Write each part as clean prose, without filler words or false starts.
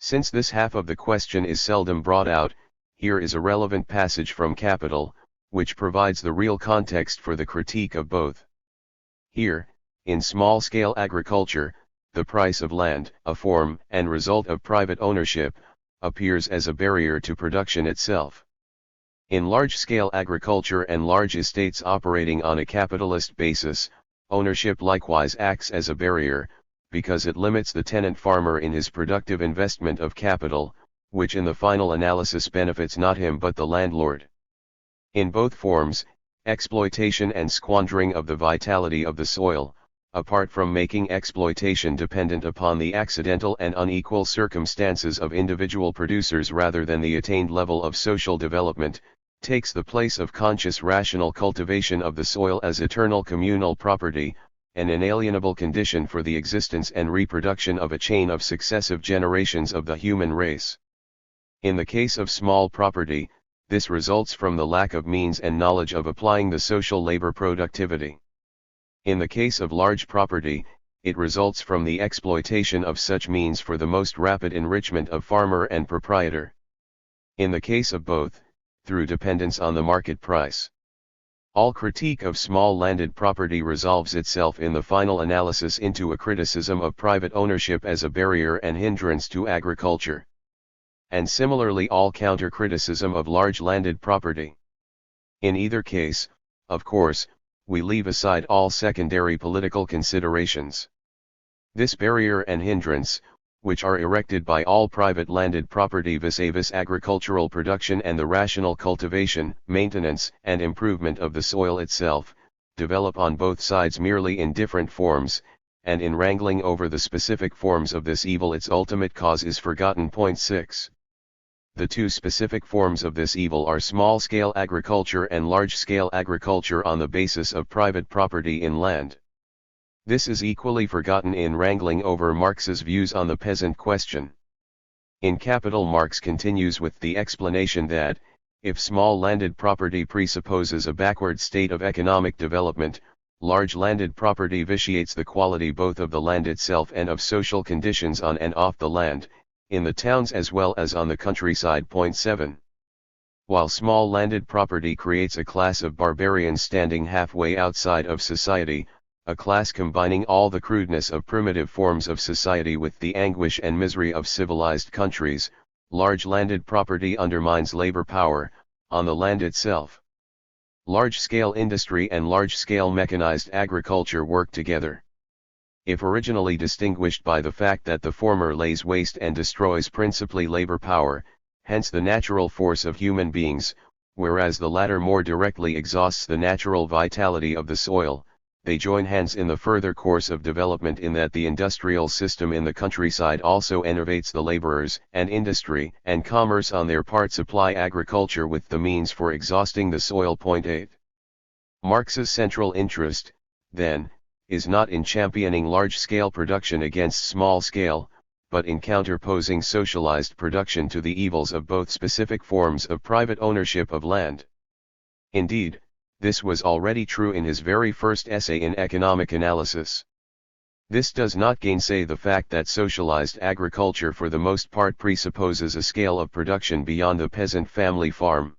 Since this half of the question is seldom brought out, here is a relevant passage from Capital, which provides the real context for the critique of both. Here, in small-scale agriculture, the price of land, a form and result of private ownership, appears as a barrier to production itself. In large-scale agriculture and large estates operating on a capitalist basis, ownership likewise acts as a barrier, because it limits the tenant farmer in his productive investment of capital, which in the final analysis benefits not him but the landlord. In both forms, exploitation and squandering of the vitality of the soil, apart from making exploitation dependent upon the accidental and unequal circumstances of individual producers rather than the attained level of social development, takes the place of conscious rational cultivation of the soil as eternal communal property, an inalienable condition for the existence and reproduction of a chain of successive generations of the human race. In the case of small property, this results from the lack of means and knowledge of applying the social labor productivity. In the case of large property, it results from the exploitation of such means for the most rapid enrichment of farmer and proprietor. In the case of both, through dependence on the market price. All critique of small landed property resolves itself in the final analysis into a criticism of private ownership as a barrier and hindrance to agriculture. And similarly all counter-criticism of large landed property. In either case, of course, we leave aside all secondary political considerations. This barrier and hindrance, which are erected by all private landed property vis-a-vis agricultural production and the rational cultivation, maintenance, and improvement of the soil itself, develop on both sides merely in different forms, and in wrangling over the specific forms of this evil its ultimate cause is forgotten. Point 6. The two specific forms of this evil are small-scale agriculture and large-scale agriculture on the basis of private property in land. This is equally forgotten in wrangling over Marx's views on the peasant question. In Capital, Marx continues with the explanation that, if small landed property presupposes a backward state of economic development, large landed property vitiates the quality both of the land itself and of social conditions on and off the land, in the towns as well as on the countryside. Point 7. While small landed property creates a class of barbarians standing halfway outside of society, a class combining all the crudeness of primitive forms of society with the anguish and misery of civilized countries, large landed property undermines labor power, on the land itself. Large-scale industry and large-scale mechanized agriculture work together. If originally distinguished by the fact that the former lays waste and destroys principally labor power, hence the natural force of human beings, whereas the latter more directly exhausts the natural vitality of the soil, they join hands in the further course of development in that the industrial system in the countryside also enervates the laborers, and industry and commerce on their part supply agriculture with the means for exhausting the soil. Point 8. Marx's central interest, then, is not in championing large-scale production against small-scale, but in counterposing socialized production to the evils of both specific forms of private ownership of land. Indeed, this was already true in his very first essay in economic analysis. This does not gainsay the fact that socialized agriculture for the most part presupposes a scale of production beyond the peasant family farm.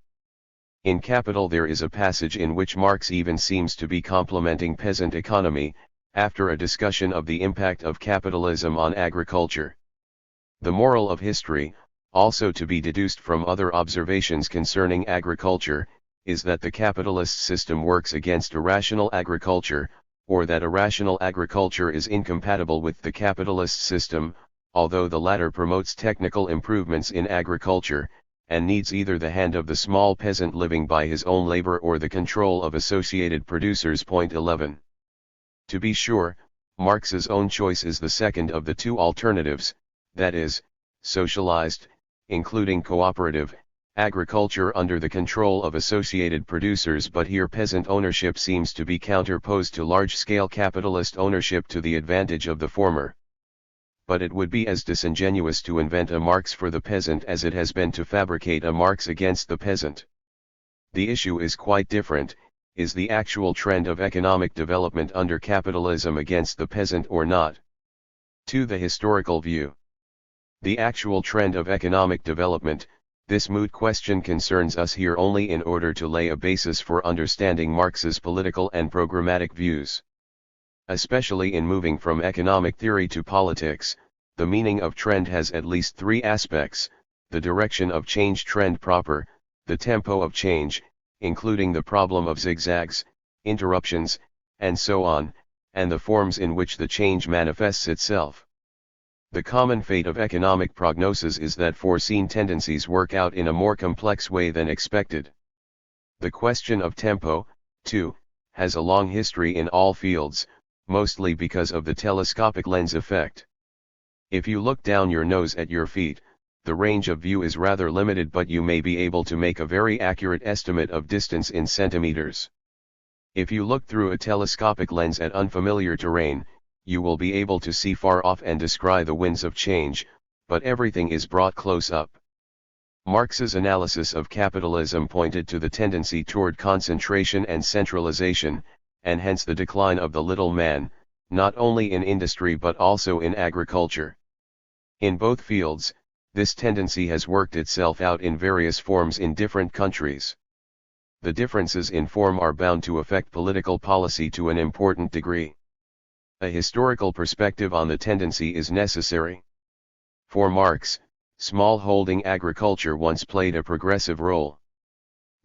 In Capital there is a passage in which Marx even seems to be complimenting peasant economy, after a discussion of the impact of capitalism on agriculture. The moral of history, also to be deduced from other observations concerning agriculture, is that the capitalist system works against irrational agriculture, or that irrational agriculture is incompatible with the capitalist system, although the latter promotes technical improvements in agriculture, and needs either the hand of the small peasant living by his own labor or the control of associated producers. Point 11. To be sure, Marx's own choice is the second of the two alternatives, that is, socialized, including cooperative, agriculture under the control of associated producers, but here peasant ownership seems to be counterposed to large-scale capitalist ownership to the advantage of the former. But it would be as disingenuous to invent a Marx for the peasant as it has been to fabricate a Marx against the peasant. The issue is quite different: is the actual trend of economic development under capitalism against the peasant or not? To the historical view. The actual trend of economic development, this moot question concerns us here only in order to lay a basis for understanding Marx's political and programmatic views. Especially in moving from economic theory to politics, the meaning of trend has at least three aspects: the direction of change trend proper, the tempo of change, including the problem of zigzags, interruptions, and so on, and the forms in which the change manifests itself. The common fate of economic prognosis is that foreseen tendencies work out in a more complex way than expected. The question of tempo, too, has a long history in all fields, mostly because of the telescopic lens effect. If you look down your nose at your feet, the range of view is rather limited, but you may be able to make a very accurate estimate of distance in centimeters. If you look through a telescopic lens at unfamiliar terrain, you will be able to see far off and descry the winds of change, but everything is brought close up. Marx's analysis of capitalism pointed to the tendency toward concentration and centralization, and hence the decline of the little man, not only in industry but also in agriculture. In both fields, this tendency has worked itself out in various forms in different countries. The differences in form are bound to affect political policy to an important degree. A historical perspective on the tendency is necessary. For Marx, small-holding agriculture once played a progressive role.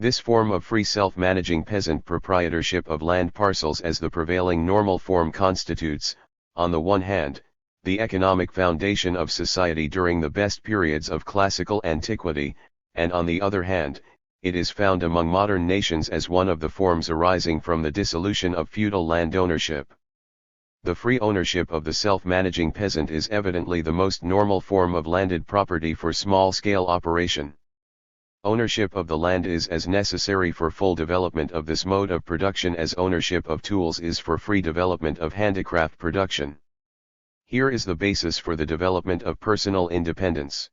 This form of free self-managing peasant proprietorship of land parcels as the prevailing normal form constitutes, on the one hand, the economic foundation of society during the best periods of classical antiquity, and on the other hand, it is found among modern nations as one of the forms arising from the dissolution of feudal land ownership. The free ownership of the self-managing peasant is evidently the most normal form of landed property for small-scale operation. Ownership of the land is as necessary for full development of this mode of production as ownership of tools is for free development of handicraft production. Here is the basis for the development of personal independence.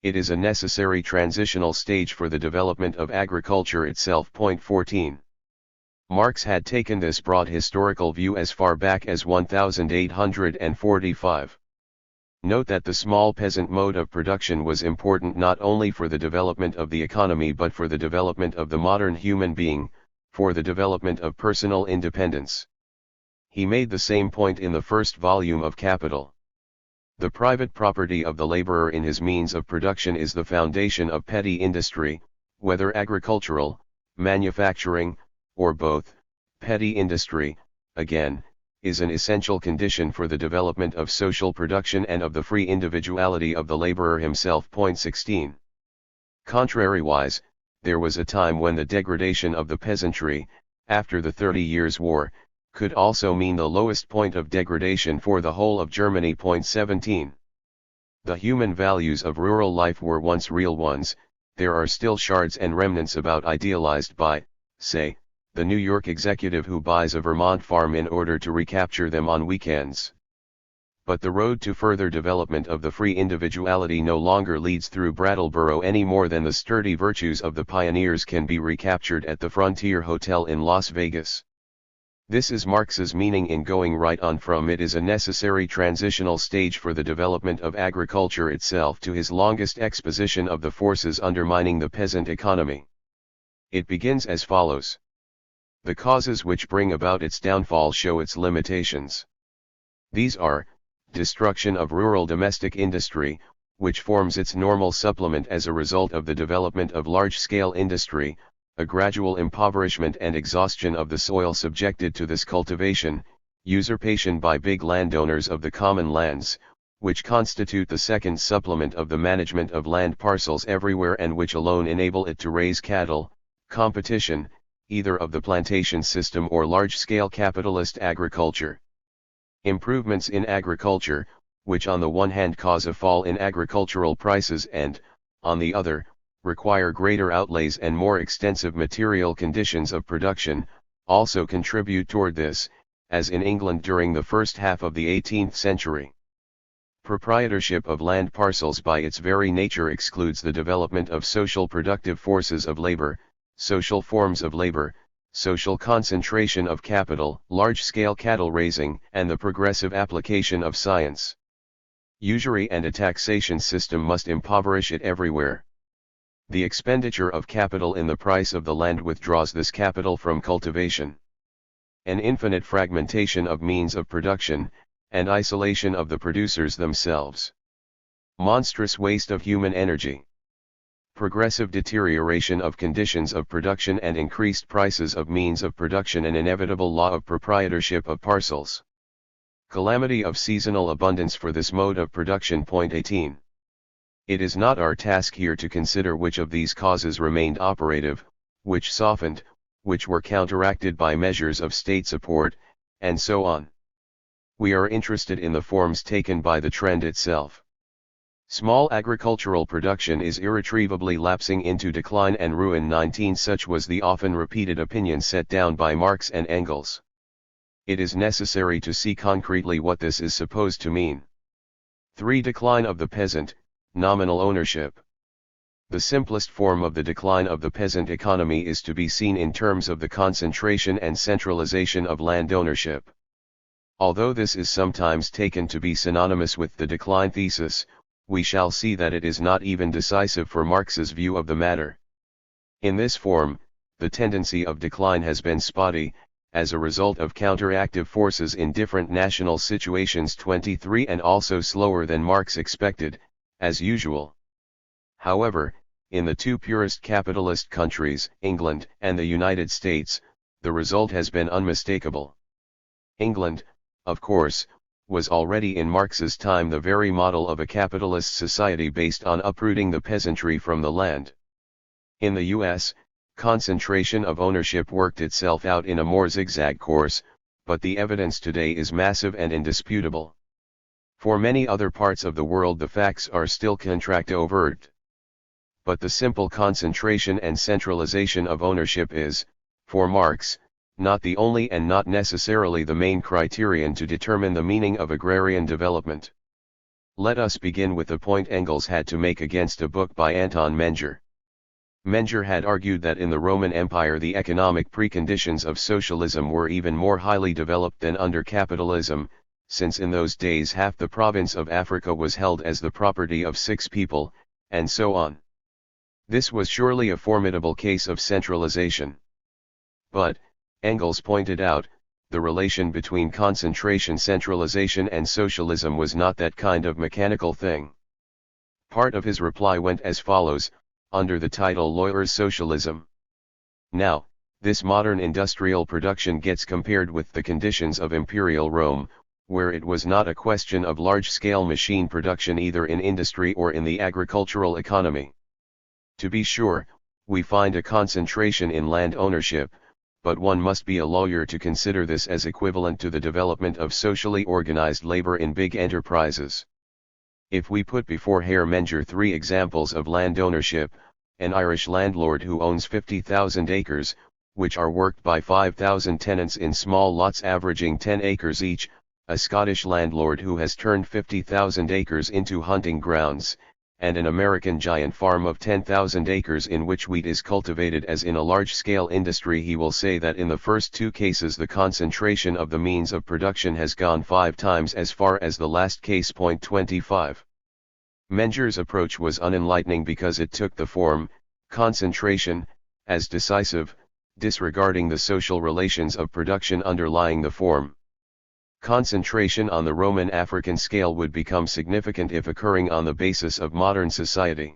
It is a necessary transitional stage for the development of agriculture itself. Point 14. Marx had taken this broad historical view as far back as 1845. Note that the small peasant mode of production was important not only for the development of the economy but for the development of the modern human being, for the development of personal independence. He made the same point in the first volume of Capital. The private property of the laborer in his means of production is the foundation of petty industry, whether agricultural, manufacturing, or both. Petty industry, again, is an essential condition for the development of social production and of the free individuality of the laborer himself. Point 16. Contrariwise, there was a time when the degradation of the peasantry, after the 30 Years' War, could also mean the lowest point of degradation for the whole of Germany. Point 17. The human values of rural life were once real ones. There are still shards and remnants about idealized by, say, the New York executive who buys a Vermont farm in order to recapture them on weekends. But the road to further development of the free individuality no longer leads through Brattleboro any more than the sturdy virtues of the pioneers can be recaptured at the Frontier Hotel in Las Vegas. This is Marx's meaning in going right on from it is a necessary transitional stage for the development of agriculture itself to his longest exposition of the forces undermining the peasant economy. It begins as follows. The causes which bring about its downfall show its limitations. These are, destruction of rural domestic industry, which forms its normal supplement as a result of the development of large-scale industry, a gradual impoverishment and exhaustion of the soil subjected to this cultivation, usurpation by big landowners of the common lands, which constitute the second supplement of the management of land parcels everywhere and which alone enable it to raise cattle, competition, either of the plantation system or large-scale capitalist agriculture. Improvements in agriculture, which on the one hand cause a fall in agricultural prices and, on the other, require greater outlays and more extensive material conditions of production, also contribute toward this, as in England during the first half of the 18th century. Proprietorship of land parcels by its very nature excludes the development of social productive forces of labor, social forms of labor, social concentration of capital, large-scale cattle raising, and the progressive application of science. Usury and a taxation system must impoverish it everywhere. The expenditure of capital in the price of the land withdraws this capital from cultivation. An infinite fragmentation of means of production, and isolation of the producers themselves. Monstrous waste of human energy. Progressive deterioration of conditions of production and increased prices of means of production, an inevitable law of proprietorship of parcels. Calamity of seasonal abundance for this mode of production. Point 18. It is not our task here to consider which of these causes remained operative, which softened, which were counteracted by measures of state support, and so on. We are interested in the forms taken by the trend itself. Small agricultural production is irretrievably lapsing into decline and ruin. 19. Such was the often repeated opinion set down by Marx and Engels. It is necessary to see concretely what this is supposed to mean. 3. Decline of the peasant, nominal ownership. The simplest form of the decline of the peasant economy is to be seen in terms of the concentration and centralization of land ownership. Although this is sometimes taken to be synonymous with the decline thesis, we shall see that it is not even decisive for Marx's view of the matter. In this form, the tendency of decline has been spotty, as a result of counteractive forces in different national situations. 23. And also slower than Marx expected, as usual. However, in the two purest capitalist countries, England and the United States, the result has been unmistakable. England, of course, was already in Marx's time the very model of a capitalist society based on uprooting the peasantry from the land. In the US, concentration of ownership worked itself out in a more zigzag course, but the evidence today is massive and indisputable. For many other parts of the world the facts are still contract-overt. But the simple concentration and centralization of ownership is, for Marx, not the only and not necessarily the main criterion to determine the meaning of agrarian development. Let us begin with the point Engels had to make against a book by Anton Menger. Menger had argued that in the Roman Empire the economic preconditions of socialism were even more highly developed than under capitalism, since in those days half the province of Africa was held as the property of 6 people, and so on. This was surely a formidable case of centralization. But, Engels pointed out, the relation between concentration, centralization and socialism was not that kind of mechanical thing. Part of his reply went as follows, under the title Lawyer's Socialism. Now, this modern industrial production gets compared with the conditions of imperial Rome, where it was not a question of large-scale machine production either in industry or in the agricultural economy. To be sure, we find a concentration in land ownership, but one must be a lawyer to consider this as equivalent to the development of socially organized labor in big enterprises. If we put before Herr Menger 3 examples of land ownership, an Irish landlord who owns 50,000 acres, which are worked by 5,000 tenants in small lots averaging 10 acres each, a Scottish landlord who has turned 50,000 acres into hunting grounds, and an American giant farm of 10,000 acres in which wheat is cultivated as in a large-scale industry, he will say that in the first 2 cases the concentration of the means of production has gone 5 times as far as the last case. 25. Menger's approach was unenlightening because it took the form, concentration, as decisive, disregarding the social relations of production underlying the form. Concentration on the Roman African scale would become significant if occurring on the basis of modern society.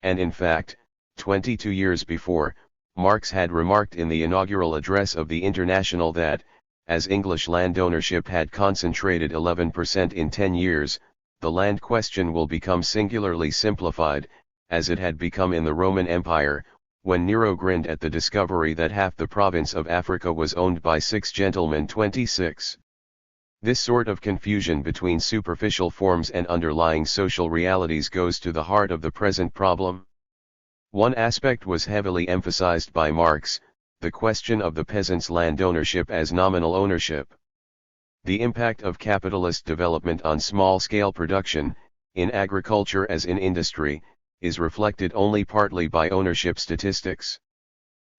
And in fact, 22 years before, Marx had remarked in the inaugural address of the International that, as English land ownership had concentrated 11% in 10 years, the land question will become singularly simplified, as it had become in the Roman Empire, when Nero grinned at the discovery that half the province of Africa was owned by 6 gentlemen. 26. This sort of confusion between superficial forms and underlying social realities goes to the heart of the present problem. One aspect was heavily emphasized by Marx, the question of the peasant's land ownership as nominal ownership. The impact of capitalist development on small-scale production, in agriculture as in industry, is reflected only partly by ownership statistics.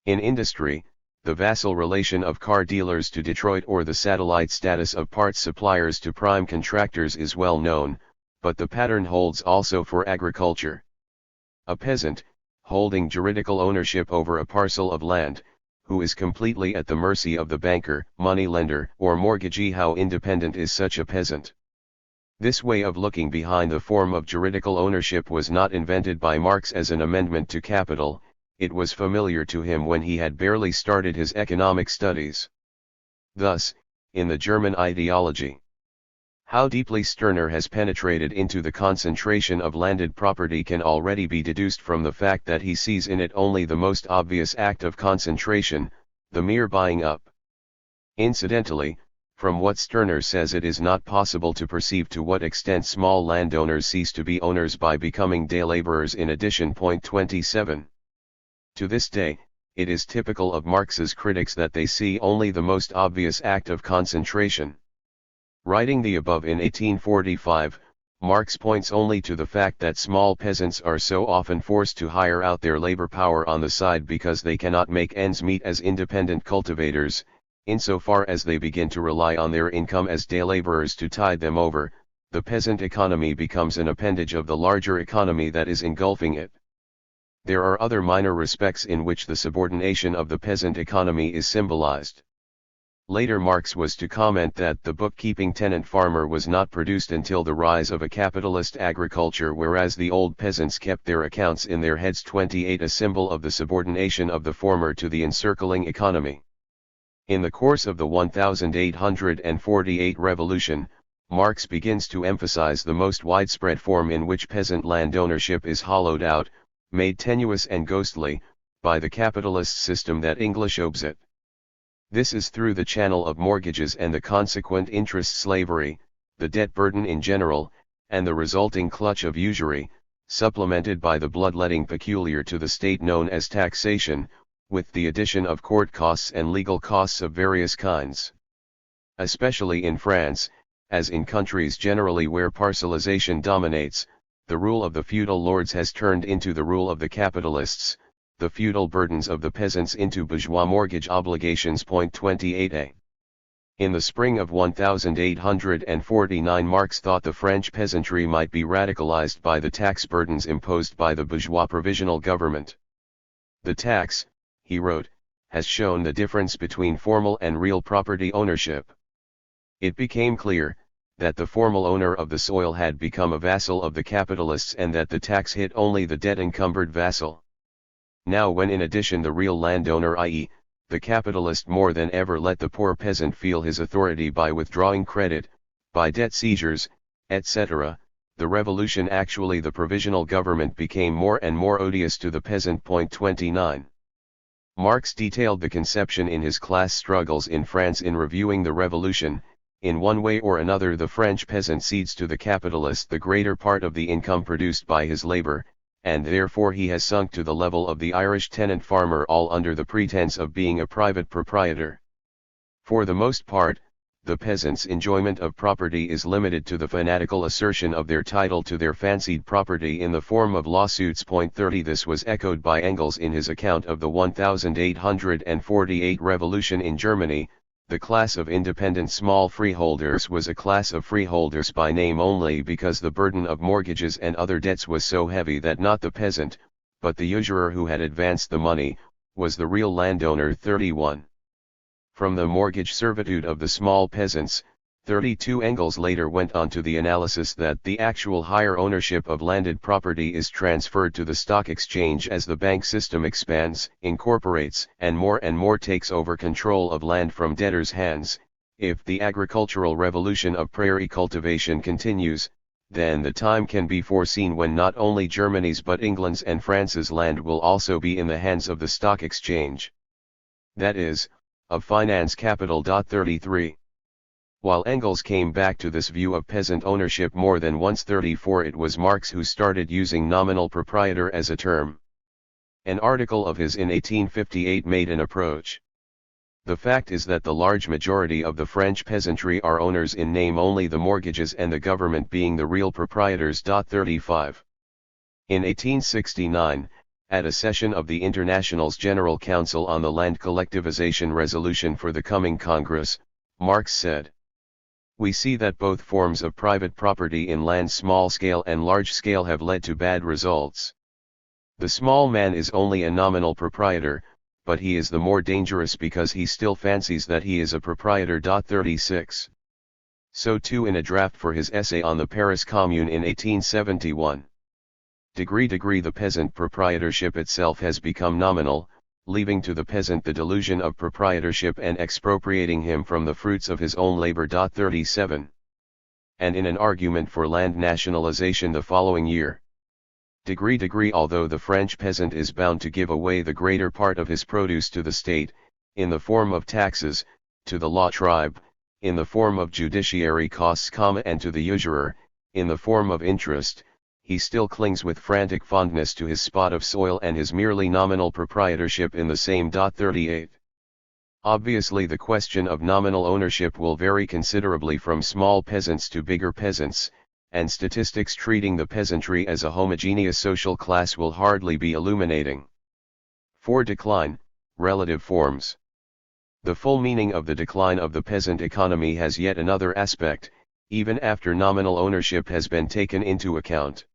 In industry, the vassal relation of car dealers to Detroit or the satellite status of parts suppliers to prime contractors is well known, but the pattern holds also for agriculture. A peasant, holding juridical ownership over a parcel of land, who is completely at the mercy of the banker, moneylender, or mortgagee. How independent is such a peasant? This way of looking behind the form of juridical ownership was not invented by Marx as an amendment to Capital, it was familiar to him when he had barely started his economic studies. Thus, in the German ideology, how deeply Stirner has penetrated into the concentration of landed property can already be deduced from the fact that he sees in it only the most obvious act of concentration, the mere buying up. Incidentally, from what Stirner says, it is not possible to perceive to what extent small landowners cease to be owners by becoming day laborers. In addition, point 27. To this day, it is typical of Marx's critics that they see only the most obvious act of concentration. Writing the above in 1845, Marx points only to the fact that small peasants are so often forced to hire out their labor power on the side because they cannot make ends meet as independent cultivators, insofar as they begin to rely on their income as day laborers to tide them over. The peasant economy becomes an appendage of the larger economy that is engulfing it. There are other minor respects in which the subordination of the peasant economy is symbolized. Later Marx was to comment that the bookkeeping tenant farmer was not produced until the rise of a capitalist agriculture, whereas the old peasants kept their accounts in their heads. 28. A symbol of the subordination of the former to the encircling economy. In the course of the 1848 revolution, Marx begins to emphasize the most widespread form in which peasant land ownership is hollowed out, made tenuous and ghostly, by the capitalist system that englishobes it. This is through the channel of mortgages and the consequent interest slavery, the debt burden in general, and the resulting clutch of usury, supplemented by the bloodletting peculiar to the state known as taxation, with the addition of court costs and legal costs of various kinds. Especially in France, as in countries generally where parcelization dominates, the rule of the feudal lords has turned into the rule of the capitalists, the feudal burdens of the peasants into bourgeois mortgage obligations. Point 28a. In the spring of 1849, Marx thought the French peasantry might be radicalized by the tax burdens imposed by the bourgeois provisional government. The tax, he wrote, has shown the difference between formal and real property ownership. It became clear that the formal owner of the soil had become a vassal of the capitalists and that the tax hit only the debt-encumbered vassal. Now, when in addition the real landowner, i.e., the capitalist, more than ever let the poor peasant feel his authority by withdrawing credit, by debt seizures, etc., the revolution, actually the provisional government, became more and more odious to the peasant. Point 29. Marx detailed the conception in his class struggles in France. In reviewing the revolution, in one way or another the French peasant cedes to the capitalist the greater part of the income produced by his labor, and therefore he has sunk to the level of the Irish tenant farmer, all under the pretense of being a private proprietor. For the most part, the peasant's enjoyment of property is limited to the fanatical assertion of their title to their fancied property in the form of lawsuits. Point 30. This was echoed by Engels in his account of the 1848 revolution in Germany. The class of independent small freeholders was a class of freeholders by name only, because the burden of mortgages and other debts was so heavy that not the peasant, but the usurer who had advanced the money, was the real landowner. 31. From the mortgage servitude of the small peasants, 32. Engels later went on to the analysis that the actual higher ownership of landed property is transferred to the stock exchange as the bank system expands, incorporates, and more takes over control of land from debtors' hands. If the agricultural revolution of prairie cultivation continues, then the time can be foreseen when not only Germany's but England's and France's land will also be in the hands of the stock exchange. That is, of finance capital. 33. While Engels came back to this view of peasant ownership more than once. 34. It was Marx who started using nominal proprietor as a term. An article of his in 1858 made an approach. The fact is that the large majority of the French peasantry are owners in name only, the mortgages and the government being the real proprietors. 35. In 1869, at a session of the International's General Council on the Land Collectivization Resolution for the coming Congress, Marx said, We see that both forms of private property in land, small scale and large scale, have led to bad results. The small man is only a nominal proprietor, but he is the more dangerous because he still fancies that he is a proprietor. 36. So too in a draft for his essay on the Paris Commune in 1871. The peasant proprietorship itself has become nominal, leaving to the peasant the delusion of proprietorship and expropriating him from the fruits of his own labor. 37. And in an argument for land nationalization the following year. Although the French peasant is bound to give away the greater part of his produce to the state, in the form of taxes, to the law tribe, in the form of judiciary costs, and to the usurer, in the form of interest, he still clings with frantic fondness to his spot of soil and his merely nominal proprietorship in the same. 38. Obviously the question of nominal ownership will vary considerably from small peasants to bigger peasants, and statistics treating the peasantry as a homogeneous social class will hardly be illuminating. 4. Decline, relative forms. The full meaning of the decline of the peasant economy has yet another aspect, even after nominal ownership has been taken into account.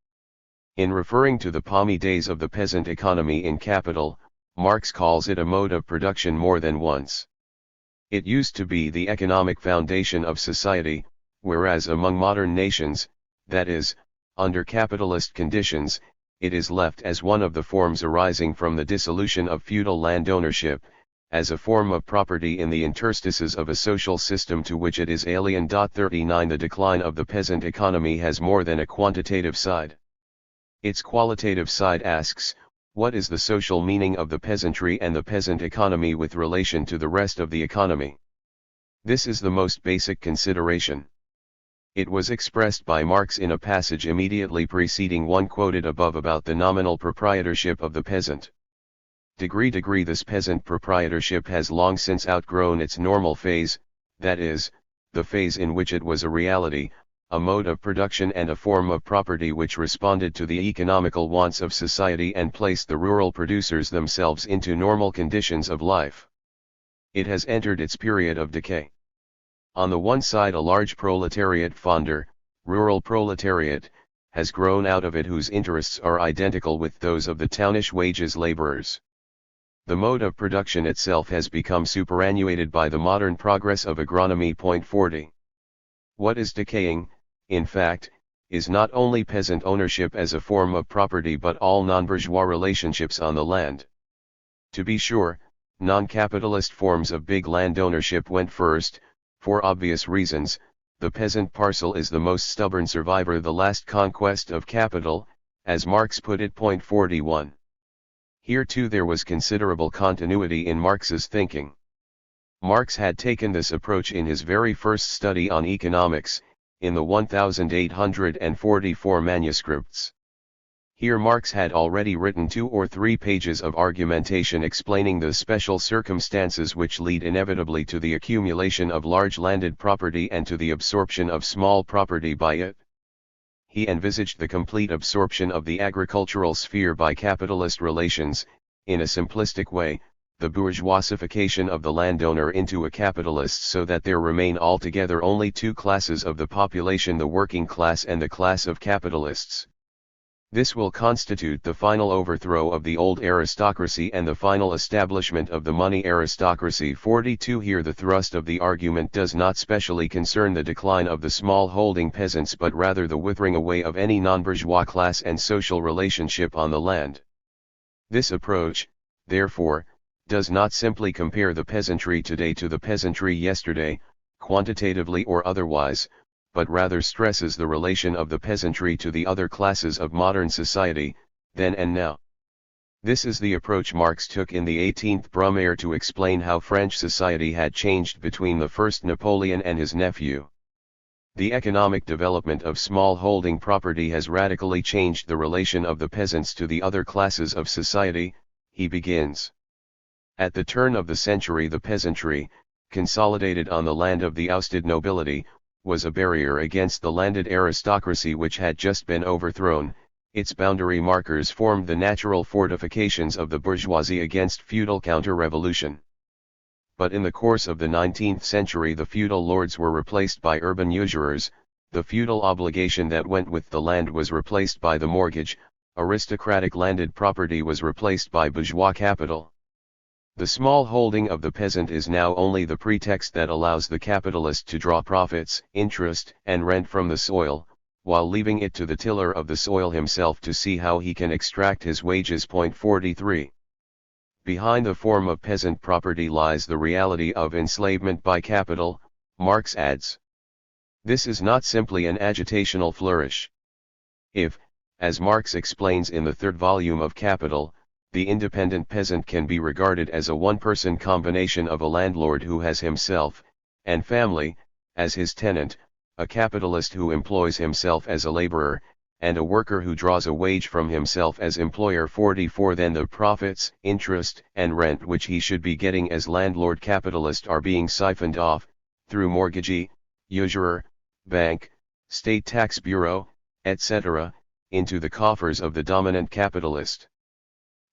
In referring to the palmy days of the peasant economy in Capital, Marx calls it a mode of production more than once. It used to be the economic foundation of society, whereas among modern nations, that is, under capitalist conditions, it is left as one of the forms arising from the dissolution of feudal land ownership, as a form of property in the interstices of a social system to which it is alien. 39. The decline of the peasant economy has more than a quantitative side. Its qualitative side asks, what is the social meaning of the peasantry and the peasant economy with relation to the rest of the economy? This is the most basic consideration. It was expressed by Marx in a passage immediately preceding one quoted above about the nominal proprietorship of the peasant. This peasant proprietorship has long since outgrown its normal phase, that is, the phase in which it was a reality, a mode of production and a form of property which responded to the economical wants of society and placed the rural producers themselves into normal conditions of life. It has entered its period of decay. On the one side a large proletariat fonder, rural proletariat, has grown out of it whose interests are identical with those of the townish wages laborers. The mode of production itself has become superannuated by the modern progress of agronomy. 40. What is decaying, in fact, is not only peasant ownership as a form of property but all non-bourgeois relationships on the land. To be sure, non-capitalist forms of big land ownership went first. For obvious reasons, the peasant parcel is the most stubborn survivor, the last conquest of capital, as Marx put it. 41. Here too there was considerable continuity in Marx's thinking. Marx had taken this approach in his very first study on economics, in the 1844 manuscripts. Here Marx had already written 2 or 3 pages of argumentation explaining the special circumstances which lead inevitably to the accumulation of large landed property and to the absorption of small property by it. He envisaged the complete absorption of the agricultural sphere by capitalist relations, in a simplistic way, the bourgeoisification of the landowner into a capitalist, so that there remain altogether only 2 classes of the population, the working class and the class of capitalists. This will constitute the final overthrow of the old aristocracy and the final establishment of the money aristocracy. 42. Here the thrust of the argument does not specially concern the decline of the small holding peasants but rather the withering away of any non-bourgeois class and social relationship on the land. This approach, therefore, does not simply compare the peasantry today to the peasantry yesterday, quantitatively or otherwise, but rather stresses the relation of the peasantry to the other classes of modern society, then and now. This is the approach Marx took in the 18th Brumaire to explain how French society had changed between the first Napoleon and his nephew. The economic development of small holding property has radically changed the relation of the peasants to the other classes of society, he begins. At the turn of the century the peasantry, consolidated on the land of the ousted nobility, was a barrier against the landed aristocracy which had just been overthrown. Its boundary markers formed the natural fortifications of the bourgeoisie against feudal counter-revolution. but in the course of the 19th century the feudal lords were replaced by urban usurers, the feudal obligation that went with the land was replaced by the mortgage, aristocratic landed property was replaced by bourgeois capital. The small holding of the peasant is now only the pretext that allows the capitalist to draw profits, interest, and rent from the soil, while leaving it to the tiller of the soil himself to see how he can extract his wages. 43. Behind the form of peasant property lies the reality of enslavement by capital, Marx adds. This is not simply an agitational flourish. If, as Marx explains in the third volume of Capital, the independent peasant can be regarded as a one-person combination of a landlord who has himself, and family, as his tenant, a capitalist who employs himself as a laborer, and a worker who draws a wage from himself as employer. 44 Then the profits, interest, and rent which he should be getting as landlord capitalist are being siphoned off, through mortgagee, usurer, bank, state tax bureau, etc., into the coffers of the dominant capitalist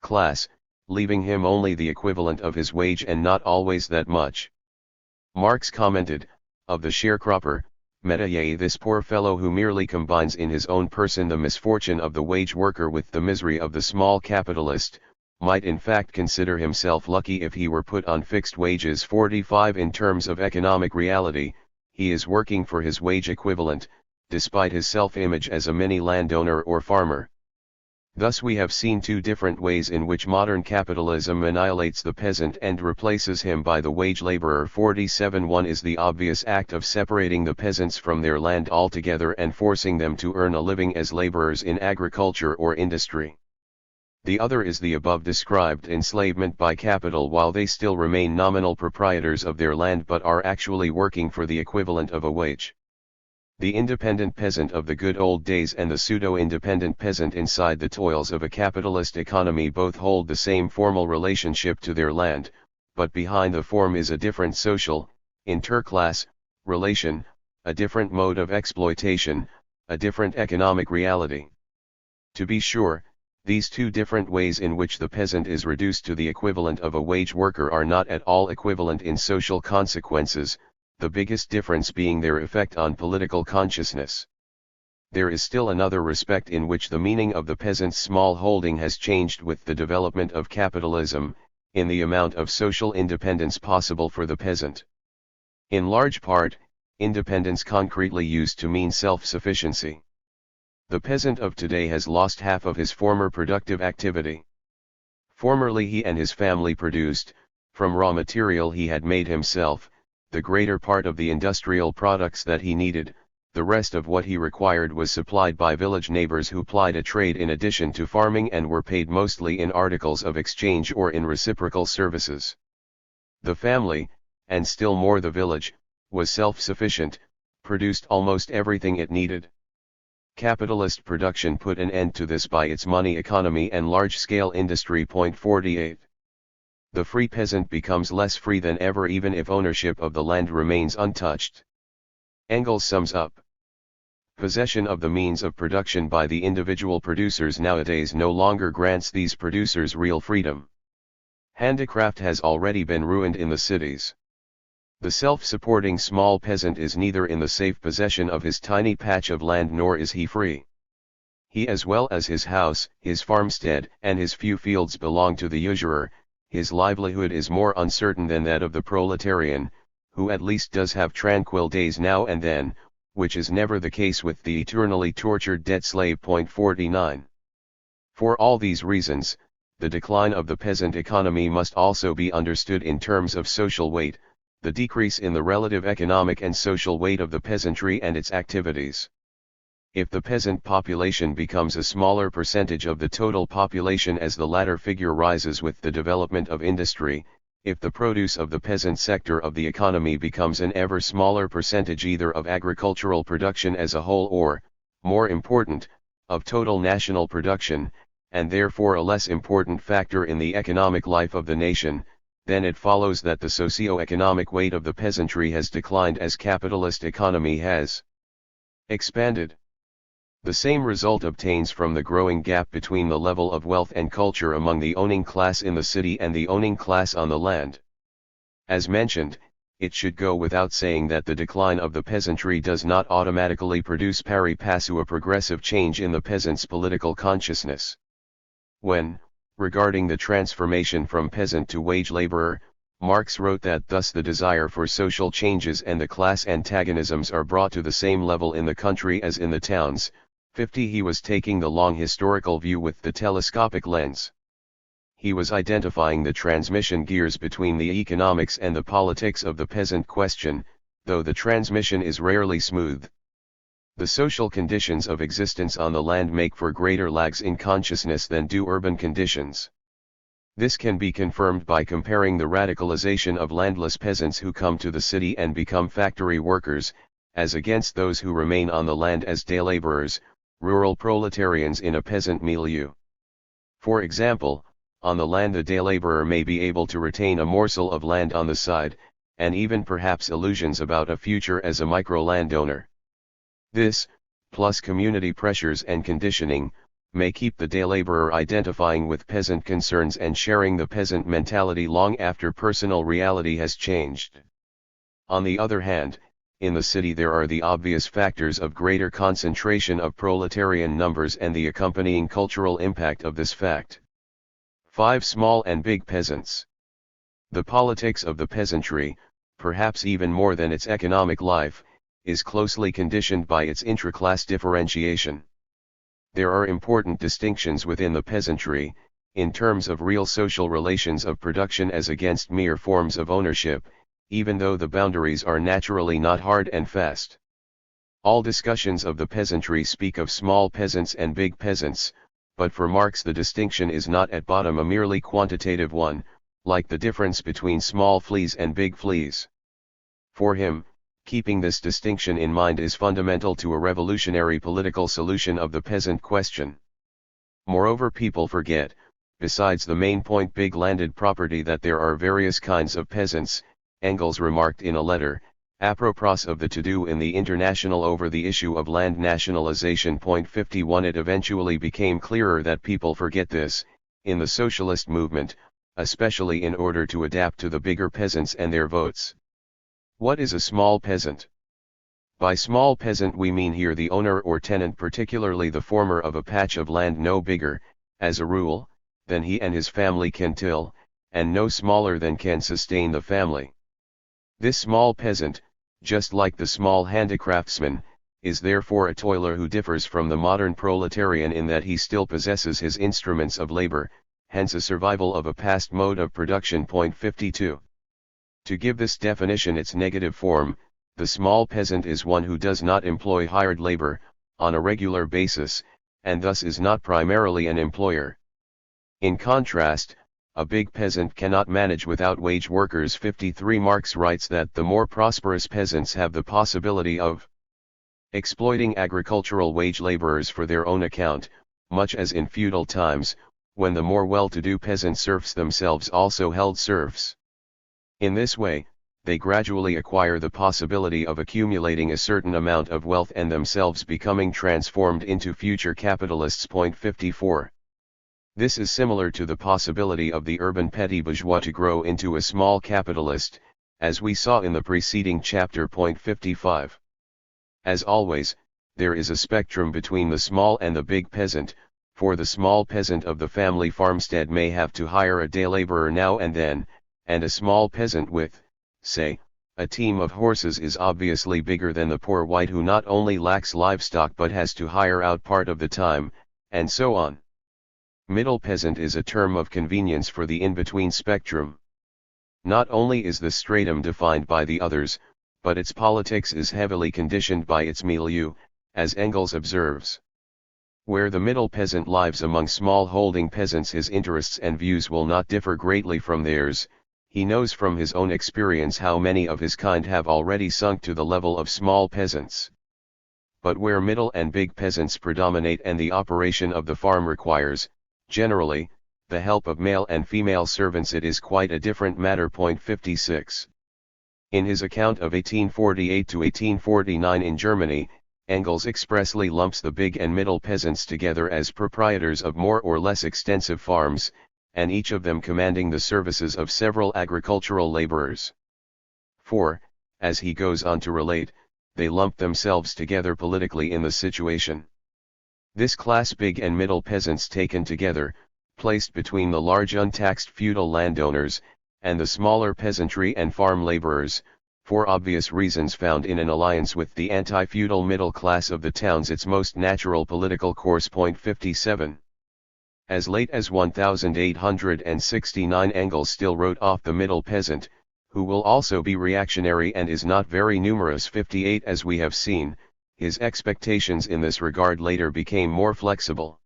class, leaving him only the equivalent of his wage and not always that much. Marx commented, of the sharecropper, Metayer, this poor fellow who merely combines in his own person the misfortune of the wage worker with the misery of the small capitalist, might in fact consider himself lucky if he were put on fixed wages. 45 In terms of economic reality, he is working for his wage equivalent, despite his self-image as a mini landowner or farmer. Thus we have seen two different ways in which modern capitalism annihilates the peasant and replaces him by the wage laborer. 47 One is the obvious act of separating the peasants from their land altogether and forcing them to earn a living as laborers in agriculture or industry. The other is the above described enslavement by capital while they still remain nominal proprietors of their land but are actually working for the equivalent of a wage. The independent peasant of the good old days and the pseudo-independent peasant inside the toils of a capitalist economy both hold the same formal relationship to their land, but behind the form is a different social, interclass, relation, a different mode of exploitation, a different economic reality. To be sure, these two different ways in which the peasant is reduced to the equivalent of a wage worker are not at all equivalent in social consequences, the biggest difference being their effect on political consciousness. There is still another respect in which the meaning of the peasant's small holding has changed with the development of capitalism, in the amount of social independence possible for the peasant. In large part, independence concretely used to mean self-sufficiency. The peasant of today has lost half of his former productive activity. Formerly he and his family produced, from raw material he had made himself, the greater part of the industrial products that he needed, the rest of what he required was supplied by village neighbors who plied a trade in addition to farming and were paid mostly in articles of exchange or in reciprocal services. The family, and still more the village, was self-sufficient, produced almost everything it needed. Capitalist production put an end to this by its money economy and large-scale industry. 48. The free peasant becomes less free than ever even if ownership of the land remains untouched. Engels sums up. Possession of the means of production by the individual producers nowadays no longer grants these producers real freedom. Handicraft has already been ruined in the cities. The self-supporting small peasant is neither in the safe possession of his tiny patch of land nor is he free. He as well as his house, his farmstead, and his few fields belong to the usurer. His livelihood is more uncertain than that of the proletarian, who at least does have tranquil days now and then, which is never the case with the eternally tortured debt slave. 49. For all these reasons, the decline of the peasant economy must also be understood in terms of social weight, the decrease in the relative economic and social weight of the peasantry and its activities. If the peasant population becomes a smaller percentage of the total population as the latter figure rises with the development of industry, if the produce of the peasant sector of the economy becomes an ever smaller percentage either of agricultural production as a whole or, more important, of total national production, and therefore a less important factor in the economic life of the nation, then it follows that the socio-economic weight of the peasantry has declined as capitalist economy has expanded. The same result obtains from the growing gap between the level of wealth and culture among the owning class in the city and the owning class on the land. As mentioned, it should go without saying that the decline of the peasantry does not automatically produce pari passu a progressive change in the peasant's political consciousness. When, regarding the transformation from peasant to wage laborer, Marx wrote that thus the desire for social changes and the class antagonisms are brought to the same level in the country as in the towns. 50 He was taking the long historical view with the telescopic lens. He was identifying the transmission gears between the economics and the politics of the peasant question, though the transmission is rarely smooth. The social conditions of existence on the land make for greater lags in consciousness than do urban conditions. This can be confirmed by comparing the radicalization of landless peasants who come to the city and become factory workers, as against those who remain on the land as day laborers, rural proletarians in a peasant milieu. For example, on the land the day laborer may be able to retain a morsel of land on the side, and even perhaps illusions about a future as a micro-landowner. This, plus community pressures and conditioning, may keep the day laborer identifying with peasant concerns and sharing the peasant mentality long after personal reality has changed. On the other hand, in the city there are the obvious factors of greater concentration of proletarian numbers and the accompanying cultural impact of this fact. 5. Small and big peasants. The politics of the peasantry, perhaps even more than its economic life, is closely conditioned by its intra-class differentiation. There are important distinctions within the peasantry, in terms of real social relations of production as against mere forms of ownership, even though the boundaries are naturally not hard and fast. All discussions of the peasantry speak of small peasants and big peasants, but for Marx the distinction is not at bottom a merely quantitative one, like the difference between small fleas and big fleas. For him, keeping this distinction in mind is fundamental to a revolutionary political solution of the peasant question. Moreover, people forget, besides the main point big landed property, that there are various kinds of peasants. Engels remarked in a letter, apropos of the to-do in the International over the issue of land nationalization. 51 It eventually became clearer that people forget this, in the socialist movement, especially in order to adapt to the bigger peasants and their votes. What is a small peasant? By small peasant we mean here the owner or tenant, particularly the former, of a patch of land no bigger, as a rule, than he and his family can till, and no smaller than can sustain the family. This small peasant, just like the small handicraftsman, is therefore a toiler who differs from the modern proletarian in that he still possesses his instruments of labor, hence a survival of a past mode of production. 52. To give this definition its negative form, the small peasant is one who does not employ hired labor, on a regular basis, and thus is not primarily an employer. In contrast, a big peasant cannot manage without wage workers. 53 Marx writes that the more prosperous peasants have the possibility of exploiting agricultural wage laborers for their own account, much as in feudal times, when the more well-to-do peasant serfs themselves also held serfs. In this way, they gradually acquire the possibility of accumulating a certain amount of wealth and themselves becoming transformed into future capitalists. 54. This is similar to the possibility of the urban petty bourgeois to grow into a small capitalist, as we saw in the preceding chapter. 55. As always, there is a spectrum between the small and the big peasant, for the small peasant of the family farmstead may have to hire a day laborer now and then, and a small peasant with, say, a team of horses is obviously bigger than the poor white who not only lacks livestock but has to hire out part of the time, and so on. Middle peasant is a term of convenience for the in-between spectrum. Not only is the stratum defined by the others, but its politics is heavily conditioned by its milieu, as Engels observes. Where the middle peasant lives among small-holding peasants, his interests and views will not differ greatly from theirs. He knows from his own experience how many of his kind have already sunk to the level of small peasants. But where middle and big peasants predominate and the operation of the farm requires, generally, the help of male and female servants, it is quite a different matter. 56. In his account of 1848 to 1849 in Germany, Engels expressly lumps the big and middle peasants together as proprietors of more or less extensive farms, and each of them commanding the services of several agricultural laborers. For, as he goes on to relate, they lump themselves together politically in the situation. This class, big and middle peasants taken together, placed between the large untaxed feudal landowners, and the smaller peasantry and farm laborers, for obvious reasons found in an alliance with the anti-feudal middle class of the towns its most natural political course. 57. As late as 1869 Engels still wrote off the middle peasant, who will also be reactionary and is not very numerous. 58. As we have seen, his expectations in this regard later became more flexible.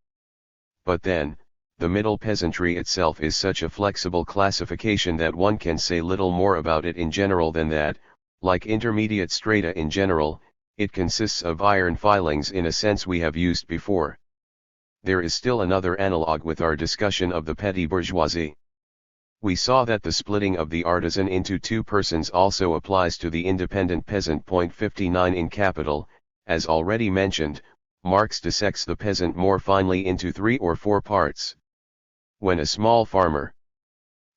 But then, the middle peasantry itself is such a flexible classification that one can say little more about it in general than that, like intermediate strata in general, it consists of iron filings in a sense we have used before. There is still another analogue with our discussion of the petty bourgeoisie. We saw that the splitting of the artisan into two persons also applies to the independent peasant. 59. In Capital, as already mentioned, Marx dissects the peasant more finely into 3 or 4 parts. When a small farmer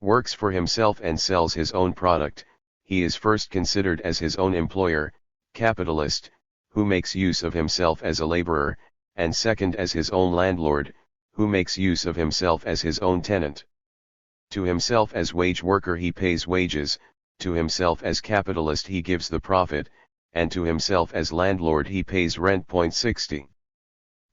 works for himself and sells his own product, he is first considered as his own employer, capitalist, who makes use of himself as a laborer, and second as his own landlord, who makes use of himself as his own tenant. To himself as wage worker he pays wages, to himself as capitalist he gives the profit, and to himself as landlord he pays rent. 60.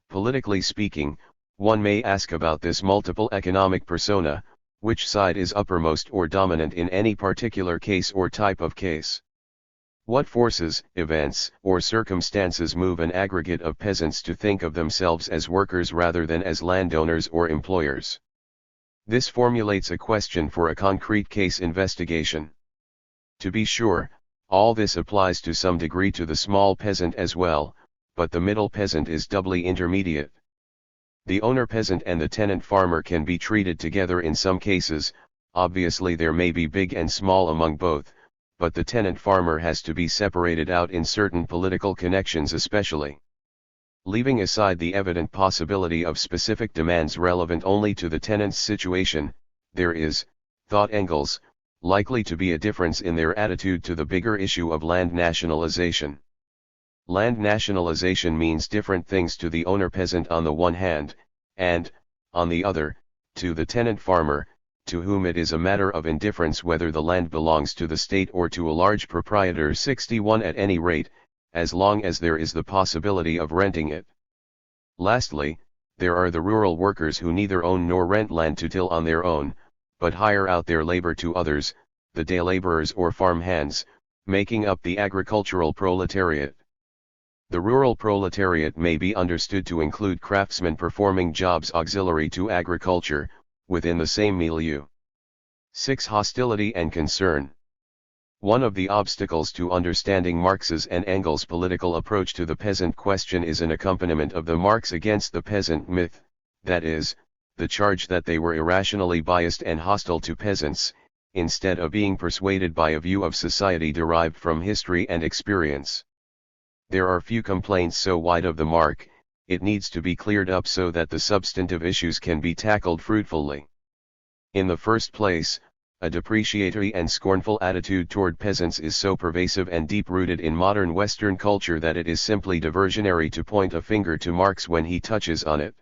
Politically speaking, one may ask about this multiple economic persona, which side is uppermost or dominant in any particular case or type of case. What forces, events, or circumstances move an aggregate of peasants to think of themselves as workers rather than as landowners or employers? This formulates a question for a concrete case investigation. To be sure, all this applies to some degree to the small peasant as well, but the middle peasant is doubly intermediate. The owner peasant and the tenant farmer can be treated together in some cases, obviously there may be big and small among both, but the tenant farmer has to be separated out in certain political connections especially. Leaving aside the evident possibility of specific demands relevant only to the tenant's situation, there is, thought Engels, likely to be a difference in their attitude to the bigger issue of land nationalization. Land nationalization means different things to the owner peasant on the one hand, and, on the other, to the tenant farmer, to whom it is a matter of indifference whether the land belongs to the state or to a large proprietor. 61. At any rate, as long as there is the possibility of renting it. Lastly, there are the rural workers who neither own nor rent land to till on their own, but hire out their labor to others, the day laborers or farm hands, making up the agricultural proletariat. The rural proletariat may be understood to include craftsmen performing jobs auxiliary to agriculture, within the same milieu. 6. Hostility and concern. One of the obstacles to understanding Marx's and Engels' political approach to the peasant question is an accompaniment of the Marx against the peasant myth, that is, the charge that they were irrationally biased and hostile to peasants, instead of being persuaded by a view of society derived from history and experience. There are few complaints so wide of the mark, it needs to be cleared up so that the substantive issues can be tackled fruitfully. In the first place, a depreciatory and scornful attitude toward peasants is so pervasive and deep-rooted in modern Western culture that it is simply diversionary to point a finger to Marx when he touches on it.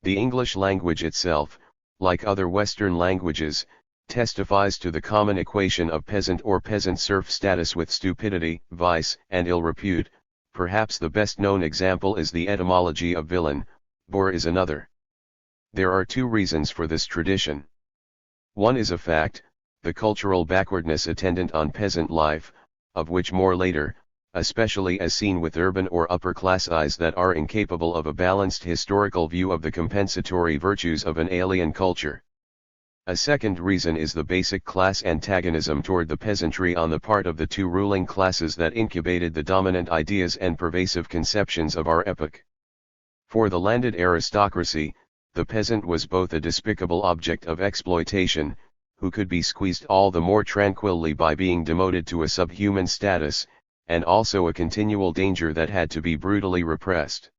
The English language itself, like other Western languages, testifies to the common equation of peasant or peasant serf status with stupidity, vice, and ill repute. Perhaps the best known example is the etymology of villain, boor is another. There are 2 reasons for this tradition. One is a fact, the cultural backwardness attendant on peasant life, of which more later, especially as seen with urban or upper-class eyes that are incapable of a balanced historical view of the compensatory virtues of an alien culture. A second reason is the basic class antagonism toward the peasantry on the part of the 2 ruling classes that incubated the dominant ideas and pervasive conceptions of our epoch. For the landed aristocracy, the peasant was both a despicable object of exploitation, who could be squeezed all the more tranquilly by being demoted to a subhuman status, and also a continual danger that had to be brutally repressed.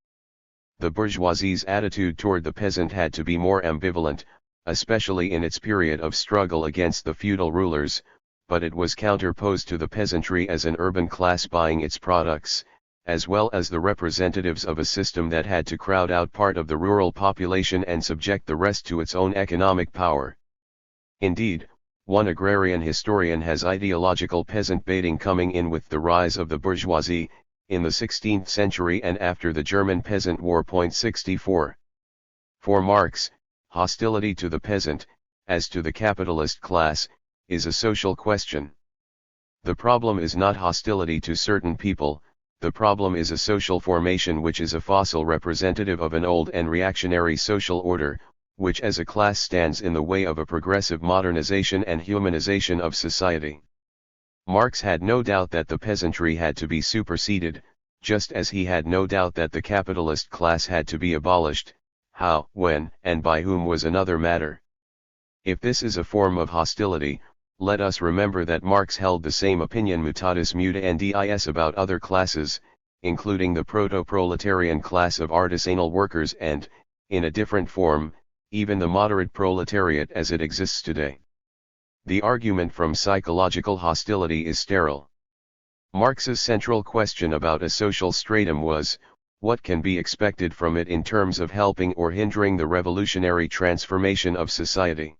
The bourgeoisie's attitude toward the peasant had to be more ambivalent, especially in its period of struggle against the feudal rulers, but it was counterposed to the peasantry as an urban class buying its products, as well as the representatives of a system that had to crowd out part of the rural population and subject the rest to its own economic power. Indeed, one agrarian historian has ideological peasant baiting coming in with the rise of the bourgeoisie, in the 16th century and after the German Peasant War. 64. For Marx, hostility to the peasant, as to the capitalist class, is a social question. The problem is not hostility to certain people, the problem is a social formation which is a fossil representative of an old and reactionary social order, which as a class stands in the way of a progressive modernization and humanization of society. Marx had no doubt that the peasantry had to be superseded, just as he had no doubt that the capitalist class had to be abolished. How, when, and by whom was another matter. If this is a form of hostility, let us remember that Marx held the same opinion mutatis mutandis about other classes, including the proto-proletarian class of artisanal workers and, in a different form, even the moderate proletariat as it exists today. The argument from psychological hostility is sterile. Marx's central question about a social stratum was, what can be expected from it in terms of helping or hindering the revolutionary transformation of society?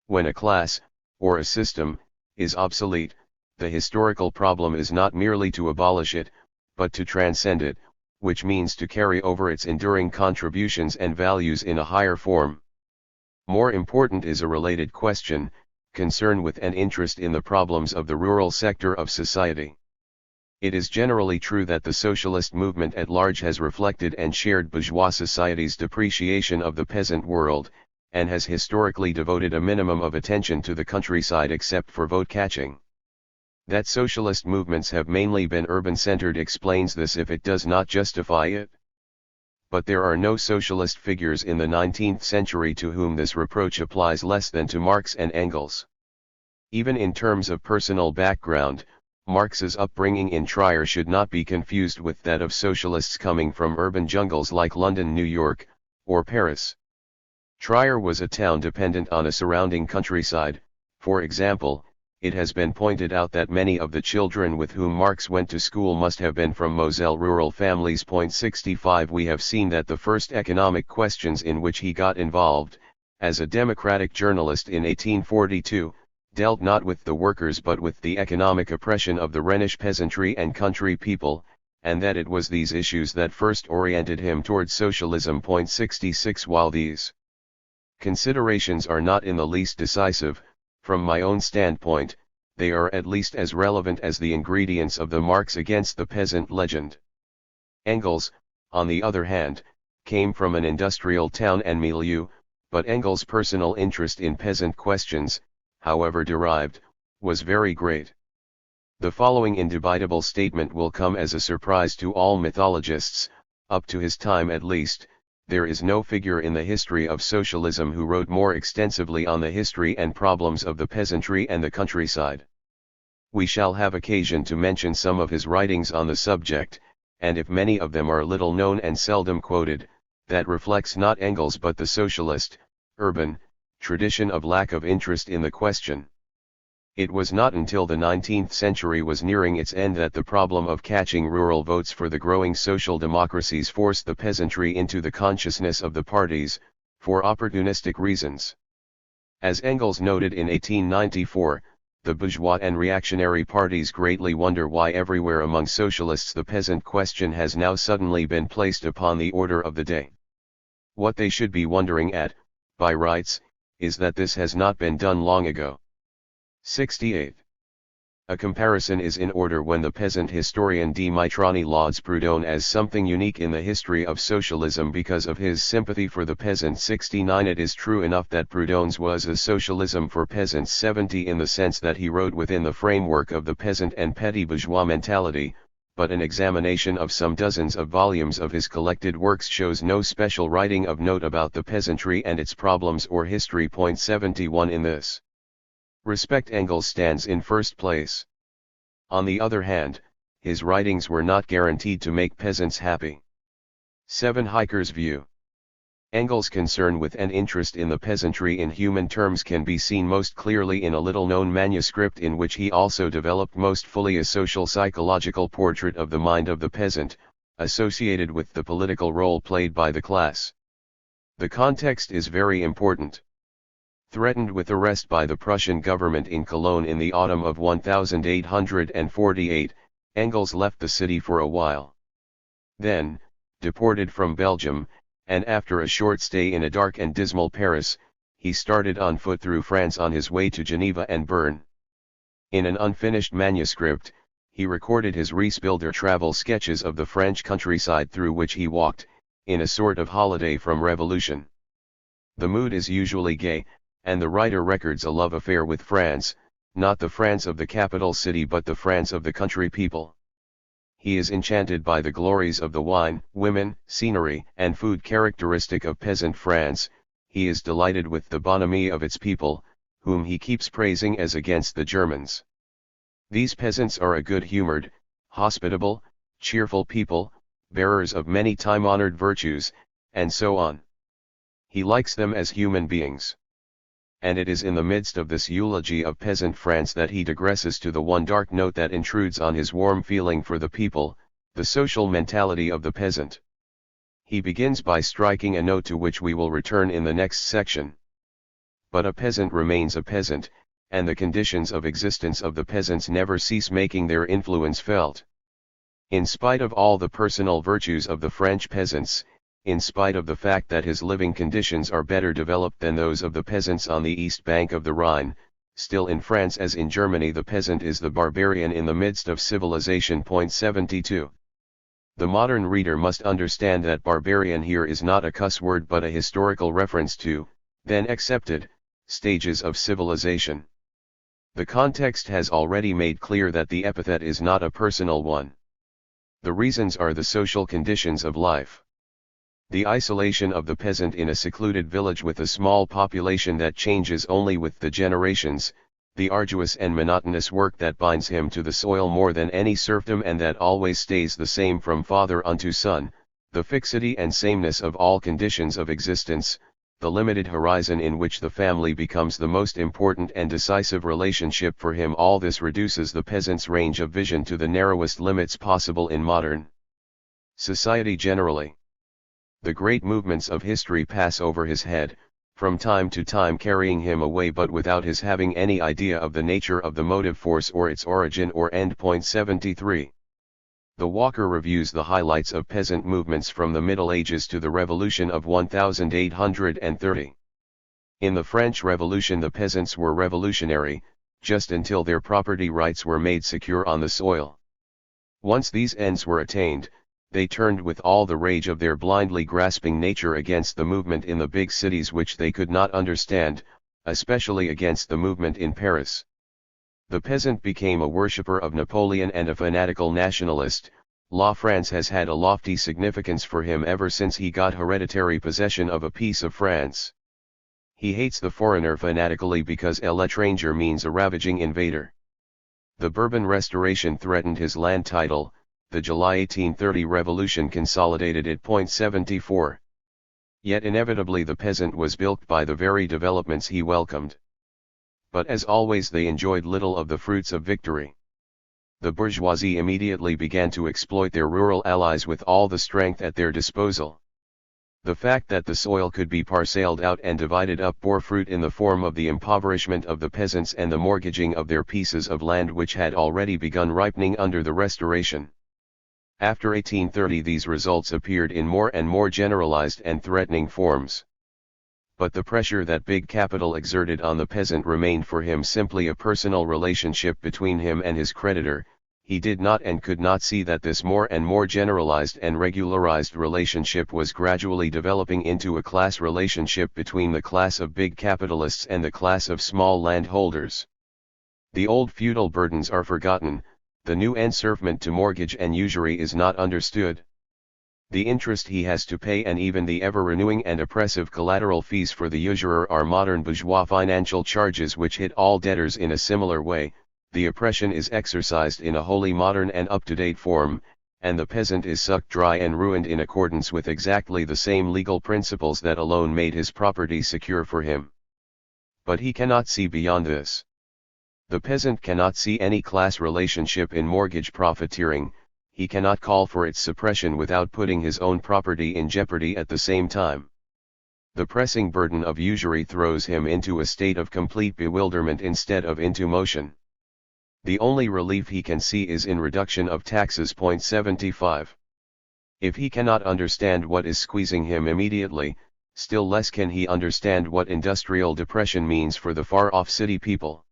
When a class, or a system, is obsolete, the historical problem is not merely to abolish it, but to transcend it, which means to carry over its enduring contributions and values in a higher form. More important is a related question, concern with and interest in the problems of the rural sector of society. It is generally true that the socialist movement at large has reflected and shared bourgeois society's depreciation of the peasant world, and has historically devoted a minimum of attention to the countryside except for vote-catching. That socialist movements have mainly been urban-centered explains this if it does not justify it. But there are no socialist figures in the 19th century to whom this reproach applies less than to Marx and Engels. Even in terms of personal background, Marx's upbringing in Trier should not be confused with that of socialists coming from urban jungles like London, New York, or Paris. Trier was a town dependent on a surrounding countryside. For example, it has been pointed out that many of the children with whom Marx went to school must have been from Moselle rural families. 65 We have seen that the first economic questions in which he got involved, as a democratic journalist in 1842, dealt not with the workers but with the economic oppression of the Rhenish peasantry and country people, and that it was these issues that first oriented him towards socialism. 66 While these considerations are not in the least decisive, from my own standpoint, they are at least as relevant as the ingredients of the Marx against the peasant legend. Engels, on the other hand, came from an industrial town and milieu, but Engels' personal interest in peasant questions, however derived, was very great. The following indubitable statement will come as a surprise to all mythologists: up to his time at least, there is no figure in the history of socialism who wrote more extensively on the history and problems of the peasantry and the countryside. We shall have occasion to mention some of his writings on the subject, and if many of them are little known and seldom quoted, that reflects not Engels but the socialist, urban, tradition of lack of interest in the question. It was not until the 19th century was nearing its end that the problem of catching rural votes for the growing social democracies forced the peasantry into the consciousness of the parties, for opportunistic reasons. As Engels noted in 1894, the bourgeois and reactionary parties greatly wonder why everywhere among socialists the peasant question has now suddenly been placed upon the order of the day. What they should be wondering at, by rights, is that this has not been done long ago. 68. A comparison is in order when the peasant historian D. Mitrani lauds Proudhon as something unique in the history of socialism because of his sympathy for the peasant. 69. It is true enough that Proudhon's was a socialism for peasants. 70. In the sense that he wrote within the framework of the peasant and petty bourgeois mentality, but an examination of some dozens of volumes of his collected works shows no special writing of note about the peasantry and its problems or history. 71. In this respect Engels stands in first place. On the other hand, his writings were not guaranteed to make peasants happy. 7. Hiker's view. Engels' concern with and interest in the peasantry in human terms can be seen most clearly in a little-known manuscript in which he also developed most fully a social psychological portrait of the mind of the peasant, associated with the political role played by the class. The context is very important. Threatened with arrest by the Prussian government in Cologne in the autumn of 1848, Engels left the city for a while. Then, deported from Belgium, and after a short stay in a dark and dismal Paris, he started on foot through France on his way to Geneva and Bern. In an unfinished manuscript, he recorded his Reisbilder travel sketches of the French countryside through which he walked, in a sort of holiday from revolution. The mood is usually gay, and the writer records a love affair with France, not the France of the capital city but the France of the country people. He is enchanted by the glories of the wine, women, scenery, and food characteristic of peasant France. He is delighted with the bonhomie of its people, whom he keeps praising as against the Germans. These peasants are a good-humored, hospitable, cheerful people, bearers of many time-honored virtues, and so on. He likes them as human beings. And it is in the midst of this eulogy of peasant France that he digresses to the one dark note that intrudes on his warm feeling for the people, the social mentality of the peasant. He begins by striking a note to which we will return in the next section. But a peasant remains a peasant, and the conditions of existence of the peasants never cease making their influence felt. In spite of all the personal virtues of the French peasants, in spite of the fact that his living conditions are better developed than those of the peasants on the east bank of the Rhine, still in France as in Germany the peasant is the barbarian in the midst of civilization. 72. The modern reader must understand that barbarian here is not a cuss word but a historical reference to, then accepted, stages of civilization. The context has already made clear that the epithet is not a personal one. The reasons are the social conditions of life. The isolation of the peasant in a secluded village with a small population that changes only with the generations, the arduous and monotonous work that binds him to the soil more than any serfdom and that always stays the same from father unto son, the fixity and sameness of all conditions of existence, the limited horizon in which the family becomes the most important and decisive relationship for him, all this reduces the peasant's range of vision to the narrowest limits possible in modern society generally. The great movements of history pass over his head, from time to time carrying him away but without his having any idea of the nature of the motive force or its origin or end. 73. The Walker reviews the highlights of peasant movements from the Middle Ages to the Revolution of 1830. In the French Revolution the peasants were revolutionary, just until their property rights were made secure on the soil. Once these ends were attained, they turned with all the rage of their blindly grasping nature against the movement in the big cities which they could not understand, especially against the movement in Paris. The peasant became a worshipper of Napoleon and a fanatical nationalist. La France has had a lofty significance for him ever since he got hereditary possession of a piece of France. He hates the foreigner fanatically because l'étranger means a ravaging invader. The Bourbon Restoration threatened his land title. The July 1830 revolution consolidated it. 74. Yet inevitably the peasant was bilked by the very developments he welcomed. But as always they enjoyed little of the fruits of victory. The bourgeoisie immediately began to exploit their rural allies with all the strength at their disposal. The fact that the soil could be parcelled out and divided up bore fruit in the form of the impoverishment of the peasants and the mortgaging of their pieces of land which had already begun ripening under the Restoration. After 1830 these results appeared in more and more generalized and threatening forms. But the pressure that big capital exerted on the peasant remained for him simply a personal relationship between him and his creditor. He did not and could not see that this more and more generalized and regularized relationship was gradually developing into a class relationship between the class of big capitalists and the class of small landholders. The old feudal burdens are forgotten. The new enserfment to mortgage and usury is not understood. The interest he has to pay and even the ever-renewing and oppressive collateral fees for the usurer are modern bourgeois financial charges which hit all debtors in a similar way. The oppression is exercised in a wholly modern and up-to-date form, and the peasant is sucked dry and ruined in accordance with exactly the same legal principles that alone made his property secure for him. But he cannot see beyond this. The peasant cannot see any class relationship in mortgage profiteering, he cannot call for its suppression without putting his own property in jeopardy at the same time. The pressing burden of usury throws him into a state of complete bewilderment instead of into motion. The only relief he can see is in reduction of taxes. 75. If he cannot understand what is squeezing him immediately, still less can he understand what industrial depression means for the far-off city people.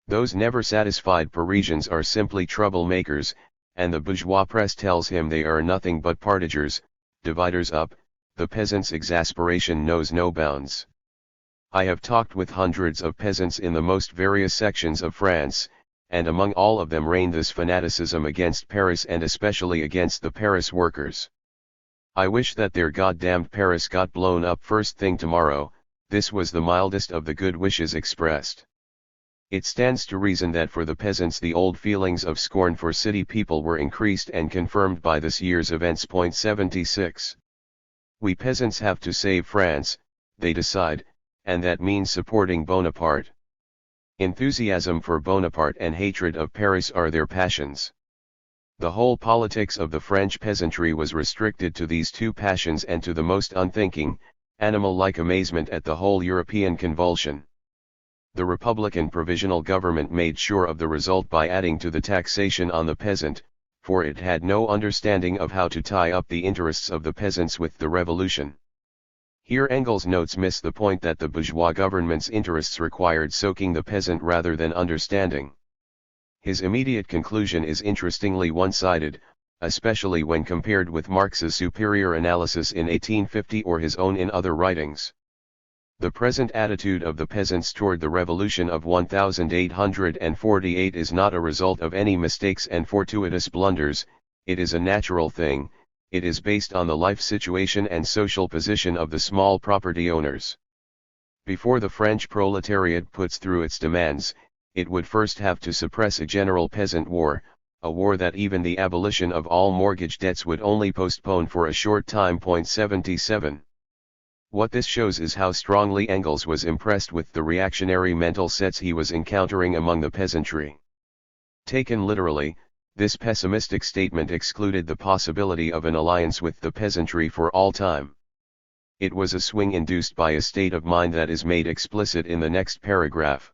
Those never satisfied Parisians are simply troublemakers, and the bourgeois press tells him they are nothing but partigers, dividers up. The peasant's exasperation knows no bounds. I have talked with hundreds of peasants in the most various sections of France, and among all of them reign this fanaticism against Paris and especially against the Paris workers. I wish that their goddamned Paris got blown up first thing tomorrow. This was the mildest of the good wishes expressed. It stands to reason that for the peasants the old feelings of scorn for city people were increased and confirmed by this year's events. 76. We peasants have to save France, they decide, and that means supporting Bonaparte. Enthusiasm for Bonaparte and hatred of Paris are their passions. The whole politics of the French peasantry was restricted to these two passions and to the most unthinking, animal-like amazement at the whole European convulsion. The Republican Provisional Government made sure of the result by adding to the taxation on the peasant, for it had no understanding of how to tie up the interests of the peasants with the revolution. Here Engels' notes miss the point that the bourgeois government's interests required soaking the peasant rather than understanding. His immediate conclusion is interestingly one-sided, especially when compared with Marx's superior analysis in 1850 or his own in other writings. The present attitude of the peasants toward the revolution of 1848 is not a result of any mistakes and fortuitous blunders, it is a natural thing, it is based on the life situation and social position of the small property owners. Before the French proletariat puts through its demands, it would first have to suppress a general peasant war, a war that even the abolition of all mortgage debts would only postpone for a short time. 77. What this shows is how strongly Engels was impressed with the reactionary mental sets he was encountering among the peasantry. Taken literally, this pessimistic statement excluded the possibility of an alliance with the peasantry for all time. It was a swing induced by a state of mind that is made explicit in the next paragraph.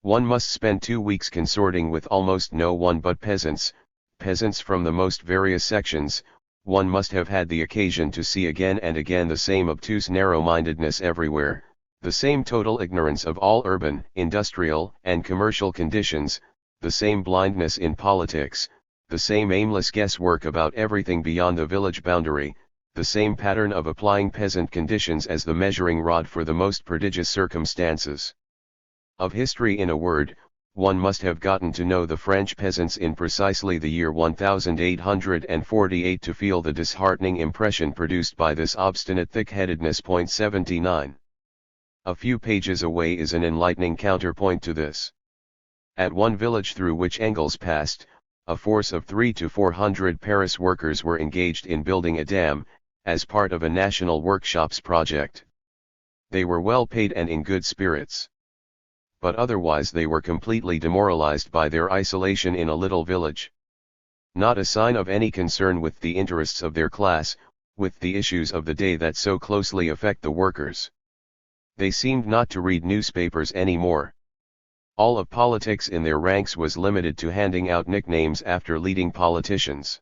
One must spend 2 weeks consorting with almost no one but peasants from the most various sections. One must have had the occasion to see again and again the same obtuse narrow-mindedness everywhere, the same total ignorance of all urban, industrial, and commercial conditions, the same blindness in politics, the same aimless guesswork about everything beyond the village boundary, the same pattern of applying peasant conditions as the measuring rod for the most prodigious circumstances. Of history in a word, one must have gotten to know the French peasants in precisely the year 1848 to feel the disheartening impression produced by this obstinate thick-headedness. 79. A few pages away is an enlightening counterpoint to this. At one village through which Engels passed, a force of 300 to 400 Paris workers were engaged in building a dam, as part of a national workshops project. They were well paid and in good spirits. But otherwise they were completely demoralized by their isolation in a little village. Not a sign of any concern with the interests of their class, with the issues of the day that so closely affect the workers. They seemed not to read newspapers anymore. All of politics in their ranks was limited to handing out nicknames after leading politicians.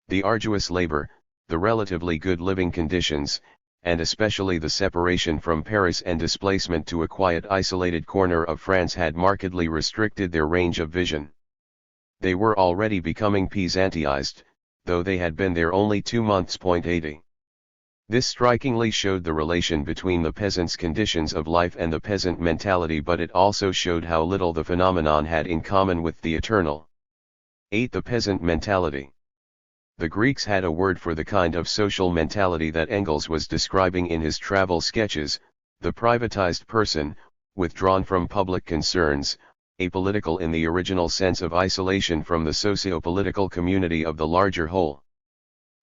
The arduous labor, the relatively good living conditions, and especially the separation from Paris and displacement to a quiet isolated corner of France had markedly restricted their range of vision. They were already becoming peasantized, though they had been there only 2 months. 80. This strikingly showed the relation between the peasant's conditions of life and the peasant mentality, but it also showed how little the phenomenon had in common with the eternal. 8. The peasant mentality. The Greeks had a word for the kind of social mentality that Engels was describing in his travel sketches, the privatized person, withdrawn from public concerns, apolitical in the original sense of isolation from the socio-political community of the larger whole.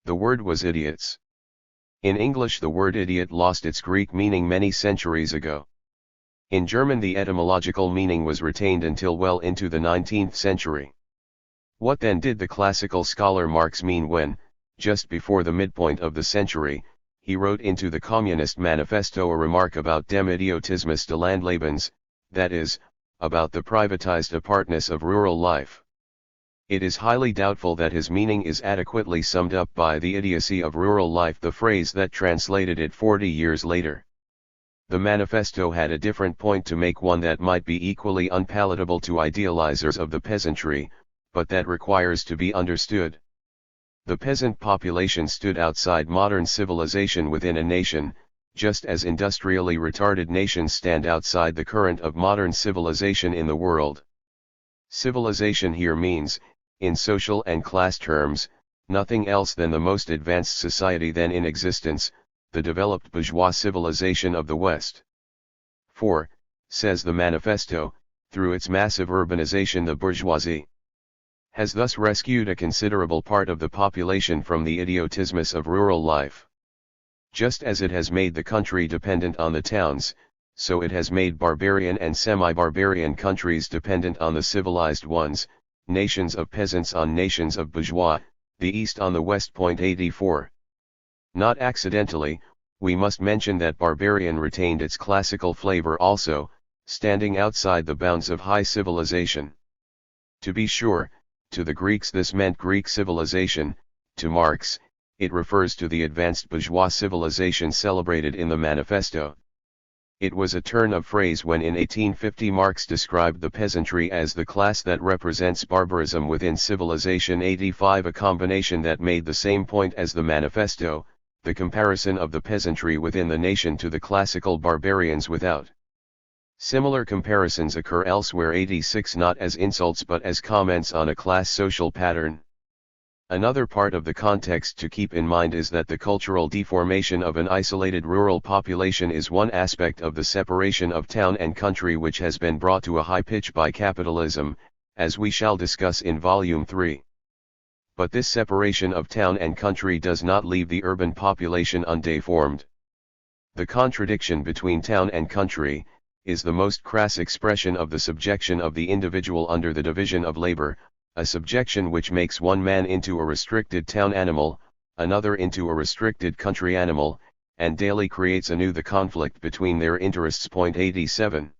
The word was idiots. In English the word idiot lost its Greek meaning many centuries ago. In German the etymological meaning was retained until well into the 19th century. What then did the classical scholar Marx mean when, just before the midpoint of the century, he wrote into the Communist Manifesto a remark about dem Idiotismus des Landlebens, that is, about the privatized apartness of rural life? It is highly doubtful that his meaning is adequately summed up by the idiocy of rural life, the phrase that translated it 40 years later. The manifesto had a different point to make, one that might be equally unpalatable to idealizers of the peasantry, but that requires to be understood. The peasant population stood outside modern civilization within a nation, just as industrially retarded nations stand outside the current of modern civilization in the world. Civilization here means, in social and class terms, nothing else than the most advanced society then in existence, the developed bourgeois civilization of the West. For, says the manifesto, through its massive urbanization the bourgeoisie has thus rescued a considerable part of the population from the idiotismus of rural life. Just as it has made the country dependent on the towns, so it has made barbarian and semi-barbarian countries dependent on the civilized ones, nations of peasants on nations of bourgeois, the East on the West. 84. Not accidentally, we must mention that barbarian retained its classical flavor also, standing outside the bounds of high civilization. To be sure, to the Greeks this meant Greek civilization, to Marx, it refers to the advanced bourgeois civilization celebrated in the manifesto. It was a turn of phrase when in 1850 Marx described the peasantry as the class that represents barbarism within civilization. 85, a combination that made the same point as the manifesto, the comparison of the peasantry within the nation to the classical barbarians without. Similar comparisons occur elsewhere. 86, not as insults but as comments on a class social pattern. Another part of the context to keep in mind is that the cultural deformation of an isolated rural population is one aspect of the separation of town and country which has been brought to a high pitch by capitalism, as we shall discuss in Volume 3. But this separation of town and country does not leave the urban population undeformed. The contradiction between town and country is the most crass expression of the subjection of the individual under the division of labor, a subjection which makes one man into a restricted town animal, another into a restricted country animal, and daily creates anew the conflict between their interests. 87.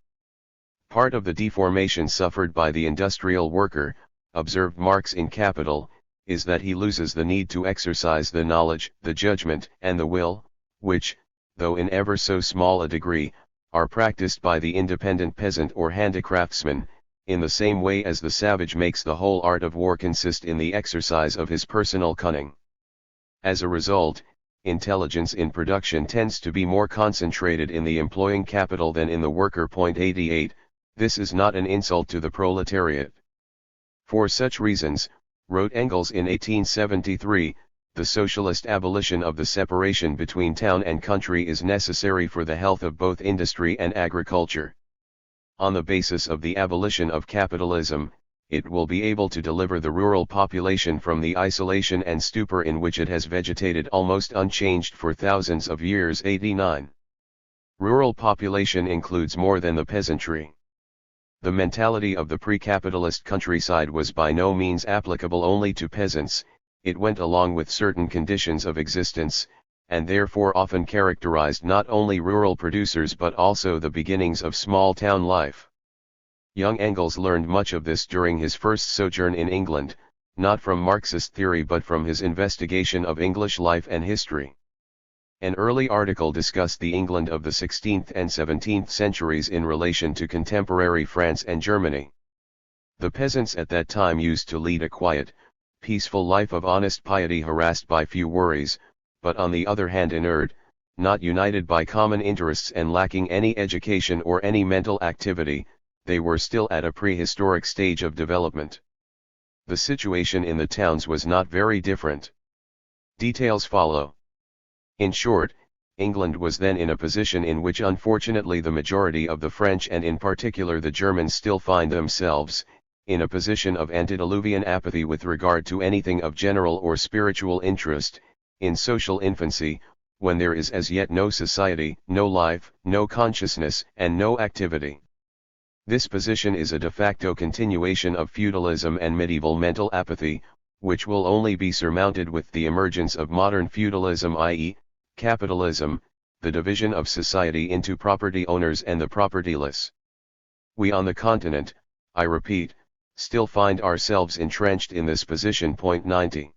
Part of the deformation suffered by the industrial worker, observed Marx in Capital, is that he loses the need to exercise the knowledge, the judgment, and the will, which, though in ever so small a degree, are practiced by the independent peasant or handicraftsman, in the same way as the savage makes the whole art of war consist in the exercise of his personal cunning. As a result, intelligence in production tends to be more concentrated in the employing capital than in the worker. 88. This is not an insult to the proletariat. For such reasons, wrote Engels in 1873, the socialist abolition of the separation between town and country is necessary for the health of both industry and agriculture. On the basis of the abolition of capitalism, it will be able to deliver the rural population from the isolation and stupor in which it has vegetated almost unchanged for thousands of years. 89. Rural population includes more than the peasantry. The mentality of the pre-capitalist countryside was by no means applicable only to peasants, it went along with certain conditions of existence, and therefore often characterized not only rural producers but also the beginnings of small-town life. Young Engels learned much of this during his first sojourn in England, not from Marxist theory but from his investigation of English life and history. An early article discussed the England of the 16th and 17th centuries in relation to contemporary France and Germany. The peasants at that time used to lead a quiet, peaceful life of honest piety harassed by few worries, but on the other hand inert, not united by common interests and lacking any education or any mental activity, they were still at a prehistoric stage of development. The situation in the towns was not very different. Details follow. In short, England was then in a position in which unfortunately the majority of the French and in particular the Germans still find themselves, in a position of antediluvian apathy with regard to anything of general or spiritual interest, in social infancy, when there is as yet no society, no life, no consciousness, and no activity. This position is a de facto continuation of feudalism and medieval mental apathy, which will only be surmounted with the emergence of modern feudalism, i.e., capitalism, the division of society into property owners and the propertyless. We on the continent, I repeat, still find ourselves entrenched in this position. 90.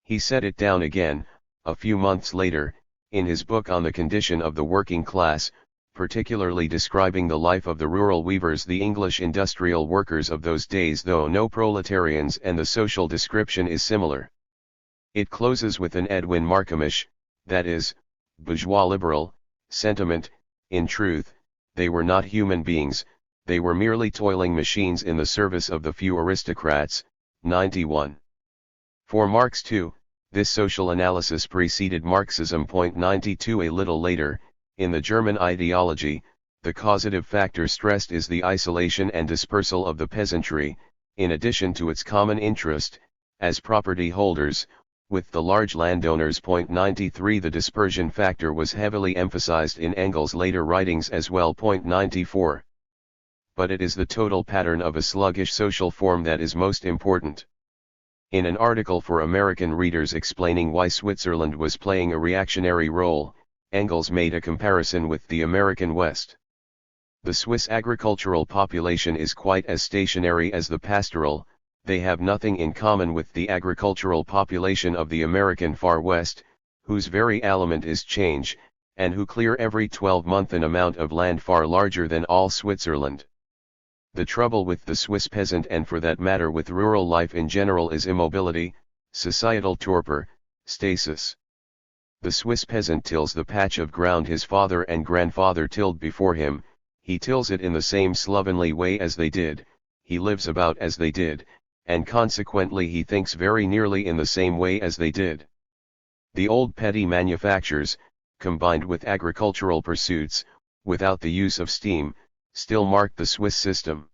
He set it down again, a few months later, in his book on the condition of the working class, particularly describing the life of the rural weavers, the English industrial workers of those days, though no proletarians, and the social description is similar. It closes with an Edwin Markhamish, that is, bourgeois liberal, sentiment. In truth, they were not human beings, they were merely toiling machines in the service of the few aristocrats. 91. For Marx too, this social analysis preceded Marxism. 92. A little later, in the German ideology, the causative factor stressed is the isolation and dispersal of the peasantry, in addition to its common interest, as property holders, with the large landowners. 93. The dispersion factor was heavily emphasized in Engels' later writings as well. 94. But it is the total pattern of a sluggish social form that is most important. In an article for American readers explaining why Switzerland was playing a reactionary role, Engels made a comparison with the American West. The Swiss agricultural population is quite as stationary as the pastoral. They have nothing in common with the agricultural population of the American Far West, whose very element is change, and who clear every 12 months an amount of land far larger than all Switzerland. The trouble with the Swiss peasant, and for that matter with rural life in general, is immobility, societal torpor, stasis. The Swiss peasant tills the patch of ground his father and grandfather tilled before him, he tills it in the same slovenly way as they did, he lives about as they did, and consequently he thinks very nearly in the same way as they did. The old petty manufactures, combined with agricultural pursuits, without the use of steam, still mark the Swiss system.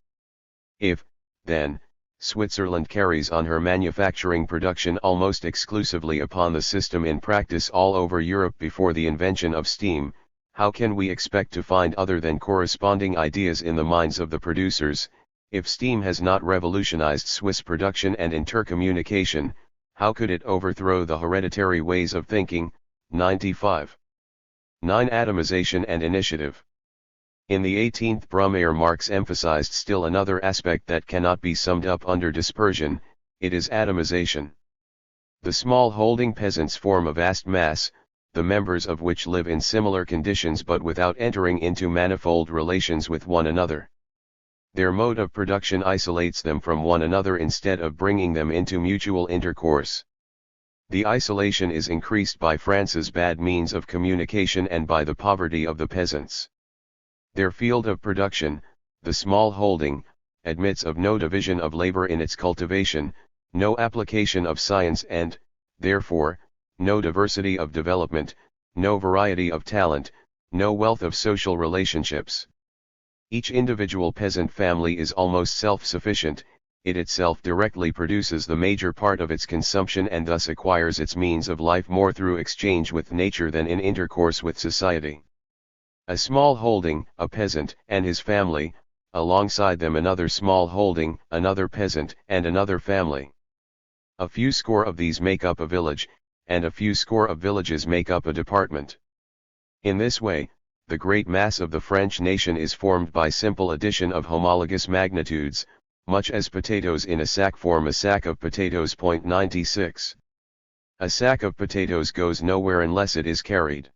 If, then, Switzerland carries on her manufacturing production almost exclusively upon the system in practice all over Europe before the invention of steam, how can we expect to find other than corresponding ideas in the minds of the producers? If steam has not revolutionized Swiss production and intercommunication, how could it overthrow the hereditary ways of thinking? 95. 9. Atomization and initiative. In the 18th Brumaire, Marx emphasized still another aspect that cannot be summed up under dispersion, it is atomization. The small holding peasants form a vast mass, the members of which live in similar conditions but without entering into manifold relations with one another. Their mode of production isolates them from one another instead of bringing them into mutual intercourse. The isolation is increased by France's bad means of communication and by the poverty of the peasants. Their field of production, the small holding, admits of no division of labor in its cultivation, no application of science and, therefore, no diversity of development, no variety of talent, no wealth of social relationships. Each individual peasant family is almost self-sufficient, it itself directly produces the major part of its consumption and thus acquires its means of life more through exchange with nature than in intercourse with society. A small holding, a peasant and his family, alongside them another small holding, another peasant and another family. A few score of these make up a village, and a few score of villages make up a department. In this way, the great mass of the French nation is formed by simple addition of homologous magnitudes, much as potatoes in a sack form a sack of potatoes. 96. A sack of potatoes goes nowhere unless it is carried.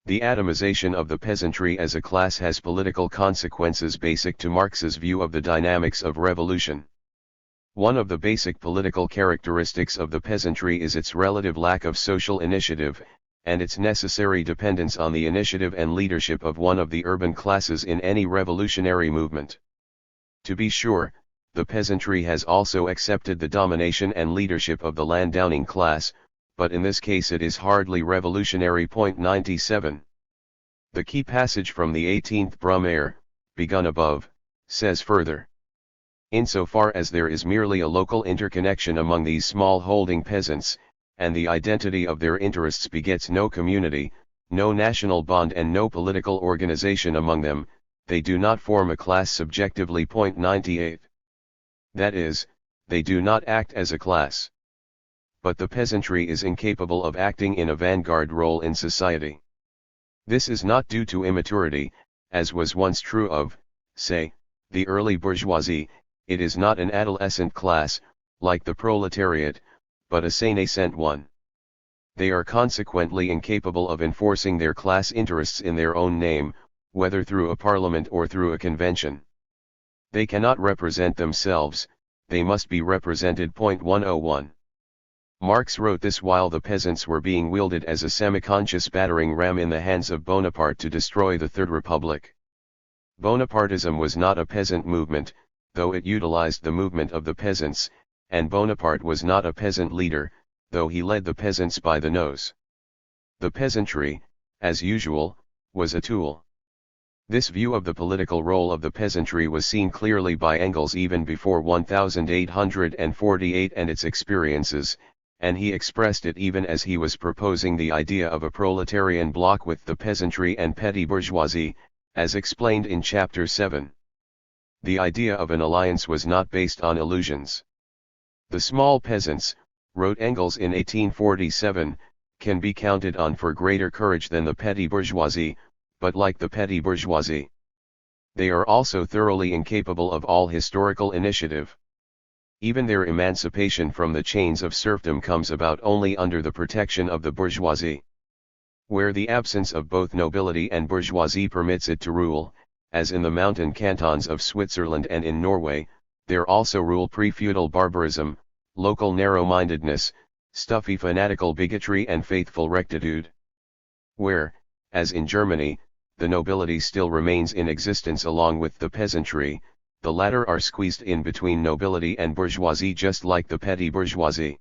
The atomization of the peasantry as a class has political consequences basic to Marx's view of the dynamics of revolution. One of the basic political characteristics of the peasantry is its relative lack of social initiative, and its necessary dependence on the initiative and leadership of one of the urban classes in any revolutionary movement. To be sure, the peasantry has also accepted the domination and leadership of the landowning class, but in this case it is hardly revolutionary. 97. The key passage from the 18th Brumaire, begun above, says further: insofar as there is merely a local interconnection among these small holding peasants, and the identity of their interests begets no community, no national bond and no political organization among them, they do not form a class subjectively. 98. That is, they do not act as a class. But the peasantry is incapable of acting in a vanguard role in society. This is not due to immaturity, as was once true of, say, the early bourgeoisie. It is not an adolescent class, like the proletariat, but a senescent one. They are consequently incapable of enforcing their class interests in their own name, whether through a parliament or through a convention. They cannot represent themselves, they must be represented. 101. Marx wrote this while the peasants were being wielded as a semi-conscious battering ram in the hands of Bonaparte to destroy the Third Republic. Bonapartism was not a peasant movement, though it utilized the movement of the peasants, and Bonaparte was not a peasant leader, though he led the peasants by the nose. The peasantry, as usual, was a tool. This view of the political role of the peasantry was seen clearly by Engels even before 1848 and its experiences, and he expressed it even as he was proposing the idea of a proletarian bloc with the peasantry and petty bourgeoisie, as explained in Chapter 7. The idea of an alliance was not based on illusions. The small peasants, wrote Engels in 1847, can be counted on for greater courage than the petty bourgeoisie, but like the petty bourgeoisie, they are also thoroughly incapable of all historical initiative. Even their emancipation from the chains of serfdom comes about only under the protection of the bourgeoisie. Where the absence of both nobility and bourgeoisie permits it to rule, as in the mountain cantons of Switzerland and in Norway, there also rule pre-feudal barbarism, local narrow-mindedness, stuffy fanatical bigotry and faithful rectitude. Where, as in Germany, the nobility still remains in existence along with the peasantry, the latter are squeezed in between nobility and bourgeoisie just like the petty bourgeoisie.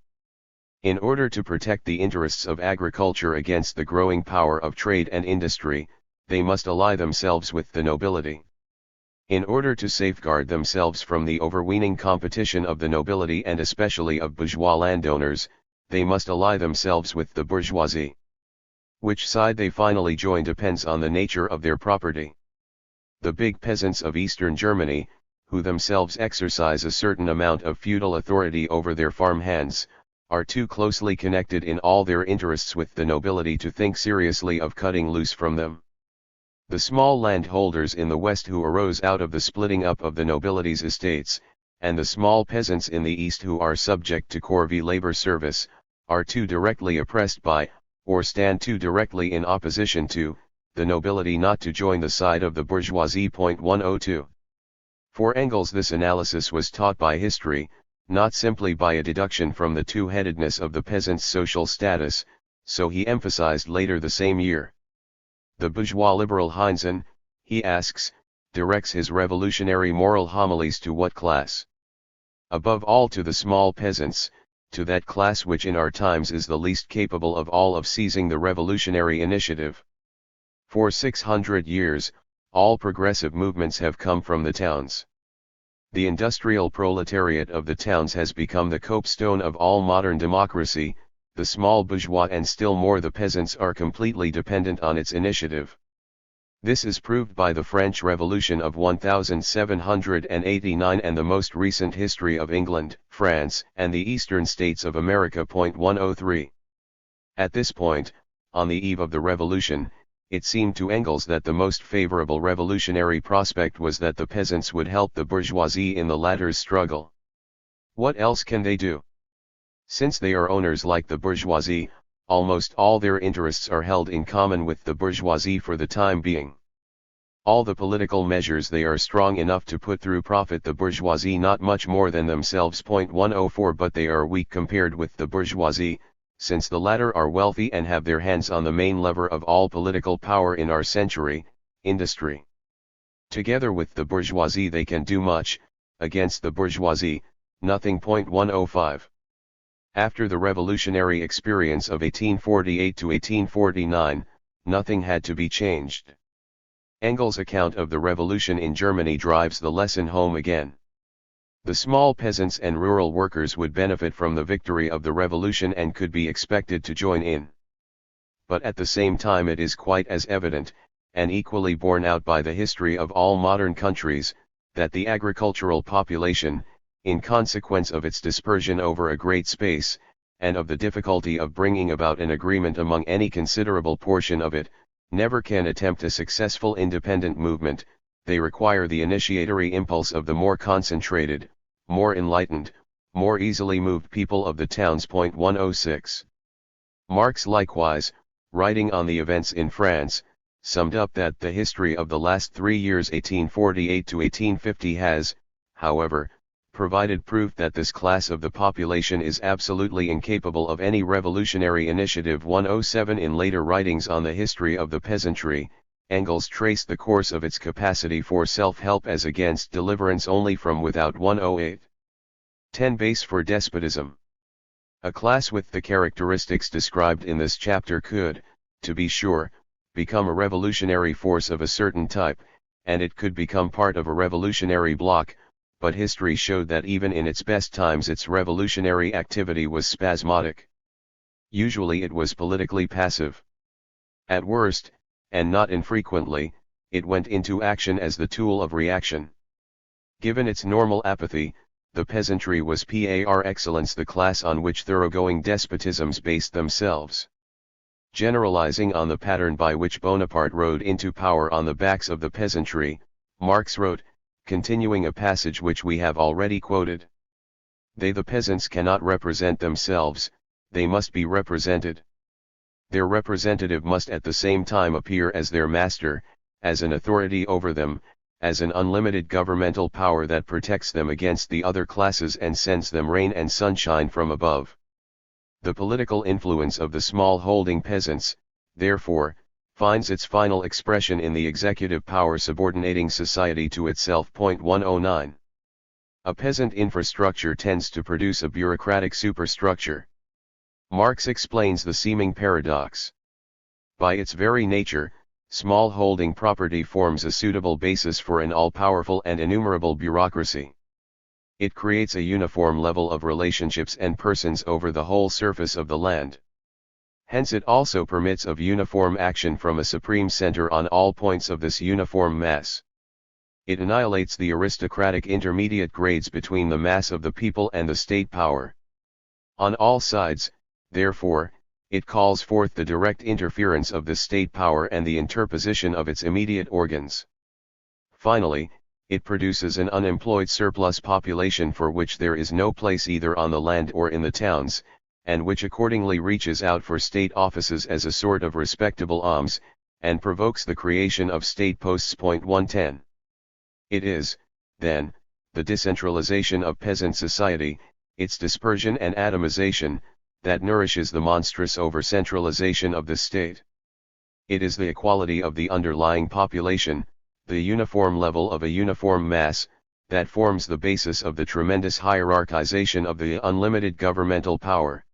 In order to protect the interests of agriculture against the growing power of trade and industry, they must ally themselves with the nobility. In order to safeguard themselves from the overweening competition of the nobility and especially of bourgeois landowners, they must ally themselves with the bourgeoisie. Which side they finally join depends on the nature of their property. The big peasants of Eastern Germany, who themselves exercise a certain amount of feudal authority over their farm hands, are too closely connected in all their interests with the nobility to think seriously of cutting loose from them. The small landholders in the West who arose out of the splitting up of the nobility's estates, and the small peasants in the East who are subject to corvée labor service, are too directly oppressed by, or stand too directly in opposition to, the nobility not to join the side of the bourgeoisie. 102. For Engels this analysis was taught by history, not simply by a deduction from the two-headedness of the peasant's social status, so he emphasized later the same year. The bourgeois liberal Heinzen, he asks, directs his revolutionary moral homilies to what class? Above all to the small peasants, to that class which in our times is the least capable of all of seizing the revolutionary initiative. For 600 years, all progressive movements have come from the towns. The industrial proletariat of the towns has become the copestone of all modern democracy. The small bourgeois and still more the peasants are completely dependent on its initiative. This is proved by the French Revolution of 1789 and the most recent history of England, France, and the Eastern States of America. 103. At this point, on the eve of the revolution, it seemed to Engels that the most favorable revolutionary prospect was that the peasants would help the bourgeoisie in the latter's struggle. What else can they do? Since they are owners like the bourgeoisie, almost all their interests are held in common with the bourgeoisie for the time being. All the political measures they are strong enough to put through profit the bourgeoisie not much more than themselves. 104 But they are weak compared with the bourgeoisie, since the latter are wealthy and have their hands on the main lever of all political power in our century, industry. Together with the bourgeoisie they can do much, against the bourgeoisie, nothing. 105. After the revolutionary experience of 1848 to 1849, nothing had to be changed. Engels' account of the revolution in Germany drives the lesson home again. The small peasants and rural workers would benefit from the victory of the revolution and could be expected to join in. But at the same time it is quite as evident, and equally borne out by the history of all modern countries, that the agricultural population, in consequence of its dispersion over a great space, and of the difficulty of bringing about an agreement among any considerable portion of it, never can attempt a successful independent movement. They require the initiatory impulse of the more concentrated, more enlightened, more easily moved people of the towns. 106. Marx likewise, writing on the events in France, summed up that the history of the last 3 years 1848 to 1850 has, however, provided proof that this class of the population is absolutely incapable of any revolutionary initiative. 107. In later writings on the history of the peasantry, Engels traced the course of its capacity for self-help as against deliverance only from without. 108. 10. Base for despotism. A class with the characteristics described in this chapter could, to be sure, become a revolutionary force of a certain type, and it could become part of a revolutionary bloc, but history showed that even in its best times its revolutionary activity was spasmodic. Usually it was politically passive. At worst, and not infrequently, it went into action as the tool of reaction. Given its normal apathy, the peasantry was par excellence the class on which thoroughgoing despotisms based themselves. Generalizing on the pattern by which Bonaparte rode into power on the backs of the peasantry, Marx wrote, continuing a passage which we have already quoted: "They, the peasants, cannot represent themselves, they must be represented. Their representative must at the same time appear as their master, as an authority over them, as an unlimited governmental power that protects them against the other classes and sends them rain and sunshine from above. The political influence of the small-holding peasants, therefore, finds its final expression in the executive power subordinating society to itself." 109. A peasant infrastructure tends to produce a bureaucratic superstructure. Marx explains the seeming paradox. By its very nature, small-holding property forms a suitable basis for an all-powerful and innumerable bureaucracy. It creates a uniform level of relationships and persons over the whole surface of the land. Hence it also permits of uniform action from a supreme center on all points of this uniform mass. It annihilates the aristocratic intermediate grades between the mass of the people and the state power. On all sides, therefore, it calls forth the direct interference of the state power and the interposition of its immediate organs. Finally, it produces an unemployed surplus population for which there is no place either on the land or in the towns, and which accordingly reaches out for state offices as a sort of respectable alms, and provokes the creation of state posts. 110. It is, then, the decentralization of peasant society, its dispersion and atomization, that nourishes the monstrous over-centralization of the state. It is the equality of the underlying population, the uniform level of a uniform mass, that forms the basis of the tremendous hierarchization of the unlimited governmental power.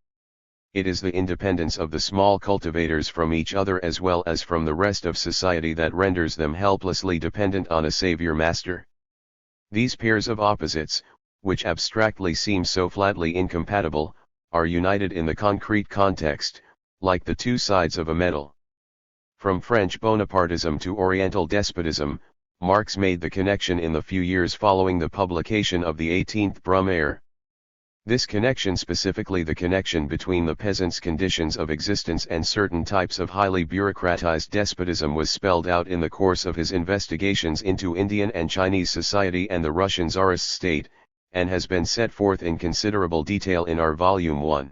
It is the independence of the small cultivators from each other as well as from the rest of society that renders them helplessly dependent on a savior-master. These pairs of opposites, which abstractly seem so flatly incompatible, are united in the concrete context, like the two sides of a medal. From French Bonapartism to Oriental despotism, Marx made the connection in the few years following the publication of the 18th Brumaire. This connection, specifically the connection between the peasants' conditions of existence and certain types of highly bureaucratized despotism, was spelled out in the course of his investigations into Indian and Chinese society and the Russian Tsarist state, and has been set forth in considerable detail in our Volume 1.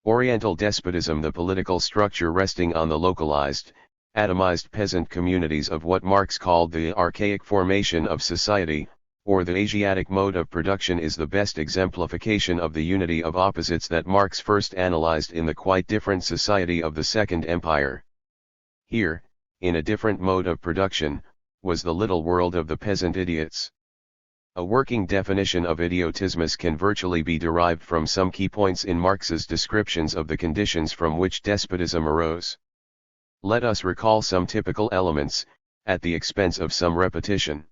Oriental despotism, the political structure resting on the localized, atomized peasant communities of what Marx called the archaic formation of society, or the Asiatic mode of production, is the best exemplification of the unity of opposites that Marx first analyzed in the quite different society of the Second Empire. Here, in a different mode of production, was the little world of the peasant idiots. A working definition of idiotismus can virtually be derived from some key points in Marx's descriptions of the conditions from which despotism arose. Let us recall some typical elements, at the expense of some repetition.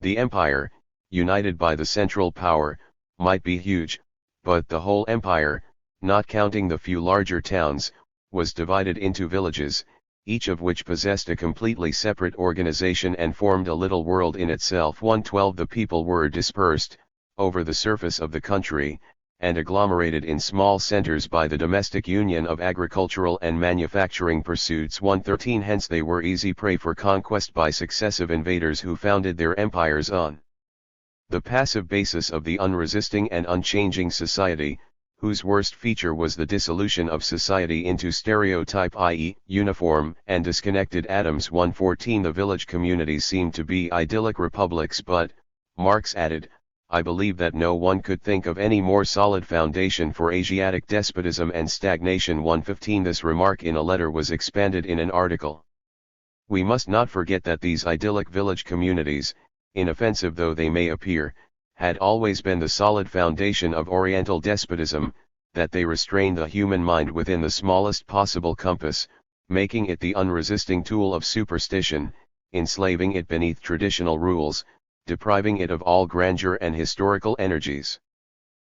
The empire, united by the central power, might be huge, but the whole empire, not counting the few larger towns, was divided into villages, each of which possessed a completely separate organization and formed a little world in itself. 112 The people were dispersed, over the surface of the country, and agglomerated in small centers by the domestic union of agricultural and manufacturing pursuits. 113 Hence they were easy prey for conquest by successive invaders who founded their empires on the passive basis of the unresisting and unchanging society, whose worst feature was the dissolution of society into stereotype, i.e., uniform and disconnected atoms. 114 The village communities seemed to be idyllic republics, but, Marx added, I believe that no one could think of any more solid foundation for Asiatic despotism and stagnation. 115 This remark in a letter was expanded in an article. We must not forget that these idyllic village communities, inoffensive though they may appear, had always been the solid foundation of Oriental despotism, that they restrained the human mind within the smallest possible compass, making it the unresisting tool of superstition, enslaving it beneath traditional rules, depriving it of all grandeur and historical energies.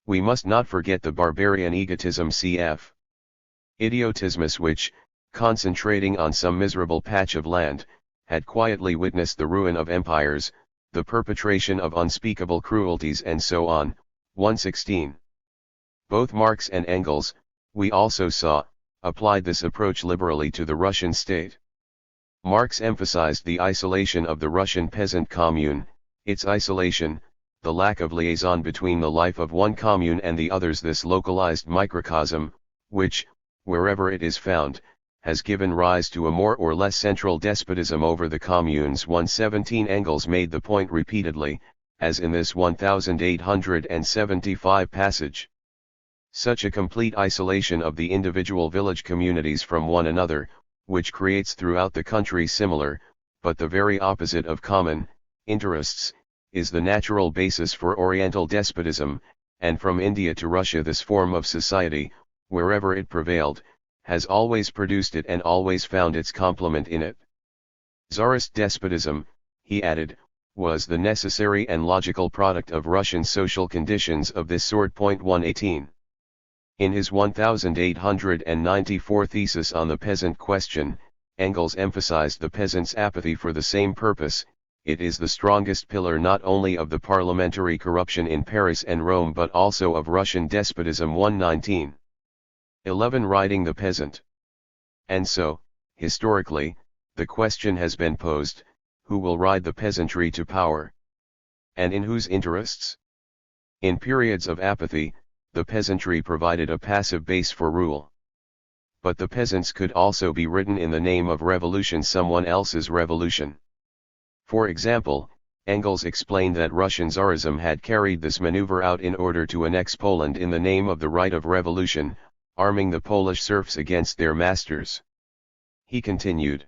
We must not forget the barbarian egotism cf. idiotismus which, concentrating on some miserable patch of land, had quietly witnessed the ruin of empires, the perpetration of unspeakable cruelties and so on. 116. Both Marx and Engels, we also saw, applied this approach liberally to the Russian state. Marx emphasized the isolation of the Russian peasant commune, its isolation, the lack of liaison between the life of one commune and the others. This localized microcosm, which, wherever it is found, has given rise to a more or less central despotism over the communes. 117 Engels made the point repeatedly, as in this 1875 passage. Such a complete isolation of the individual village communities from one another, which creates throughout the country similar, but the very opposite of common, interests, is the natural basis for Oriental despotism, and from India to Russia this form of society, wherever it prevailed, has always produced it and always found its complement in it. Tsarist despotism, he added, was the necessary and logical product of Russian social conditions of this sort. 118. In his 1894 thesis on the peasant question, Engels emphasized the peasant's apathy for the same purpose. It is the strongest pillar not only of the parliamentary corruption in Paris and Rome but also of Russian despotism. 119. 11. Riding the peasant. And so, historically, the question has been posed, who will ride the peasantry to power? And in whose interests? In periods of apathy, the peasantry provided a passive base for rule. But the peasants could also be ridden in the name of revolution, someone else's revolution. For example, Engels explained that Russian Tsarism had carried this maneuver out in order to annex Poland in the name of the right of revolution, arming the Polish serfs against their masters. He continued.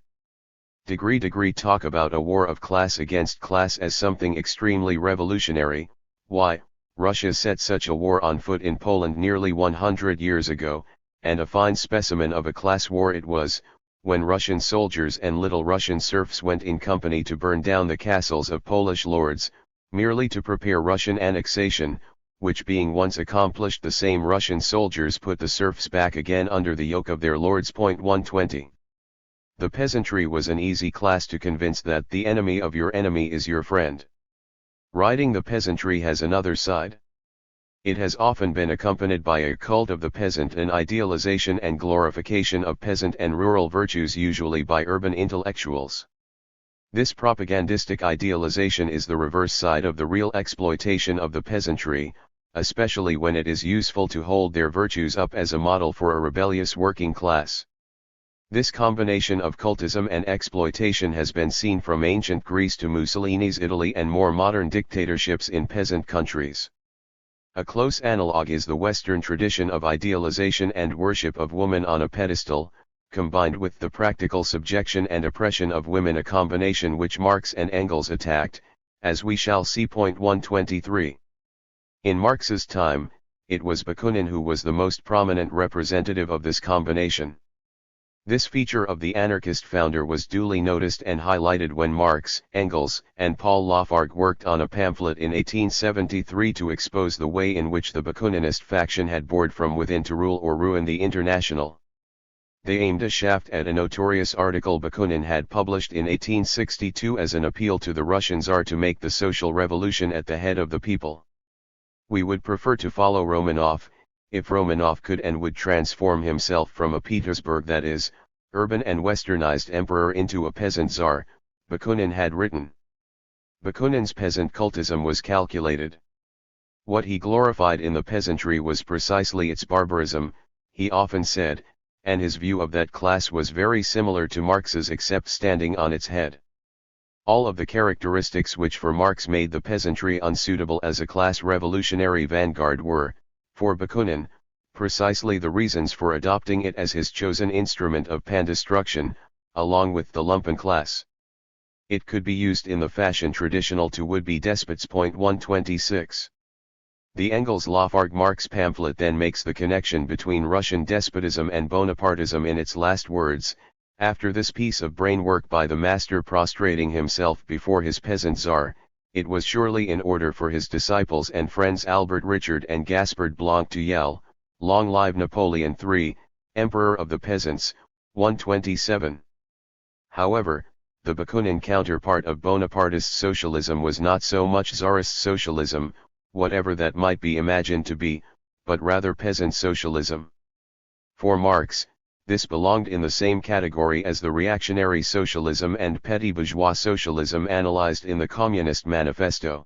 Degree talk about a war of class against class as something extremely revolutionary. Why, Russia set such a war on foot in Poland nearly 100 years ago, and a fine specimen of a class war it was, when Russian soldiers and Little Russian serfs went in company to burn down the castles of Polish lords, merely to prepare Russian annexation, which being once accomplished the same Russian soldiers put the serfs back again under the yoke of their lords. 120. The peasantry was an easy class to convince that the enemy of your enemy is your friend. Riding the peasantry has another side. It has often been accompanied by a cult of the peasant, an idealization and glorification of peasant and rural virtues, usually by urban intellectuals. This propagandistic idealization is the reverse side of the real exploitation of the peasantry, especially when it is useful to hold their virtues up as a model for a rebellious working class. This combination of cultism and exploitation has been seen from ancient Greece to Mussolini's Italy and more modern dictatorships in peasant countries. A close analogue is the Western tradition of idealization and worship of woman on a pedestal, combined with the practical subjection and oppression of women, a combination which Marx and Engels attacked, as we shall see. 123. In Marx's time, it was Bakunin who was the most prominent representative of this combination. This feature of the anarchist founder was duly noticed and highlighted when Marx, Engels, and Paul Lafargue worked on a pamphlet in 1873 to expose the way in which the Bakuninist faction had bored from within to rule or ruin the International. They aimed a shaft at a notorious article Bakunin had published in 1862 as an appeal to the Russian Tsar to make the social revolution at the head of the people. We would prefer to follow Romanov, if Romanov could and would transform himself from a Petersburg, that is, urban and westernized emperor, into a peasant Tsar, Bakunin had written. Bakunin's peasant cultism was calculated. What he glorified in the peasantry was precisely its barbarism, he often said, and his view of that class was very similar to Marx's except standing on its head. All of the characteristics which for Marx made the peasantry unsuitable as a class revolutionary vanguard were, for Bakunin, precisely the reasons for adopting it as his chosen instrument of pan-destruction, along with the lumpen class. It could be used in the fashion traditional to would-be despots. 126. The Engels-Lafargue-Marx pamphlet then makes the connection between Russian despotism and Bonapartism in its last words: after this piece of brain work by the master prostrating himself before his peasant Tsar, it was surely in order for his disciples and friends Albert Richard and Gaspard Blanc to yell, "Long live Napoleon III, Emperor of the Peasants." 127. However, the Bakunin counterpart of Bonapartist socialism was not so much Tsarist socialism, whatever that might be imagined to be, but rather peasant socialism. For Marx, this belonged in the same category as the reactionary socialism and petty bourgeois socialism analyzed in the Communist Manifesto.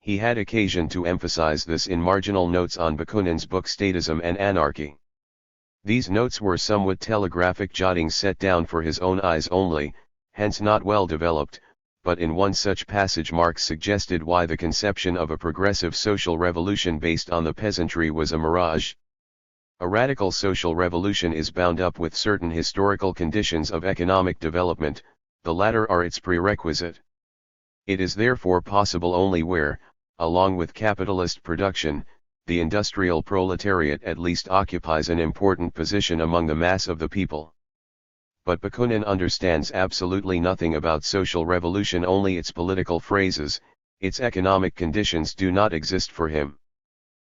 He had occasion to emphasize this in marginal notes on Bakunin's book Statism and Anarchy. These notes were somewhat telegraphic jottings set down for his own eyes only, hence not well developed, but in one such passage Marx suggested why the conception of a progressive social revolution based on the peasantry was a mirage. A radical social revolution is bound up with certain historical conditions of economic development, the latter are its prerequisite. It is therefore possible only where, along with capitalist production, the industrial proletariat at least occupies an important position among the mass of the people. But Bakunin understands absolutely nothing about social revolution, only its political phrases. Its economic conditions do not exist for him.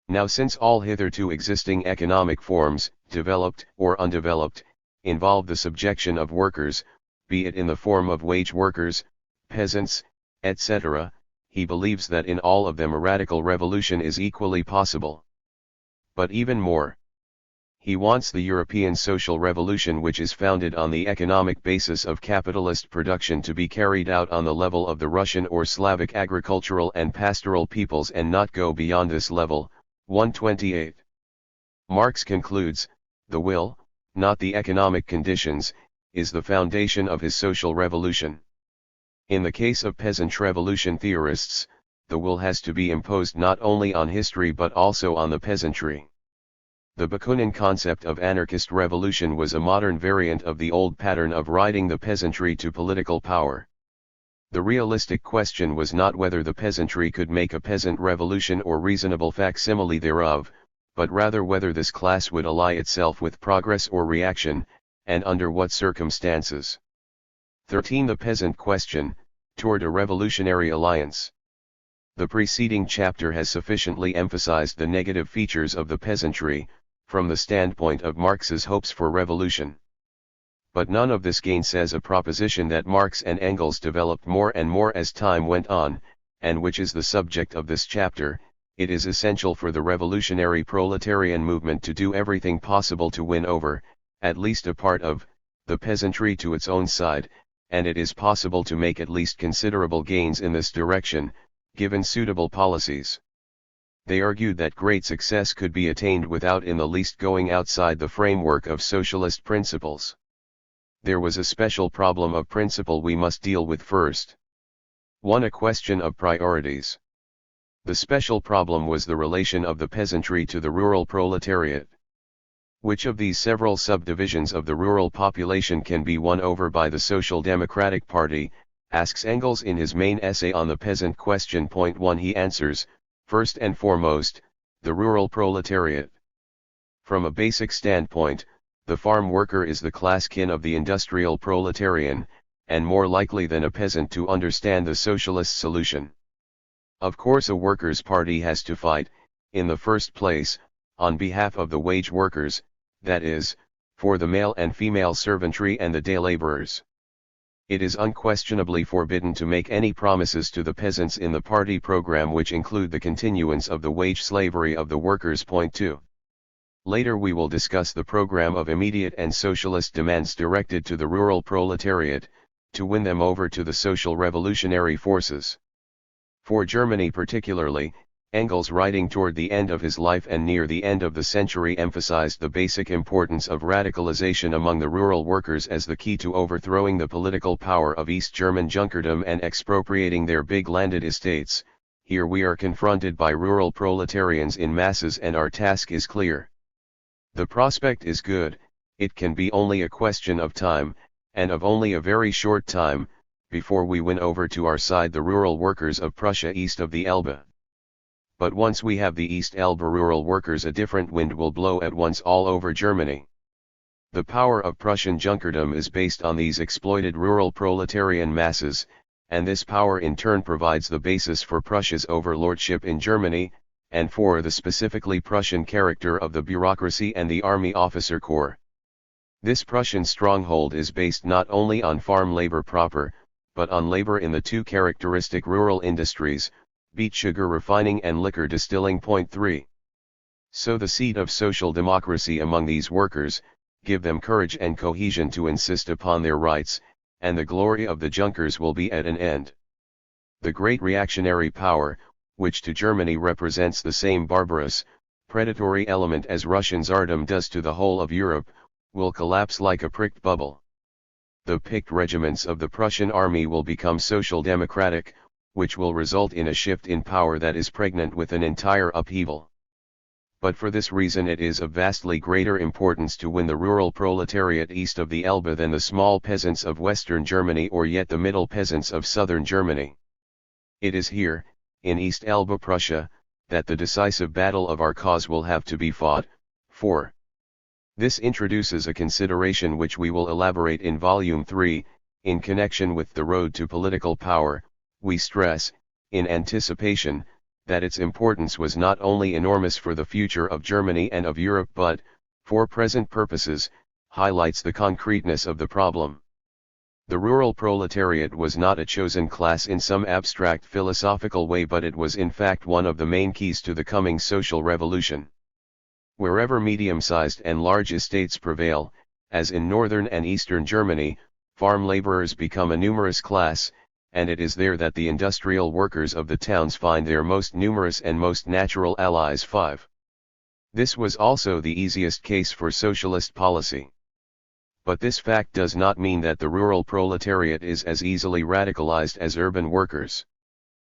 Now, since all hitherto existing economic forms, developed or undeveloped, involve the subjection of workers, be it in the form of wage workers, peasants, etc., he believes that in all of them a radical revolution is equally possible. But even more, he wants the European social revolution, which is founded on the economic basis of capitalist production, to be carried out on the level of the Russian or Slavic agricultural and pastoral peoples and not go beyond this level. 128. Marx concludes, the will, not the economic conditions, is the foundation of his social revolution. In the case of peasant revolution theorists, the will has to be imposed not only on history but also on the peasantry. The Bakunin concept of anarchist revolution was a modern variant of the old pattern of riding the peasantry to political power. The realistic question was not whether the peasantry could make a peasant revolution or reasonable facsimile thereof, but rather whether this class would ally itself with progress or reaction, and under what circumstances. 13. The peasant question, toward a revolutionary alliance. The preceding chapter has sufficiently emphasized the negative features of the peasantry, from the standpoint of Marx's hopes for revolution. But none of this gainsays a proposition that Marx and Engels developed more and more as time went on, and which is the subject of this chapter. It is essential for the revolutionary proletarian movement to do everything possible to win over, at least a part of, the peasantry to its own side, and it is possible to make at least considerable gains in this direction, given suitable policies. They argued that great success could be attained without in the least going outside the framework of socialist principles. There was a special problem of principle we must deal with first. 1. A question of priorities. The special problem was the relation of the peasantry to the rural proletariat. Which of these several subdivisions of the rural population can be won over by the Social Democratic Party, asks Engels in his main essay on the peasant question. Point 1 He answers, first and foremost, the rural proletariat. From a basic standpoint, the farm worker is the class kin of the industrial proletarian, and more likely than a peasant to understand the socialist solution. Of course a workers' party has to fight, in the first place, on behalf of the wage workers, that is, for the male and female servantry and the day laborers. It is unquestionably forbidden to make any promises to the peasants in the party program which include the continuance of the wage slavery of the workers. Point 2. Later we will discuss the program of immediate and socialist demands directed to the rural proletariat, to win them over to the social revolutionary forces. For Germany particularly, Engels, writing toward the end of his life and near the end of the century, emphasized the basic importance of radicalization among the rural workers as the key to overthrowing the political power of East German Junkerdom and expropriating their big landed estates. Here we are confronted by rural proletarians in masses and our task is clear. The prospect is good, it can be only a question of time, and of only a very short time, before we win over to our side the rural workers of Prussia east of the Elbe. But once we have the East Elbe rural workers, a different wind will blow at once all over Germany. The power of Prussian Junkerdom is based on these exploited rural proletarian masses, and this power in turn provides the basis for Prussia's overlordship in Germany, and for the specifically Prussian character of the bureaucracy and the army officer corps. This Prussian stronghold is based not only on farm labor proper, but on labor in the two characteristic rural industries, beet sugar refining and liquor distilling. Point 3. So the seed of social democracy among these workers, give them courage and cohesion to insist upon their rights, and the glory of the Junkers will be at an end. The great reactionary power, which to Germany represents the same barbarous, predatory element as Russian Tsardom does to the whole of Europe, will collapse like a pricked bubble. The picked regiments of the Prussian army will become social democratic, which will result in a shift in power that is pregnant with an entire upheaval. But for this reason it is of vastly greater importance to win the rural proletariat east of the Elbe than the small peasants of Western Germany or yet the middle peasants of Southern Germany. It is here, in East Elbe Prussia, that the decisive battle of our cause will have to be fought. 4. This introduces a consideration which we will elaborate in Volume 3, in connection with the road to political power. We stress, in anticipation, that its importance was not only enormous for the future of Germany and of Europe but, for present purposes, highlights the concreteness of the problem. The rural proletariat was not a chosen class in some abstract philosophical way, but it was in fact one of the main keys to the coming social revolution. Wherever medium-sized and large estates prevail, as in northern and eastern Germany, farm laborers become a numerous class, and it is there that the industrial workers of the towns find their most numerous and most natural allies. 5. This was also the easiest case for socialist policy. But this fact does not mean that the rural proletariat is as easily radicalized as urban workers.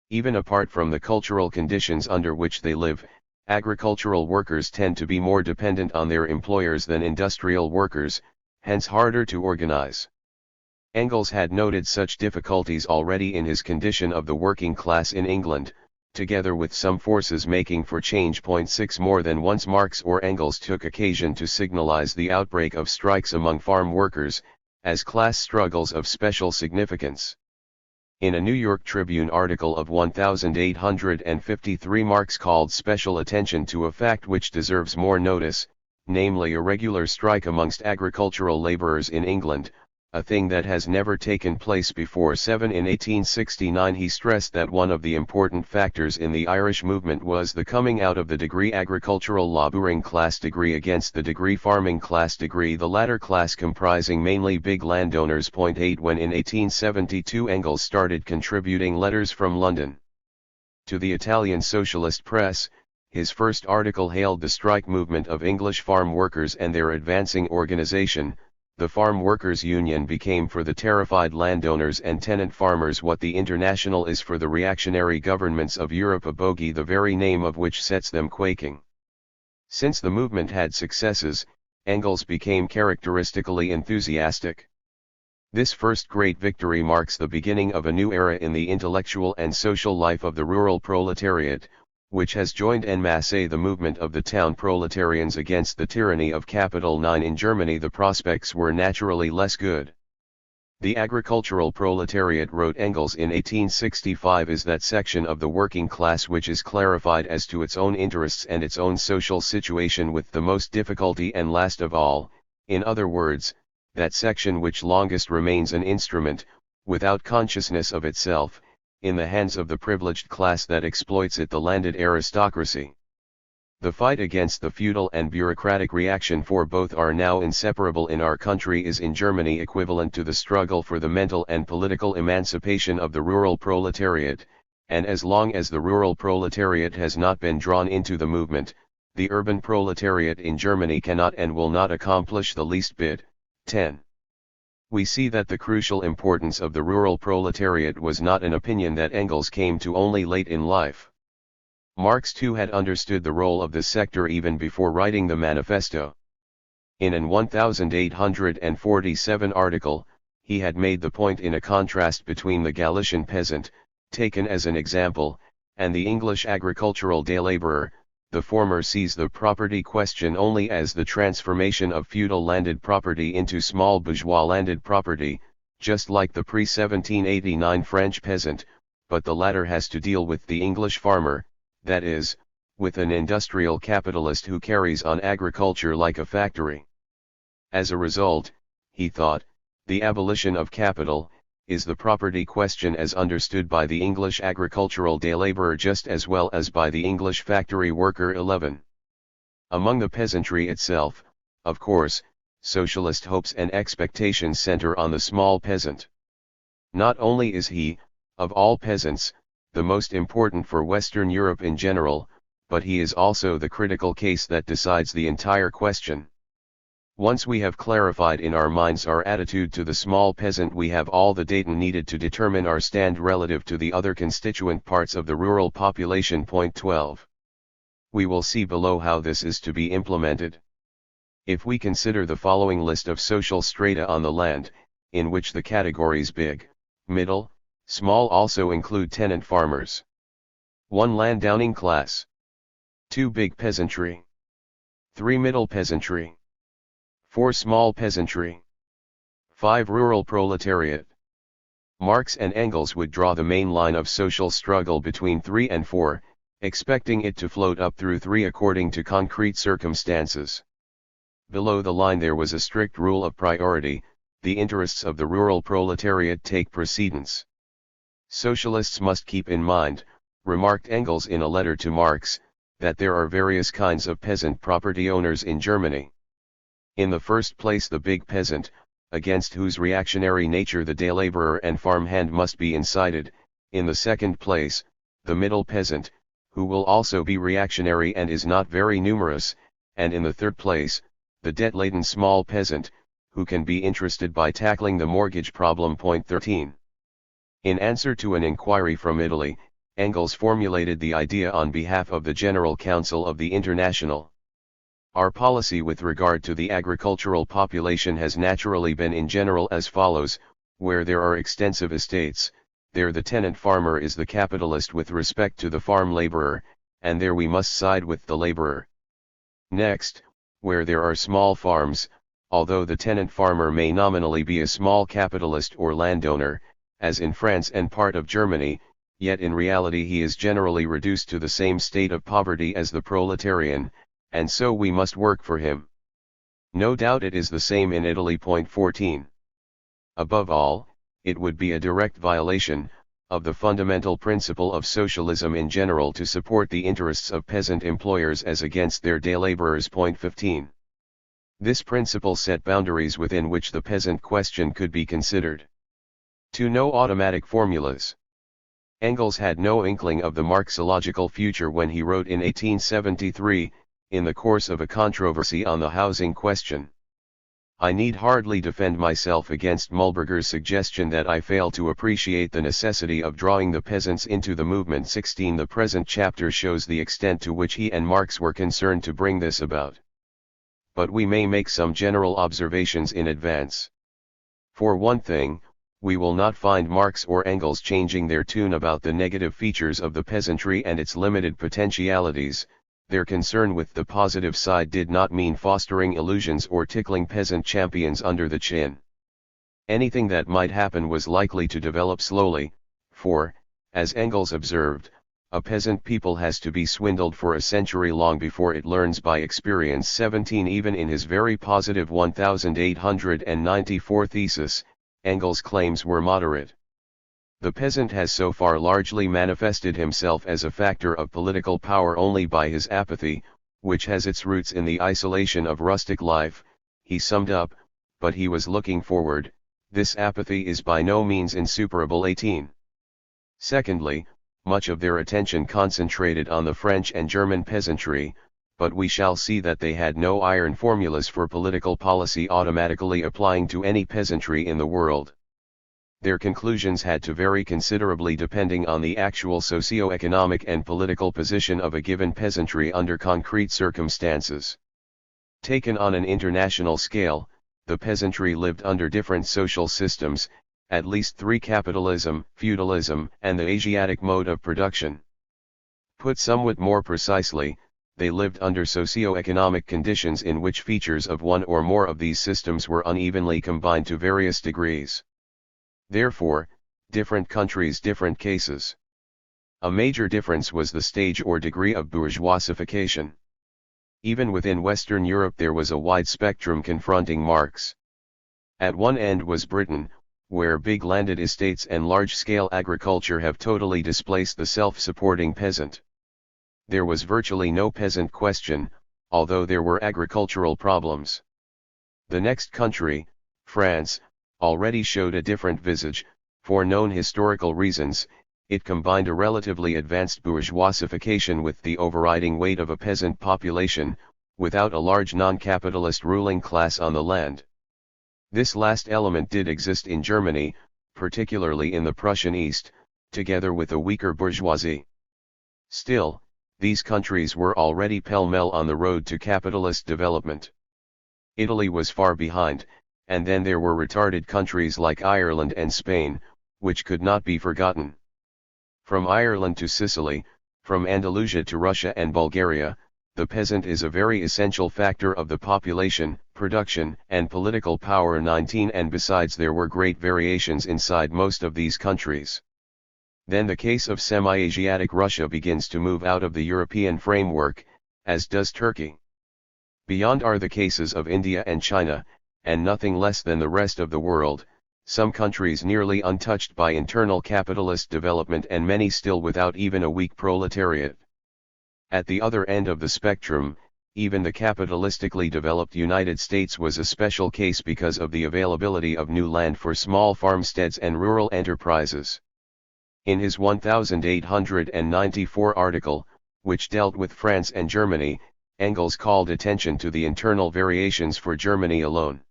Even apart from the cultural conditions under which they live, agricultural workers tend to be more dependent on their employers than industrial workers, hence harder to organize. Engels had noted such difficulties already in his Condition of the Working Class in England, together with some forces making for change. 6 More than once Marx or Engels took occasion to signalize the outbreak of strikes among farm workers, as class struggles of special significance. In a New York Tribune article of 1853, Marx called special attention to a fact which deserves more notice, namely a regular strike amongst agricultural laborers in England, a thing that has never taken place before. 7 In 1869 he stressed that one of the important factors in the Irish movement was the coming out of the degree agricultural labouring class degree against the degree farming class degree, the latter class comprising mainly big landowners. 8 When in 1872 Engels started contributing letters from London to the Italian socialist press, his first article hailed the strike movement of English farm workers and their advancing organization. The Farm Workers' Union became for the terrified landowners and tenant farmers what the International is for the reactionary governments of Europe, a bogey the very name of which sets them quaking. Since the movement had successes, Engels became characteristically enthusiastic. This first great victory marks the beginning of a new era in the intellectual and social life of the rural proletariat, which has joined en masse the movement of the town proletarians against the tyranny of capital. 9. In Germany the prospects were naturally less good. The agricultural proletariat, wrote Engels in 1865, is that section of the working class which is clarified as to its own interests and its own social situation with the most difficulty, and last of all, in other words, that section which longest remains an instrument, without consciousness of itself, in the hands of the privileged class that exploits it, the landed aristocracy. The fight against the feudal and bureaucratic reaction, for both are now inseparable in our country, is in Germany equivalent to the struggle for the mental and political emancipation of the rural proletariat, and as long as the rural proletariat has not been drawn into the movement, the urban proletariat in Germany cannot and will not accomplish the least bit. 10. We see that the crucial importance of the rural proletariat was not an opinion that Engels came to only late in life. Marx too had understood the role of this sector even before writing the manifesto. In an 1847 article, he had made the point in a contrast between the Galician peasant, taken as an example, and the English agricultural day laborer. The former sees the property question only as the transformation of feudal landed property into small bourgeois landed property, just like the pre-1789 French peasant, but the latter has to deal with the English farmer, that is, with an industrial capitalist who carries on agriculture like a factory. As a result, he thought, the abolition of capital is the property question as understood by the English agricultural day laborer just as well as by the English factory worker. 11. Among the peasantry itself, of course, socialist hopes and expectations center on the small peasant. Not only is he, of all peasants, the most important for Western Europe in general, but he is also the critical case that decides the entire question. Once we have clarified in our minds our attitude to the small peasant, we have all the data needed to determine our stand relative to the other constituent parts of the rural population. Point 12. We will see below how this is to be implemented. If we consider the following list of social strata on the land, in which the categories big, middle, small also include tenant farmers. 1. Landowning class. 2. Big peasantry. 3. Middle peasantry. 4. Small peasantry. 5. Rural proletariat. Marx and Engels would draw the main line of social struggle between 3 and 4, expecting it to float up through 3 according to concrete circumstances. Below the line there was a strict rule of priority: the interests of the rural proletariat take precedence. Socialists must keep in mind, remarked Engels in a letter to Marx, that there are various kinds of peasant property owners in Germany. In the first place the big peasant, against whose reactionary nature the day laborer and farmhand must be incited; in the second place, the middle peasant, who will also be reactionary and is not very numerous; and in the third place, the debt-laden small peasant, who can be interested by tackling the mortgage problem. Point 13. In answer to an inquiry from Italy, Engels formulated the idea on behalf of the General Council of the International. Our policy with regard to the agricultural population has naturally been in general as follows: where there are extensive estates, there the tenant farmer is the capitalist with respect to the farm laborer, and there we must side with the laborer. Next, where there are small farms, although the tenant farmer may nominally be a small capitalist or landowner, as in France and part of Germany, yet in reality he is generally reduced to the same state of poverty as the proletarian, and so we must work for him. No doubt it is the same in Italy. Point 14. Above all, it would be a direct violation of the fundamental principle of socialism in general to support the interests of peasant employers as against their day laborers. Point 15. This principle set boundaries within which the peasant question could be considered. 2. No automatic formulas. Engels had no inkling of the Marxological future when he wrote in 1873, in the course of a controversy on the housing question: I need hardly defend myself against Mühlberger's suggestion that I fail to appreciate the necessity of drawing the peasants into the movement. 16. The present chapter shows the extent to which he and Marx were concerned to bring this about. But we may make some general observations in advance. For one thing, we will not find Marx or Engels changing their tune about the negative features of the peasantry and its limited potentialities. Their concern with the positive side did not mean fostering illusions or tickling peasant champions under the chin. Anything that might happen was likely to develop slowly, for, as Engels observed, a peasant people has to be swindled for a century long before it learns by experience. 17. Even in his very positive 1894 thesis, Engels' claims were moderate. The peasant has so far largely manifested himself as a factor of political power only by his apathy, which has its roots in the isolation of rustic life, he summed up, but he was looking forward. This apathy is by no means insuperable. 18. Secondly, much of their attention concentrated on the French and German peasantry, but we shall see that they had no iron formulas for political policy automatically applying to any peasantry in the world. Their conclusions had to vary considerably depending on the actual socio-economic and political position of a given peasantry under concrete circumstances. Taken on an international scale, the peasantry lived under different social systems, at least three: capitalism, feudalism, and the Asiatic mode of production. Put somewhat more precisely, they lived under socio-economic conditions in which features of one or more of these systems were unevenly combined to various degrees. Therefore, different countries, different cases. A major difference was the stage or degree of bourgeoisification. Even within Western Europe there was a wide spectrum confronting Marx. At one end was Britain, where big landed estates and large-scale agriculture have totally displaced the self-supporting peasant. There was virtually no peasant question, although there were agricultural problems. The next country, France, already showed a different visage. For known historical reasons, it combined a relatively advanced bourgeoisification with the overriding weight of a peasant population, without a large non-capitalist ruling class on the land. This last element did exist in Germany, particularly in the Prussian East, together with a weaker bourgeoisie. Still, these countries were already pell-mell on the road to capitalist development. Italy was far behind, and then there were retarded countries like Ireland and Spain, which could not be forgotten. From Ireland to Sicily, from Andalusia to Russia and Bulgaria, the peasant is a very essential factor of the population, production, and political power. 19. And besides, there were great variations inside most of these countries. Then the case of semi-Asiatic Russia begins to move out of the European framework, as does Turkey. Beyond are the cases of India and China, and nothing less than the rest of the world, some countries nearly untouched by internal capitalist development and many still without even a weak proletariat. At the other end of the spectrum, even the capitalistically developed United States was a special case because of the availability of new land for small farmsteads and rural enterprises. In his 1894 article, which dealt with France and Germany, Engels called attention to the internal variations for Germany alone.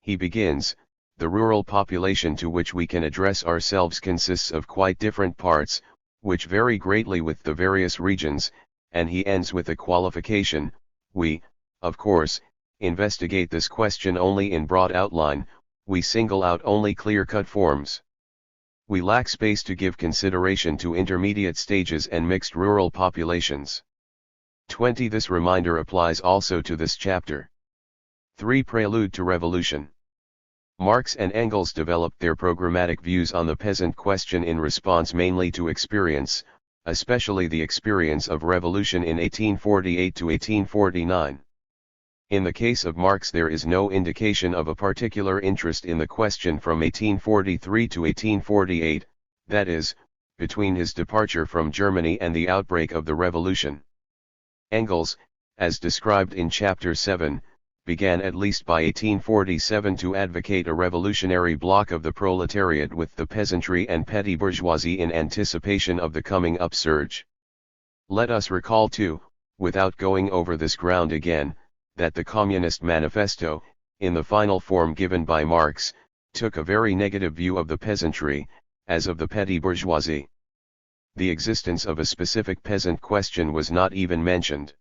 He begins, "The rural population to which we can address ourselves consists of quite different parts, which vary greatly with the various regions," and he ends with a qualification: "We, of course, investigate this question only in broad outline, we single out only clear-cut forms. We lack space to give consideration to intermediate stages and mixed rural populations." 20. This reminder applies also to this chapter. 3. Prelude to Revolution. Marx and Engels developed their programmatic views on the peasant question in response mainly to experience, especially the experience of revolution in 1848 to 1849. In the case of Marx there is no indication of a particular interest in the question from 1843 to 1848, that is, between his departure from Germany and the outbreak of the revolution. Engels, as described in Chapter 7, began at least by 1847 to advocate a revolutionary bloc of the proletariat with the peasantry and petty bourgeoisie in anticipation of the coming upsurge. Let us recall too, without going over this ground again, that the Communist Manifesto, in the final form given by Marx, took a very negative view of the peasantry, as of the petty bourgeoisie. The existence of a specific peasant question was not even mentioned.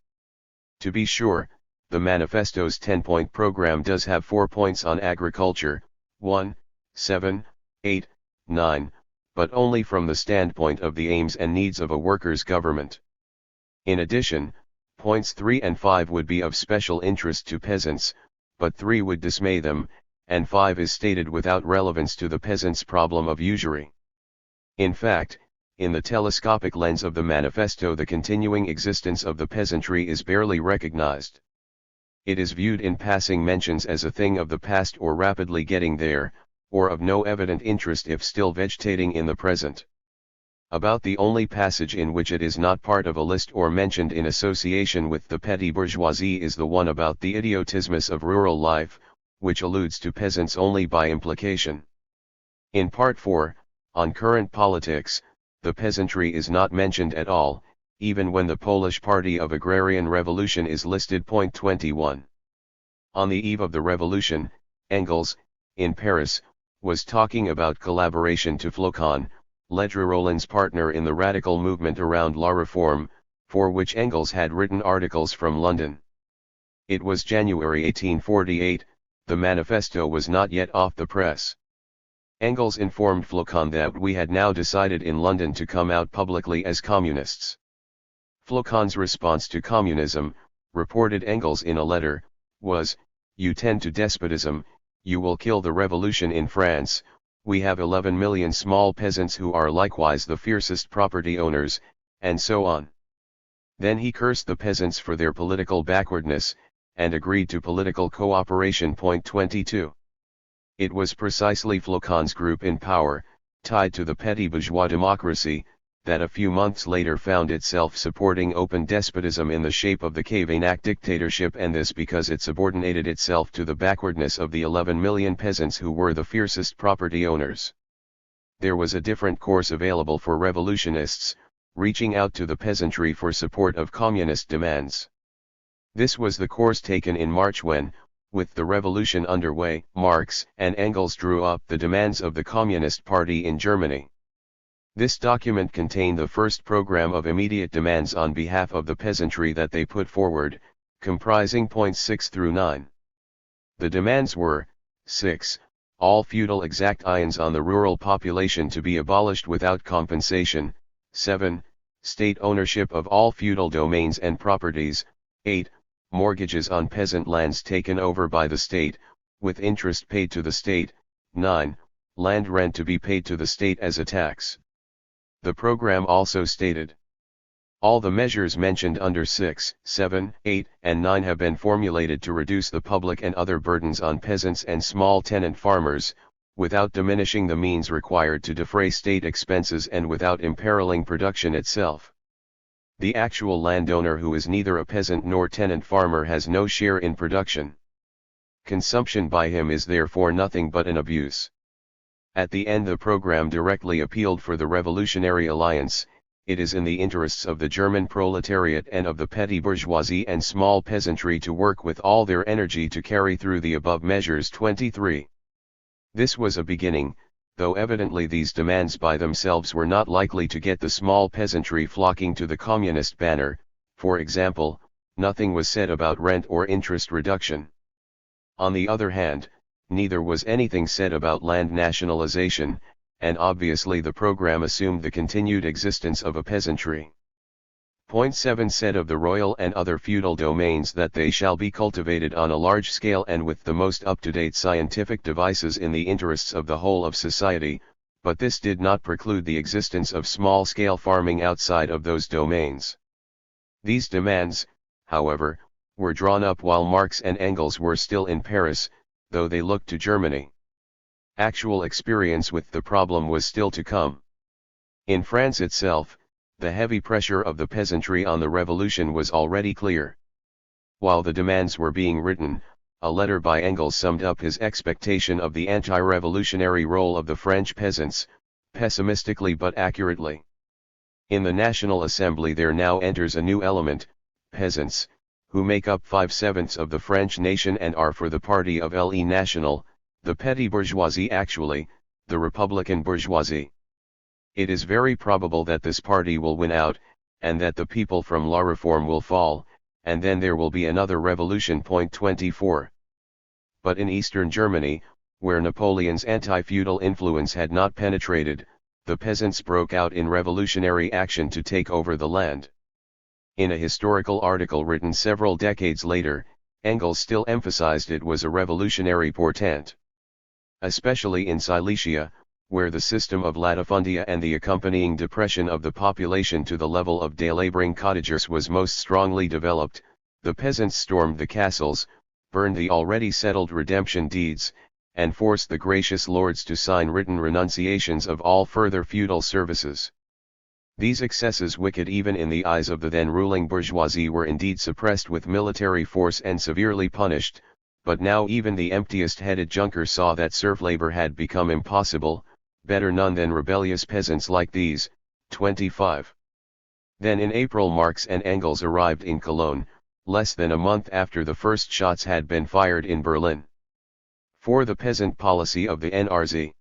To be sure, the manifesto's 10-point program does have 4 points on agriculture: 1. 7, 8, 9, but only from the standpoint of the aims and needs of a workers' government. In addition, points 3 and 5 would be of special interest to peasants, but 3 would dismay them, and 5 is stated without relevance to the peasants' problem of usury. In fact, in the telescopic lens of the manifesto, the continuing existence of the peasantry is barely recognized. It is viewed in passing mentions as a thing of the past or rapidly getting there, or of no evident interest if still vegetating in the present. About the only passage in which it is not part of a list or mentioned in association with the petty bourgeoisie is the one about the idiotismus of rural life, which alludes to peasants only by implication. In Part 4, on current politics, the peasantry is not mentioned at all, even when the Polish Party of Agrarian Revolution is listed. Point 21. On the eve of the revolution, Engels, in Paris, was talking about collaboration to Flocon, Ledru-Rollins' partner in the radical movement around La Réforme, for which Engels had written articles from London. It was January 1848, the manifesto was not yet off the press. Engels informed Flocon that we had now decided in London to come out publicly as communists. Flocon's response to communism, reported Engels in a letter, was, "You tend to despotism, you will kill the revolution in France, we have 11 million small peasants who are likewise the fiercest property owners," and so on. Then he cursed the peasants for their political backwardness, and agreed to political cooperation. Point 22. It was precisely Flocon's group in power, tied to the petty bourgeois democracy, that a few months later found itself supporting open despotism in the shape of the Cavaignac dictatorship, and this because it subordinated itself to the backwardness of the 11 million peasants who were the fiercest property owners. There was a different course available for revolutionists, reaching out to the peasantry for support of communist demands. This was the course taken in March when, with the revolution underway, Marx and Engels drew up the demands of the Communist Party in Germany. This document contained the first program of immediate demands on behalf of the peasantry that they put forward, comprising points 6 through 9. The demands were, 6. All feudal exactions on the rural population to be abolished without compensation, 7. State ownership of all feudal domains and properties, 8. Mortgages on peasant lands taken over by the state, with interest paid to the state, 9. Land rent to be paid to the state as a tax. The program also stated, all the measures mentioned under 6, 7, 8, and 9 have been formulated to reduce the public and other burdens on peasants and small tenant farmers, without diminishing the means required to defray state expenses and without imperiling production itself. The actual landowner who is neither a peasant nor tenant farmer has no share in production. Consumption by him is therefore nothing but an abuse. At the end, the program directly appealed for the Revolutionary Alliance. It is in the interests of the German proletariat and of the petty bourgeoisie and small peasantry to work with all their energy to carry through the above measures. 23. This was a beginning, though evidently these demands by themselves were not likely to get the small peasantry flocking to the communist banner. For example, nothing was said about rent or interest reduction. On the other hand, neither was anything said about land nationalization, and obviously the program assumed the continued existence of a peasantry. Point 7 said of the royal and other feudal domains that they shall be cultivated on a large scale and with the most up-to-date scientific devices in the interests of the whole of society, but this did not preclude the existence of small-scale farming outside of those domains. These demands, however, were drawn up while Marx and Engels were still in Paris, though they looked to Germany. Actual experience with the problem was still to come. In France itself, the heavy pressure of the peasantry on the revolution was already clear. While the demands were being written, a letter by Engels summed up his expectation of the anti-revolutionary role of the French peasants, pessimistically but accurately. In the National Assembly there now enters a new element, peasants, who make up 5/7 of the French nation and are for the party of Le National, the petty bourgeoisie, actually, the Republican bourgeoisie. It is very probable that this party will win out, and that the people from La Réforme will fall, and then there will be another revolution. Point 24. But in Eastern Germany, where Napoleon's anti-feudal influence had not penetrated, the peasants broke out in revolutionary action to take over the land. In a historical article written several decades later, Engels still emphasized it was a revolutionary portent. Especially in Silesia, where the system of latifundia and the accompanying depression of the population to the level of day-laboring cottagers was most strongly developed, the peasants stormed the castles, burned the already settled redemption deeds, and forced the gracious lords to sign written renunciations of all further feudal services. These excesses, wicked even in the eyes of the then ruling bourgeoisie, were indeed suppressed with military force and severely punished, but now even the emptiest-headed junker saw that serf labor had become impossible. Better none than rebellious peasants like these. 25. Then in April Marx and Engels arrived in Cologne, less than a month after the first shots had been fired in Berlin. For the peasant policy of the NRZ.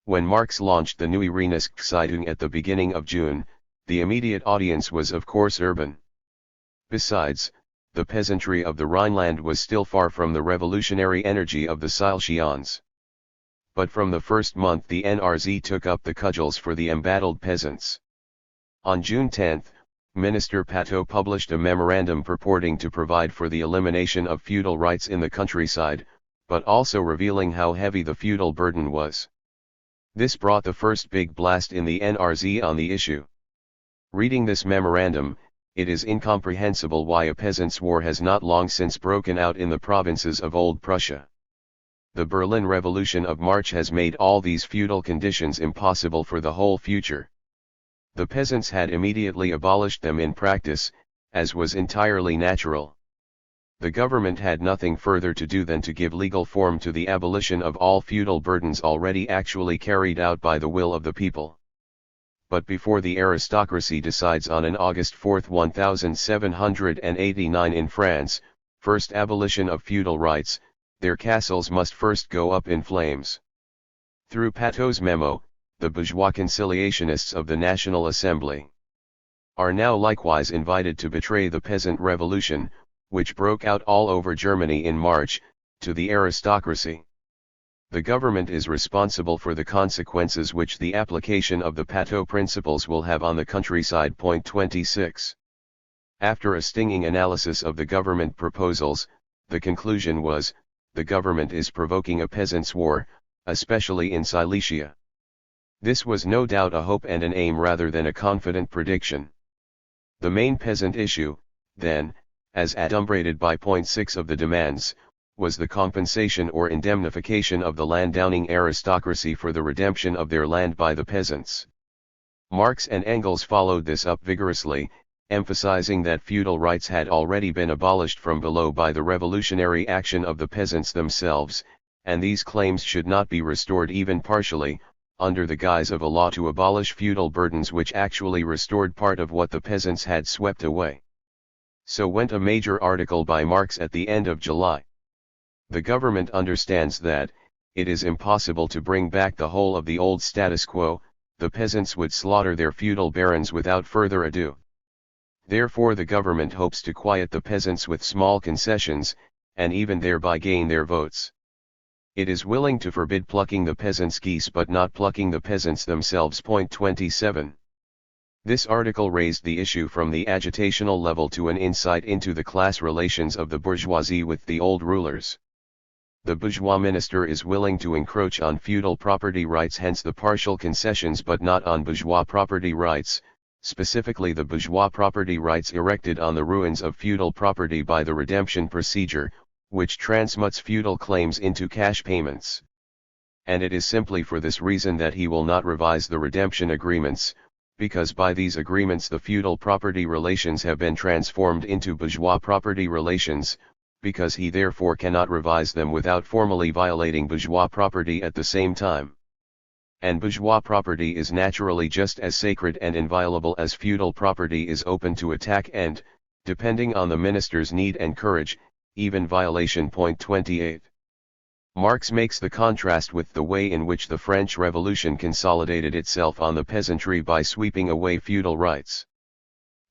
When Marx launched the Neue Rheinische at the beginning of June, the immediate audience was of course urban. Besides, the peasantry of the Rhineland was still far from the revolutionary energy of the Silesians. But from the first month the NRZ took up the cudgels for the embattled peasants. On June 10, Minister Pateau published a memorandum purporting to provide for the elimination of feudal rights in the countryside, but also revealing how heavy the feudal burden was. This brought the first big blast in the NRZ on the issue. Reading this memorandum, it is incomprehensible why a peasants' war has not long since broken out in the provinces of Old Prussia. The Berlin Revolution of March has made all these feudal conditions impossible for the whole future. The peasants had immediately abolished them in practice, as was entirely natural. The government had nothing further to do than to give legal form to the abolition of all feudal burdens already actually carried out by the will of the people. But before the aristocracy decides on an August 4, 1789 in France, first abolition of feudal rights, their castles must first go up in flames. Through Pateau's memo, the bourgeois conciliationists of the National Assembly are now likewise invited to betray the peasant revolution, which broke out all over Germany in March, to the aristocracy. The government is responsible for the consequences which the application of the Pateau principles will have on the countryside. 26. After a stinging analysis of the government proposals, the conclusion was, the government is provoking a peasants' war, especially in Silesia. This was no doubt a hope and an aim rather than a confident prediction. The main peasant issue, then, as adumbrated by point 6 of the demands, was the compensation or indemnification of the landowning aristocracy for the redemption of their land by the peasants. Marx and Engels followed this up vigorously, emphasizing that feudal rights had already been abolished from below by the revolutionary action of the peasants themselves, and these claims should not be restored even partially, under the guise of a law to abolish feudal burdens which actually restored part of what the peasants had swept away. So went a major article by Marx at the end of July. The government understands that, it is impossible to bring back the whole of the old status quo, the peasants would slaughter their feudal barons without further ado. Therefore the government hopes to quiet the peasants with small concessions, and even thereby gain their votes. It is willing to forbid plucking the peasants' geese but not plucking the peasants themselves. 27. This article raised the issue from the agitational level to an insight into the class relations of the bourgeoisie with the old rulers. The bourgeois minister is willing to encroach on feudal property rights, hence the partial concessions, but not on bourgeois property rights, specifically the bourgeois property rights erected on the ruins of feudal property by the redemption procedure, which transmutes feudal claims into cash payments. And it is simply for this reason that he will not revise the redemption agreements, because by these agreements the feudal property relations have been transformed into bourgeois property relations, because he therefore cannot revise them without formally violating bourgeois property at the same time. And bourgeois property is naturally just as sacred and inviolable as feudal property is open to attack and, depending on the minister's need and courage, even violation. 28. Marx makes the contrast with the way in which the French Revolution consolidated itself on the peasantry by sweeping away feudal rights.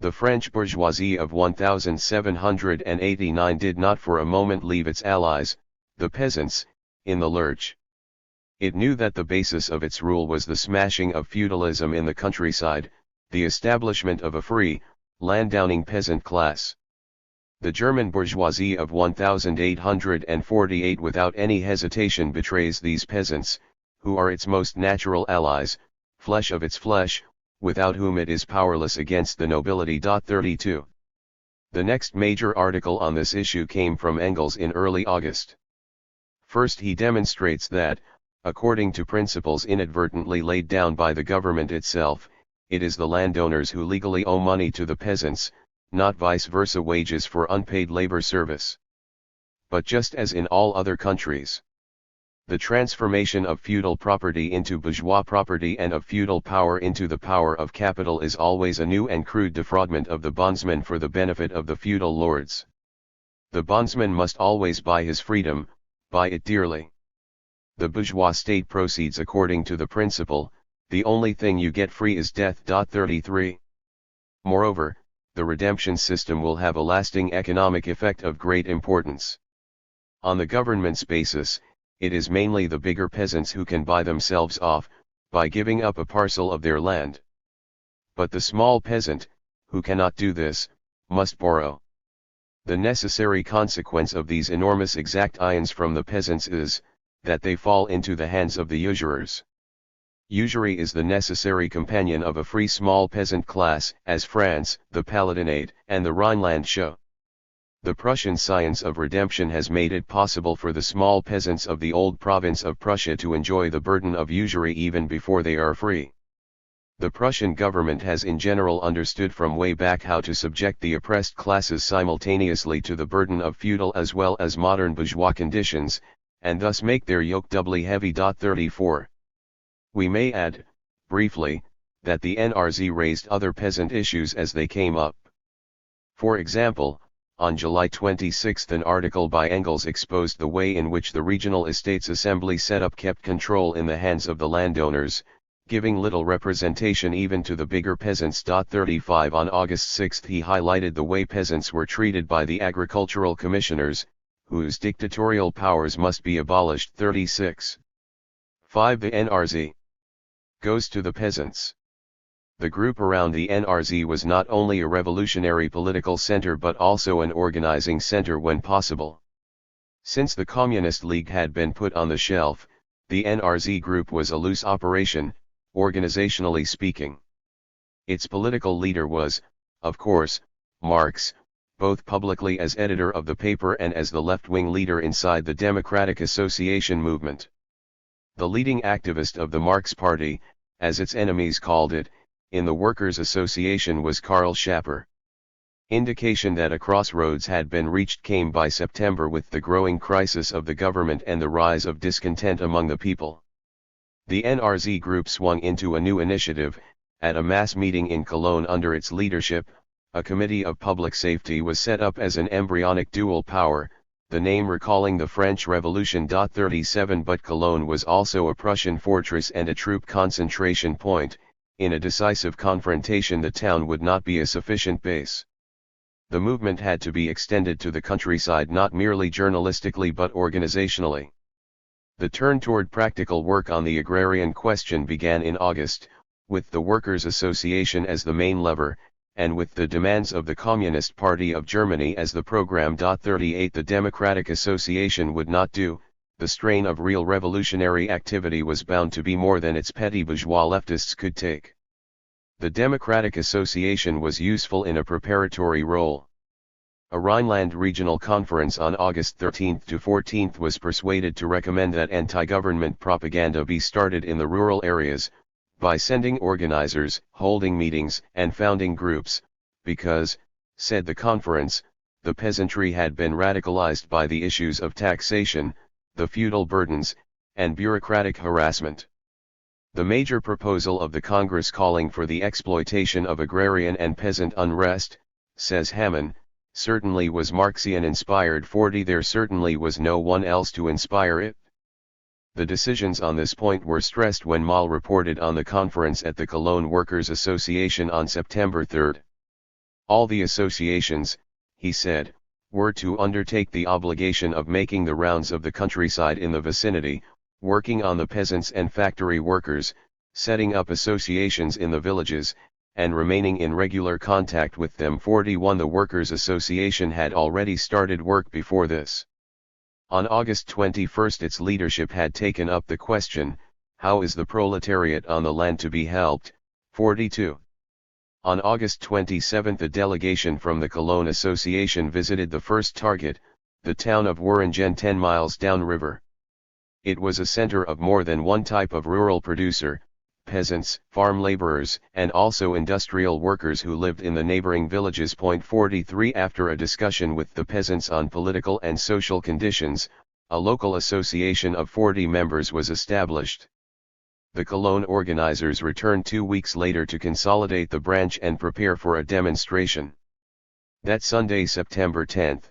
The French bourgeoisie of 1789 did not for a moment leave its allies, the peasants, in the lurch. It knew that the basis of its rule was the smashing of feudalism in the countryside, the establishment of a free, landowning peasant class. The German bourgeoisie of 1848 without any hesitation betrays these peasants, who are its most natural allies, flesh of its flesh, without whom it is powerless against the nobility. 32. The next major article on this issue came from Engels in early August. First, he demonstrates that, according to principles inadvertently laid down by the government itself, it is the landowners who legally owe money to the peasants, not vice versa, wages for unpaid labor service. But just as in all other countries, the transformation of feudal property into bourgeois property and of feudal power into the power of capital is always a new and crude defraudment of the bondsman for the benefit of the feudal lords. The bondsman must always buy his freedom, buy it dearly. The bourgeois state proceeds according to the principle, the only thing you get free is death. 33. Moreover, the redemption system will have a lasting economic effect of great importance. On the government's basis, it is mainly the bigger peasants who can buy themselves off, by giving up a parcel of their land. But the small peasant, who cannot do this, must borrow. The necessary consequence of these enormous exactions from the peasants is, that they fall into the hands of the usurers. Usury is the necessary companion of a free small peasant class, as France, the Palatinate, and the Rhineland show. The Prussian science of redemption has made it possible for the small peasants of the old province of Prussia to enjoy the burden of usury even before they are free. The Prussian government has in general understood from way back how to subject the oppressed classes simultaneously to the burden of feudal as well as modern bourgeois conditions, and thus make their yoke doubly heavy. 34. We may add, briefly, that the NRZ raised other peasant issues as they came up. For example, on July 26 an article by Engels exposed the way in which the regional estates assembly setup kept control in the hands of the landowners, giving little representation even to the bigger peasants. 35 On August 6 he highlighted the way peasants were treated by the agricultural commissioners, whose dictatorial powers must be abolished. 36. 5 The NRZ goes to the peasants. The group around the NRZ was not only a revolutionary political center but also an organizing center when possible. Since the Communist League had been put on the shelf, the NRZ group was a loose operation, organizationally speaking. Its political leader was, of course, Marx, both publicly as editor of the paper and as the left-wing leader inside the Democratic Association movement. The leading activist of the Marx Party, as its enemies called it, in the Workers' Association was Karl Schapper. Indication that a crossroads had been reached came by September with the growing crisis of the government and the rise of discontent among the people. The NRZ group swung into a new initiative. At a mass meeting in Cologne under its leadership, a committee of public safety was set up as an embryonic dual power, the name recalling the French Revolution. 37 But Cologne was also a Prussian fortress and a troop concentration point. In a decisive confrontation the town would not be a sufficient base. The movement had to be extended to the countryside not merely journalistically but organizationally. The turn toward practical work on the agrarian question began in August, with the Workers' Association as the main lever, and with the demands of the Communist Party of Germany as the program. 38 The Democratic Association would not do. The strain of real revolutionary activity was bound to be more than its petty bourgeois leftists could take. The Democratic Association was useful in a preparatory role. A Rhineland Regional Conference on August 13 to 14 was persuaded to recommend that anti-government propaganda be started in the rural areas, by sending organizers, holding meetings, and founding groups, because, said the conference, the peasantry had been radicalized by the issues of taxation, the feudal burdens, and bureaucratic harassment. The major proposal of the Congress calling for the exploitation of agrarian and peasant unrest, says Hamann, certainly was Marxian-inspired. 40 There certainly was no one else to inspire it. The decisions on this point were stressed when Mahl reported on the conference at the Cologne Workers' Association on September 3. All the associations, he said, were to undertake the obligation of making the rounds of the countryside in the vicinity, working on the peasants and factory workers, setting up associations in the villages, and remaining in regular contact with them. 41 The Workers' Association had already started work before this. On August 21 its leadership had taken up the question, how is the proletariat on the land to be helped? 42. On August 27 a delegation from the Cologne Association visited the first target, the town of Wuringen 10 miles downriver. It was a center of more than one type of rural producer, peasants, farm laborers, and also industrial workers who lived in the neighboring villages. 43 After a discussion with the peasants on political and social conditions, a local association of 40 members was established. The Cologne organizers returned 2 weeks later to consolidate the branch and prepare for a demonstration. That Sunday, September 10,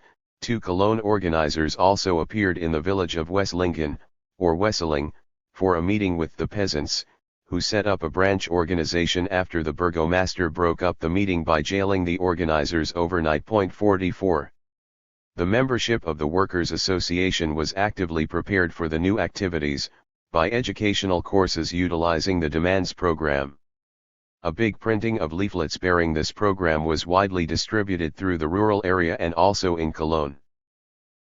2 Cologne organizers also appeared in the village of Wesslingen, or Wesseling, for a meeting with the peasants, who set up a branch organization after the burgomaster broke up the meeting by jailing the organizers overnight. 44. The membership of the Workers' Association was actively prepared for the new activities, by educational courses utilizing the demands program. A big printing of leaflets bearing this program was widely distributed through the rural area and also in Cologne.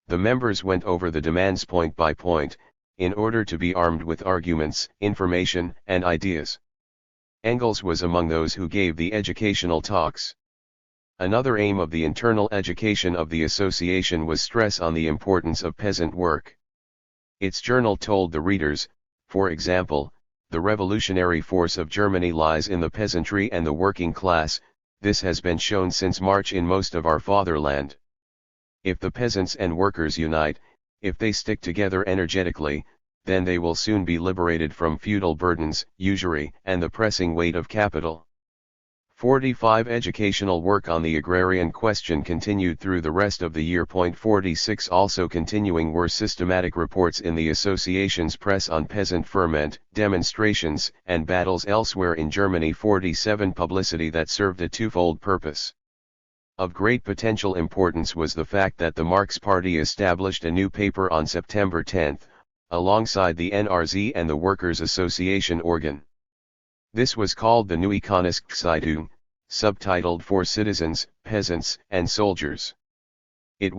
The members went over the demands point by point, in order to be armed with arguments, information, and ideas. Engels was among those who gave the educational talks. Another aim of the internal education of the association was stress on the importance of peasant work. Its journal told the readers, for example, the revolutionary force of Germany lies in the peasantry and the working class. This has been shown since March in most of our fatherland. If the peasants and workers unite, if they stick together energetically, then they will soon be liberated from feudal burdens, usury, and the pressing weight of capital. 45 Educational work on the agrarian question continued through the rest of the year. 46 Also continuing were systematic reports in the association's press on peasant ferment, demonstrations, and battles elsewhere in Germany. 47 Publicity that served a twofold purpose. Of great potential importance was the fact that the Marx Party established a new paper on September 10, alongside the NRZ and the Workers' Association organ. This was called the Neue Königszeitung, subtitled For Citizens, Peasants, and Soldiers. It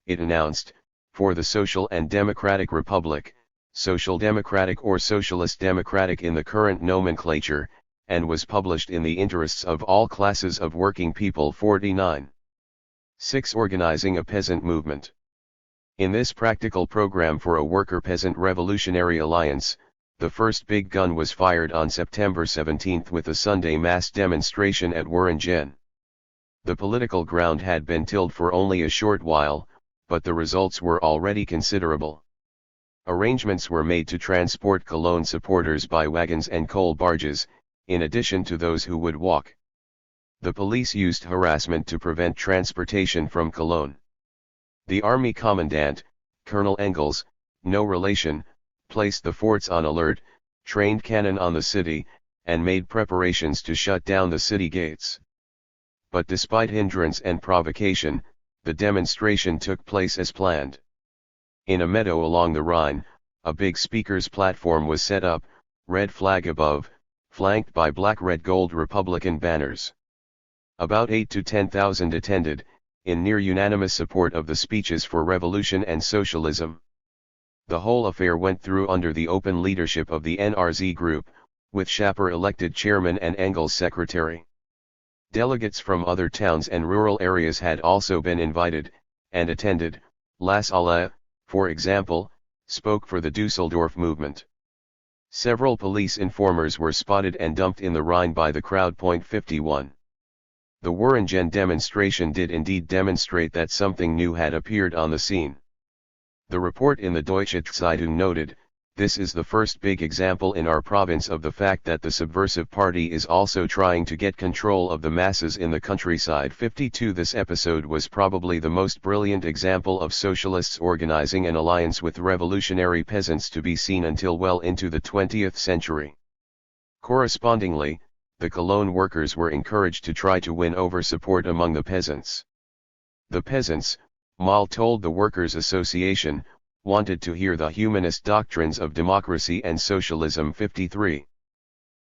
announced, for the Social and Democratic Republic, Social Democratic or Socialist Democratic in the current nomenclature, and was published in the interests of all classes of working people. 49. 6. Organizing a peasant movement. In this practical program for a worker-peasant revolutionary alliance, the first big gun was fired on September 17 with a Sunday mass demonstration at Wuringen. The political ground had been tilled for only a short while, but the results were already considerable. Arrangements were made to transport Cologne supporters by wagons and coal barges, in addition to those who would walk. The police used harassment to prevent transportation from Cologne. The army commandant, Colonel Engels, no relation, placed the forts on alert, trained cannon on the city, and made preparations to shut down the city gates. But despite hindrance and provocation, the demonstration took place as planned. In a meadow along the Rhine, a big speaker's platform was set up, red flag above, flanked by black-red-gold Republican banners. About 8,000 to 10,000 attended, in near unanimous support of the speeches for revolution and socialism. The whole affair went through under the open leadership of the NRZ group, with Schapper elected chairman and Engels secretary. Delegates from other towns and rural areas had also been invited, and attended. Lassalle, for example, spoke for the Dusseldorf movement. Several police informers were spotted and dumped in the Rhine by the crowd. 51. The Wuringen demonstration did indeed demonstrate that something new had appeared on the scene. The report in the Deutsche Zeitung noted, "This is the first big example in our province of the fact that the subversive party is also trying to get control of the masses in the countryside." 52. This episode was probably the most brilliant example of socialists organizing an alliance with revolutionary peasants to be seen until well into the 20th century. Correspondingly, the Cologne workers were encouraged to try to win over support among the peasants. The peasants, Mahl told the Workers' Association, wanted to hear the humanist doctrines of democracy and socialism. 53.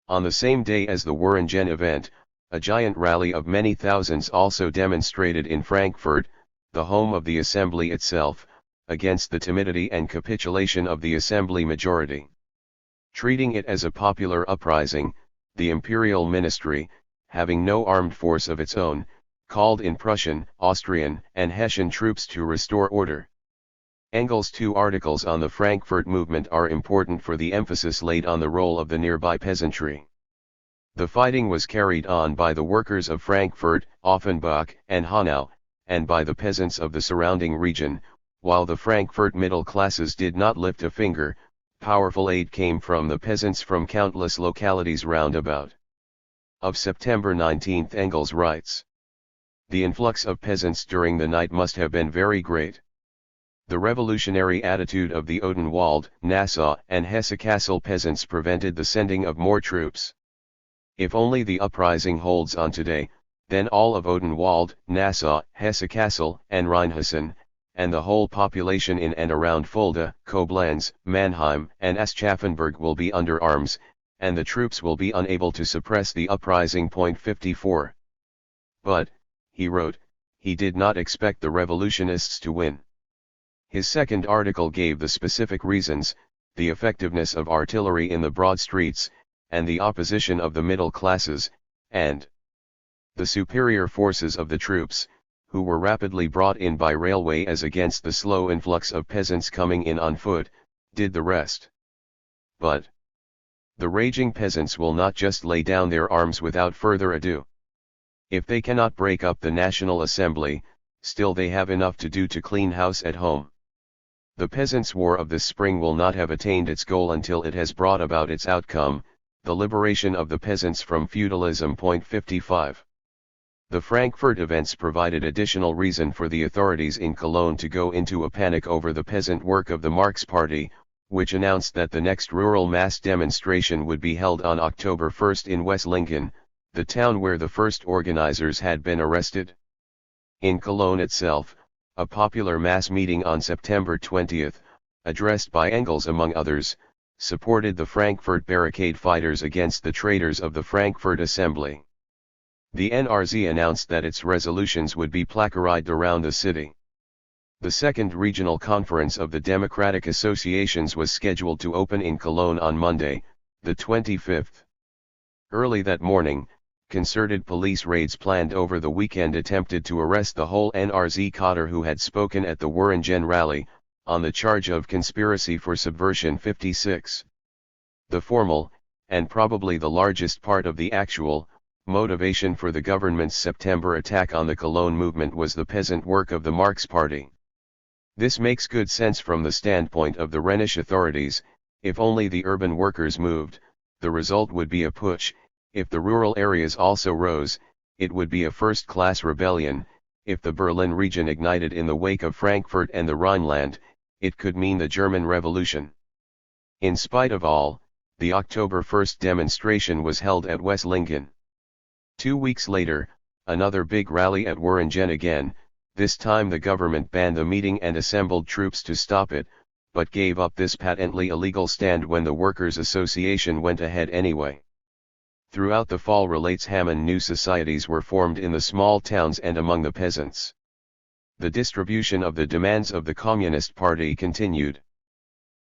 On the same day as the Waringen event, a giant rally of many thousands also demonstrated in Frankfurt, the home of the assembly itself, against the timidity and capitulation of the assembly majority. Treating it as a popular uprising, the imperial ministry, having no armed force of its own, called in Prussian, Austrian, and Hessian troops to restore order. Engels' 2 articles on the Frankfurt movement are important for the emphasis laid on the role of the nearby peasantry. The fighting was carried on by the workers of Frankfurt, Offenbach, and Hanau, and by the peasants of the surrounding region. While the Frankfurt middle classes did not lift a finger, powerful aid came from the peasants from countless localities round about. Of September 19, Engels writes, "The influx of peasants during the night must have been very great. The revolutionary attitude of the Odenwald, Nassau, and Hesse-Kassel peasants prevented the sending of more troops. If only the uprising holds on today, then all of Odenwald, Nassau, Hesse-Kassel, and Rheinhessen, and the whole population in and around Fulda, Koblenz, Mannheim, and Aschaffenburg will be under arms, and the troops will be unable to suppress the uprising." 54. But, he wrote, he did not expect the revolutionists to win. His second article gave the specific reasons, the effectiveness of artillery in the broad streets, and the opposition of the middle classes, and the superior forces of the troops, who were rapidly brought in by railway as against the slow influx of peasants coming in on foot, did the rest. But the raging peasants will not just lay down their arms without further ado. If they cannot break up the National Assembly, still they have enough to do to clean house at home. The peasants' war of this spring will not have attained its goal until it has brought about its outcome, the liberation of the peasants from feudalism. 55. The Frankfurt events provided additional reason for the authorities in Cologne to go into a panic over the peasant work of the Marx Party, which announced that the next rural mass demonstration would be held on October 1 in Westlingen, the town where the first organizers had been arrested. In Cologne itself, a popular mass meeting on September 20, addressed by Engels among others, supported the Frankfurt barricade fighters against the traitors of the Frankfurt Assembly. The NRZ announced that its resolutions would be placarded around the city. The second regional conference of the Democratic Associations was scheduled to open in Cologne on Monday, the 25th. Early that morning, concerted police raids planned over the weekend attempted to arrest the whole NRZ cadre who had spoken at the Waringen rally, on the charge of conspiracy for subversion. 56. The formal, and probably the largest part of the actual, motivation for the government's September attack on the Cologne movement was the peasant work of the Marx Party. This makes good sense from the standpoint of the Rhenish authorities. If only the urban workers moved, the result would be a putsch. If the rural areas also rose, it would be a first-class rebellion. If the Berlin region ignited in the wake of Frankfurt and the Rhineland, it could mean the German Revolution. In spite of all, the October 1 demonstration was held at Westlingen. 2 weeks later, another big rally at Waringen again. This time the government banned the meeting and assembled troops to stop it, but gave up this patently illegal stand when the Workers' Association went ahead anyway. Throughout the fall, relates Hamann, new societies were formed in the small towns and among the peasants. The distribution of the demands of the Communist Party continued.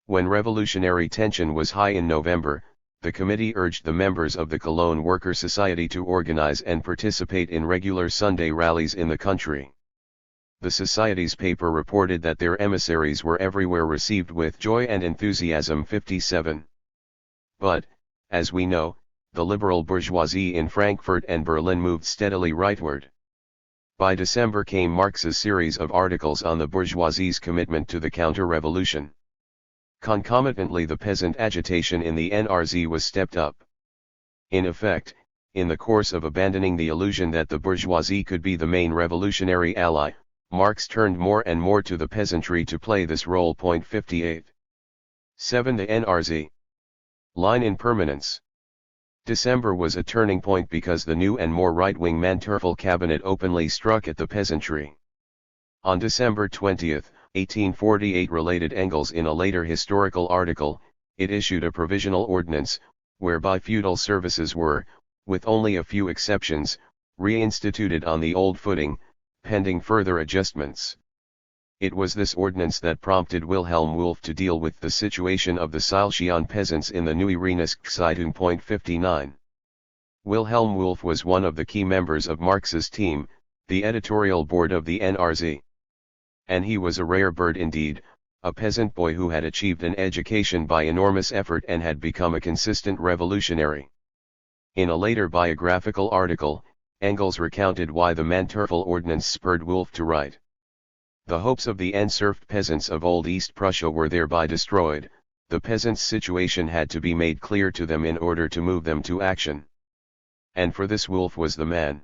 When revolutionary tension was high in November, the committee urged the members of the Cologne Worker Society to organize and participate in regular Sunday rallies in the country. The society's paper reported that their emissaries were everywhere received with joy and enthusiasm. 57. But, as we know, the liberal bourgeoisie in Frankfurt and Berlin moved steadily rightward. By December came Marx's series of articles on the bourgeoisie's commitment to the counter-revolution. Concomitantly, the peasant agitation in the NRZ was stepped up. In effect, in the course of abandoning the illusion that the bourgeoisie could be the main revolutionary ally, Marx turned more and more to the peasantry to play this role. 58. 7. The NRZ line in permanence. December was a turning point because the new and more right-wing Manteuffel cabinet openly struck at the peasantry. On December 20, 1848 related Engels in a later historical article, it issued a provisional ordinance, whereby feudal services were, with only a few exceptions, reinstituted on the old footing, pending further adjustments. It was this ordinance that prompted Wilhelm Wolff to deal with the situation of the Silesian peasants in the Neue Rheinische Zeitung. 59. Wilhelm Wolff was one of the key members of Marx's team, the editorial board of the NRZ. And he was a rare bird indeed, a peasant boy who had achieved an education by enormous effort and had become a consistent revolutionary. In a later biographical article, Engels recounted why the Manteuffel Ordinance spurred Wolff to write. The hopes of the enserfed peasants of old East Prussia were thereby destroyed, the peasants' situation had to be made clear to them in order to move them to action. And for this Wolff was the man.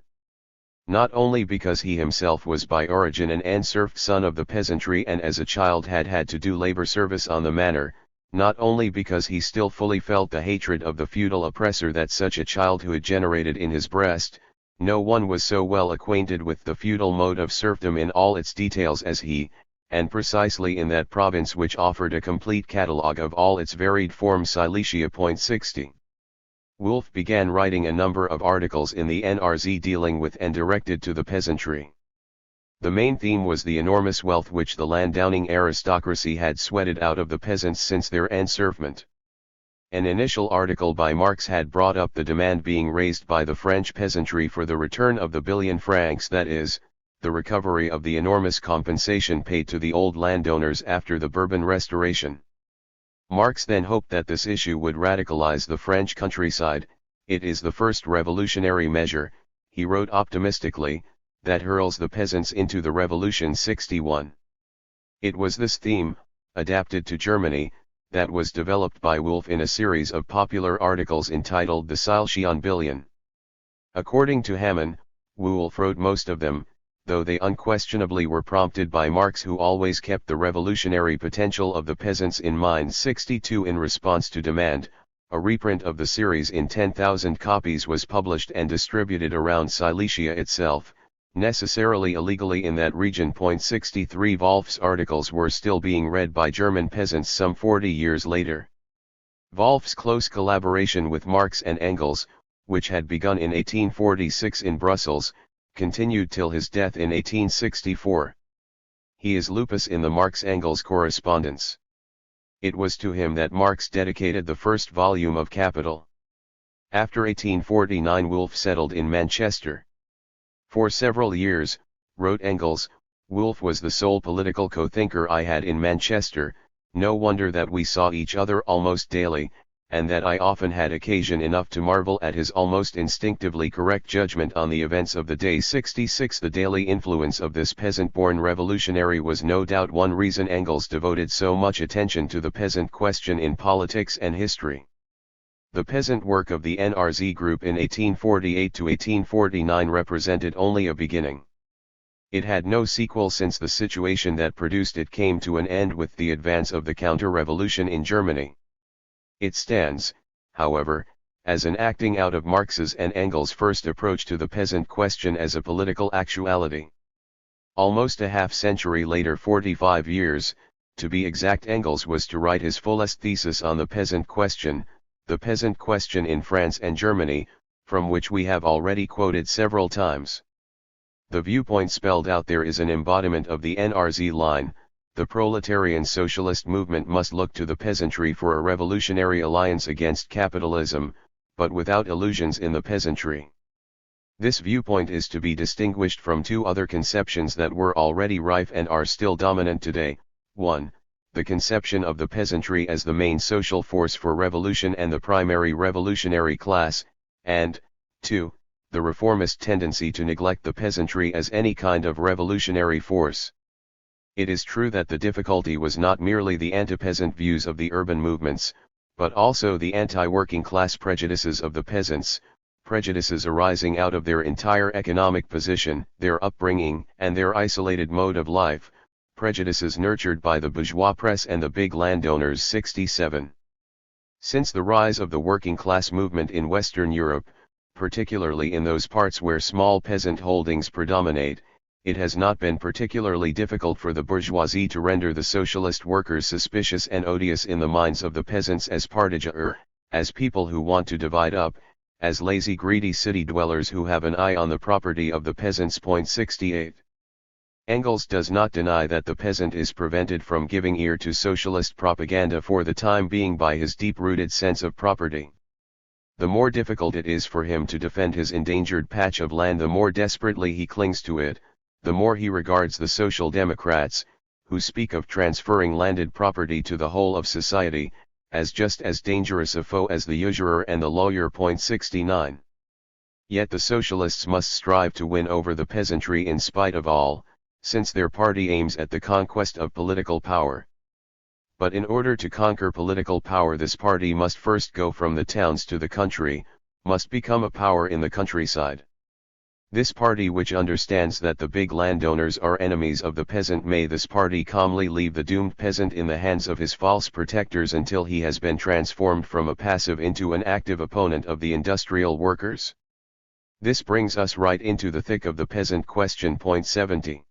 Not only because he himself was by origin an enserfed son of the peasantry and as a child had had to do labor service on the manor, not only because he still fully felt the hatred of the feudal oppressor that such a childhood generated in his breast, no one was so well acquainted with the feudal mode of serfdom in all its details as he, and precisely in that province which offered a complete catalogue of all its varied forms. Silesia. 60. Wolff began writing a number of articles in the NRZ dealing with and directed to the peasantry. The main theme was the enormous wealth which the landowning aristocracy had sweated out of the peasants since their enserfment. An initial article by Marx had brought up the demand being raised by the French peasantry for the return of the billion francs, that is, the recovery of the enormous compensation paid to the old landowners after the Bourbon Restoration. Marx then hoped that this issue would radicalize the French countryside. It is the first revolutionary measure, he wrote optimistically, that hurls the peasants into the revolution. 61. It was this theme, adapted to Germany, that was developed by Wolff in a series of popular articles entitled The Silesian Billion. According to Hamann, Wolff wrote most of them, though they unquestionably were prompted by Marx, who always kept the revolutionary potential of the peasants in mind. 62. In response to demand, a reprint of the series in 10,000 copies was published and distributed around Silesia itself, necessarily illegally in that region. 63. Wolff's articles were still being read by German peasants some 40 years later. Wolff's close collaboration with Marx and Engels, which had begun in 1846 in Brussels, continued till his death in 1864. He is lupus in the Marx-Engels correspondence. It was to him that Marx dedicated the first volume of Capital. After 1849 Wolff settled in Manchester. For several years, wrote Engels, Wolff was the sole political co-thinker I had in Manchester. No wonder that we saw each other almost daily, and that I often had occasion enough to marvel at his almost instinctively correct judgment on the events of the day. 66. The daily influence of this peasant-born revolutionary was no doubt one reason Engels devoted so much attention to the peasant question in politics and history. The peasant work of the NRZ group in 1848 to 1849 represented only a beginning. It had no sequel, since the situation that produced it came to an end with the advance of the counter-revolution in Germany. It stands, however, as an acting out of Marx's and Engels' first approach to the peasant question as a political actuality. Almost a half-century later, 45 years, to be exact, Engels was to write his fullest thesis on the peasant question in France and Germany, from which we have already quoted several times. The viewpoint spelled out there is an embodiment of the NRZ line: the proletarian socialist movement must look to the peasantry for a revolutionary alliance against capitalism, but without illusions in the peasantry. This viewpoint is to be distinguished from two other conceptions that were already rife and are still dominant today: 1. The conception of the peasantry as the main social force for revolution and the primary revolutionary class, and 2. The reformist tendency to neglect the peasantry as any kind of revolutionary force. It is true that the difficulty was not merely the anti-peasant views of the urban movements, but also the anti-working class prejudices of the peasants, prejudices arising out of their entire economic position, their upbringing, and their isolated mode of life, prejudices nurtured by the bourgeois press and the big landowners. 67. Since the rise of the working class movement in Western Europe, particularly in those parts where small peasant holdings predominate, it has not been particularly difficult for the bourgeoisie to render the socialist workers suspicious and odious in the minds of the peasants as partageurs, as people who want to divide up, as lazy greedy city dwellers who have an eye on the property of the peasants. 68. Engels does not deny that the peasant is prevented from giving ear to socialist propaganda for the time being by his deep-rooted sense of property. The more difficult it is for him to defend his endangered patch of land, the more desperately he clings to it, the more he regards the social democrats, who speak of transferring landed property to the whole of society, as just as dangerous a foe as the usurer and the lawyer. 69. Yet the socialists must strive to win over the peasantry in spite of all, since their party aims at the conquest of political power. But in order to conquer political power, this party must first go from the towns to the country, must become a power in the countryside. This party, which understands that the big landowners are enemies of the peasant, may this party calmly leave the doomed peasant in the hands of his false protectors until he has been transformed from a passive into an active opponent of the industrial workers. This brings us right into the thick of the peasant question. 70.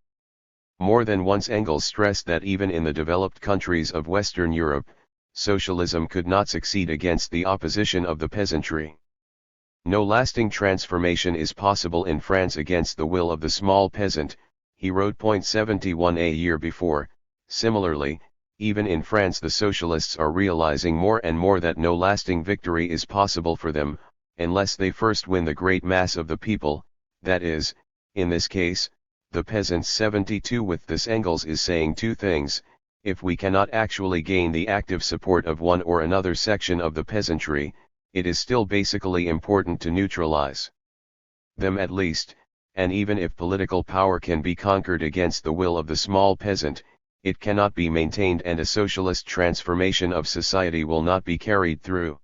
More than once Engels stressed that even in the developed countries of Western Europe, socialism could not succeed against the opposition of the peasantry. No lasting transformation is possible in France against the will of the small peasant, he wrote. 71. A year before. Similarly, even in France the socialists are realizing more and more that no lasting victory is possible for them, unless they first win the great mass of the people, that is, in this case, the peasants. 72. With this Engels is saying two things: if we cannot actually gain the active support of one or another section of the peasantry, it is still basically important to neutralize them at least, and even if political power can be conquered against the will of the small peasant, it cannot be maintained and a socialist transformation of society will not be carried through.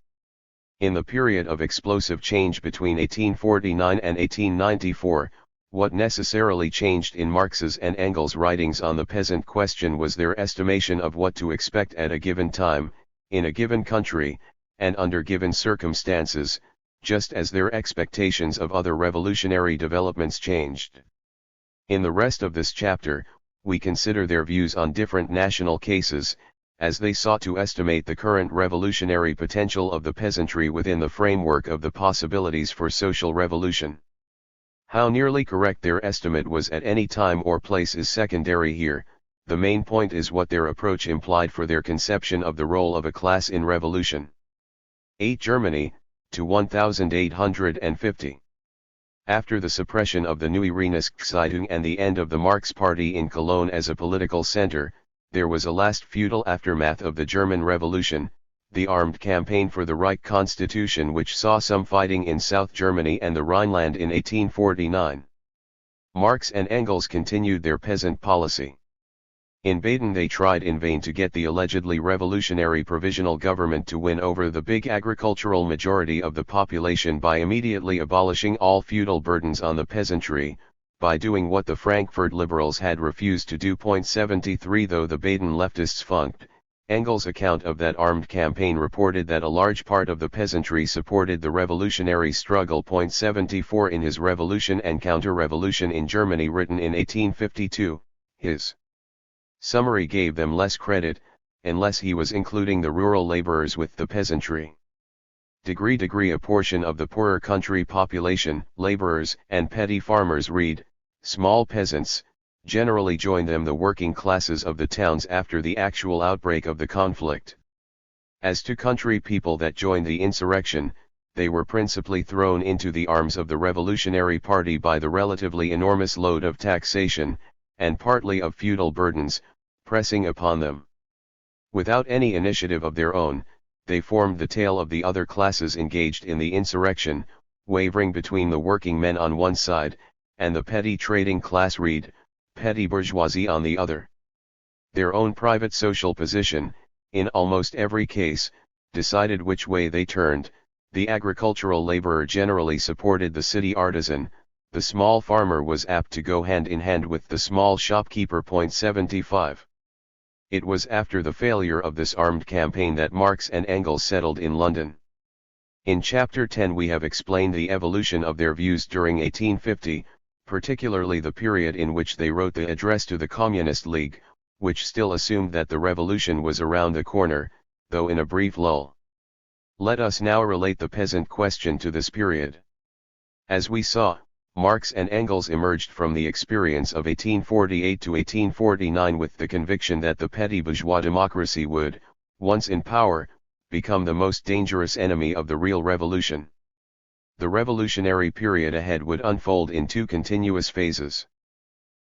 In the period of explosive change between 1849 and 1894, what necessarily changed in Marx's and Engels' writings on the peasant question was their estimation of what to expect at a given time, in a given country, and under given circumstances, just as their expectations of other revolutionary developments changed. In the rest of this chapter, we consider their views on different national cases, as they sought to estimate the current revolutionary potential of the peasantry within the framework of the possibilities for social revolution. How nearly correct their estimate was at any time or place is secondary here, the main point is what their approach implied for their conception of the role of a class in revolution. 8. Germany, to 1850. After the suppression of the Neue Rheinische and the end of the Marx Party in Cologne as a political center, there was a last futile aftermath of the German Revolution, the armed campaign for the Reich Constitution, which saw some fighting in South Germany and the Rhineland in 1849. Marx and Engels continued their peasant policy. In Baden they tried in vain to get the allegedly revolutionary provisional government to win over the big agricultural majority of the population by immediately abolishing all feudal burdens on the peasantry, by doing what the Frankfurt liberals had refused to do. 73. Though the Baden leftists funked, Engels' account of that armed campaign reported that a large part of the peasantry supported the revolutionary struggle. 74. In his Revolution and Counter-Revolution in Germany, written in 1852, his summary gave them less credit, unless he was including the rural laborers with the peasantry. A portion of the poorer country population, laborers and petty farmers read, small peasants, generally joined them the working classes of the towns after the actual outbreak of the conflict. As to country people that joined the insurrection, they were principally thrown into the arms of the revolutionary party by the relatively enormous load of taxation, and partly of feudal burdens, pressing upon them. Without any initiative of their own, they formed the tail of the other classes engaged in the insurrection, wavering between the working men on one side, and the petty trading class read, petty bourgeoisie on the other. Their own private social position, in almost every case, decided which way they turned. The agricultural laborer generally supported the city artisan, the small farmer was apt to go hand in hand with the small shopkeeper. 75. It was after the failure of this armed campaign that Marx and Engels settled in London. In Chapter 10 we have explained the evolution of their views during 1850, particularly the period in which they wrote the address to the Communist League, which still assumed that the revolution was around the corner, though in a brief lull. Let us now relate the peasant question to this period. As we saw, Marx and Engels emerged from the experience of 1848 to 1849 with the conviction that the petty bourgeois democracy would, once in power, become the most dangerous enemy of the real revolution. The revolutionary period ahead would unfold in two continuous phases.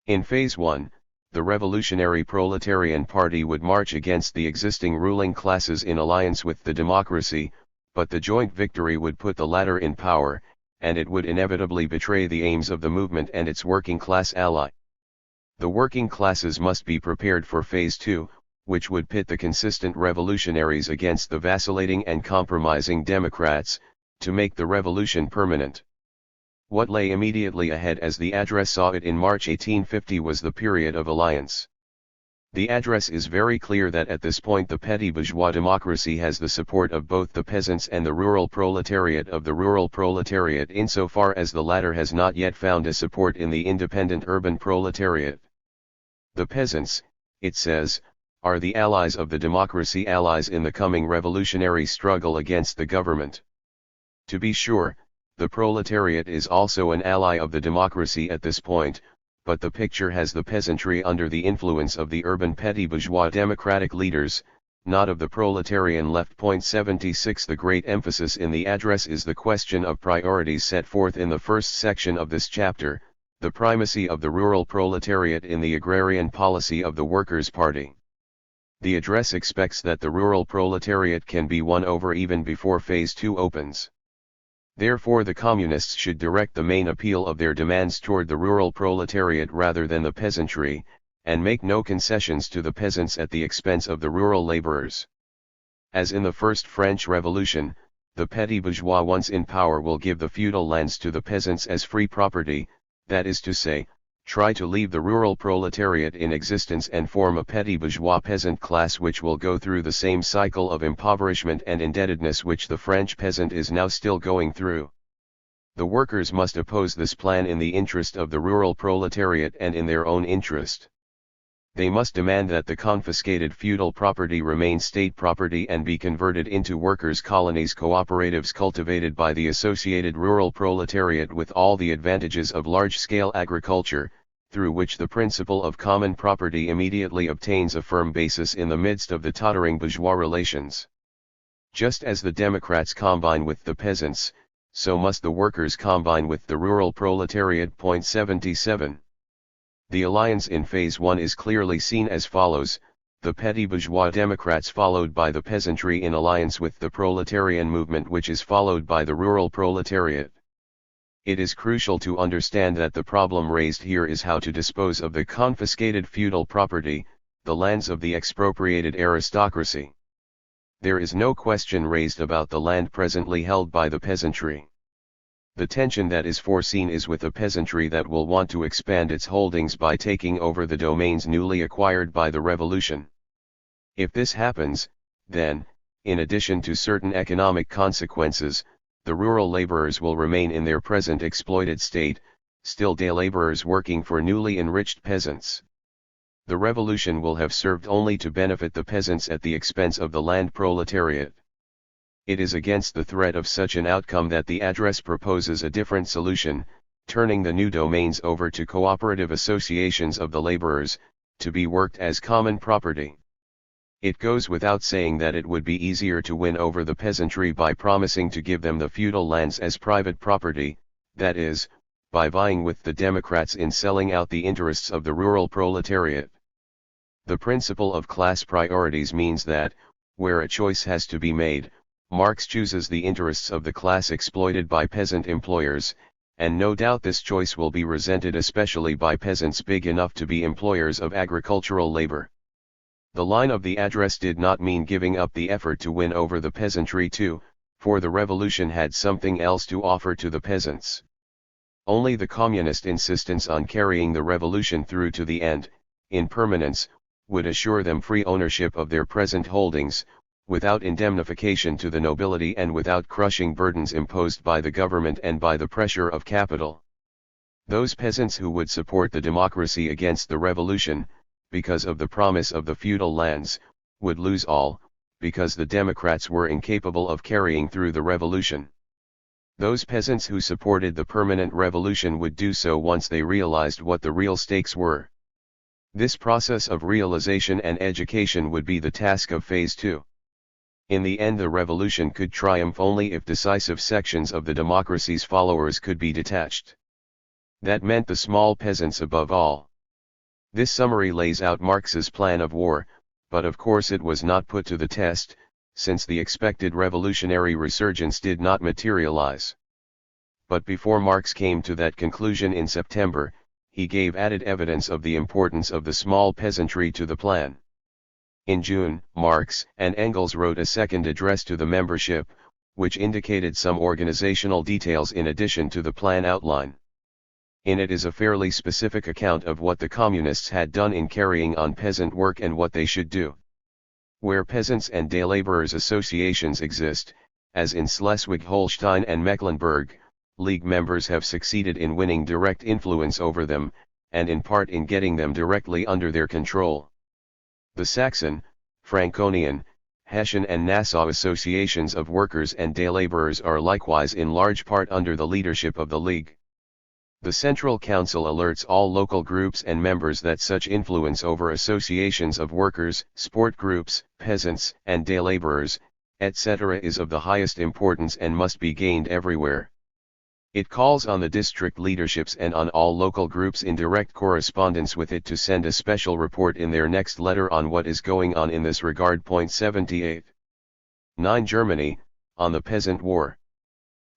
In phase 1, the revolutionary proletarian party would march against the existing ruling classes in alliance with the democracy, but the joint victory would put the latter in power, and it would inevitably betray the aims of the movement and its working class ally. The working classes must be prepared for phase 2, which would pit the consistent revolutionaries against the vacillating and compromising Democrats, to make the revolution permanent. What lay immediately ahead as the address saw it in March 1850 was the period of alliance. The address is very clear that at this point the petty bourgeois democracy has the support of both the peasants and the rural proletariat of the rural proletariat insofar as the latter has not yet found a support in the independent urban proletariat. The peasants, it says, are the allies of the democracy, allies in the coming revolutionary struggle against the government. To be sure, the proletariat is also an ally of the democracy at this point, but the picture has the peasantry under the influence of the urban petty bourgeois democratic leaders, not of the proletarian left. 76 The great emphasis in the address is the question of priorities set forth in the first section of this chapter, the primacy of the rural proletariat in the agrarian policy of the Workers' Party. The address expects that the rural proletariat can be won over even before phase 2 opens. Therefore the communists should direct the main appeal of their demands toward the rural proletariat rather than the peasantry, and make no concessions to the peasants at the expense of the rural laborers. As in the First French Revolution, the petty bourgeois once in power will give the feudal lands to the peasants as free property, that is to say, try to leave the rural proletariat in existence and form a petty bourgeois peasant class which will go through the same cycle of impoverishment and indebtedness which the French peasant is now still going through. The workers must oppose this plan in the interest of the rural proletariat and in their own interest. They must demand that the confiscated feudal property remain state property and be converted into workers' colonies, cooperatives cultivated by the associated rural proletariat with all the advantages of large-scale agriculture, through which the principle of common property immediately obtains a firm basis in the midst of the tottering bourgeois relations. Just as the Democrats combine with the peasants, so must the workers combine with the rural proletariat. 77. The alliance in phase 1 is clearly seen as follows: the petty bourgeois democrats followed by the peasantry in alliance with the proletarian movement which is followed by the rural proletariat. It is crucial to understand that the problem raised here is how to dispose of the confiscated feudal property, the lands of the expropriated aristocracy. There is no question raised about the land presently held by the peasantry. The tension that is foreseen is with a peasantry that will want to expand its holdings by taking over the domains newly acquired by the revolution. If this happens, then, in addition to certain economic consequences, the rural laborers will remain in their present exploited state, still day laborers working for newly enriched peasants. The revolution will have served only to benefit the peasants at the expense of the land proletariat. It is against the threat of such an outcome that the address proposes a different solution, turning the new domains over to cooperative associations of the laborers, to be worked as common property. It goes without saying that it would be easier to win over the peasantry by promising to give them the feudal lands as private property, that is, by vying with the Democrats in selling out the interests of the rural proletariat. The principle of class priorities means that, where a choice has to be made, Marx chooses the interests of the class exploited by peasant employers, and no doubt this choice will be resented especially by peasants big enough to be employers of agricultural labor. The line of the address did not mean giving up the effort to win over the peasantry too, for the revolution had something else to offer to the peasants. Only the communist insistence on carrying the revolution through to the end, in permanence, would assure them free ownership of their present holdings, without indemnification to the nobility and without crushing burdens imposed by the government and by the pressure of capital. Those peasants who would support the democracy against the revolution, because of the promise of the feudal lands, would lose all, because the Democrats were incapable of carrying through the revolution. Those peasants who supported the permanent revolution would do so once they realized what the real stakes were. This process of realization and education would be the task of Phase 2. In the end, the revolution could triumph only if decisive sections of the democracy's followers could be detached. That meant the small peasants above all. This summary lays out Marx's plan of war, but of course it was not put to the test, since the expected revolutionary resurgence did not materialize. But before Marx came to that conclusion in September, he gave added evidence of the importance of the small peasantry to the plan. In June, Marx and Engels wrote a second address to the membership, which indicated some organizational details in addition to the plan outline. In it is a fairly specific account of what the communists had done in carrying on peasant work and what they should do. Where peasants and day laborers associations exist, as in Schleswig-Holstein and Mecklenburg, League members have succeeded in winning direct influence over them, and in part in getting them directly under their control. The Saxon, Franconian, Hessian and Nassau associations of workers and day laborers are likewise in large part under the leadership of the League. The Central Council alerts all local groups and members that such influence over associations of workers, sport groups, peasants, and day laborers, etc. is of the highest importance and must be gained everywhere. It calls on the district leaderships and on all local groups in direct correspondence with it to send a special report in their next letter on what is going on in this regard. 78. 9. Germany, on the Peasant War.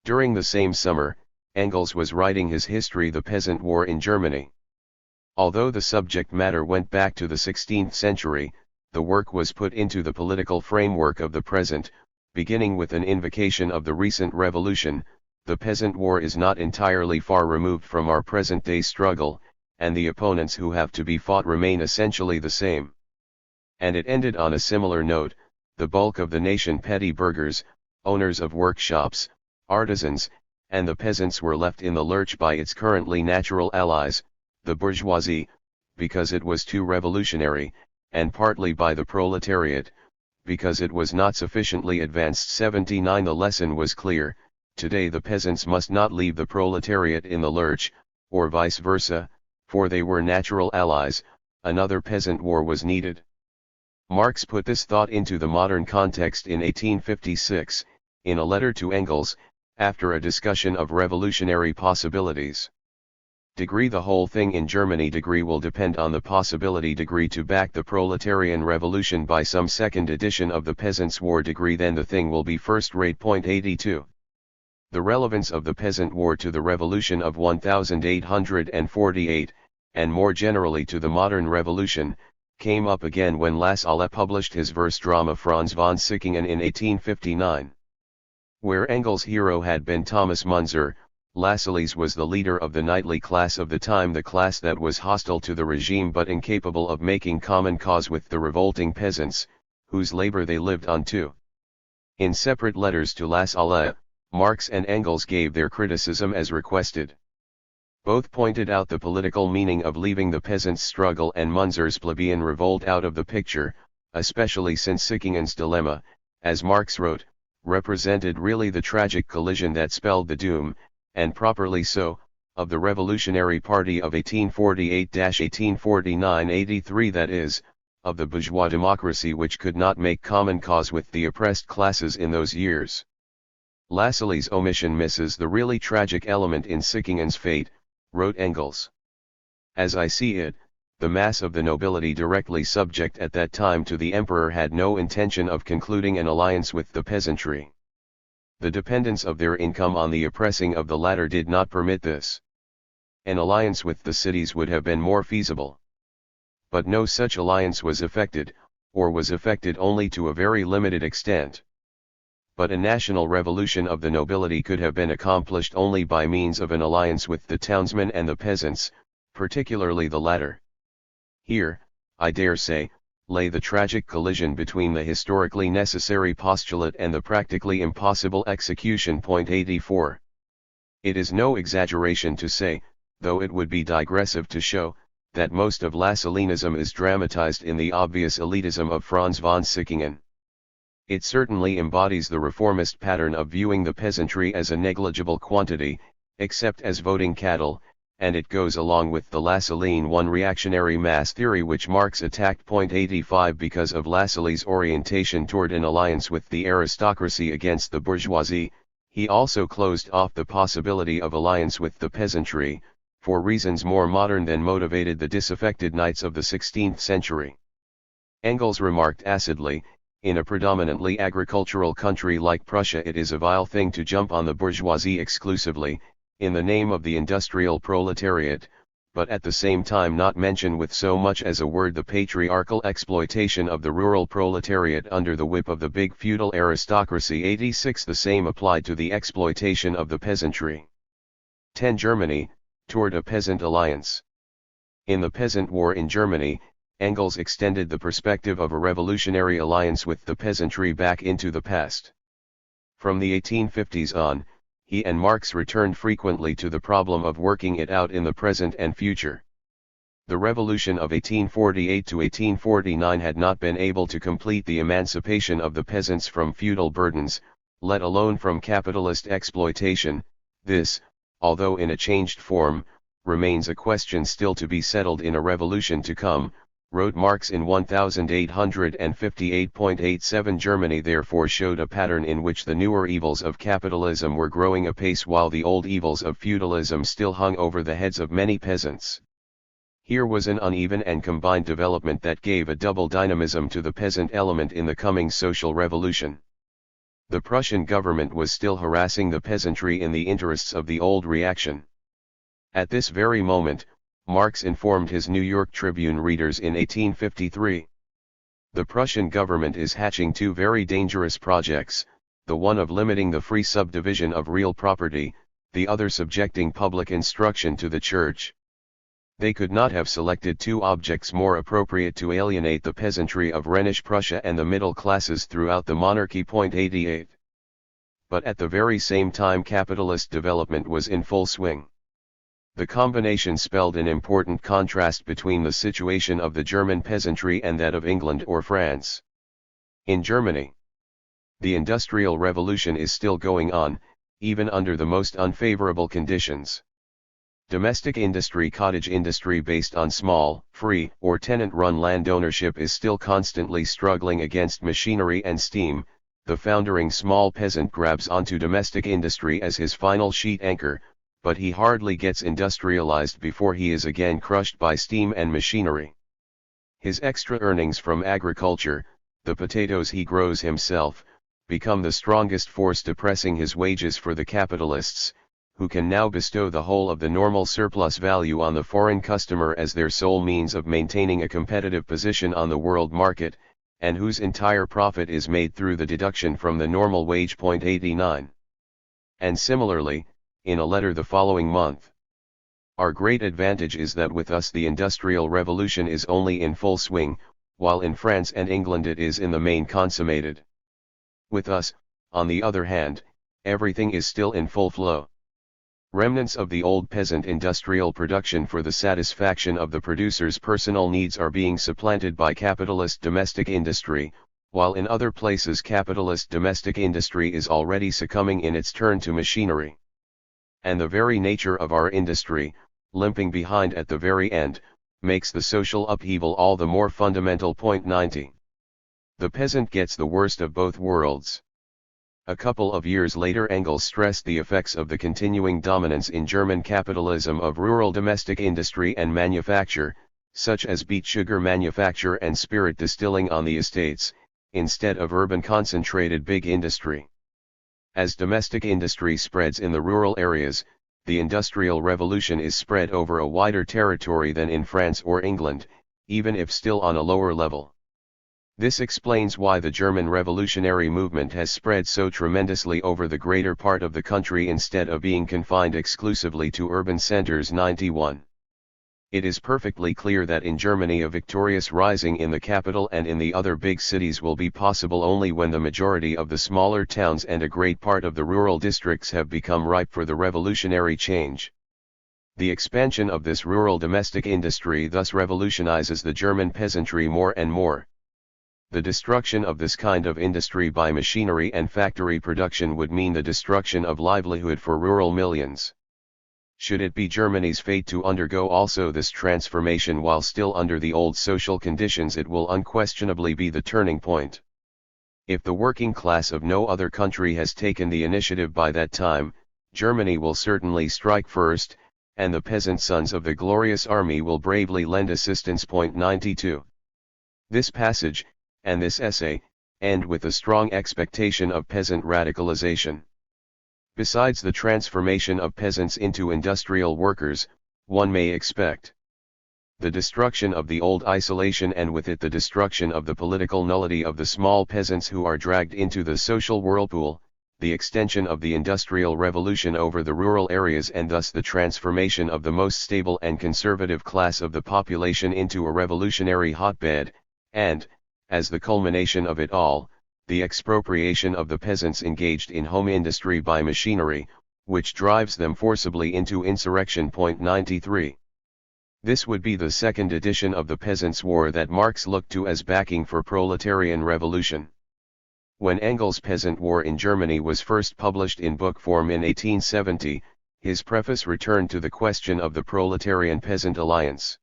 During the same summer, Engels was writing his history The Peasant War in Germany. Although the subject matter went back to the 16th century, the work was put into the political framework of the present, beginning with an invocation of the recent revolution. The Peasant War is not entirely far removed from our present-day struggle, and the opponents who have to be fought remain essentially the same. And it ended on a similar note: the bulk of the nation, petty burghers, owners of workshops, artisans, and the peasants were left in the lurch by its currently natural allies, the bourgeoisie, because it was too revolutionary, and partly by the proletariat, because it was not sufficiently advanced. 79. The lesson was clear: today the peasants must not leave the proletariat in the lurch, or vice versa, for they were natural allies. Another peasant war was needed. Marx put this thought into the modern context in 1856, in a letter to Engels, after a discussion of revolutionary possibilities. The whole thing in Germany will depend on the possibility to back the proletarian revolution by some second edition of the Peasants' War. Then the thing will be first-rate. 82. The relevance of the Peasant War to the Revolution of 1848, and more generally to the modern revolution, came up again when Lassalle published his verse drama Franz von Sickingen in 1859. Where Engels' hero had been Thomas Munzer, Lassalle's was the leader of the knightly class of the time, the class that was hostile to the regime but incapable of making common cause with the revolting peasants, whose labor they lived on too. In separate letters to Lassalle, Marx and Engels gave their criticism as requested. Both pointed out the political meaning of leaving the peasants' struggle and Munzer's plebeian revolt out of the picture, especially since Sickingen's dilemma, as Marx wrote, represented really the tragic collision that spelled the doom, and properly so, of the revolutionary party of 1848-1849-83, that is, of the bourgeois democracy which could not make common cause with the oppressed classes in those years. Lassalle's omission misses the really tragic element in Sickingen's fate, wrote Engels. As I see it, the mass of the nobility directly subject at that time to the emperor had no intention of concluding an alliance with the peasantry. The dependence of their income on the oppressing of the latter did not permit this. An alliance with the cities would have been more feasible. But no such alliance was effected, or was effected only to a very limited extent. But a national revolution of the nobility could have been accomplished only by means of an alliance with the townsmen and the peasants, particularly the latter. Here, I dare say, lay the tragic collision between the historically necessary postulate and the practically impossible execution. 84. It is no exaggeration to say, though it would be digressive to show that most of Lassalleanism is dramatized in the obvious elitism of Franz von Sickingen. It certainly embodies the reformist pattern of viewing the peasantry as a negligible quantity, except as voting cattle, and it goes along with the Lassallean one reactionary mass theory which Marx attacked. 85 Because of Lassalle's orientation toward an alliance with the aristocracy against the bourgeoisie, he also closed off the possibility of alliance with the peasantry, for reasons more modern than motivated the disaffected knights of the 16th century. Engels remarked acidly, in a predominantly agricultural country like Prussia it is a vile thing to jump on the bourgeoisie exclusively, in the name of the industrial proletariat, but at the same time not mention with so much as a word the patriarchal exploitation of the rural proletariat under the whip of the big feudal aristocracy. 86 The same applied to the exploitation of the peasantry. 10 Germany, toward a peasant alliance. In the Peasant War in Germany, Engels extended the perspective of a revolutionary alliance with the peasantry back into the past. From the 1850s on, he and Marx returned frequently to the problem of working it out in the present and future. The revolution of 1848 to 1849 had not been able to complete the emancipation of the peasants from feudal burdens, let alone from capitalist exploitation. This, although in a changed form, remains a question still to be settled in a revolution to come, wrote Marx in 1858.87. Germany therefore showed a pattern in which the newer evils of capitalism were growing apace while the old evils of feudalism still hung over the heads of many peasants. Here was an uneven and combined development that gave a double dynamism to the peasant element in the coming social revolution. The Prussian government was still harassing the peasantry in the interests of the old reaction. At this very moment, Marx informed his New York Tribune readers in 1853. The Prussian government is hatching two very dangerous projects, the one of limiting the free subdivision of real property, the other subjecting public instruction to the church. They could not have selected two objects more appropriate to alienate the peasantry of Rhenish Prussia and the middle classes throughout the monarchy. 88. But at the very same time capitalist development was in full swing. The combination spelled an important contrast between the situation of the German peasantry and that of England or France. In Germany, the Industrial Revolution is still going on, even under the most unfavorable conditions. Domestic industry, cottage industry based on small, free, or tenant-run land ownership is still constantly struggling against machinery and steam. The foundering small peasant grabs onto domestic industry as his final sheet anchor, but he hardly gets industrialized before he is again crushed by steam and machinery. His extra earnings from agriculture, the potatoes he grows himself, become the strongest force depressing his wages for the capitalists, who can now bestow the whole of the normal surplus value on the foreign customer as their sole means of maintaining a competitive position on the world market, and whose entire profit is made through the deduction from the normal wage. 89. And similarly, in a letter the following month, our great advantage is that with us the Industrial Revolution is only in full swing, while in France and England it is in the main consummated. With us, on the other hand, everything is still in full flow. Remnants of the old peasant industrial production for the satisfaction of the producer's personal needs are being supplanted by capitalist domestic industry, while in other places capitalist domestic industry is already succumbing in its turn to machinery. And the very nature of our industry, limping behind at the very end, makes the social upheaval all the more fundamental. 90. The peasant gets the worst of both worlds. A couple of years later Engels stressed the effects of the continuing dominance in German capitalism of rural domestic industry and manufacture, such as beet sugar manufacture and spirit distilling on the estates, instead of urban concentrated big industry. As domestic industry spreads in the rural areas, the Industrial Revolution is spread over a wider territory than in France or England, even if still on a lower level. This explains why the German revolutionary movement has spread so tremendously over the greater part of the country instead of being confined exclusively to urban centers. 91. It is perfectly clear that in Germany a victorious rising in the capital and in the other big cities will be possible only when the majority of the smaller towns and a great part of the rural districts have become ripe for the revolutionary change. The expansion of this rural domestic industry thus revolutionizes the German peasantry more and more. The destruction of this kind of industry by machinery and factory production would mean the destruction of livelihood for rural millions. Should it be Germany's fate to undergo also this transformation while still under the old social conditions, it will unquestionably be the turning point. If the working class of no other country has taken the initiative by that time, Germany will certainly strike first, and the peasant sons of the glorious army will bravely lend assistance. 92. This passage, and this essay, end with a strong expectation of peasant radicalization. Besides the transformation of peasants into industrial workers, one may expect the destruction of the old isolation, and with it the destruction of the political nullity of the small peasants who are dragged into the social whirlpool, the extension of the industrial revolution over the rural areas, and thus the transformation of the most stable and conservative class of the population into a revolutionary hotbed, and, as the culmination of it all, the expropriation of the peasants engaged in home industry by machinery, which drives them forcibly into insurrection. 93. This would be the second edition of the Peasants' War that Marx looked to as backing for proletarian revolution. When Engels' Peasant War in Germany was first published in book form in 1870, his preface returned to the question of the proletarian-peasant alliance.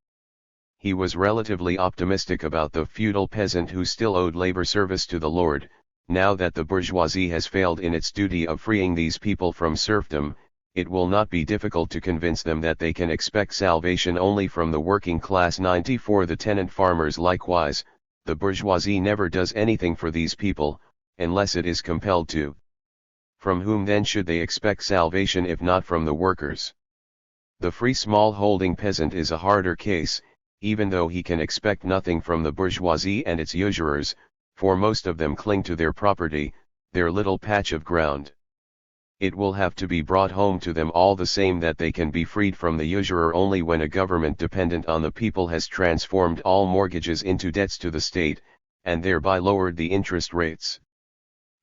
He was relatively optimistic about the feudal peasant who still owed labor service to the lord. Now that the bourgeoisie has failed in its duty of freeing these people from serfdom, it will not be difficult to convince them that they can expect salvation only from the working class. 94. The tenant farmers likewise, the bourgeoisie never does anything for these people, unless it is compelled to. From whom then should they expect salvation if not from the workers? The free small-holding peasant is a harder case, even though he can expect nothing from the bourgeoisie and its usurers, for most of them cling to their property, their little patch of ground. It will have to be brought home to them all the same that they can be freed from the usurer only when a government dependent on the people has transformed all mortgages into debts to the state, and thereby lowered the interest rates.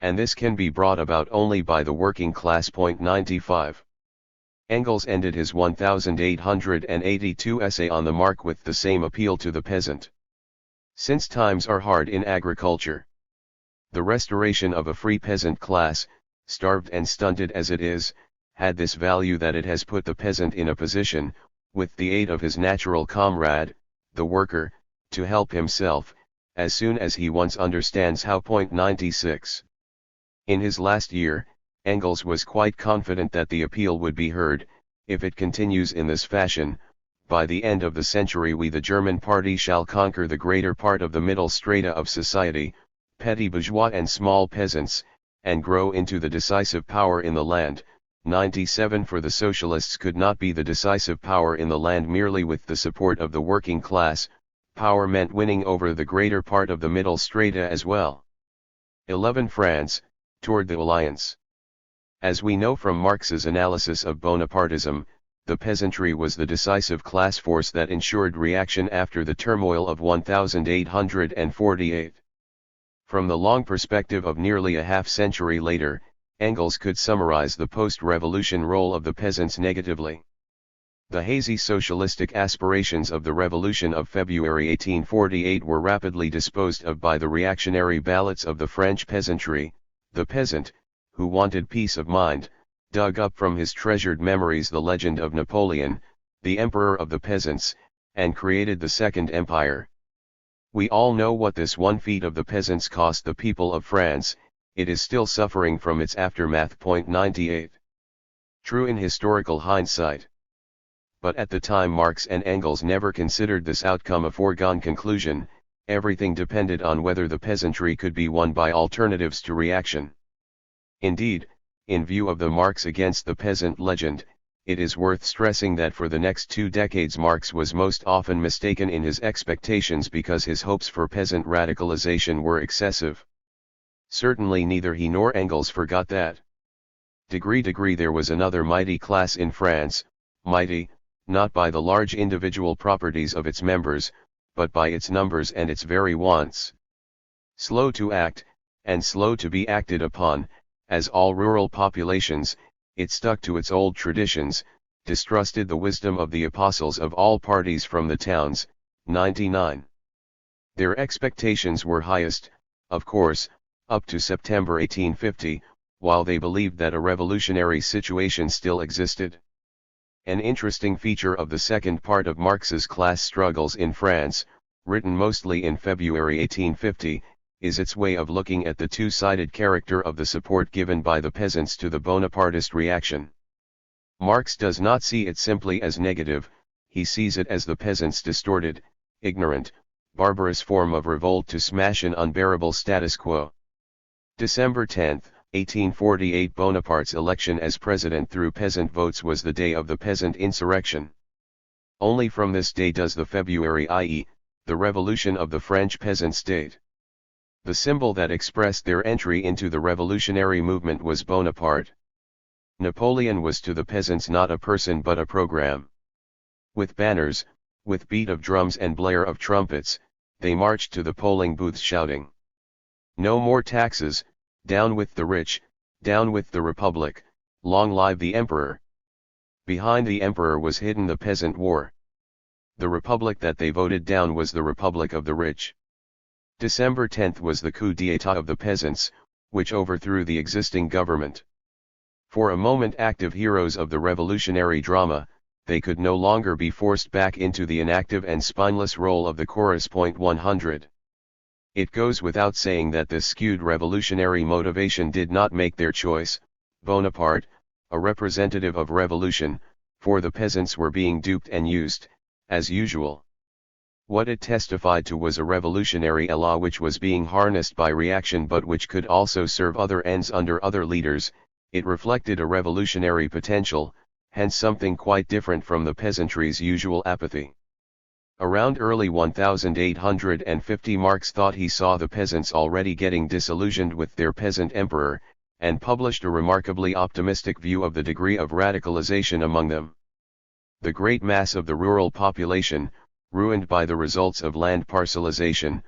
And this can be brought about only by the working class. 95. Engels ended his 1882 essay on the Mark with the same appeal to the peasant. Since times are hard in agriculture, the restoration of a free peasant class, starved and stunted as it is, had this value that it has put the peasant in a position, with the aid of his natural comrade, the worker, to help himself, as soon as he once understands how. 96. In his last year, Engels was quite confident that the appeal would be heard. If it continues in this fashion, by the end of the century the German party shall conquer the greater part of the middle strata of society, petty bourgeois and small peasants, and grow into the decisive power in the land. 97. For the socialists could not be the decisive power in the land merely with the support of the working class, power meant winning over the greater part of the middle strata as well. 11. France, toward the alliance. As we know from Marx's analysis of Bonapartism, the peasantry was the decisive class force that ensured reaction after the turmoil of 1848. From the long perspective of nearly a half-century later, Engels could summarize the post-revolution role of the peasants negatively. The hazy socialistic aspirations of the Revolution of February 1848 were rapidly disposed of by the reactionary ballots of the French peasantry. The peasant, who wanted peace of mind, dug up from his treasured memories the legend of Napoleon, the emperor of the peasants, and created the Second Empire. We all know what this one feat of the peasants cost the people of France. It is still suffering from its aftermath. 98. True in historical hindsight. But at the time Marx and Engels never considered this outcome a foregone conclusion. Everything depended on whether the peasantry could be won by alternatives to reaction. Indeed, in view of the Marx against the peasant legend, it is worth stressing that for the next 2 decades Marx was most often mistaken in his expectations because his hopes for peasant radicalization were excessive. Certainly neither he nor Engels forgot that. Degree there was another mighty class in France, mighty, not by the large individual properties of its members, but by its numbers and its very wants. Slow to act, and slow to be acted upon, as all rural populations, it stuck to its old traditions, distrusted the wisdom of the apostles of all parties from the towns. 99. Their expectations were highest, of course, up to September 1850, while they believed that a revolutionary situation still existed. An interesting feature of the second part of Marx's Class Struggles in France, written mostly in February 1850, is its way of looking at the two-sided character of the support given by the peasants to the Bonapartist reaction. Marx does not see it simply as negative, he sees it as the peasants' distorted, ignorant, barbarous form of revolt to smash an unbearable status quo. December 10, 1848 Bonaparte's election as president through peasant votes was the day of the peasant insurrection. Only from this day does the February, i.e., the revolution of the French peasants date. The symbol that expressed their entry into the revolutionary movement was Bonaparte. Napoleon was to the peasants not a person but a program. With banners, with beat of drums and blare of trumpets, they marched to the polling booths shouting, "No more taxes, down with the rich, down with the Republic, long live the Emperor." Behind the Emperor was hidden the peasant war. The Republic that they voted down was the Republic of the rich. December 10 was the coup d'état of the peasants, which overthrew the existing government. For a moment active heroes of the revolutionary drama, they could no longer be forced back into the inactive and spineless role of the chorus. 100. It goes without saying that this skewed revolutionary motivation did not make their choice, Bonaparte, a representative of revolution, for the peasants were being duped and used, as usual. What it testified to was a revolutionary élan which was being harnessed by reaction but which could also serve other ends under other leaders. It reflected a revolutionary potential, hence something quite different from the peasantry's usual apathy. Around early 1850 Marx thought he saw the peasants already getting disillusioned with their peasant emperor, and published a remarkably optimistic view of the degree of radicalization among them. The great mass of the rural population, ruined by the results of land parcelization,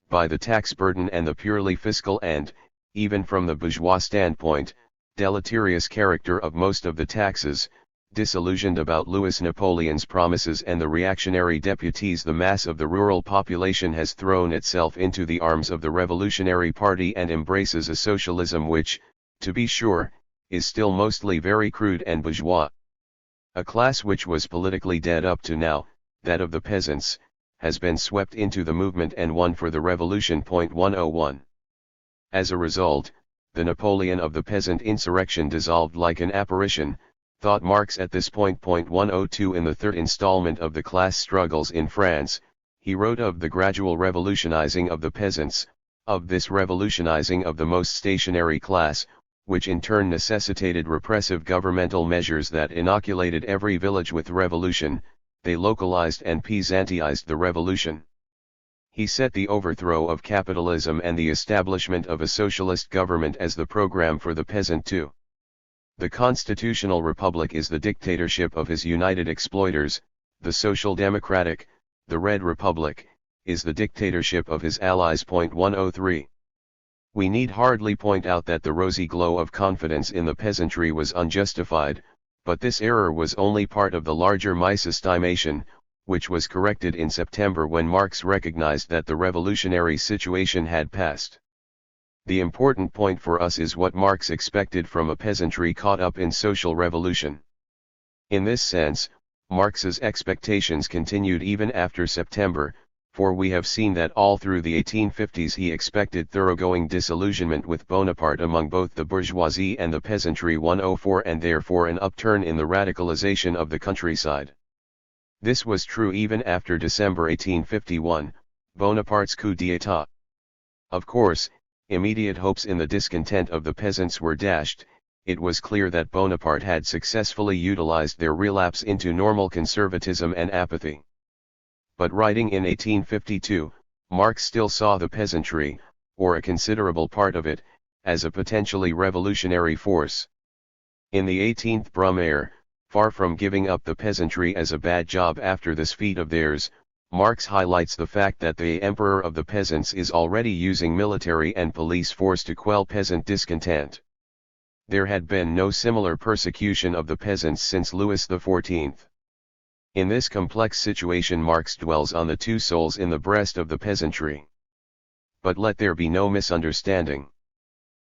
by the tax burden and the purely fiscal and, even from the bourgeois standpoint, deleterious character of most of the taxes, disillusioned about Louis Napoleon's promises and the reactionary deputies, the mass of the rural population has thrown itself into the arms of the Revolutionary Party and embraces a socialism which, to be sure, is still mostly very crude and bourgeois. A class which was politically dead up to now, that of the peasants, has been swept into the movement and won for the revolution. 101. As a result, the Napoleon of the peasant insurrection dissolved like an apparition, thought Marx at this point. 102 In the third installment of the Class Struggles in France, he wrote of the gradual revolutionizing of the peasants, of this revolutionizing of the most stationary class, which in turn necessitated repressive governmental measures that inoculated every village with revolution. They localized and peasantized the revolution. He set the overthrow of capitalism and the establishment of a socialist government as the program for the peasant too. The constitutional republic is the dictatorship of his united exploiters, the social democratic, the Red Republic, is the dictatorship of his allies. 103. We need hardly point out that the rosy glow of confidence in the peasantry was unjustified, but this error was only part of the larger misestimation, which was corrected in September when Marx recognized that the revolutionary situation had passed. The important point for us is what Marx expected from a peasantry caught up in social revolution. In this sense, Marx's expectations continued even after September, for we have seen that all through the 1850s he expected thoroughgoing disillusionment with Bonaparte among both the bourgeoisie and the peasantry. 104 And therefore an upturn in the radicalization of the countryside. This was true even after December 1851, Bonaparte's coup d'état. Of course, immediate hopes in the discontent of the peasants were dashed. It was clear that Bonaparte had successfully utilized their relapse into normal conservatism and apathy. But writing in 1852, Marx still saw the peasantry, or a considerable part of it, as a potentially revolutionary force. In the 18th Brumaire, far from giving up the peasantry as a bad job after this feat of theirs, Marx highlights the fact that the emperor of the peasants is already using military and police force to quell peasant discontent. There had been no similar persecution of the peasants since Louis XIV. In this complex situation Marx dwells on the two souls in the breast of the peasantry. But let there be no misunderstanding.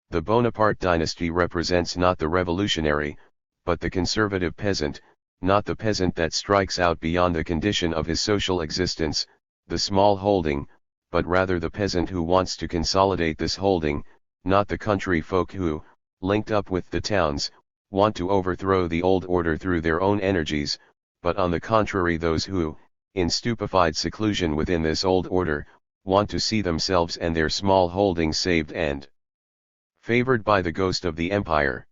The Bonaparte dynasty represents not the revolutionary, but the conservative peasant, not the peasant that strikes out beyond the condition of his social existence, the small holding, but rather the peasant who wants to consolidate this holding, not the country folk who, linked up with the towns, want to overthrow the old order through their own energies, but on the contrary those who, in stupefied seclusion within this old order, want to see themselves and their small holdings saved and favored by the ghost of the empire.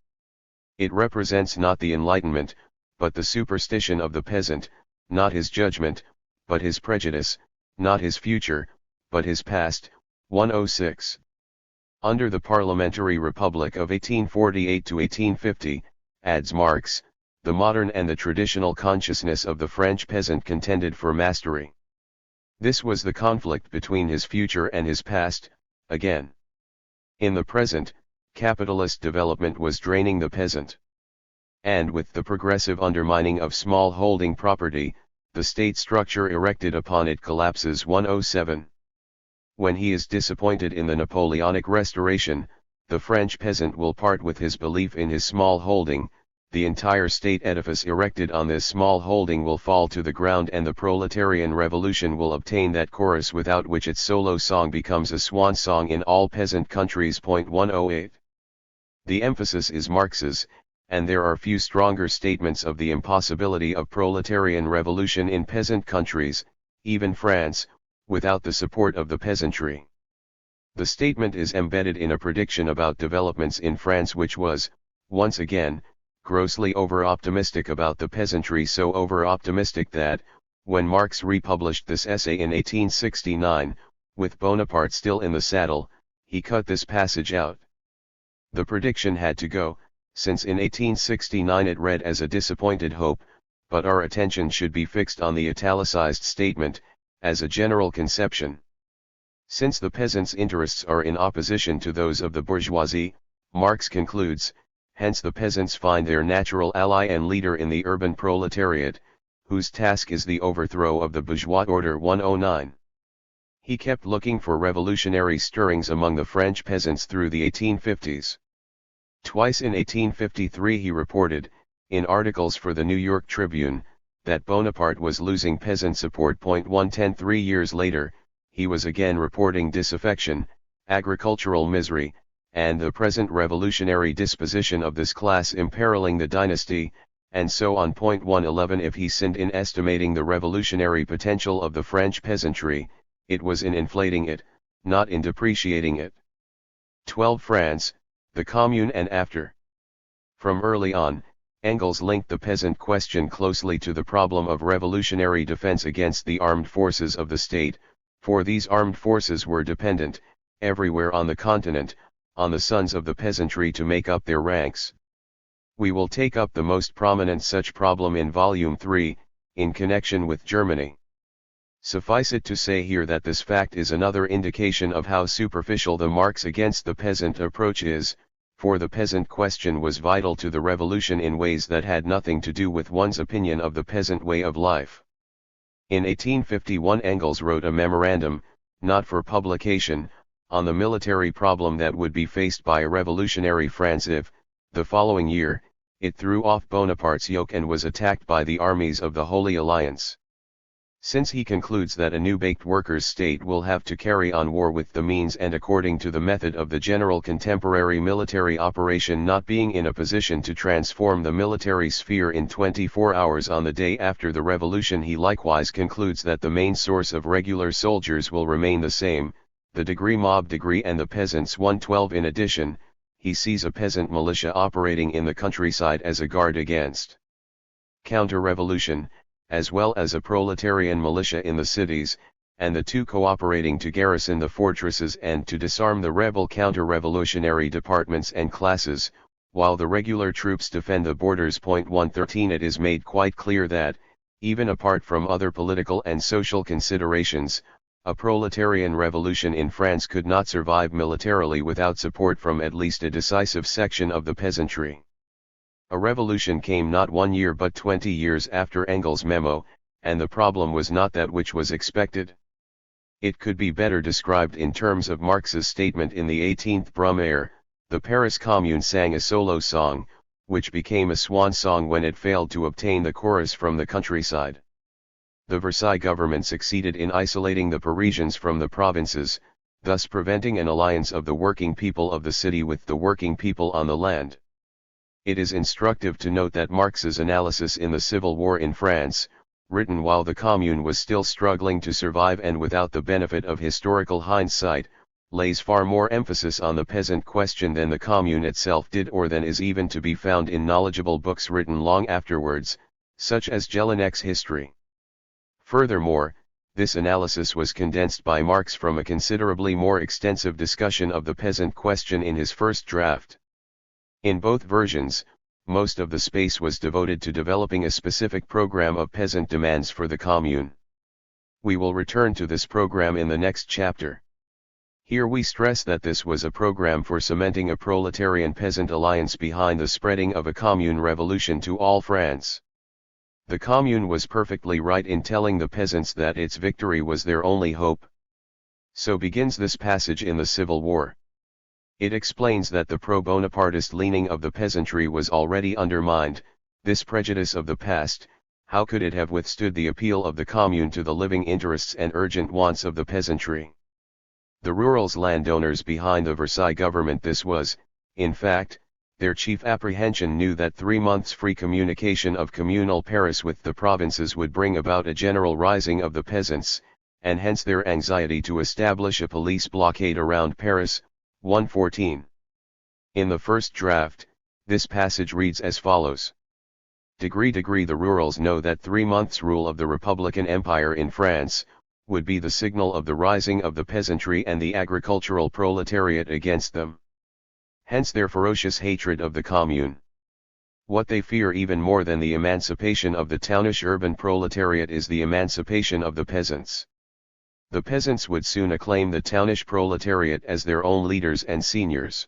It represents not the enlightenment, but the superstition of the peasant, not his judgment, but his prejudice, not his future, but his past. 106. Under the parliamentary republic of 1848 to 1850, adds Marx, the modern and the traditional consciousness of the French peasant contended for mastery. This was the conflict between his future and his past, again. In the present, capitalist development was draining the peasant. And with the progressive undermining of small holding property, the state structure erected upon it collapses. 107. When he is disappointed in the Napoleonic restoration, the French peasant will part with his belief in his small holding, the entire state edifice erected on this small holding will fall to the ground and the proletarian revolution will obtain that chorus without which its solo song becomes a swan song in all peasant countries. 108. The emphasis is Marx's, and there are few stronger statements of the impossibility of proletarian revolution in peasant countries, even France, without the support of the peasantry. The statement is embedded in a prediction about developments in France which was, once again, grossly over-optimistic about the peasantry, so over-optimistic that, when Marx republished this essay in 1869, with Bonaparte still in the saddle, he cut this passage out. The prediction had to go, since in 1869 it read as a disappointed hope, but our attention should be fixed on the italicized statement, as a general conception. Since the peasants' interests are in opposition to those of the bourgeoisie, Marx concludes, hence the peasants find their natural ally and leader in the urban proletariat, whose task is the overthrow of the bourgeois order. 109. He kept looking for revolutionary stirrings among the French peasants through the 1850s. Twice in 1853 he reported, in articles for the New York Tribune, that Bonaparte was losing peasant support. 110. 3 years later, he was again reporting disaffection, agricultural misery, and the present revolutionary disposition of this class imperiling the dynasty, and so on. 111. If he sinned in estimating the revolutionary potential of the French peasantry, it was in inflating it, not in depreciating it. 12. France, the Commune and after. From early on, Engels linked the peasant question closely to the problem of revolutionary defense against the armed forces of the state, for these armed forces were dependent, everywhere on the continent, on the sons of the peasantry to make up their ranks. We will take up the most prominent such problem in Volume 3, in connection with Germany. Suffice it to say here that this fact is another indication of how superficial the Marx against the peasant approach is, for the peasant question was vital to the revolution in ways that had nothing to do with one's opinion of the peasant way of life. In 1851 Engels wrote a memorandum, not for publication, on the military problem that would be faced by revolutionary France if, the following year, it threw off Bonaparte's yoke and was attacked by the armies of the Holy Alliance. Since he concludes that a new-baked workers' state will have to carry on war with the means and according to the method of the general contemporary military operation, not being in a position to transform the military sphere in 24 hours on the day after the revolution, he likewise concludes that the main source of regular soldiers will remain the same, the degree mob degree and the peasants. 112. In addition, he sees a peasant militia operating in the countryside as a guard against counter-revolution, as well as a proletarian militia in the cities, and the two cooperating to garrison the fortresses and to disarm the rebel counter-revolutionary departments and classes, while the regular troops defend the borders. 113. It is made quite clear that, even apart from other political and social considerations, A proletarian revolution in France could not survive militarily without support from at least a decisive section of the peasantry. A revolution came not 1 year but 20 years after Engels' memo, and the problem was not that which was expected. It could be better described in terms of Marx's statement in the 18th Brumaire. The Paris Commune sang a solo song, which became a swan song when it failed to obtain the chorus from the countryside. The Versailles government succeeded in isolating the Parisians from the provinces, thus preventing an alliance of the working people of the city with the working people on the land. It is instructive to note that Marx's analysis in the Civil War in France, written while the Commune was still struggling to survive and without the benefit of historical hindsight, lays far more emphasis on the peasant question than the Commune itself did or than is even to be found in knowledgeable books written long afterwards, such as Jellinek's History. Furthermore, this analysis was condensed by Marx from a considerably more extensive discussion of the peasant question in his first draft. In both versions, most of the space was devoted to developing a specific program of peasant demands for the Commune. We will return to this program in the next chapter. Here we stress that this was a program for cementing a proletarian-peasant alliance behind the spreading of a Commune revolution to all France. The Commune was perfectly right in telling the peasants that its victory was their only hope. So begins this passage in the Civil War. It explains that the pro-Bonapartist leaning of the peasantry was already undermined. This prejudice of the past, how could it have withstood the appeal of the Commune to the living interests and urgent wants of the peasantry? The rurals landowners behind the Versailles government, this was, in fact, their chief apprehension, knew that 3 months free communication of communal Paris with the provinces would bring about a general rising of the peasants, and hence their anxiety to establish a police blockade around Paris. 114. In the first draft, this passage reads as follows. Degree the rurals know that 3 months' rule of the Republican Empire in France, would be the signal of the rising of the peasantry and the agricultural proletariat against them. Hence their ferocious hatred of the Commune. What they fear even more than the emancipation of the townish urban proletariat is the emancipation of the peasants. The peasants would soon acclaim the townish proletariat as their own leaders and seniors.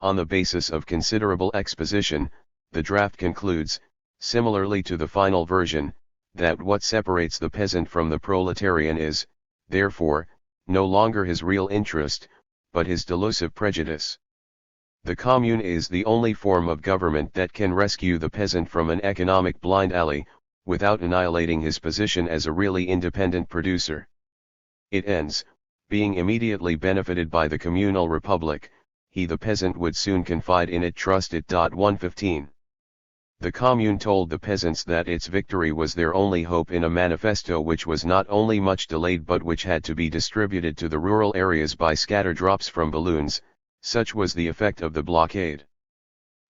On the basis of considerable exposition, the draft concludes, similarly to the final version, that what separates the peasant from the proletarian is, therefore, no longer his real interest, but his delusive prejudice. The Commune is the only form of government that can rescue the peasant from an economic blind alley, without annihilating his position as a really independent producer. It ends, being immediately benefited by the communal republic, he the peasant would soon confide in it, trust it. 115. The Commune told the peasants that its victory was their only hope in a manifesto which was not only much delayed but which had to be distributed to the rural areas by scatter-drops from balloons. Such was the effect of the blockade.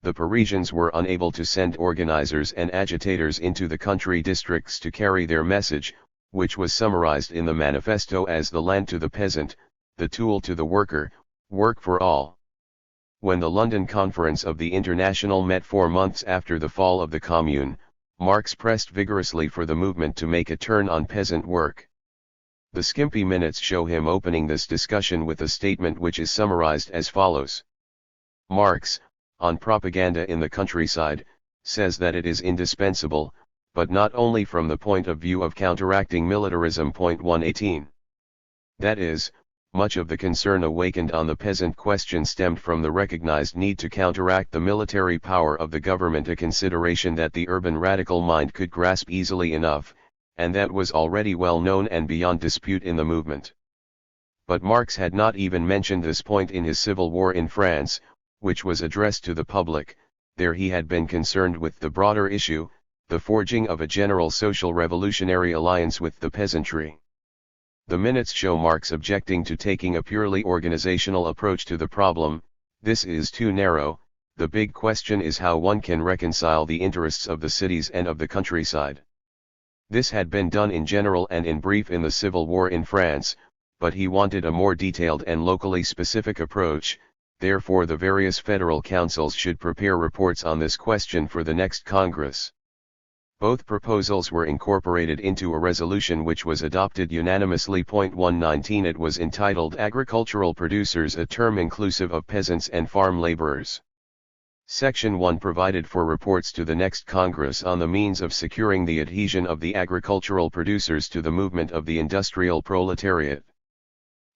The Parisians were unable to send organizers and agitators into the country districts to carry their message, which was summarized in the manifesto as the land to the peasant, the tool to the worker, work for all. When the London Conference of the International met 4 months after the fall of the Commune, Marx pressed vigorously for the movement to make a turn on peasant work. The skimpy minutes show him opening this discussion with a statement which is summarized as follows. Marx, on propaganda in the countryside, says that it is indispensable, but not only from the point of view of counteracting militarism. 118. That is, much of the concern awakened on the peasant question stemmed from the recognized need to counteract the military power of the government, a consideration that the urban radical mind could grasp easily enough, and that was already well known and beyond dispute in the movement. But Marx had not even mentioned this point in his Civil War in France, which was addressed to the public. There he had been concerned with the broader issue, the forging of a general social revolutionary alliance with the peasantry. The minutes show Marx objecting to taking a purely organizational approach to the problem. This is too narrow. The big question is how one can reconcile the interests of the cities and of the countryside. This had been done in general and in brief in the Civil War in France, but he wanted a more detailed and locally specific approach. Therefore the various federal councils should prepare reports on this question for the next Congress. Both proposals were incorporated into a resolution which was adopted unanimously. 119 It was entitled Agricultural Producers, a term inclusive of peasants and farm laborers. Section 1 provided for reports to the next Congress on the means of securing the adhesion of the agricultural producers to the movement of the industrial proletariat.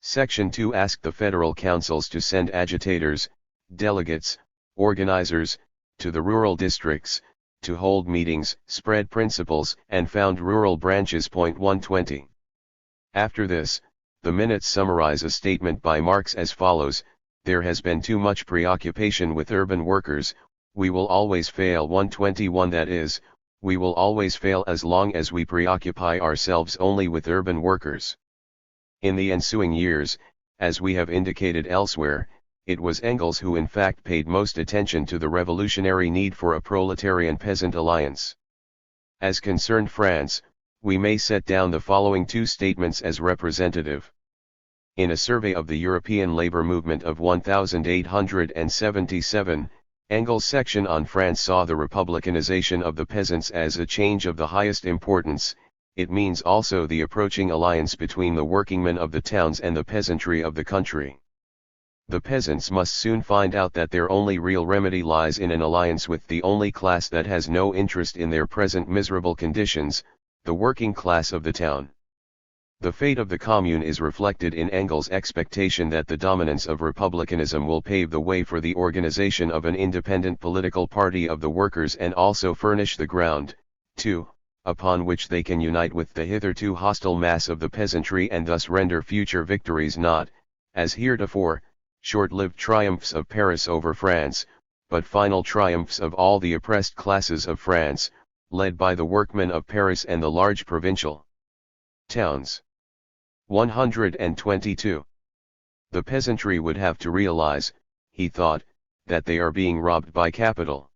Section 2 asked the federal councils to send agitators, delegates, organizers, to the rural districts, to hold meetings, spread principles, and found rural branches. 120. After this, the minutes summarize a statement by Marx as follows: there has been too much preoccupation with urban workers, we will always fail. 121 That is, we will always fail as long as we preoccupy ourselves only with urban workers. In the ensuing years, as we have indicated elsewhere, it was Engels who in fact paid most attention to the revolutionary need for a proletarian-peasant alliance. As concerned France, we may set down the following two statements as representative. In a survey of the European labor movement of 1877, Engels' section on France saw the republicanization of the peasants as a change of the highest importance. It means also the approaching alliance between the workingmen of the towns and the peasantry of the country. The peasants must soon find out that their only real remedy lies in an alliance with the only class that has no interest in their present miserable conditions, the working class of the town. The fate of the Commune is reflected in Engels' expectation that the dominance of republicanism will pave the way for the organization of an independent political party of the workers and also furnish the ground, too, upon which they can unite with the hitherto hostile mass of the peasantry and thus render future victories not, as heretofore, short-lived triumphs of Paris over France, but final triumphs of all the oppressed classes of France, led by the workmen of Paris and the large provincial towns. 122. The peasantry would have to realize, he thought, that they are being robbed by capital.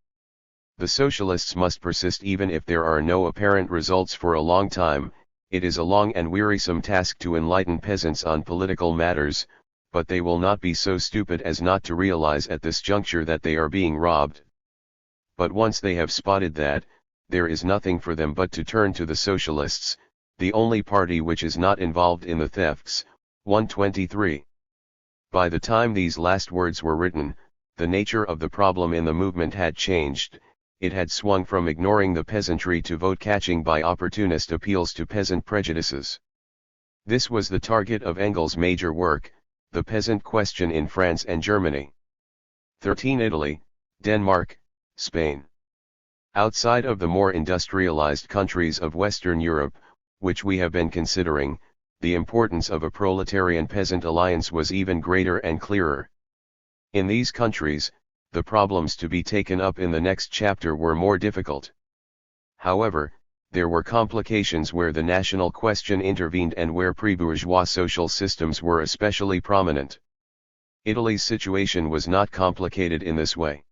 The socialists must persist even if there are no apparent results for a long time. It is a long and wearisome task to enlighten peasants on political matters, but they will not be so stupid as not to realize at this juncture that they are being robbed. But once they have spotted that, there is nothing for them but to turn to the socialists, the only party which is not involved in the thefts. 123. By the time these last words were written, the nature of the problem in the movement had changed. It had swung from ignoring the peasantry to vote-catching by opportunist appeals to peasant prejudices. This was the target of Engels' major work, The Peasant Question in France and Germany. 13. Italy, Denmark, Spain. Outside of the more industrialized countries of Western Europe, which we have been considering, the importance of a proletarian-peasant alliance was even greater and clearer. In these countries, the problems to be taken up in the next chapter were more difficult. However, there were complications where the national question intervened and where pre-bourgeois social systems were especially prominent. Italy's situation was not complicated in this way.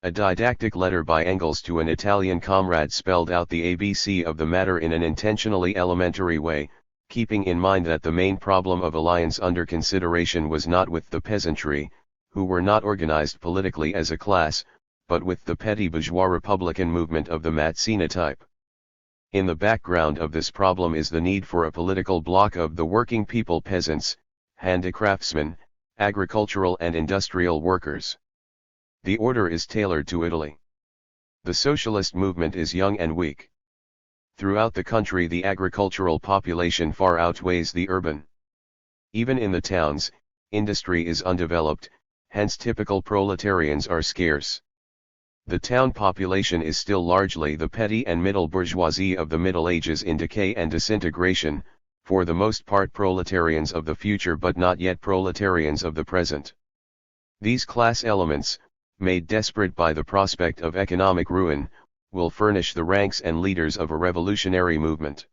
A didactic letter by Engels to an Italian comrade spelled out the ABC of the matter in an intentionally elementary way, keeping in mind that the main problem of alliance under consideration was not with the peasantry, who were not organized politically as a class, but with the petty bourgeois republican movement of the Mazzina type. In the background of this problem is the need for a political bloc of the working people, peasants, handicraftsmen, agricultural and industrial workers. The order is tailored to Italy. The socialist movement is young and weak. Throughout the country the agricultural population far outweighs the urban. Even in the towns, industry is undeveloped, hence typical proletarians are scarce. The town population is still largely the petty and middle bourgeoisie of the Middle Ages in decay and disintegration, for the most part proletarians of the future but not yet proletarians of the present. These class elements, made desperate by the prospect of economic ruin, will furnish the ranks and leaders of a revolutionary movement.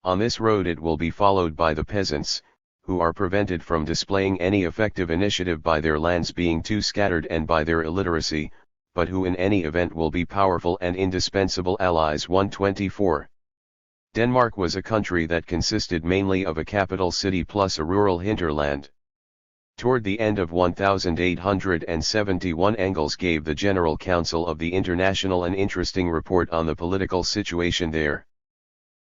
On this road it will be followed by the peasants, who are prevented from displaying any effective initiative by their lands being too scattered and by their illiteracy, but who in any event will be powerful and indispensable allies. 124. Denmark was a country that consisted mainly of a capital city plus a rural hinterland. Toward the end of 1871, Engels gave the General Council of the International an interesting report on the political situation there.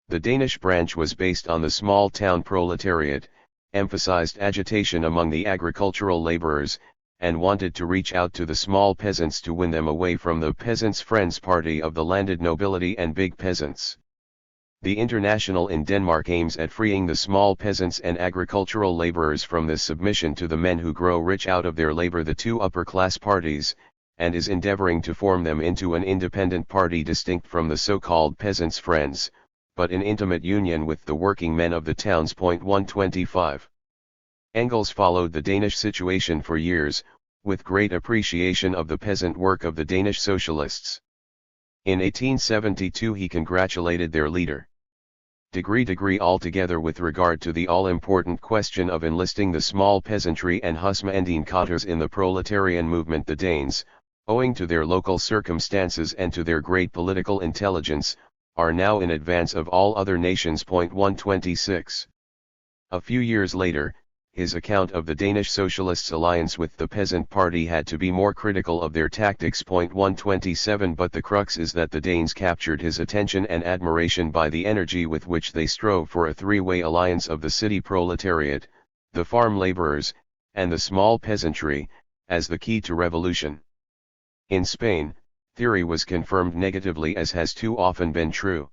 The Danish branch was based on the small-town proletariat, emphasized agitation among the agricultural laborers, and wanted to reach out to the small peasants to win them away from the Peasants' Friends Party of the landed nobility and big peasants. The International in Denmark aims at freeing the small peasants and agricultural laborers from this submission to the men who grow rich out of their labor, the two upper-class parties, and is endeavoring to form them into an independent party distinct from the so-called Peasants' Friends, but in intimate union with the working men of the towns. 125. Engels followed the Danish situation for years, with great appreciation of the peasant work of the Danish socialists. In 1872 he congratulated their leader. Degree altogether with regard to the all-important question of enlisting the small peasantry and husmandinkatters in the proletarian movement, the Danes, owing to their local circumstances and to their great political intelligence, are now in advance of all other nations. 126. A few years later, his account of the Danish Socialists' alliance with the Peasant Party had to be more critical of their tactics. 127. But the crux is that the Danes captured his attention and admiration by the energy with which they strove for a three-way alliance of the city proletariat, the farm laborers, and the small peasantry, as the key to revolution. In Spain, theory was confirmed negatively, as has too often been true.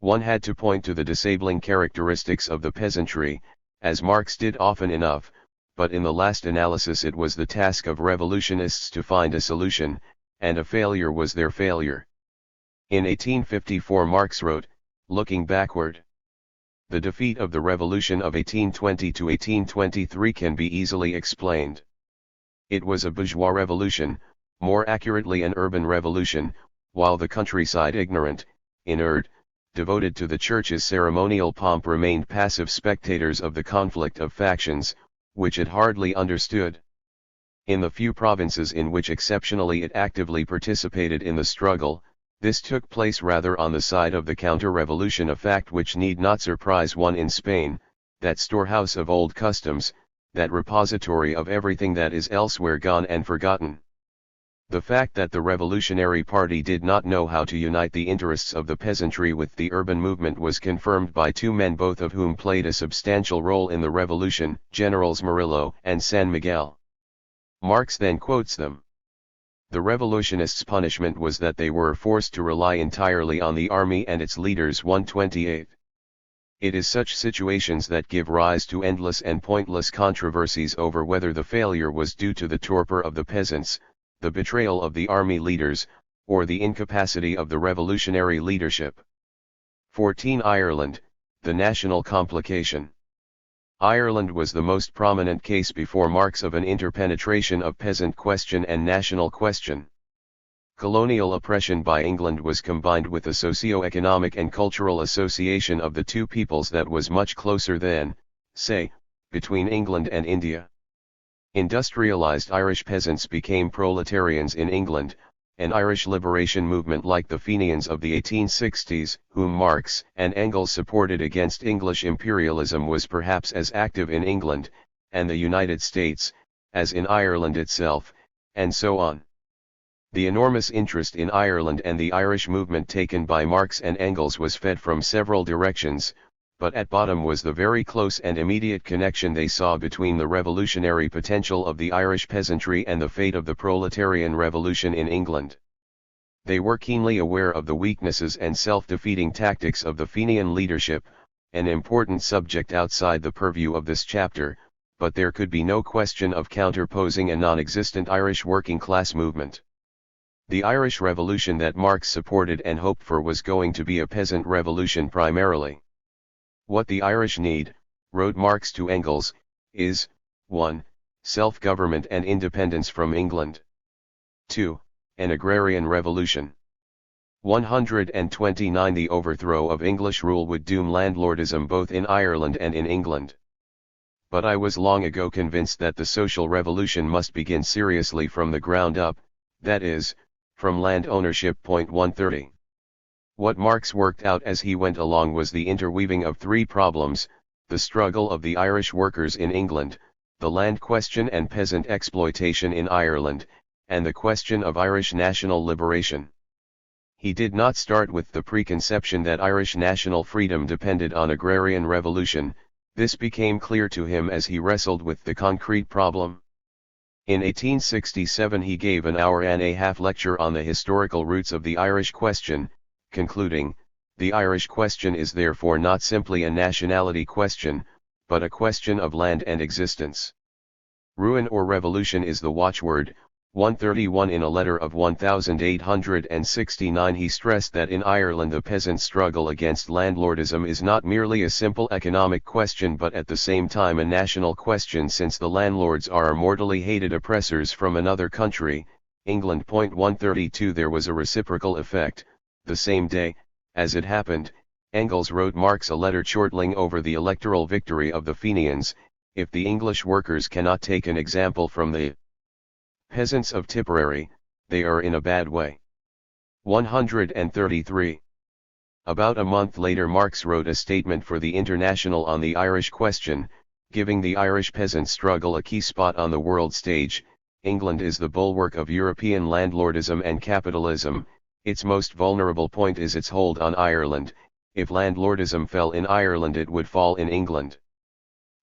One had to point to the disabling characteristics of the peasantry, as Marx did often enough, but in the last analysis it was the task of revolutionists to find a solution, and a failure was their failure. In 1854 Marx wrote, looking backward, "The defeat of the revolution of 1820 to 1823 can be easily explained. It was a bourgeois revolution, more accurately an urban revolution, while the countryside, ignorant, inert, devoted to the church's ceremonial pomp, remained passive spectators of the conflict of factions, which it hardly understood. In the few provinces in which exceptionally it actively participated in the struggle, this took place rather on the side of the counter-revolution, a fact which need not surprise one in Spain, that storehouse of old customs, that repository of everything that is elsewhere gone and forgotten. The fact that the revolutionary party did not know how to unite the interests of the peasantry with the urban movement was confirmed by two men, both of whom played a substantial role in the revolution, Generals Murillo and San Miguel. Marx then quotes them. The revolutionists' punishment was that they were forced to rely entirely on the army and its leaders. 128. It is such situations that give rise to endless and pointless controversies over whether the failure was due to the torpor of the peasants, the betrayal of the army leaders, or the incapacity of the revolutionary leadership. 14. Ireland, the national complication. Ireland was the most prominent case before Marx of an interpenetration of peasant question and national question. Colonial oppression by England was combined with a socio-economic and cultural association of the two peoples that was much closer than, say, between England and India. Industrialized Irish peasants became proletarians in England. An Irish liberation movement like the Fenians of the 1860s, whom Marx and Engels supported against English imperialism, was perhaps as active in England, and the United States, as in Ireland itself, and so on. The enormous interest in Ireland and the Irish movement taken by Marx and Engels was fed from several directions, but at bottom was the very close and immediate connection they saw between the revolutionary potential of the Irish peasantry and the fate of the proletarian revolution in England. They were keenly aware of the weaknesses and self-defeating tactics of the Fenian leadership, an important subject outside the purview of this chapter, but there could be no question of counterposing a non-existent Irish working-class movement. The Irish Revolution that Marx supported and hoped for was going to be a peasant revolution primarily. What the Irish need, wrote Marx to Engels, is, 1. Self-government and independence from England. 2. An agrarian revolution. 129. The overthrow of English rule would doom landlordism both in Ireland and in England. But I was long ago convinced that the social revolution must begin seriously from the ground up, that is, from land ownership. 130. What Marx worked out as he went along was the interweaving of three problems: the struggle of the Irish workers in England, the land question and peasant exploitation in Ireland, and the question of Irish national liberation. He did not start with the preconception that Irish national freedom depended on agrarian revolution. This became clear to him as he wrestled with the concrete problem. In 1867 he gave an hour-and-a-half lecture on the historical roots of the Irish question, concluding, "The Irish question is therefore not simply a nationality question, but a question of land and existence." Ruin or revolution is the watchword. 131 In a letter of 1869 he stressed that in Ireland the peasant struggle against landlordism is not merely a simple economic question but at the same time a national question, since the landlords are mortally hated oppressors from another country, England. 132 There was a reciprocal effect. The same day, as it happened, Engels wrote Marx a letter chortling over the electoral victory of the Fenians. If the English workers cannot take an example from the peasants of Tipperary, they are in a bad way. 133. About a month later Marx wrote a statement for the International on the Irish question, giving the Irish peasant struggle a key spot on the world stage. England is the bulwark of European landlordism and capitalism. Its most vulnerable point is its hold on Ireland. If landlordism fell in Ireland, it would fall in England.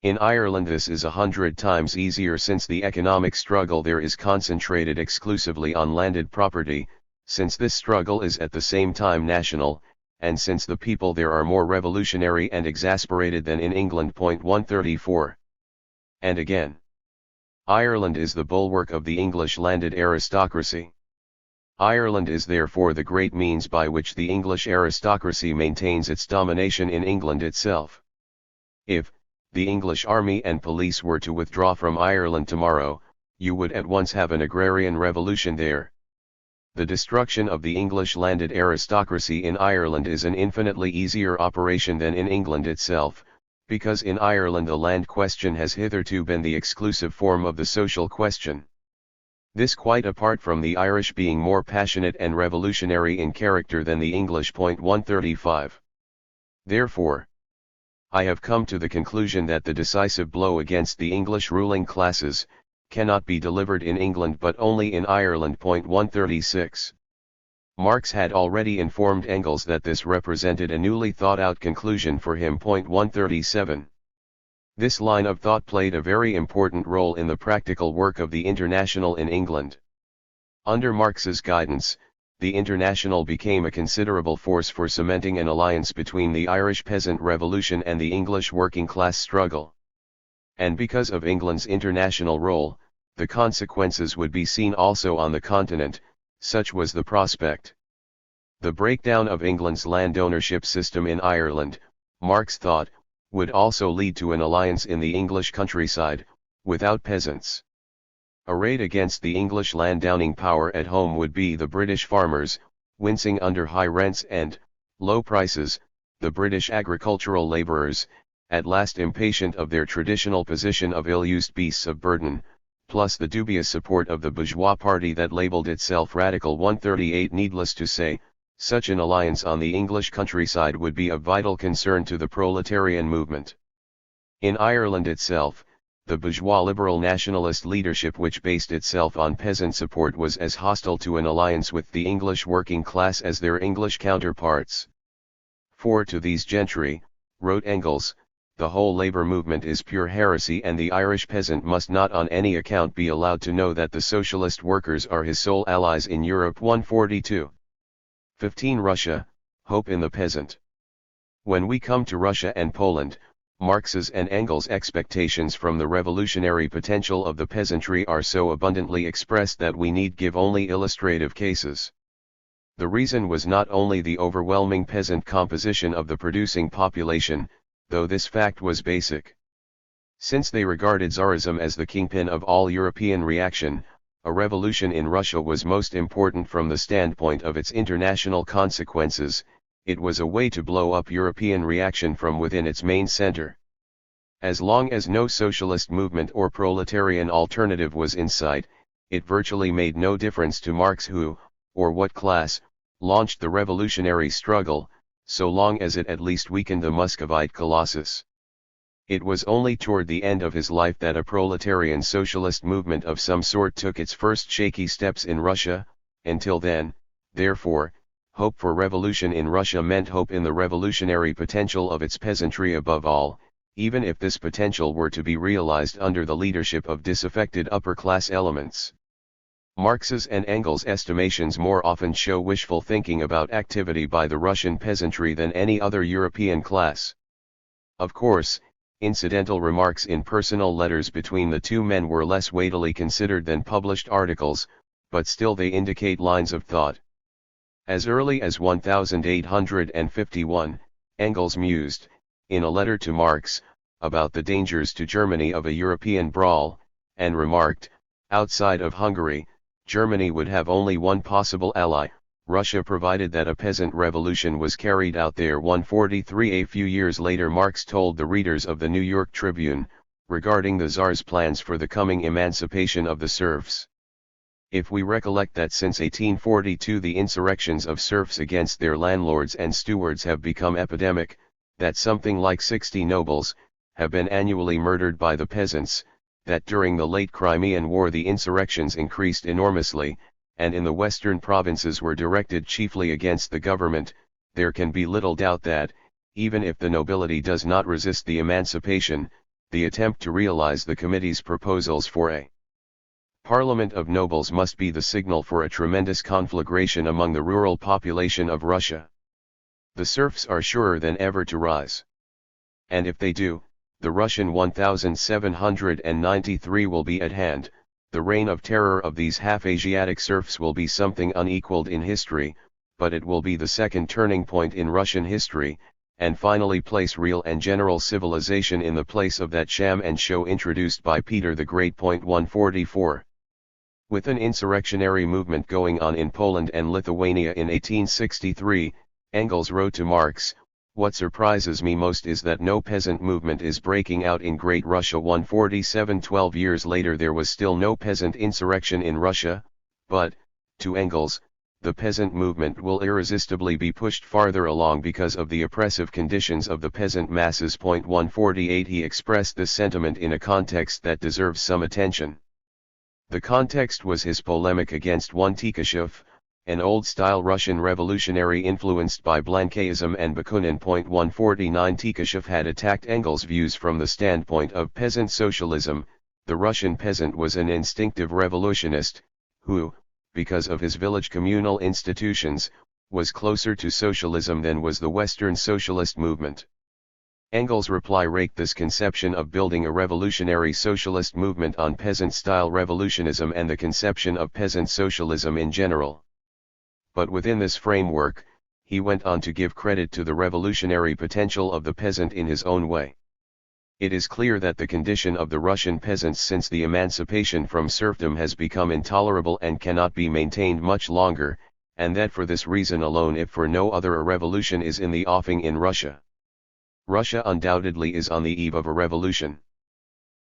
In Ireland this is 100 times easier, since the economic struggle there is concentrated exclusively on landed property, since this struggle is at the same time national, and since the people there are more revolutionary and exasperated than in England. 134. And again, Ireland is the bulwark of the English landed aristocracy. Ireland is therefore the great means by which the English aristocracy maintains its domination in England itself. If the English army and police were to withdraw from Ireland tomorrow, you would at once have an agrarian revolution there. The destruction of the English landed aristocracy in Ireland is an infinitely easier operation than in England itself, because in Ireland the land question has hitherto been the exclusive form of the social question. This quite apart from the Irish being more passionate and revolutionary in character than the English. 135. Therefore, I have come to the conclusion that the decisive blow against the English ruling classes cannot be delivered in England but only in Ireland. 136. Marx had already informed Engels that this represented a newly thought-out conclusion for him. 137. This line of thought played a very important role in the practical work of the International in England. Under Marx's guidance, the International became a considerable force for cementing an alliance between the Irish peasant revolution and the English working class struggle. And because of England's international role, the consequences would be seen also on the continent. Such was the prospect. The breakdown of England's land ownership system in Ireland, Marx thought, would also lead to an alliance in the English countryside, without peasants. Arrayed against the English landowning power at home would be the British farmers, wincing under high rents and low prices, the British agricultural labourers, at last impatient of their traditional position of ill-used beasts of burden, plus the dubious support of the bourgeois party that labelled itself radical. 138. Needless to say, such an alliance on the English countryside would be of vital concern to the proletarian movement. In Ireland itself, the bourgeois liberal nationalist leadership, which based itself on peasant support, was as hostile to an alliance with the English working class as their English counterparts. For to these gentry, wrote Engels, the whole labour movement is pure heresy, and the Irish peasant must not on any account be allowed to know that the socialist workers are his sole allies in Europe. 142. 15. Russia, hope in the peasant. When we come to Russia and Poland, Marx's and Engels' expectations from the revolutionary potential of the peasantry are so abundantly expressed that we need give only illustrative cases. The reason was not only the overwhelming peasant composition of the producing population, though this fact was basic. Since they regarded Tsarism as the kingpin of all European reaction, a revolution in Russia was most important from the standpoint of its international consequences. It was a way to blow up European reaction from within its main center. As long as no socialist movement or proletarian alternative was in sight, it virtually made no difference to Marx who, or what class, launched the revolutionary struggle, so long as it at least weakened the Muscovite colossus. It was only toward the end of his life that a proletarian socialist movement of some sort took its first shaky steps in Russia. Until then, therefore, hope for revolution in Russia meant hope in the revolutionary potential of its peasantry above all, even if this potential were to be realized under the leadership of disaffected upper-class elements. Marx's and Engels' estimations more often show wishful thinking about activity by the Russian peasantry than any other European class. Of course, incidental remarks in personal letters between the two men were less weightily considered than published articles, but still they indicate lines of thought. As early as 1851, Engels mused, in a letter to Marx, about the dangers to Germany of a European brawl, and remarked, outside of Hungary, Germany would have only one possible ally, Russia, provided that a peasant revolution was carried out there. 143. A few years later Marx told the readers of the New York Tribune, regarding the Tsar's plans for the coming emancipation of the serfs. If we recollect that since 1842 the insurrections of serfs against their landlords and stewards have become epidemic, that something like 60 nobles have been annually murdered by the peasants, that during the late Crimean War the insurrections increased enormously, and in the western provinces were directed chiefly against the government, there can be little doubt that, even if the nobility does not resist the emancipation, the attempt to realize the committee's proposals for a parliament of nobles must be the signal for a tremendous conflagration among the rural population of Russia. The serfs are surer than ever to rise. And if they do, the Russian 1793 will be at hand. The reign of terror of these half-Asiatic serfs will be something unequaled in history, but it will be the second turning point in Russian history, and finally place real and general civilization in the place of that sham and show introduced by Peter the Great. 144. With an insurrectionary movement going on in Poland and Lithuania in 1863, Engels wrote to Marx, "What surprises me most is that no peasant movement is breaking out in Great Russia." 147. 12 years later there was still no peasant insurrection in Russia, but, to Engels, the peasant movement will irresistibly be pushed farther along because of the oppressive conditions of the peasant masses. 148. He expressed this sentiment in a context that deserves some attention. The context was his polemic against one Tikashev, an old-style Russian revolutionary influenced by Blanquism and Bakunin. 149. Tikashev had attacked Engels' views from the standpoint of peasant socialism. The Russian peasant was an instinctive revolutionist, who, because of his village communal institutions, was closer to socialism than was the Western socialist movement. Engels' reply raked this conception of building a revolutionary socialist movement on peasant-style revolutionism and the conception of peasant socialism in general. But within this framework, he went on to give credit to the revolutionary potential of the peasant in his own way. It is clear that the condition of the Russian peasants since the emancipation from serfdom has become intolerable and cannot be maintained much longer, and that for this reason alone, if for no other, a revolution is in the offing in Russia. Russia undoubtedly is on the eve of a revolution.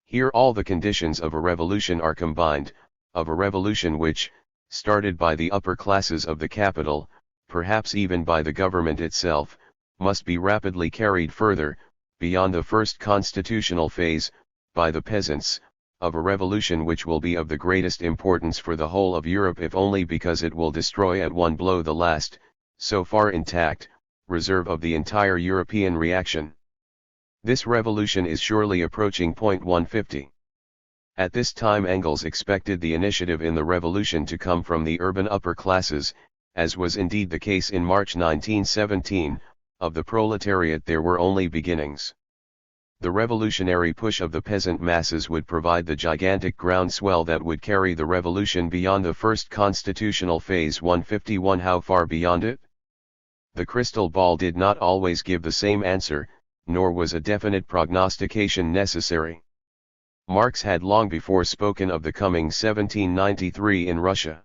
Here all the conditions of a revolution are combined, of a revolution which, started by the upper classes of the capital, perhaps even by the government itself, must be rapidly carried further, beyond the first constitutional phase, by the peasants, of a revolution which will be of the greatest importance for the whole of Europe, if only because it will destroy at one blow the last, so far intact, reserve of the entire European reaction. This revolution is surely approaching. 150. At this time Engels expected the initiative in the revolution to come from the urban upper classes, as was indeed the case in March 1917, of the proletariat there were only beginnings. The revolutionary push of the peasant masses would provide the gigantic groundswell that would carry the revolution beyond the first constitutional phase. 151. How far beyond it? The crystal ball did not always give the same answer, nor was a definite prognostication necessary. Marx had long before spoken of the coming 1793 in Russia.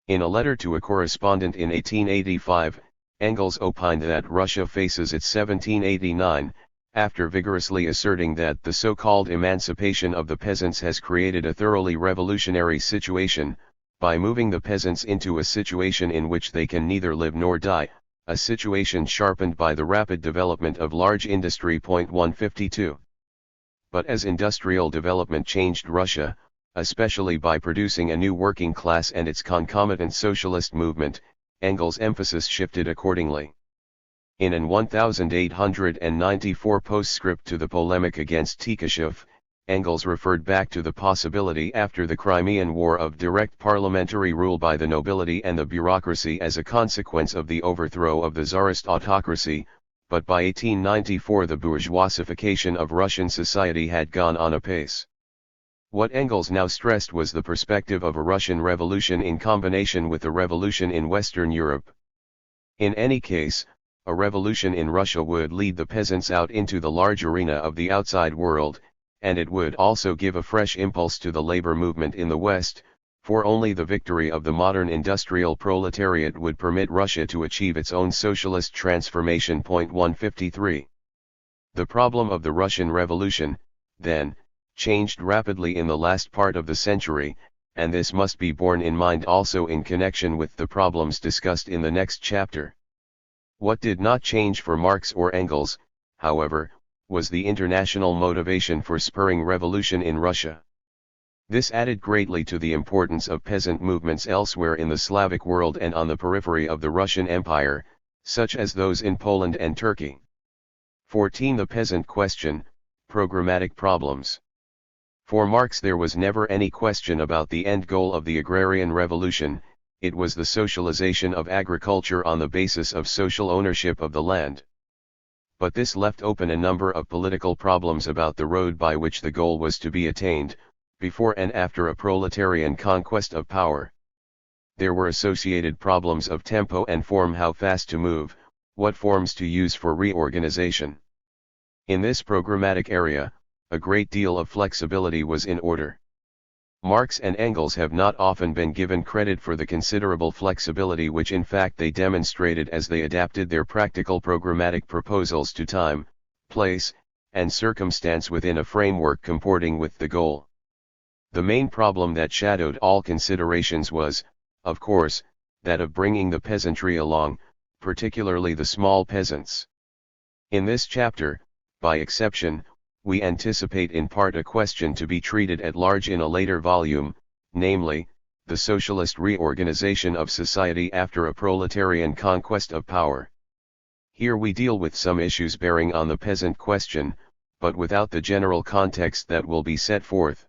In a letter to a correspondent in 1885, Engels opined that Russia faces its 1789, after vigorously asserting that the so-called emancipation of the peasants has created a thoroughly revolutionary situation, by moving the peasants into a situation in which they can neither live nor die, a situation sharpened by the rapid development of large industry. 152. But as industrial development changed Russia, especially by producing a new working class and its concomitant socialist movement, Engels' emphasis shifted accordingly. In an 1894 postscript to the polemic against Tikashev, Engels referred back to the possibility after the Crimean War of direct parliamentary rule by the nobility and the bureaucracy as a consequence of the overthrow of the Tsarist autocracy, but by 1894 the bourgeoisification of Russian society had gone on apace. What Engels now stressed was the perspective of a Russian revolution in combination with a revolution in Western Europe. In any case, a revolution in Russia would lead the peasants out into the large arena of the outside world, and it would also give a fresh impulse to the labor movement in the West, for only the victory of the modern industrial proletariat would permit Russia to achieve its own socialist transformation. 153. The problem of the Russian Revolution, then, changed rapidly in the last part of the century, and this must be borne in mind also in connection with the problems discussed in the next chapter. What did not change for Marx or Engels, however, was the international motivation for spurring revolution in Russia. This added greatly to the importance of peasant movements elsewhere in the Slavic world and on the periphery of the Russian Empire, such as those in Poland and Turkey. 14. The peasant question, programmatic problems. For Marx there was never any question about the end goal of the agrarian revolution, it was the socialization of agriculture on the basis of social ownership of the land. But this left open a number of political problems about the road by which the goal was to be attained, before and after a proletarian conquest of power. There were associated problems of tempo and form, how fast to move, what forms to use for reorganization. In this programmatic area, a great deal of flexibility was in order. Marx and Engels have not often been given credit for the considerable flexibility which in fact they demonstrated as they adapted their practical programmatic proposals to time, place, and circumstance within a framework comporting with the goal. The main problem that shadowed all considerations was, of course, that of bringing the peasantry along, particularly the small peasants. In this chapter, by exception, we anticipate in part a question to be treated at large in a later volume, namely, the socialist reorganization of society after a proletarian conquest of power. Here we deal with some issues bearing on the peasant question, but without the general context that will be set forth.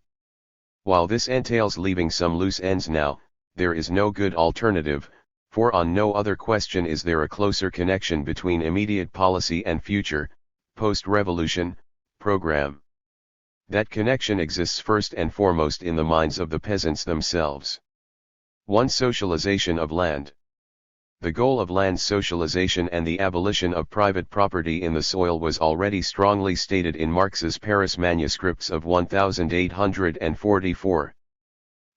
While this entails leaving some loose ends now, there is no good alternative, for on no other question is there a closer connection between immediate policy and future, post-revolution, program. That connection exists first and foremost in the minds of the peasants themselves. 1. Socialization of land. The goal of land socialization and the abolition of private property in the soil was already strongly stated in Marx's Paris manuscripts of 1844.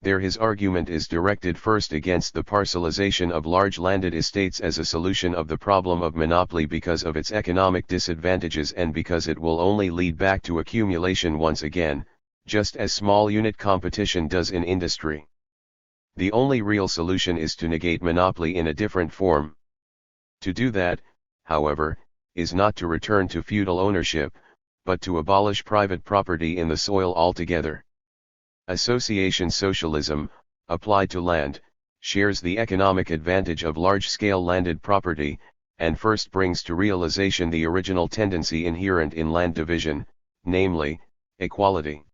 There his argument is directed first against the parcelization of large landed estates as a solution of the problem of monopoly because of its economic disadvantages and because it will only lead back to accumulation once again, just as small unit competition does in industry. The only real solution is to negate monopoly in a different form. To do that, however, is not to return to feudal ownership, but to abolish private property in the soil altogether. Association socialism, applied to land, shares the economic advantage of large-scale landed property, and first brings to realization the original tendency inherent in land division, namely, equality.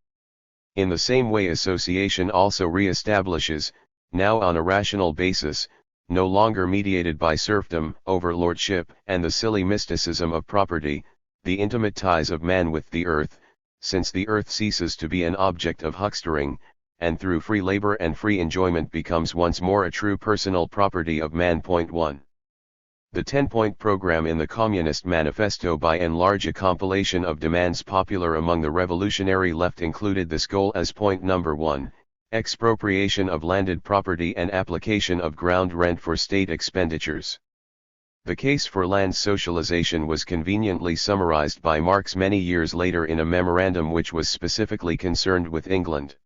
In the same way association also re-establishes, now on a rational basis, no longer mediated by serfdom, overlordship, and the silly mysticism of property, the intimate ties of man with the earth, since the earth ceases to be an object of huckstering, and through free labor and free enjoyment becomes once more a true personal property of man. 1. The 10-point program in the Communist Manifesto, by and large a compilation of demands popular among the revolutionary left, included this goal as point number 1, expropriation of landed property and application of ground rent for state expenditures. The case for land socialization was conveniently summarized by Marx many years later in a memorandum which was specifically concerned with England.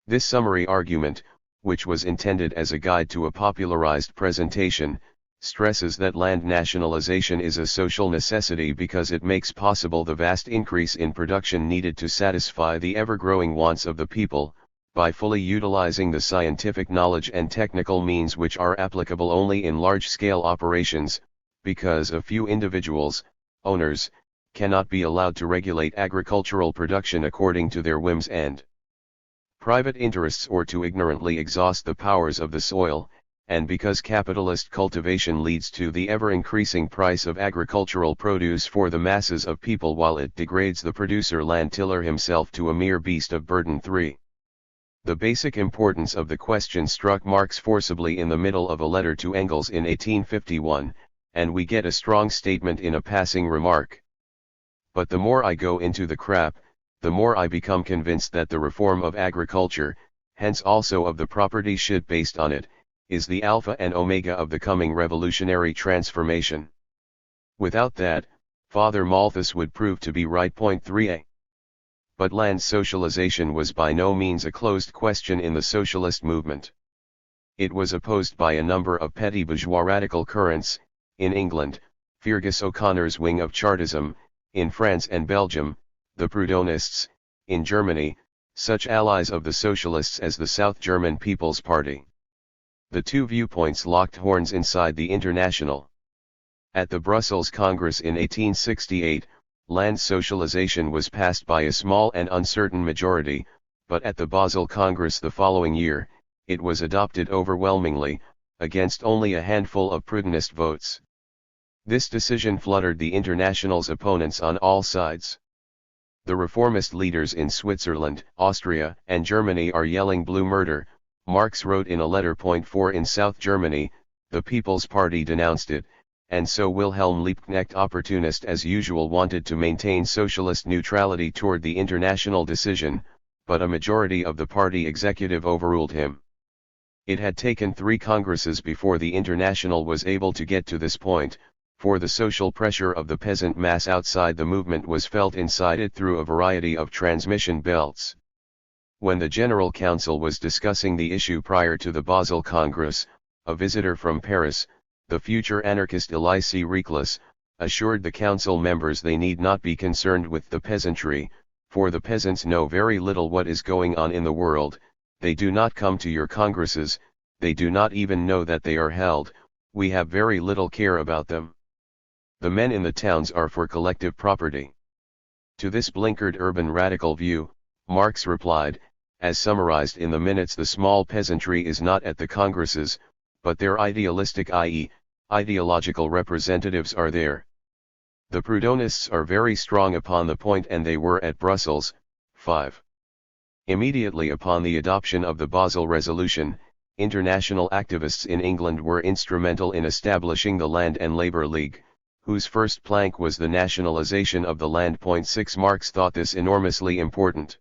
This summary argument, which was intended as a guide to a popularized presentation, stresses that land nationalization is a social necessity because it makes possible the vast increase in production needed to satisfy the ever-growing wants of the people, by fully utilizing the scientific knowledge and technical means which are applicable only in large-scale operations, because a few individuals, owners, cannot be allowed to regulate agricultural production according to their whims and private interests or to ignorantly exhaust the powers of the soil, and because capitalist cultivation leads to the ever-increasing price of agricultural produce for the masses of people while it degrades the producer land-tiller himself to a mere beast of burden. 3. The basic importance of the question struck Marx forcibly in the middle of a letter to Engels in 1851, and we get a strong statement in a passing remark. But the more I go into the crap, the more I become convinced that the reform of agriculture, hence also of the property ship based on it, is the alpha and omega of the coming revolutionary transformation. Without that, Father Malthus would prove to be right. 3a. But land socialization was by no means a closed question in the socialist movement. It was opposed by a number of petty bourgeois radical currents, in England, Fergus O'Connor's wing of Chartism, in France and Belgium, the Proudhonists, in Germany, such allies of the socialists as the South German People's Party. The two viewpoints locked horns inside the International. At the Brussels Congress in 1868, land socialization was passed by a small and uncertain majority, but at the Basel Congress the following year, it was adopted overwhelmingly, against only a handful of Proudhonist votes. This decision fluttered the International's opponents on all sides. The reformist leaders in Switzerland, Austria, and Germany are yelling blue murder, Marx wrote in a letter. 4 In South Germany, the People's Party denounced it, and so Wilhelm Liebknecht, opportunist as usual, wanted to maintain socialist neutrality toward the international decision, but a majority of the party executive overruled him. It had taken 3 congresses before the International was able to get to this point, for the social pressure of the peasant mass outside the movement was felt inside it through a variety of transmission belts. When the General Council was discussing the issue prior to the Basel Congress, a visitor from Paris, the future anarchist Elisée Reclus, assured the council members they need not be concerned with the peasantry, for the peasants know very little what is going on in the world, they do not come to your congresses, they do not even know that they are held, we have very little care about them. The men in the towns are for collective property. To this blinkered urban radical view, Marx replied, as summarized in the minutes: the small peasantry is not at the congresses, but their idealistic, i.e., ideological representatives are there. The Proudhonists are very strong upon the point, and they were at Brussels. 5. Immediately upon the adoption of the Basel Resolution, international activists in England were instrumental in establishing the Land and Labour League, whose first plank was the nationalization of the land. 6 Marx thought this enormously important.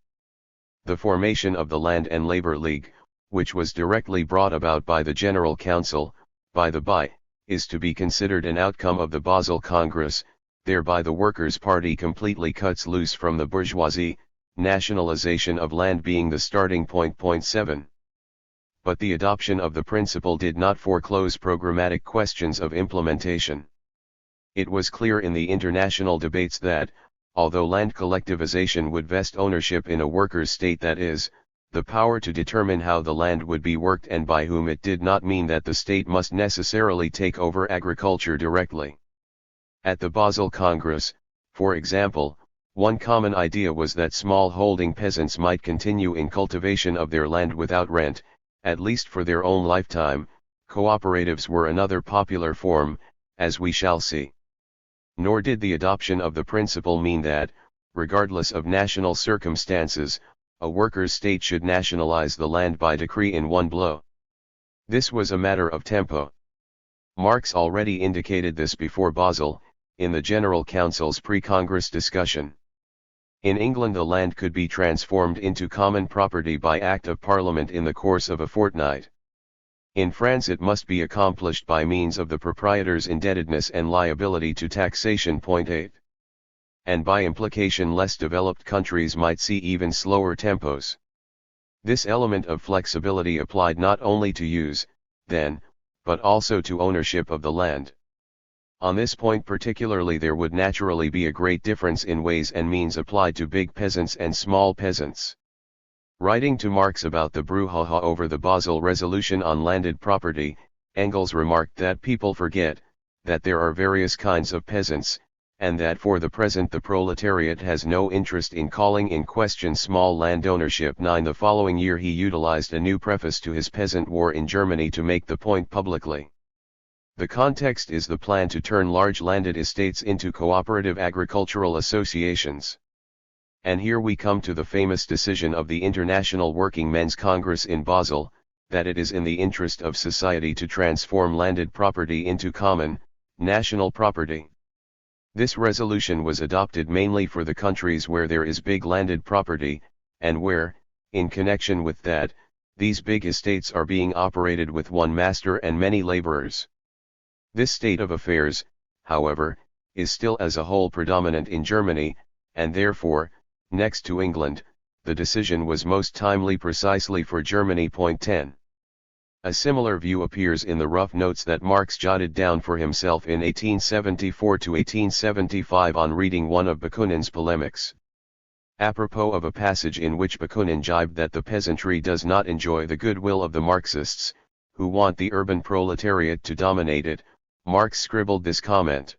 The formation of the Land and Labour League, which was directly brought about by the General Council, by the by, is to be considered an outcome of the Basel Congress, thereby the Workers' Party completely cuts loose from the bourgeoisie, nationalization of land being the starting point. 7. But the adoption of the principle did not foreclose programmatic questions of implementation. It was clear in the international debates that, although land collectivization would vest ownership in a workers' state, that is, the power to determine how the land would be worked and by whom, it did not mean that the state must necessarily take over agriculture directly. At the Basel Congress, for example, one common idea was that small-holding peasants might continue in cultivation of their land without rent, at least for their own lifetime. Cooperatives were another popular form, as we shall see. Nor did the adoption of the principle mean that, regardless of national circumstances, a workers' state should nationalize the land by decree in one blow. This was a matter of tempo. Marx already indicated this before Basel, in the General Council's pre-Congress discussion. In England the land could be transformed into common property by Act of Parliament in the course of a fortnight. In France it must be accomplished by means of the proprietor's indebtedness and liability to taxation. 8. And by implication less developed countries might see even slower tempos. This element of flexibility applied not only to use, then, but also to ownership of the land. On this point particularly there would naturally be a great difference in ways and means applied to big peasants and small peasants. Writing to Marx about the brouhaha over the Basel Resolution on landed property, Engels remarked that people forget that there are various kinds of peasants, and that for the present the proletariat has no interest in calling in question small land ownership. The following year he utilized a new preface to his peasant war in Germany to make the point publicly. The context is the plan to turn large landed estates into cooperative agricultural associations. And here we come to the famous decision of the International Working Men's Congress in Basel, that it is in the interest of society to transform landed property into common, national property. This resolution was adopted mainly for the countries where there is big landed property, and where, in connection with that, these big estates are being operated with one master and many laborers. This state of affairs, however, is still as a whole predominant in Germany, and therefore, next to England, the decision was most timely precisely for Germany. 10. A similar view appears in the rough notes that Marx jotted down for himself in 1874 to 1875 on reading one of Bakunin's polemics. Apropos of a passage in which Bakunin jibed that the peasantry does not enjoy the goodwill of the Marxists, who want the urban proletariat to dominate it, Marx scribbled this comment: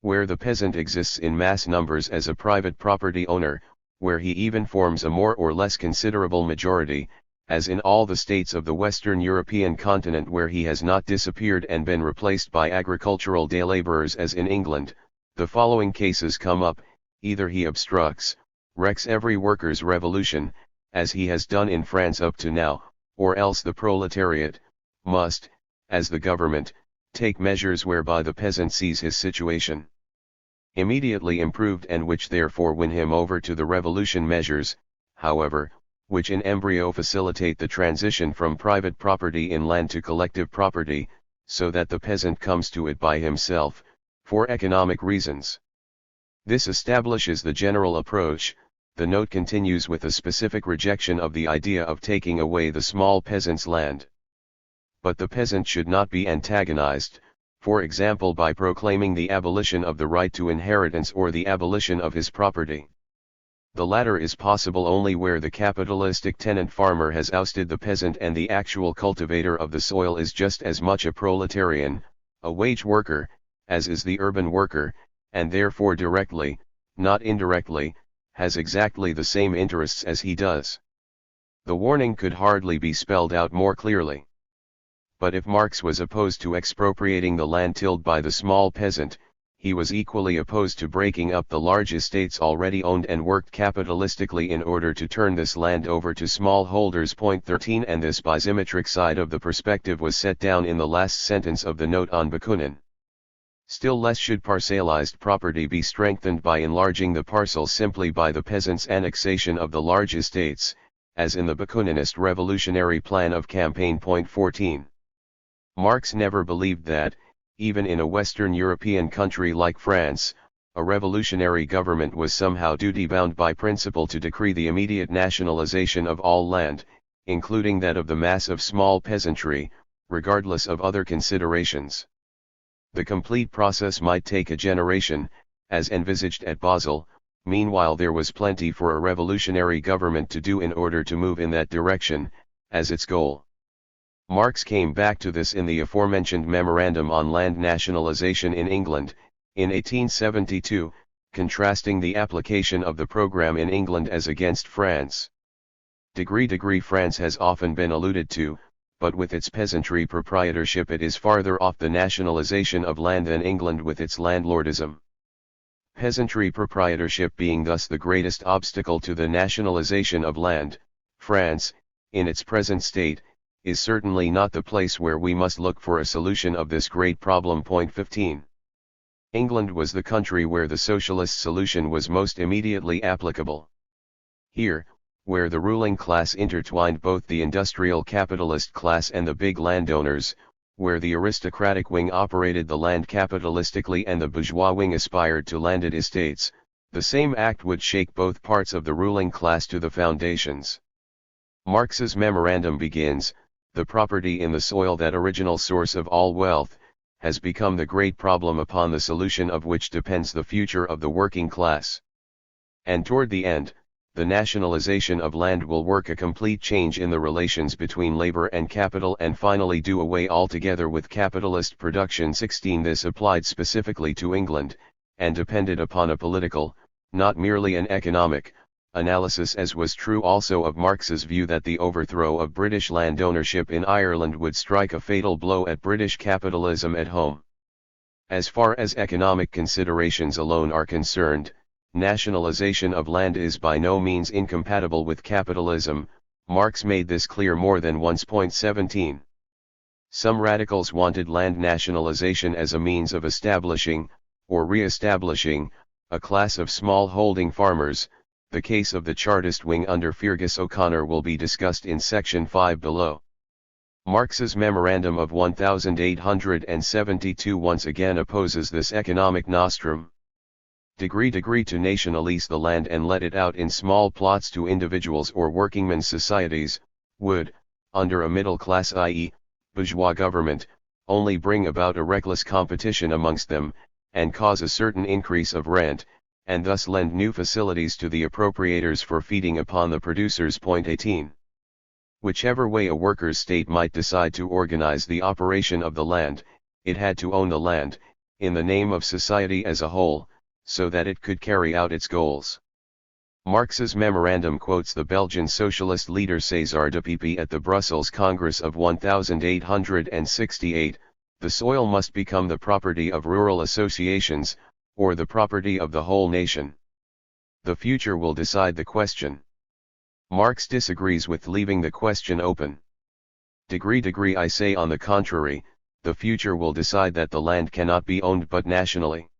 "Where the peasant exists in mass numbers as a private property owner, where he even forms a more or less considerable majority, as in all the states of the Western European continent where he has not disappeared and been replaced by agricultural day laborers as in England, the following cases come up: either he obstructs, wrecks every workers' revolution, as he has done in France up to now, or else the proletariat must, as the government, take measures whereby the peasant sees his situation immediately improved, and which therefore win him over to the revolution. Measures, however, which in embryo facilitate the transition from private property in land to collective property, so that the peasant comes to it by himself, for economic reasons. This establishes the general approach." The note continues with a specific rejection of the idea of taking away the small peasant's land. But the peasant should not be antagonized, for example by proclaiming the abolition of the right to inheritance or the abolition of his property. The latter is possible only where the capitalistic tenant farmer has ousted the peasant and the actual cultivator of the soil is just as much a proletarian, a wage worker, as is the urban worker, and therefore directly, not indirectly, has exactly the same interests as he does. The warning could hardly be spelled out more clearly. But if Marx was opposed to expropriating the land tilled by the small peasant, he was equally opposed to breaking up the large estates already owned and worked capitalistically in order to turn this land over to small holders. 13. And this bisymmetric side of the perspective was set down in the last sentence of the note on Bakunin. Still less should parcellized property be strengthened by enlarging the parcels simply by the peasants' annexation of the large estates, as in the Bakuninist revolutionary plan of campaign. 14. Marx never believed that, even in a Western European country like France, a revolutionary government was somehow duty-bound by principle to decree the immediate nationalization of all land, including that of the mass of small peasantry, regardless of other considerations. The complete process might take a generation, as envisaged at Basel. Meanwhile there was plenty for a revolutionary government to do in order to move in that direction, as its goal. Marx came back to this in the aforementioned Memorandum on Land Nationalization in England, in 1872, contrasting the application of the program in England as against France. France has often been alluded to, but with its peasantry proprietorship it is farther off the nationalization of land than England with its landlordism. Peasantry proprietorship being thus the greatest obstacle to the nationalization of land, France, in its present state, is certainly not the place where we must look for a solution of this great problem. 15. England was the country where the socialist solution was most immediately applicable. Here, where the ruling class intertwined both the industrial capitalist class and the big landowners, where the aristocratic wing operated the land capitalistically and the bourgeois wing aspired to landed estates, the same act would shake both parts of the ruling class to the foundations. Marx's memorandum begins, the property in the soil, that original source of all wealth, has become the great problem upon the solution of which depends the future of the working class. And toward the end, the nationalization of land will work a complete change in the relations between labor and capital and finally do away altogether with capitalist production. 16. This applied specifically to England, and depended upon a political, not merely an economic, analysis, as was true also of Marx's view that the overthrow of British land ownership in Ireland would strike a fatal blow at British capitalism at home. As far as economic considerations alone are concerned, nationalization of land is by no means incompatible with capitalism. Marx made this clear more than once. 17. Some radicals wanted land nationalization as a means of establishing, or re-establishing, a class of small-holding farmers. The case of the Chartist wing under Fergus O'Connor will be discussed in section 5 below. Marx's memorandum of 1872 once again opposes this economic nostrum. Degree to nationalize the land and let it out in small plots to individuals or workingmen's societies, would, under a middle class, i.e., bourgeois government, only bring about a reckless competition amongst them, and cause a certain increase of rent, and thus lend new facilities to the appropriators for feeding upon the producers. 18. Whichever way a workers' state might decide to organize the operation of the land, it had to own the land, in the name of society as a whole, so that it could carry out its goals. Marx's memorandum quotes the Belgian socialist leader César de Pepy at the Brussels Congress of 1868, "The soil must become the property of rural associations, or the property of the whole nation. The future will decide the question." Marx disagrees with leaving the question open. Degree I say, on the contrary, the future will decide that the land cannot be owned but nationally.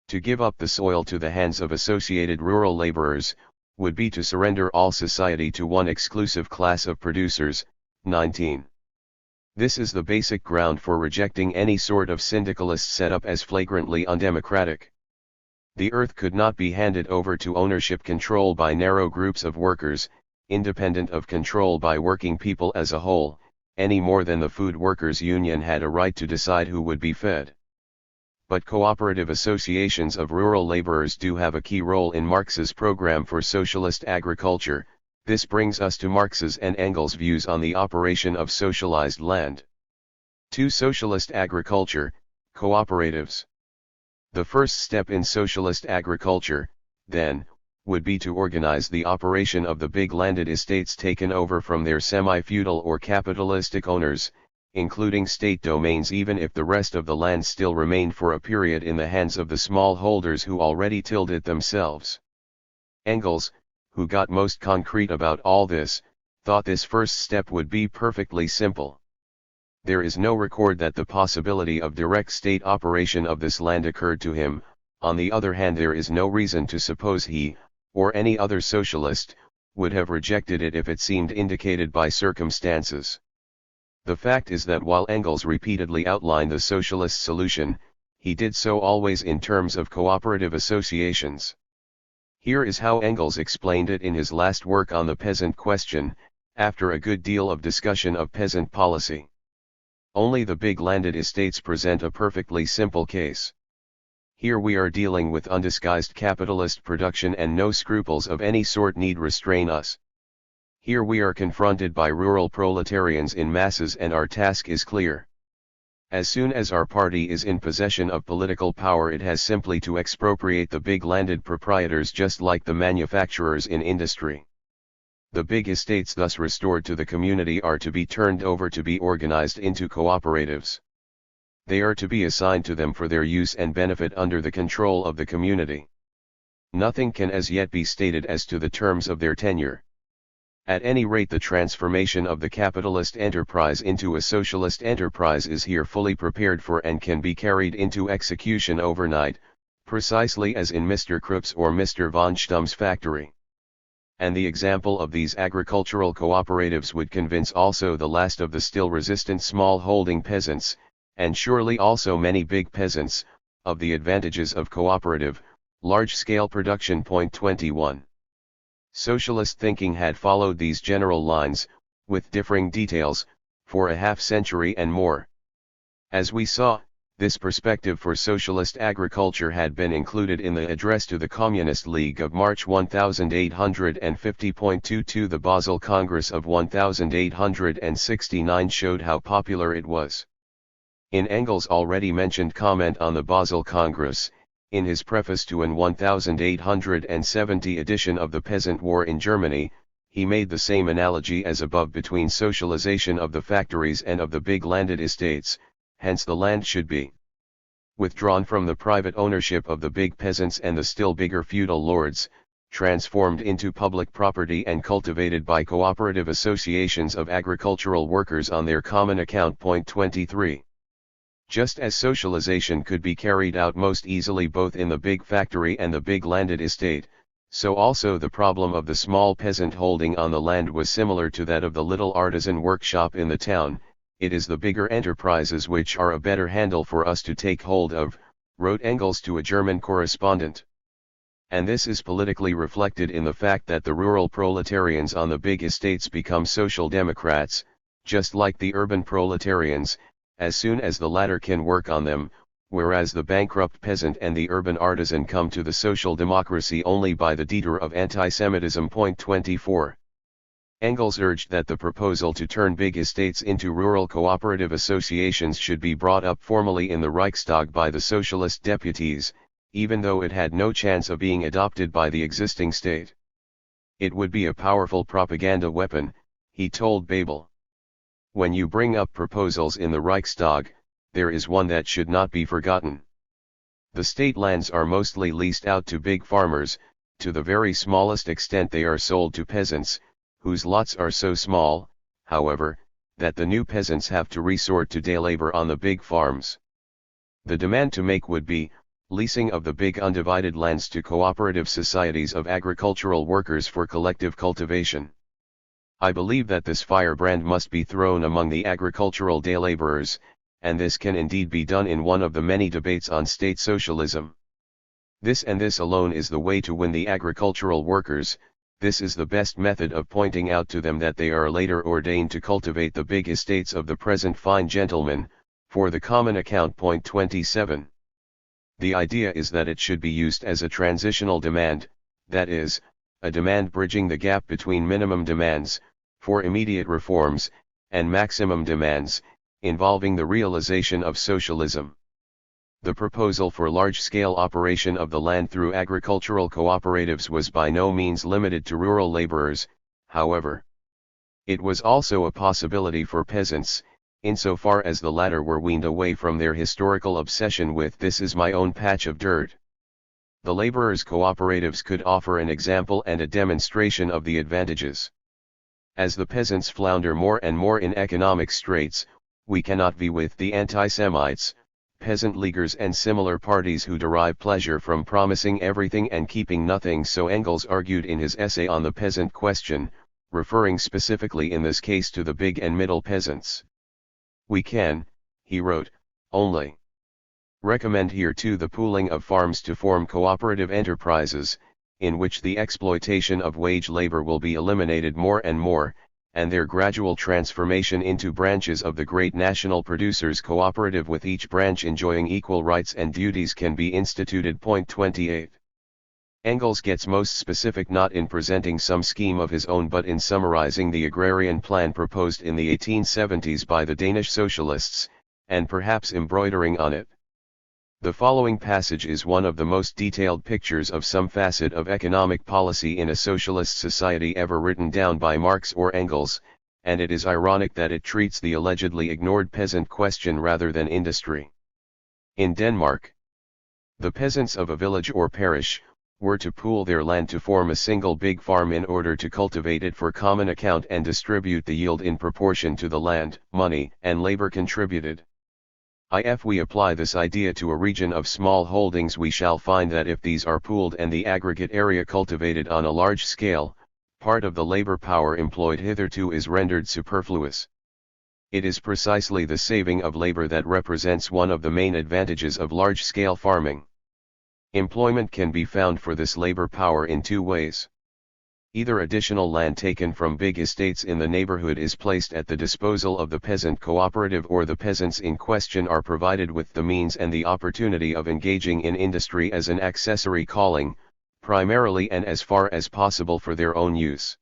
To give up the soil to the hands of associated rural laborers, would be to surrender all society to one exclusive class of producers. 19. This is the basic ground for rejecting any sort of syndicalist setup as flagrantly undemocratic. The earth could not be handed over to ownership control by narrow groups of workers, independent of control by working people as a whole, any more than the Food Workers' Union had a right to decide who would be fed. But cooperative associations of rural laborers do have a key role in Marx's program for socialist agriculture. This brings us to Marx's and Engels' views on the operation of socialized land. 2. Socialist agriculture, cooperatives. The first step in socialist agriculture, then, would be to organize the operation of the big landed estates taken over from their semi-feudal or capitalistic owners, including state domains, even if the rest of the land still remained for a period in the hands of the small holders who already tilled it themselves. Engels, who got most concrete about all this, thought this first step would be perfectly simple. There is no record that the possibility of direct state operation of this land occurred to him. On the other hand, there is no reason to suppose he, or any other socialist, would have rejected it if it seemed indicated by circumstances. The fact is that while Engels repeatedly outlined the socialist solution, he did so always in terms of cooperative associations. Here is how Engels explained it in his last work on the peasant question, after a good deal of discussion of peasant policy. Only the big landed estates present a perfectly simple case. Here we are dealing with undisguised capitalist production, and no scruples of any sort need restrain us. Here we are confronted by rural proletarians in masses, and our task is clear. As soon as our party is in possession of political power, it has simply to expropriate the big landed proprietors, just like the manufacturers in industry. The big estates thus restored to the community are to be turned over to be organized into cooperatives. They are to be assigned to them for their use and benefit under the control of the community. Nothing can as yet be stated as to the terms of their tenure. At any rate, the transformation of the capitalist enterprise into a socialist enterprise is here fully prepared for and can be carried into execution overnight, precisely as in Mr. Krupp's or Mr. von Stumm's factory. And the example of these agricultural cooperatives would convince also the last of the still resistant small-holding peasants, and surely also many big peasants, of the advantages of cooperative, large-scale production. 21. Socialist thinking had followed these general lines, with differing details, for a half-century and more. As we saw, this perspective for socialist agriculture had been included in the address to the Communist League of March 1850.22. The Basel Congress of 1869 showed how popular it was. In Engels' already mentioned comment on the Basel Congress, in his preface to an 1870 edition of The Peasant War in Germany, he made the same analogy as above between socialization of the factories and of the big landed estates, hence the land should be withdrawn from the private ownership of the big peasants and the still bigger feudal lords, transformed into public property and cultivated by cooperative associations of agricultural workers on their common account. 23. Just as socialization could be carried out most easily both in the big factory and the big landed estate, so also the problem of the small peasant holding on the land was similar to that of the little artisan workshop in the town. It is the bigger enterprises which are a better handle for us to take hold of, wrote Engels to a German correspondent. And this is politically reflected in the fact that the rural proletarians on the big estates become social democrats, just like the urban proletarians, as soon as the latter can work on them, whereas the bankrupt peasant and the urban artisan come to the social democracy only by the detour of anti-Semitism. 24. Engels urged that the proposal to turn big estates into rural cooperative associations should be brought up formally in the Reichstag by the socialist deputies, even though it had no chance of being adopted by the existing state. It would be a powerful propaganda weapon, he told Babel. When you bring up proposals in the Reichstag, there is one that should not be forgotten. The state lands are mostly leased out to big farmers, to the very smallest extent they are sold to peasants, whose lots are so small, however, that the new peasants have to resort to day labor on the big farms. The demand to make would be, leasing of the big undivided lands to cooperative societies of agricultural workers for collective cultivation. I believe that this firebrand must be thrown among the agricultural day laborers, and this can indeed be done in one of the many debates on state socialism. This and this alone is the way to win the agricultural workers. This is the best method of pointing out to them that they are later ordained to cultivate the big estates of the present fine gentlemen, for the common account. 27. The idea is that it should be used as a transitional demand, that is, a demand bridging the gap between minimum demands, for immediate reforms, and maximum demands, involving the realization of socialism. The proposal for large-scale operation of the land through agricultural cooperatives was by no means limited to rural laborers, however. It was also a possibility for peasants, insofar as the latter were weaned away from their historical obsession with "this is my own patch of dirt." The laborers' cooperatives could offer an example and a demonstration of the advantages. As the peasants flounder more and more in economic straits, we cannot be with the anti-Semites, peasant leaguers and similar parties who derive pleasure from promising everything and keeping nothing. So Engels argued in his essay on the peasant question, referring specifically in this case to the big and middle peasants. We can, he wrote, only recommend here too the pooling of farms to form cooperative enterprises, in which the exploitation of wage labor will be eliminated more and more, and their gradual transformation into branches of the great national producers cooperative with each branch enjoying equal rights and duties can be instituted. 28. Engels gets most specific not in presenting some scheme of his own but in summarizing the agrarian plan proposed in the 1870s by the Danish socialists, and perhaps embroidering on it. The following passage is one of the most detailed pictures of some facet of economic policy in a socialist society ever written down by Marx or Engels, and it is ironic that it treats the allegedly ignored peasant question rather than industry. In Denmark, the peasants of a village or parish were to pool their land to form a single big farm in order to cultivate it for common account and distribute the yield in proportion to the land, money, and labor contributed. If we apply this idea to a region of small holdings, we shall find that if these are pooled and the aggregate area cultivated on a large scale, part of the labor power employed hitherto is rendered superfluous. It is precisely the saving of labor that represents one of the main advantages of large-scale farming. Employment can be found for this labor power in two ways. Either additional land taken from big estates in the neighborhood is placed at the disposal of the peasant cooperative, or the peasants in question are provided with the means and the opportunity of engaging in industry as an accessory calling, primarily and as far as possible for their own use.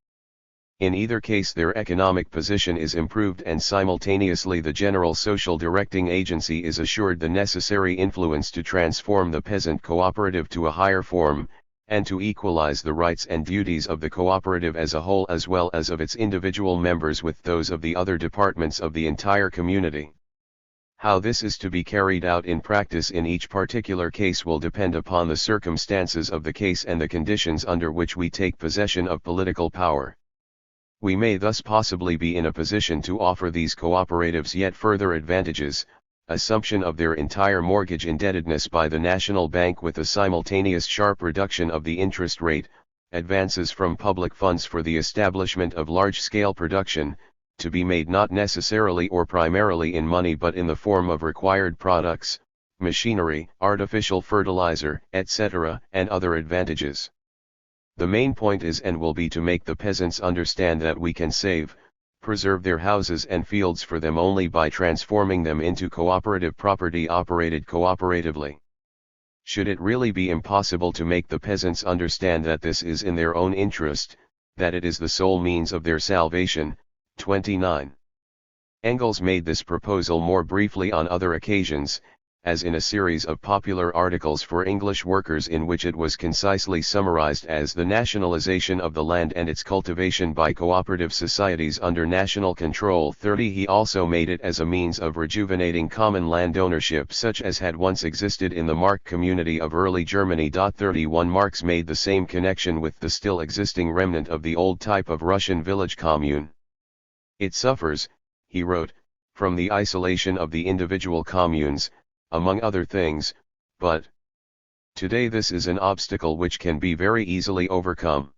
In either case their economic position is improved, and simultaneously the general social directing agency is assured the necessary influence to transform the peasant cooperative to a higher form, and to equalize the rights and duties of the cooperative as a whole as well as of its individual members with those of the other departments of the entire community. How this is to be carried out in practice in each particular case will depend upon the circumstances of the case and the conditions under which we take possession of political power. We may thus possibly be in a position to offer these cooperatives yet further advantages: assumption of their entire mortgage indebtedness by the National Bank with a simultaneous sharp reduction of the interest rate, advances from public funds for the establishment of large-scale production, to be made not necessarily or primarily in money but in the form of required products, machinery, artificial fertilizer, etc., and other advantages. The main point is and will be to make the peasants understand that we can preserve their houses and fields for them only by transforming them into cooperative property operated cooperatively. Should it really be impossible to make the peasants understand that this is in their own interest, that it is the sole means of their salvation? 29. Engels made this proposal more briefly on other occasions, as in a series of popular articles for English workers in which it was concisely summarized as the nationalization of the land and its cultivation by cooperative societies under national control. 30. He also made it as a means of rejuvenating common land ownership such as had once existed in the Mark community of early Germany. 31. Marx made the same connection with the still existing remnant of the old type of Russian village commune. It suffers, he wrote, from the isolation of the individual communes, among other things, but today this is an obstacle which can be very easily overcome.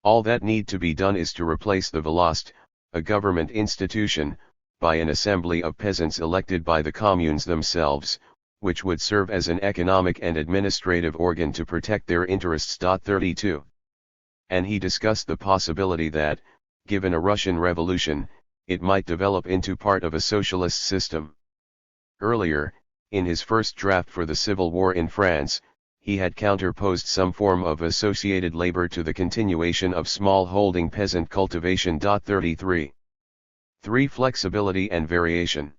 All that need to be done is to replace the Volast, a government institution, by an assembly of peasants elected by the communes themselves, which would serve as an economic and administrative organ to protect their interests. 32. And he discussed the possibility that, given a Russian revolution, it might develop into part of a socialist system. Earlier, in his first draft for the Civil War in France, he had counterposed some form of associated labor to the continuation of small-holding peasant cultivation. 33. 3. Flexibility and variation.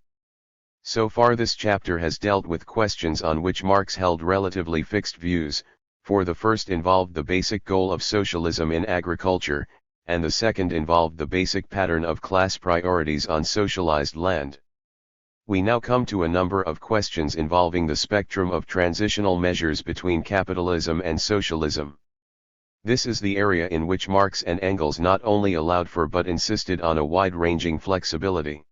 So far this chapter has dealt with questions on which Marx held relatively fixed views, for the first involved the basic goal of socialism in agriculture, and the second involved the basic pattern of class priorities on socialized land. We now come to a number of questions involving the spectrum of transitional measures between capitalism and socialism. This is the area in which Marx and Engels not only allowed for but insisted on a wide-ranging flexibility.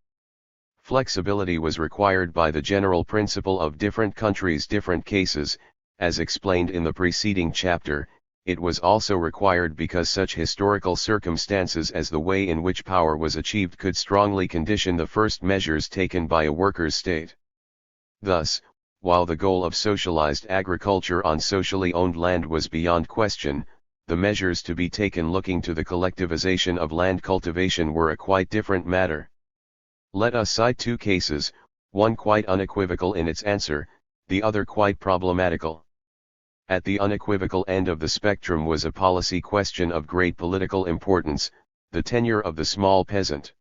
Flexibility was required by the general principle of different countries, different cases, as explained in the preceding chapter. It was also required because such historical circumstances as the way in which power was achieved could strongly condition the first measures taken by a workers' state. Thus, while the goal of socialized agriculture on socially owned land was beyond question, the measures to be taken looking to the collectivization of land cultivation were a quite different matter. Let us cite two cases, one quite unequivocal in its answer, the other quite problematical. At the unequivocal end of the spectrum was a policy question of great political importance, the tenure of the small peasant.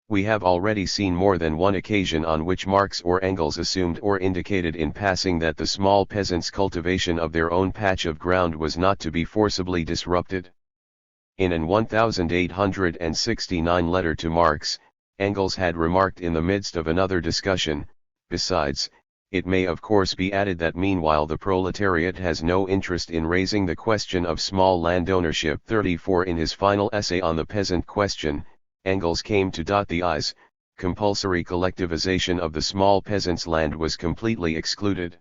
We have already seen more than one occasion on which Marx or Engels assumed or indicated in passing that the small peasants' cultivation of their own patch of ground was not to be forcibly disrupted. In an 1869 letter to Marx, Engels had remarked in the midst of another discussion, besides, it may of course be added that meanwhile the proletariat has no interest in raising the question of small land ownership. 34. In his final essay on the peasant question, Engels came to dot the i's. Compulsory collectivization of the small peasants' land was completely excluded.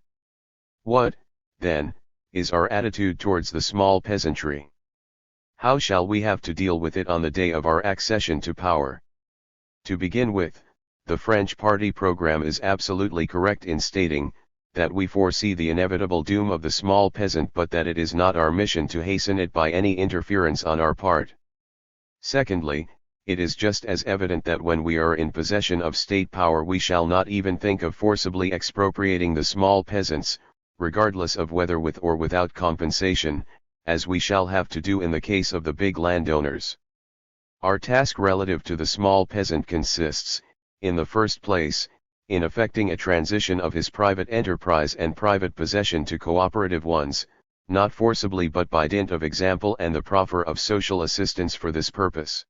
What, then, is our attitude towards the small peasantry? How shall we have to deal with it on the day of our accession to power? To begin with, the French party program is absolutely correct in stating, that we foresee the inevitable doom of the small peasant but that it is not our mission to hasten it by any interference on our part. Secondly, it is just as evident that when we are in possession of state power we shall not even think of forcibly expropriating the small peasants, regardless of whether with or without compensation, as we shall have to do in the case of the big landowners. Our task relative to the small peasant consists, in the first place, in effecting a transition of his private enterprise and private possession to cooperative ones, not forcibly but by dint of example and the proffer of social assistance for this purpose.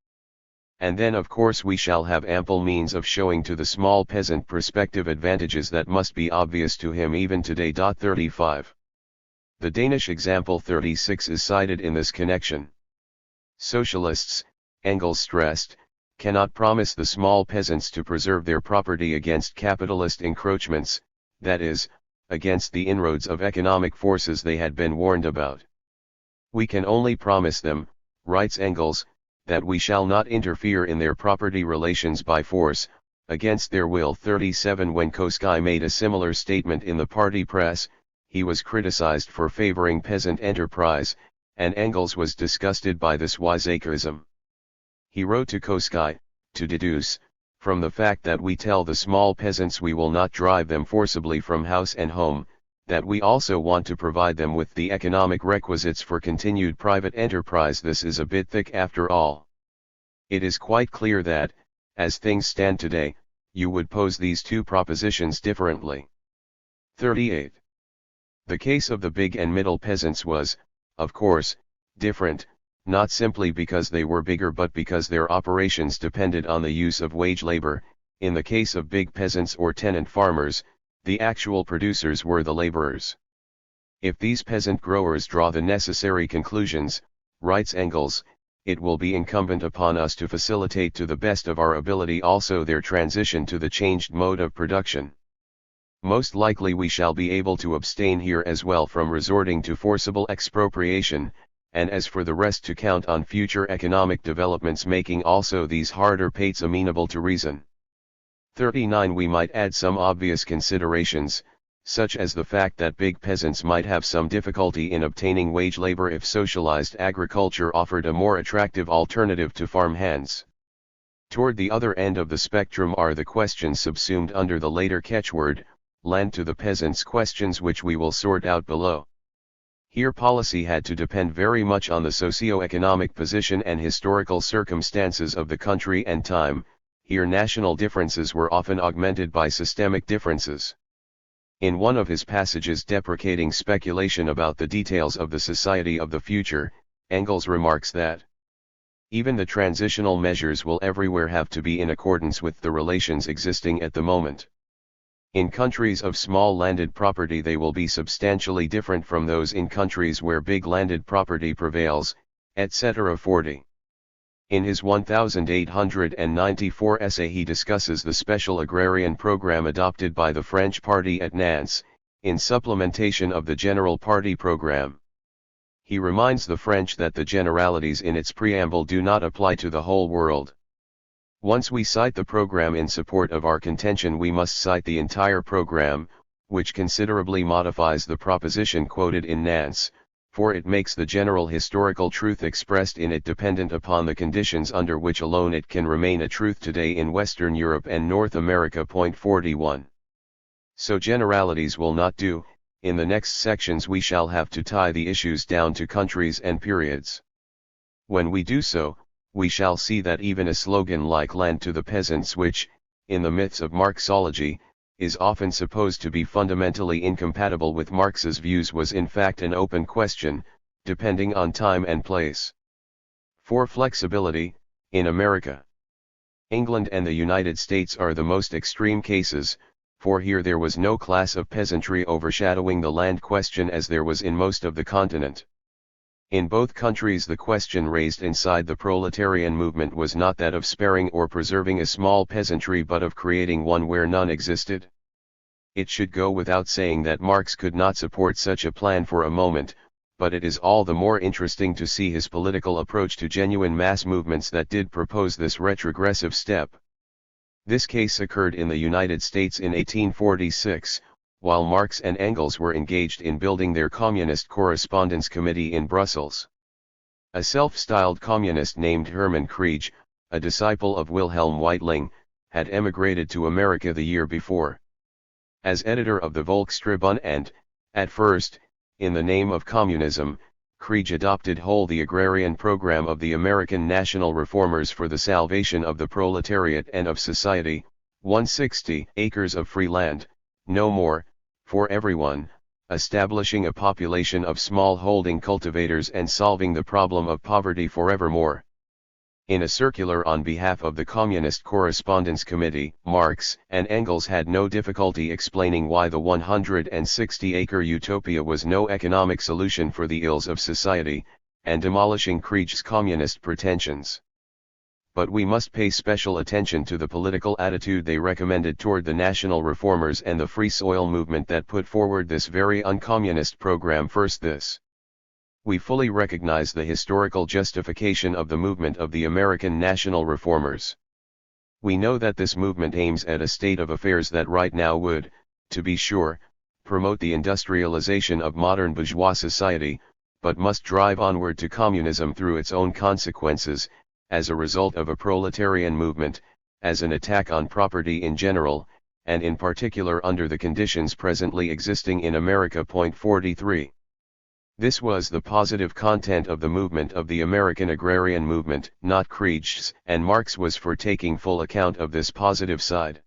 And then of course we shall have ample means of showing to the small peasant prospective advantages that must be obvious to him even today. 35. The Danish example 36 is cited in this connection. Socialists, Engels stressed, cannot promise the small peasants to preserve their property against capitalist encroachments, that is, against the inroads of economic forces they had been warned about. We can only promise them, writes Engels, that we shall not interfere in their property relations by force, against their will. 37. When Koskai made a similar statement in the party press, he was criticized for favoring peasant enterprise, and Engels was disgusted by this wiseacreism. He wrote to Koskai, to deduce, from the fact that we tell the small peasants we will not drive them forcibly from house and home, that we also want to provide them with the economic requisites for continued private enterprise. This is a bit thick after all. It is quite clear that, as things stand today, you would pose these two propositions differently. 38. The case of the big and middle peasants was, of course, different, not simply because they were bigger but because their operations depended on the use of wage labor. In the case of big peasants or tenant farmers, the actual producers were the laborers. If these peasant growers draw the necessary conclusions, writes Engels, it will be incumbent upon us to facilitate to the best of our ability also their transition to the changed mode of production. Most likely we shall be able to abstain here as well from resorting to forcible expropriation, and as for the rest to count on future economic developments making also these harder pates amenable to reason. 39. We might add some obvious considerations, such as the fact that big peasants might have some difficulty in obtaining wage labor if socialized agriculture offered a more attractive alternative to farm hands. Toward the other end of the spectrum are the questions subsumed under the later catchword, land to the peasants, questions which we will sort out below. Here policy had to depend very much on the socio-economic position and historical circumstances of the country and time. Here national differences were often augmented by systemic differences. In one of his passages deprecating speculation about the details of the society of the future, Engels remarks that even the transitional measures will everywhere have to be in accordance with the relations existing at the moment. In countries of small landed property they will be substantially different from those in countries where big landed property prevails, etc. 40. In his 1894 essay he discusses the special agrarian program adopted by the French party at Nantes, in supplementation of the general party program. He reminds the French that the generalities in its preamble do not apply to the whole world. Once we cite the program in support of our contention we must cite the entire program, which considerably modifies the proposition quoted in Nantes, for it makes the general historical truth expressed in it dependent upon the conditions under which alone it can remain a truth today in Western Europe and North America. 41. So generalities will not do. In the next sections we shall have to tie the issues down to countries and periods. When we do so, we shall see that even a slogan like land to the peasants which, in the myths of Marxology, is often supposed to be fundamentally incompatible with Marx's views was in fact an open question, depending on time and place. 4. Flexibility. In America, England and the United States are the most extreme cases, for here there was no class of peasantry overshadowing the land question as there was in most of the continent. In both countries the question raised inside the proletarian movement was not that of sparing or preserving a small peasantry but of creating one where none existed. It should go without saying that Marx could not support such a plan for a moment, but it is all the more interesting to see his political approach to genuine mass movements that did propose this retrogressive step. This case occurred in the United States in 1846, while Marx and Engels were engaged in building their Communist Correspondence Committee in Brussels. A self-styled communist named Hermann Krieg, a disciple of Wilhelm Weitling, had emigrated to America the year before. As editor of the Volkstribune and, at first, in the name of communism, Krieg adopted whole the agrarian program of the American National Reformers for the salvation of the proletariat and of society, 160 acres of free land, no more, for everyone, establishing a population of small-holding cultivators and solving the problem of poverty forevermore. In a circular on behalf of the Communist Correspondence Committee, Marx and Engels had no difficulty explaining why the 160-acre utopia was no economic solution for the ills of society, and demolishing Krieg's communist pretensions. But we must pay special attention to the political attitude they recommended toward the national reformers and the Free Soil movement that put forward this very uncommunist program. First, this. We fully recognize the historical justification of the movement of the American national reformers. We know that this movement aims at a state of affairs that right now would, to be sure, promote the industrialization of modern bourgeois society, but must drive onward to communism through its own consequences, as a result of a proletarian movement, as an attack on property in general, and in particular under the conditions presently existing in America. 43. This was the positive content of the movement of the American agrarian movement, not Krieg's, and Marx was for taking full account of this positive side.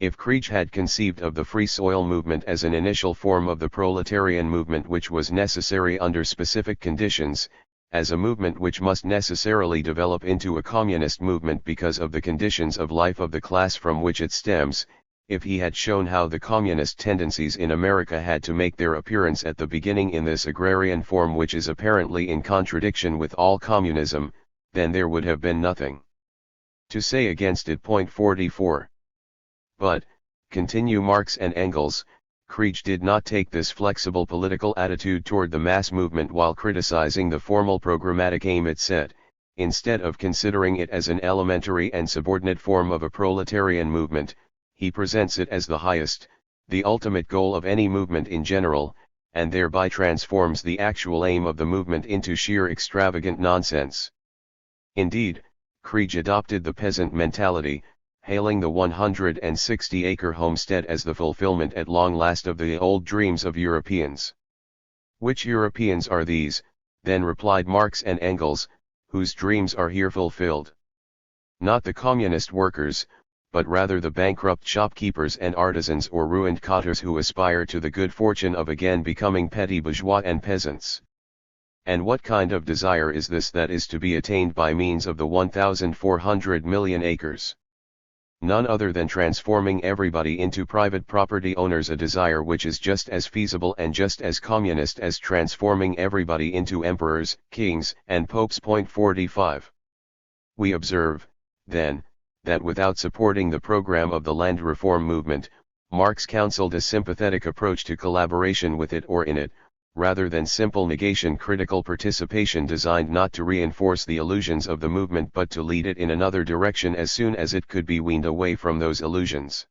If Krieg had conceived of the Free Soil movement as an initial form of the proletarian movement which was necessary under specific conditions, as a movement which must necessarily develop into a communist movement because of the conditions of life of the class from which it stems, if he had shown how the communist tendencies in America had to make their appearance at the beginning in this agrarian form which is apparently in contradiction with all communism, then there would have been nothing to say against it. 44. But, continue Marx and Engels, Krieg did not take this flexible political attitude toward the mass movement while criticizing the formal programmatic aim it set. Instead of considering it as an elementary and subordinate form of a proletarian movement, he presents it as the highest, the ultimate goal of any movement in general, and thereby transforms the actual aim of the movement into sheer extravagant nonsense. Indeed, Krieg adopted the peasant mentality, hailing the 160-acre homestead as the fulfillment at long last of the old dreams of Europeans. Which Europeans are these, then, replied Marx and Engels, whose dreams are here fulfilled? Not the communist workers, but rather the bankrupt shopkeepers and artisans or ruined cotters who aspire to the good fortune of again becoming petty bourgeois and peasants. And what kind of desire is this that is to be attained by means of the 1,400 million acres? None other than transforming everybody into private property owners, a desire which is just as feasible and just as communist as transforming everybody into emperors, kings, and popes. 45. We observe, then, that without supporting the program of the land reform movement, Marx counseled a sympathetic approach to collaboration with it or in it, rather than simple negation, critical participation designed not to reinforce the illusions of the movement but to lead it in another direction as soon as it could be weaned away from those illusions.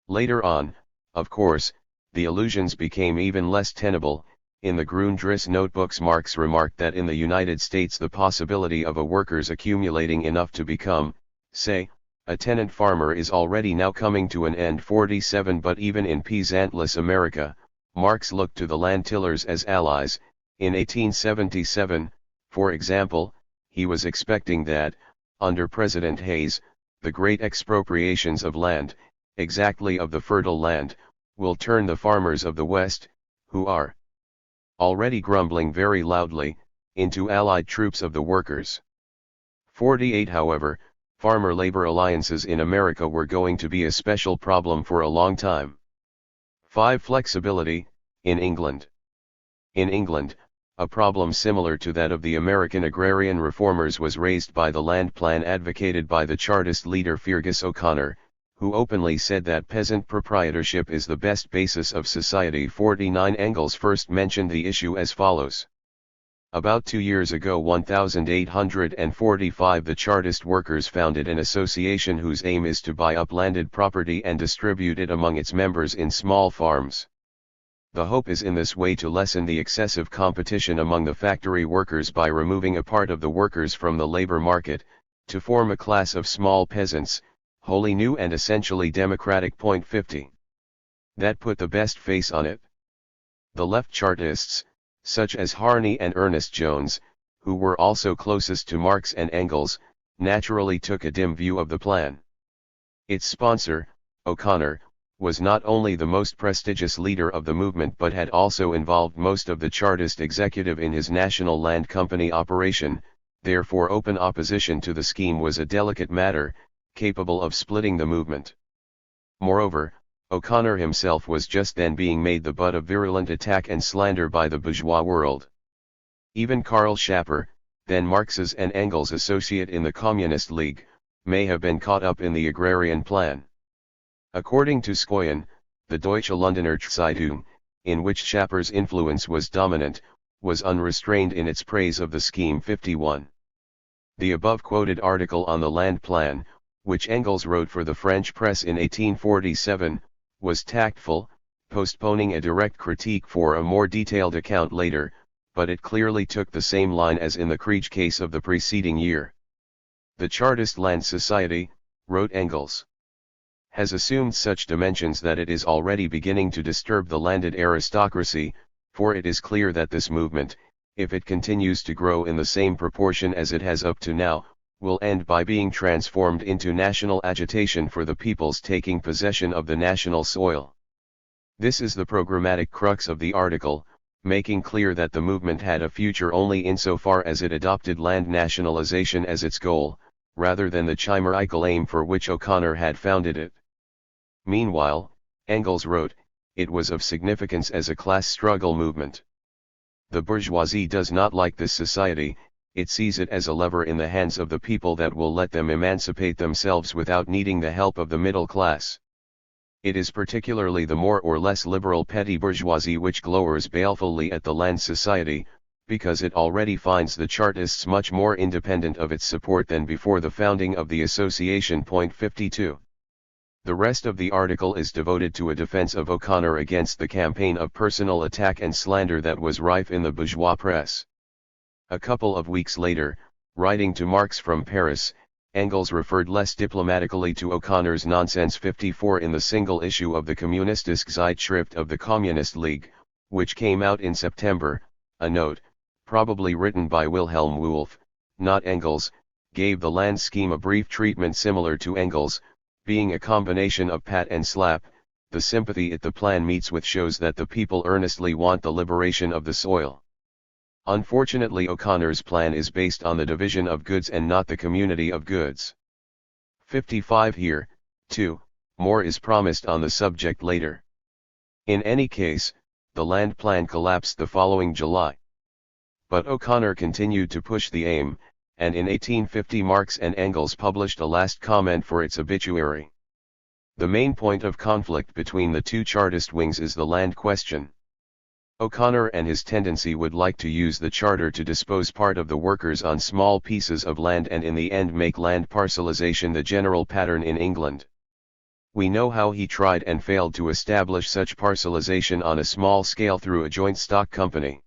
Later on, of course, the illusions became even less tenable. In the Grundrisse notebooks, Marx remarked that in the United States the possibility of a worker's accumulating enough to become, say, a tenant farmer is already now coming to an end. 47. But even in peasantless America, Marx looked to the land tillers as allies. In 1877, for example, he was expecting that, under President Hayes, the great expropriations of land, exactly of the fertile land, will turn the farmers of the West, who are already grumbling very loudly, into allied troops of the workers. 48. However, farmer-labor alliances in America were going to be a special problem for a long time. 5. Flexibility, in England. In England, a problem similar to that of the American agrarian reformers was raised by the land plan advocated by the Chartist leader Feargus O'Connor, who openly said that peasant proprietorship is the best basis of society. 49. Engels first mentioned the issue as follows. About 2 years ago 1845 the Chartist workers founded an association whose aim is to buy up landed property and distribute it among its members in small farms. The hope is in this way to lessen the excessive competition among the factory workers by removing a part of the workers from the labor market, to form a class of small peasants, wholly new and essentially democratic. 50. That put the best face on it. The left Chartists, such as Harney and Ernest Jones, who were also closest to Marx and Engels, naturally took a dim view of the plan. Its sponsor, O'Connor, was not only the most prestigious leader of the movement but had also involved most of the Chartist executive in his National Land Company operation, therefore open opposition to the scheme was a delicate matter, capable of splitting the movement. Moreover, O'Connor himself was just then being made the butt of virulent attack and slander by the bourgeois world. Even Karl Schapper, then Marx's and Engels' associate in the Communist League, may have been caught up in the agrarian plan. According to Schoyen, the Deutsche Londoner Zeitung, in which Schapper's influence was dominant, was unrestrained in its praise of the scheme. 51. The above-quoted article on the land plan, which Engels wrote for the French press in 1847, was tactful, postponing a direct critique for a more detailed account later, but it clearly took the same line as in the Kriege case of the preceding year. The Chartist Land Society, wrote Engels, has assumed such dimensions that it is already beginning to disturb the landed aristocracy, for it is clear that this movement, if it continues to grow in the same proportion as it has up to now, will end by being transformed into national agitation for the people's taking possession of the national soil. This is the programmatic crux of the article, making clear that the movement had a future only insofar as it adopted land nationalization as its goal, rather than the chimerical aim for which O'Connor had founded it. Meanwhile, Engels wrote, it was of significance as a class struggle movement. The bourgeoisie does not like this society, it sees it as a lever in the hands of the people that will let them emancipate themselves without needing the help of the middle class. It is particularly the more or less liberal petty bourgeoisie which glowers balefully at the land society, because it already finds the Chartists much more independent of its support than before the founding of the association. 52. The rest of the article is devoted to a defense of O'Connor against the campaign of personal attack and slander that was rife in the bourgeois press. A couple of weeks later, writing to Marx from Paris, Engels referred less diplomatically to O'Connor's nonsense. 54 in the single issue of the Kommunistische Zeitschrift of the Communist League, which came out in September, a note, probably written by Wilhelm Wolff, not Engels, gave the land scheme a brief treatment similar to Engels, being a combination of pat and slap. The sympathy it the plan meets with shows that the people earnestly want the liberation of the soil. Unfortunately, O'Connor's plan is based on the division of goods and not the community of goods. 55 here, too, more is promised on the subject later. In any case, the land plan collapsed the following July. But O'Connor continued to push the aim, and in 1850 Marx and Engels published a last comment for its obituary. The main point of conflict between the two Chartist wings is the land question. O'Connor and his tendency would like to use the charter to dispose part of the workers on small pieces of land and in the end make land parcelization the general pattern in England. We know how he tried and failed to establish such parcelization on a small scale through a joint stock company.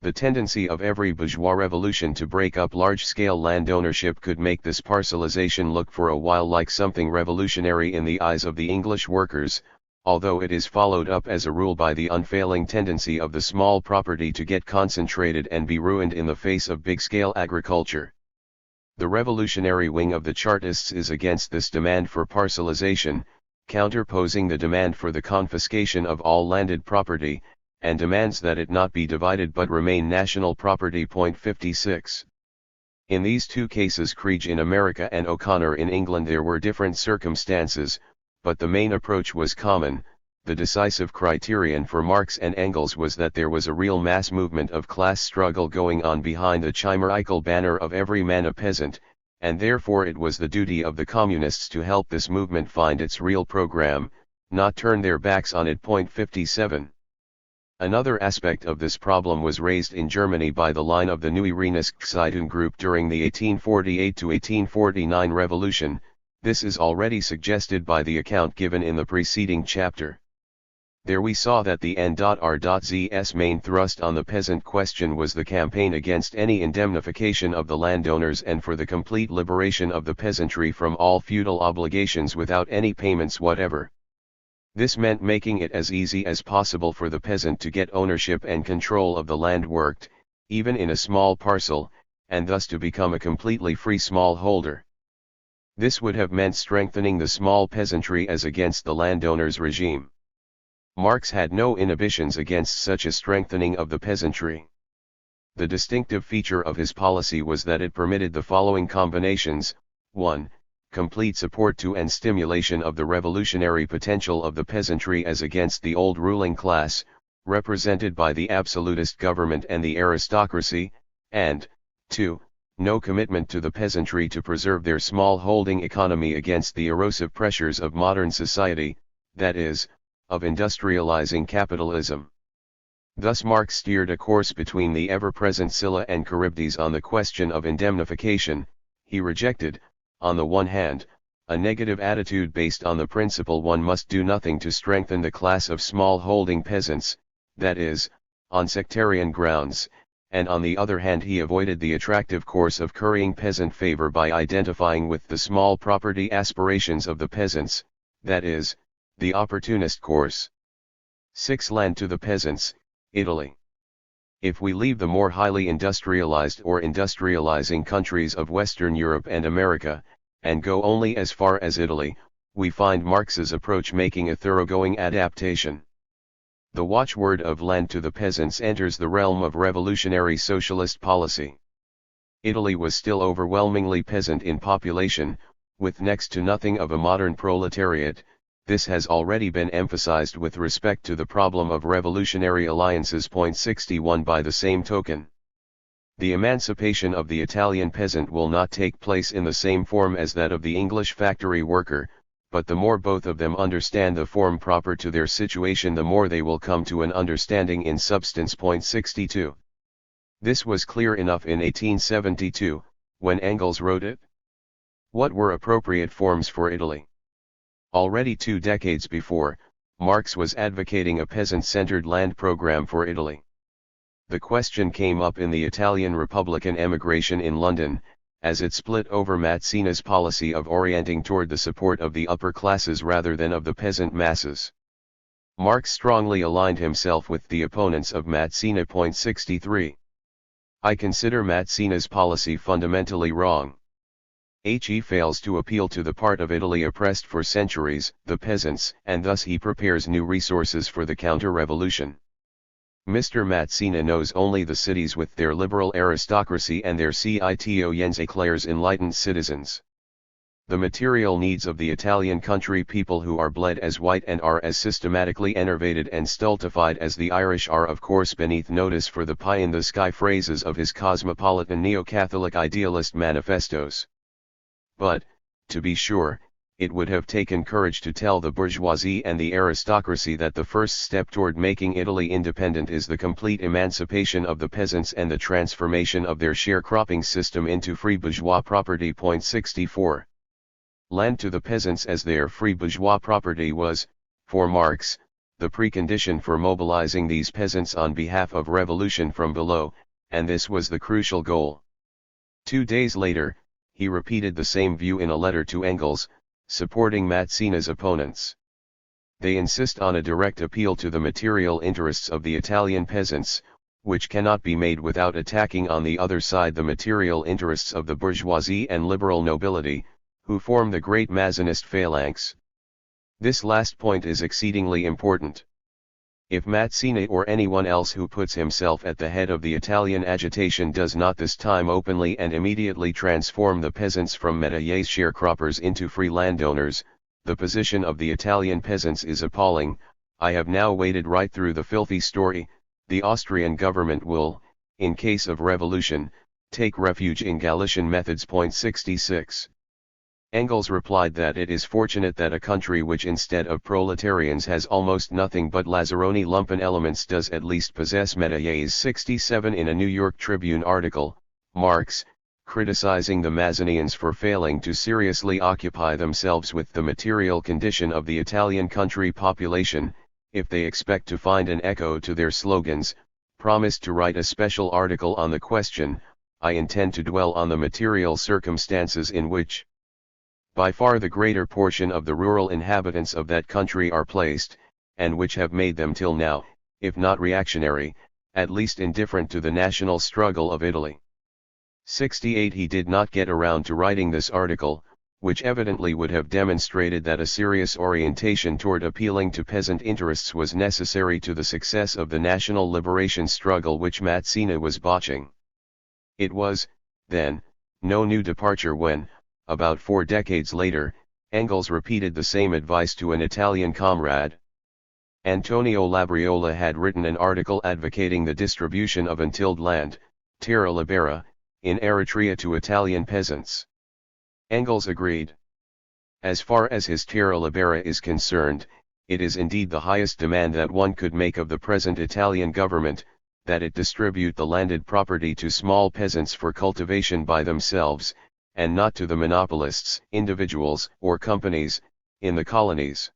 The tendency of every bourgeois revolution to break up large-scale land ownership could make this parcelization look for a while like something revolutionary in the eyes of the English workers, although it is followed up as a rule by the unfailing tendency of the small property to get concentrated and be ruined in the face of big-scale agriculture. The revolutionary wing of the Chartists is against this demand for parcelization, counterposing the demand for the confiscation of all landed property, and demands that it not be divided but remain national property. 56. In these two cases, Kriege in America and O'Connor in England, there were different circumstances, but the main approach was common. The decisive criterion for Marx and Engels was that there was a real mass movement of class struggle going on behind the chimerical banner of every man a peasant, and therefore it was the duty of the communists to help this movement find its real program, not turn their backs on it. 57. Another aspect of this problem was raised in Germany by the line of the Neue Reinigungszeitung group during the 1848 to 1849 revolution. This is already suggested by the account given in the preceding chapter. There we saw that the N.R.Z's main thrust on the peasant question was the campaign against any indemnification of the landowners and for the complete liberation of the peasantry from all feudal obligations without any payments whatever. This meant making it as easy as possible for the peasant to get ownership and control of the land worked, even in a small parcel, and thus to become a completely free smallholder. This would have meant strengthening the small peasantry as against the landowners' regime. Marx had no inhibitions against such a strengthening of the peasantry. The distinctive feature of his policy was that it permitted the following combinations: 1. Complete support to and stimulation of the revolutionary potential of the peasantry as against the old ruling class, represented by the absolutist government and the aristocracy, and 2. No commitment to the peasantry to preserve their small holding economy against the erosive pressures of modern society, that is, of industrializing capitalism. Thus Marx steered a course between the ever-present Scylla and Charybdis on the question of indemnification. He rejected, on the one hand, a negative attitude based on the principle one must do nothing to strengthen the class of small-holding peasants, that is, on sectarian grounds, and on the other hand he avoided the attractive course of currying peasant favor by identifying with the small property aspirations of the peasants, that is, the opportunist course. 6. Land to the peasants, Italy. If we leave the more highly industrialized or industrializing countries of Western Europe and America, and go only as far as Italy, we find Marx's approach making a thoroughgoing adaptation. The watchword of land to the peasants enters the realm of revolutionary socialist policy. Italy was still overwhelmingly peasant in population, with next to nothing of a modern proletariat. This has already been emphasized with respect to the problem of revolutionary alliances. Point 61. By the same token, the emancipation of the Italian peasant will not take place in the same form as that of the English factory worker, but the more both of them understand the form proper to their situation, the more they will come to an understanding in substance. Point 62. This was clear enough in 1872, when Engels wrote it. What were appropriate forms for Italy? Already 2 decades before, Marx was advocating a peasant-centered land program for Italy. The question came up in the Italian Republican emigration in London, as it split over Mazzini's policy of orienting toward the support of the upper classes rather than of the peasant masses. Marx strongly aligned himself with the opponents of Mazzini. Point 63. I consider Mazzini's policy fundamentally wrong. He fails to appeal to the part of Italy oppressed for centuries, the peasants, and thus he prepares new resources for the counter-revolution. Mr. Mazzini knows only the cities with their liberal aristocracy and their citoyens éclairs enlightened citizens. The material needs of the Italian country people who are bled as white and are as systematically enervated and stultified as the Irish are of course beneath notice for the pie-in-the-sky phrases of his cosmopolitan neo-Catholic idealist manifestos. But, to be sure, it would have taken courage to tell the bourgeoisie and the aristocracy that the first step toward making Italy independent is the complete emancipation of the peasants and the transformation of their sharecropping system into free bourgeois property. Point 64. Land to the peasants as their free bourgeois property was, for Marx, the precondition for mobilizing these peasants on behalf of revolution from below, and this was the crucial goal. 2 days later, he repeated the same view in a letter to Engels, supporting Mazzini's opponents. They insist on a direct appeal to the material interests of the Italian peasants, which cannot be made without attacking on the other side the material interests of the bourgeoisie and liberal nobility, who form the great Mazzinist phalanx. This last point is exceedingly important. If Mazzini or anyone else who puts himself at the head of the Italian agitation does not this time openly and immediately transform the peasants from métayers sharecroppers into free landowners, the position of the Italian peasants is appalling. I have now waded right through the filthy story. The Austrian government will, in case of revolution, take refuge in Galician methods. Point 66. Engels replied that it is fortunate that a country which instead of proletarians has almost nothing but Lazzaroni lumpen elements does at least possess métayers. 67. In a New York Tribune article, Marx, criticizing the Mazzinians for failing to seriously occupy themselves with the material condition of the Italian country population, if they expect to find an echo to their slogans, promised to write a special article on the question. I intend to dwell on the material circumstances in which by far the greater portion of the rural inhabitants of that country are placed, and which have made them till now, if not reactionary, at least indifferent to the national struggle of Italy. 68. He did not get around to writing this article, which evidently would have demonstrated that a serious orientation toward appealing to peasant interests was necessary to the success of the national liberation struggle which Mazzini was botching. It was, then, no new departure when, about 4 decades later, Engels repeated the same advice to an Italian comrade. Antonio Labriola had written an article advocating the distribution of untilled land, terra libera, in Eritrea to Italian peasants. Engels agreed. As far as his terra libera is concerned, it is indeed the highest demand that one could make of the present Italian government, that it distribute the landed property to small peasants for cultivation by themselves, and not to the monopolists, individuals, or companies, in the colonies.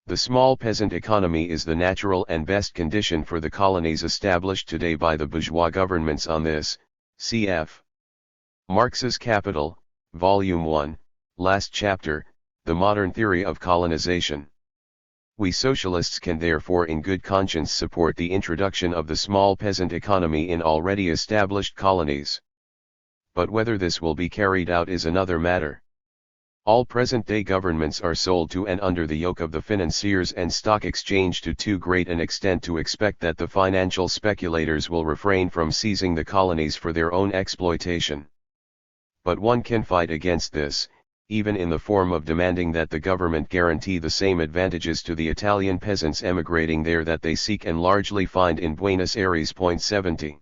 The small peasant economy is the natural and best condition for the colonies established today by the bourgeois governments on this, cf. Marx's Capital, Volume 1, last chapter, The Modern Theory of Colonization. We socialists can therefore in good conscience support the introduction of the small peasant economy in already established colonies. But whether this will be carried out is another matter. All present-day governments are sold to and under the yoke of the financiers and stock exchange to too great an extent to expect that the financial speculators will refrain from seizing the colonies for their own exploitation. But one can fight against this, even in the form of demanding that the government guarantee the same advantages to the Italian peasants emigrating there that they seek and largely find in Buenos Aires. 70.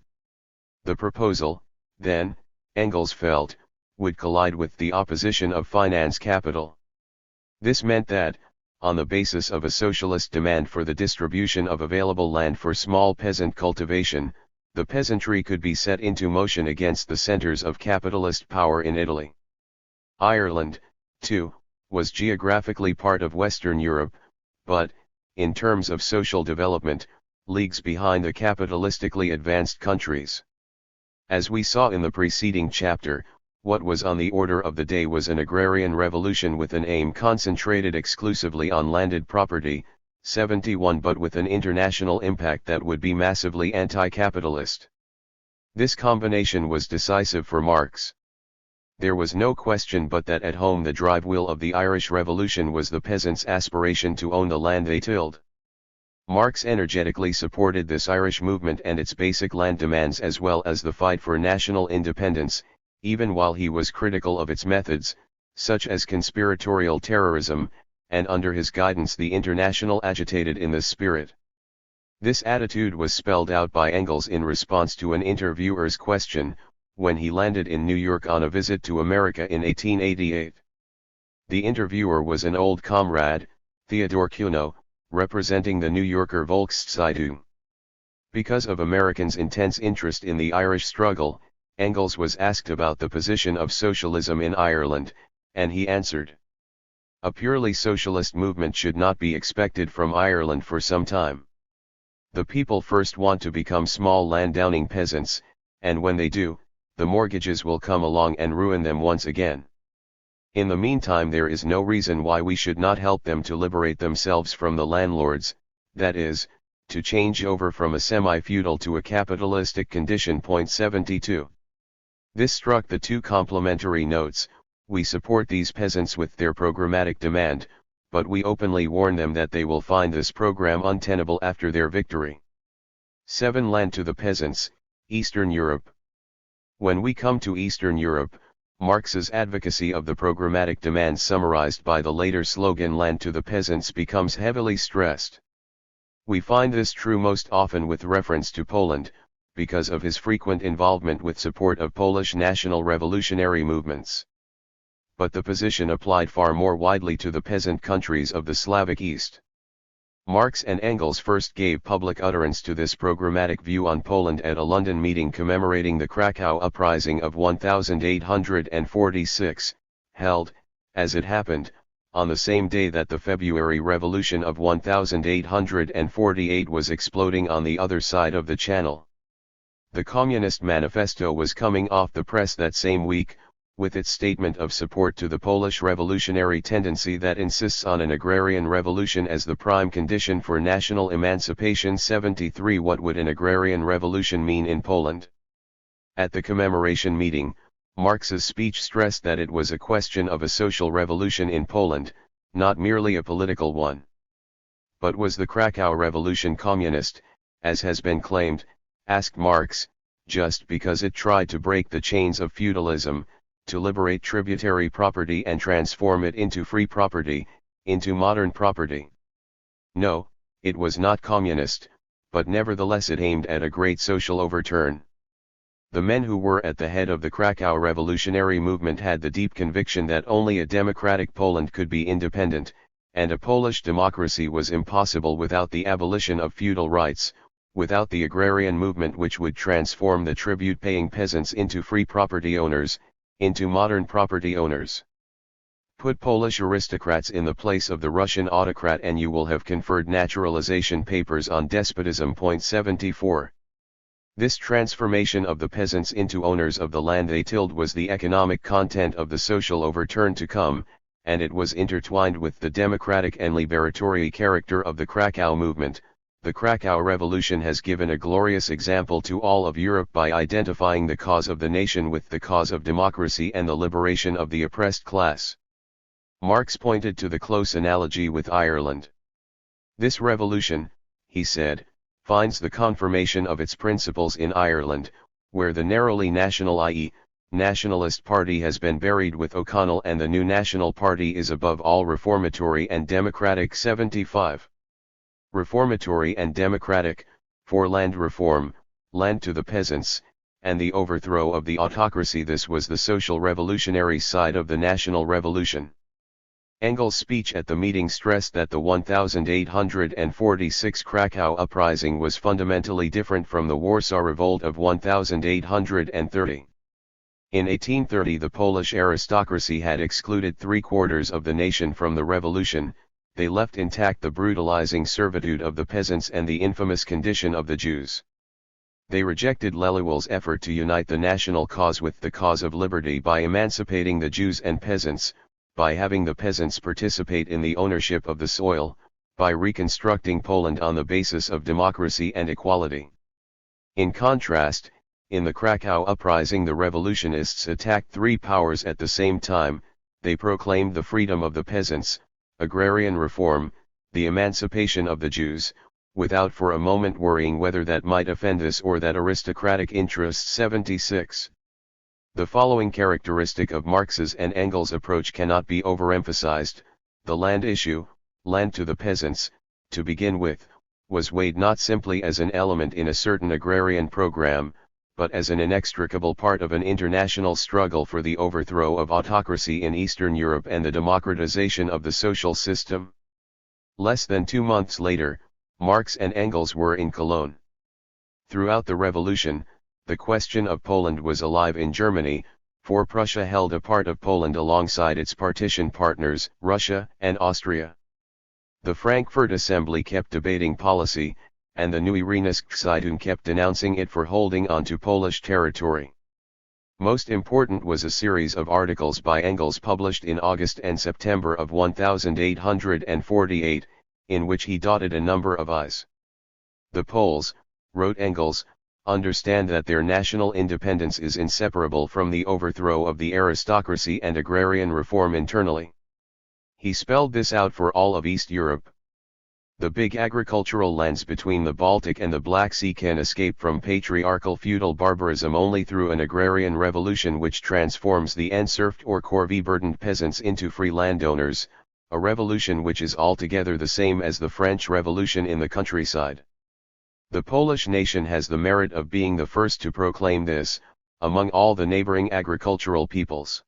The proposal, then, Engels felt, would collide with the opposition of finance capital. This meant that, on the basis of a socialist demand for the distribution of available land for small peasant cultivation, the peasantry could be set into motion against the centers of capitalist power in Italy. Ireland, too, was geographically part of Western Europe, but, in terms of social development, leagues behind the capitalistically advanced countries. As we saw in the preceding chapter, what was on the order of the day was an agrarian revolution with an aim concentrated exclusively on landed property, 71, but with an international impact that would be massively anti-capitalist. This combination was decisive for Marx. There was no question but that at home the drive wheel of the Irish Revolution was the peasants' aspiration to own the land they tilled. Marx energetically supported this Irish movement and its basic land demands as well as the fight for national independence, even while he was critical of its methods, such as conspiratorial terrorism, and under his guidance the International agitated in this spirit. This attitude was spelled out by Engels in response to an interviewer's question, when he landed in New York on a visit to America in 1888. The interviewer was an old comrade, Theodore Cuno, representing the New Yorker Volkszeitung. Because of Americans' intense interest in the Irish struggle, Engels was asked about the position of socialism in Ireland, and he answered, "A purely socialist movement should not be expected from Ireland for some time. The people first want to become small landowning peasants, and when they do, the mortgages will come along and ruin them once again. In the meantime there is no reason why we should not help them to liberate themselves from the landlords, that is, to change over from a semi-feudal to a capitalistic condition." 72. This struck the two complementary notes: we support these peasants with their programmatic demand, but we openly warn them that they will find this program untenable after their victory. 7. Land to the peasants, Eastern Europe. When we come to Eastern Europe, Marx's advocacy of the programmatic demands summarized by the later slogan "Land to the peasants" becomes heavily stressed. We find this true most often with reference to Poland, because of his frequent involvement with support of Polish national revolutionary movements. but the position applied far more widely to the peasant countries of the Slavic East. Marx and Engels first gave public utterance to this programmatic view on Poland at a London meeting commemorating the Krakow Uprising of 1846, held, as it happened, on the same day that the February Revolution of 1848 was exploding on the other side of the Channel. The Communist Manifesto was coming off the press that same week, with its statement of support to the Polish revolutionary tendency that insists on an agrarian revolution as the prime condition for national emancipation. 73 What would an agrarian revolution mean in Poland? At the commemoration meeting, Marx's speech stressed that it was a question of a social revolution in Poland, not merely a political one. But was the Krakow Revolution communist, as has been claimed, asked Marx, just because it tried to break the chains of feudalism, to liberate tributary property and transform it into free property, into modern property? No, it was not communist, but nevertheless it aimed at a great social overturn. The men who were at the head of the Krakow revolutionary movement had the deep conviction that only a democratic Poland could be independent, and a Polish democracy was impossible without the abolition of feudal rights, without the agrarian movement which would transform the tribute-paying peasants into free property owners, into modern property owners. Put Polish aristocrats in the place of the Russian autocrat and you will have conferred naturalization papers on despotism. 74. This transformation of the peasants into owners of the land they tilled was the economic content of the social overturn to come, and it was intertwined with the democratic and liberatory character of the Krakow movement. The Krakow Revolution has given a glorious example to all of Europe by identifying the cause of the nation with the cause of democracy and the liberation of the oppressed class. Marx pointed to the close analogy with Ireland. This revolution, he said, finds the confirmation of its principles in Ireland, where the narrowly national i.e., nationalist party has been buried with O'Connell and the new National Party is above all reformatory and democratic. 75. Reformatory and democratic, for land reform, land to the peasants, and the overthrow of the autocracy. This was the social revolutionary side of the national revolution. Engels' speech at the meeting stressed that the 1846 Krakow uprising was fundamentally different from the Warsaw Revolt of 1830. In 1830 the Polish aristocracy had excluded three-quarters of the nation from the revolution. They left intact the brutalizing servitude of the peasants and the infamous condition of the Jews. They rejected Lelewel's effort to unite the national cause with the cause of liberty by emancipating the Jews and peasants, by having the peasants participate in the ownership of the soil, by reconstructing Poland on the basis of democracy and equality. In contrast, in the Krakow uprising the revolutionists attacked three powers at the same time. They proclaimed the freedom of the peasants, agrarian reform, the emancipation of the Jews, without for a moment worrying whether that might offend this or that aristocratic interest. 76. The following characteristic of Marx's and Engels' approach cannot be overemphasized: the land issue, land to the peasants, to begin with, was weighed not simply as an element in a certain agrarian program, but as an inextricable part of an international struggle for the overthrow of autocracy in Eastern Europe and the democratization of the social system. Less than 2 months later, Marx and Engels were in Cologne. Throughout the revolution, the question of Poland was alive in Germany, for Prussia held a part of Poland alongside its partition partners, Russia and Austria. The Frankfurt Assembly kept debating policy, and the Neue Rheinische kept denouncing it for holding on to Polish territory. Most important was a series of articles by Engels published in August and September of 1848, in which he dotted a number of I's. The Poles, wrote Engels, understand that their national independence is inseparable from the overthrow of the aristocracy and agrarian reform internally. He spelled this out for all of East Europe. The big agricultural lands between the Baltic and the Black Sea can escape from patriarchal feudal barbarism only through an agrarian revolution which transforms the enserfed or corvée-burdened peasants into free landowners, a revolution which is altogether the same as the French Revolution in the countryside. The Polish nation has the merit of being the first to proclaim this, among all the neighboring agricultural peoples.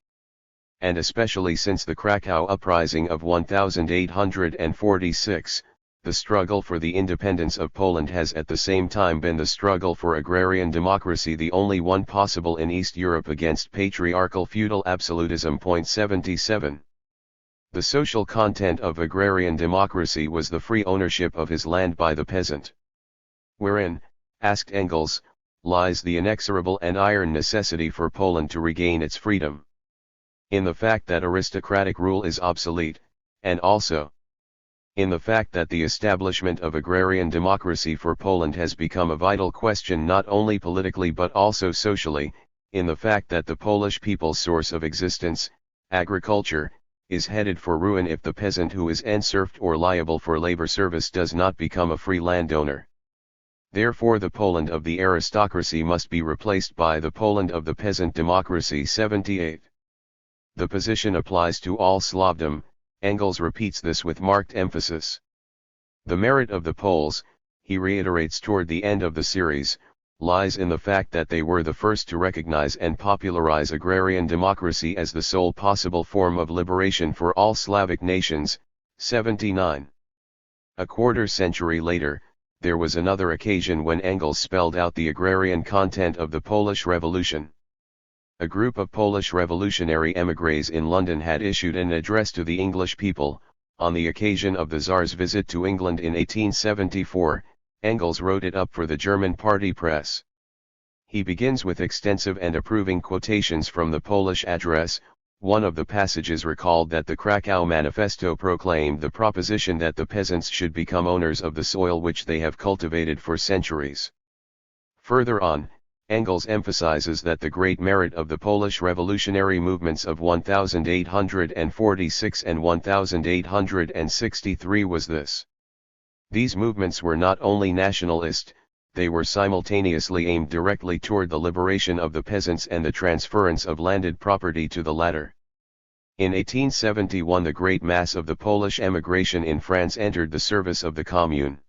and especially since the Krakow uprising of 1846, the struggle for the independence of Poland has at the same time been the struggle for agrarian democracy, the only one possible in East Europe against patriarchal feudal absolutism. 77. The social content of agrarian democracy was the free ownership of his land by the peasant. Wherein, asked Engels, lies the inexorable and iron necessity for Poland to regain its freedom. In the fact that aristocratic rule is obsolete, and also in the fact that the establishment of agrarian democracy for Poland has become a vital question not only politically but also socially, in the fact that the Polish people's source of existence, agriculture, is headed for ruin if the peasant who is enserfed or liable for labor service does not become a free landowner. Therefore the Poland of the aristocracy must be replaced by the Poland of the peasant democracy. 78. The position applies to all Slavdom. Engels repeats this with marked emphasis. The merit of the Poles, he reiterates toward the end of the series, lies in the fact that they were the first to recognize and popularize agrarian democracy as the sole possible form of liberation for all Slavic nations. 79. A quarter century later, there was another occasion when Engels spelled out the agrarian content of the Polish Revolution. A group of Polish revolutionary émigrés in London had issued an address to the English people. On the occasion of the Tsar's visit to England in 1874, Engels wrote it up for the German party press. He begins with extensive and approving quotations from the Polish address. One of the passages recalled that the Krakow Manifesto proclaimed the proposition that the peasants should become owners of the soil which they have cultivated for centuries. Further on, Engels emphasizes that the great merit of the Polish revolutionary movements of 1846 and 1863 was this. These movements were not only nationalist, they were simultaneously aimed directly toward the liberation of the peasants and the transference of landed property to the latter. In 1871 the great mass of the Polish emigration in France entered the service of the Commune.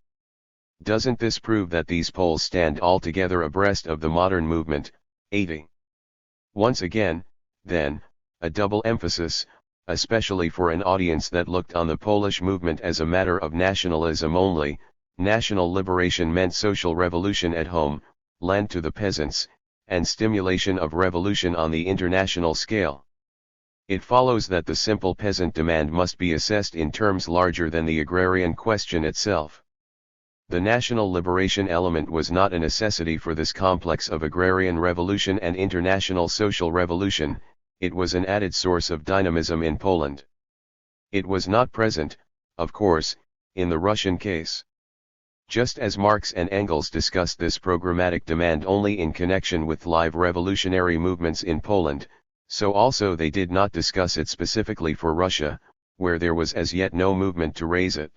Doesn't this prove that these Poles stand altogether abreast of the modern movement? 80. Once again, then, a double emphasis, especially for an audience that looked on the Polish movement as a matter of nationalism only. National liberation meant social revolution at home, land to the peasants, and stimulation of revolution on the international scale. It follows that the simple peasant demand must be assessed in terms larger than the agrarian question itself. The national liberation element was not a necessity for this complex of agrarian revolution and international social revolution, it was an added source of dynamism in Poland. It was not present, of course, in the Russian case. Just as Marx and Engels discussed this programmatic demand only in connection with live revolutionary movements in Poland, so also they did not discuss it specifically for Russia, where there was as yet no movement to raise it.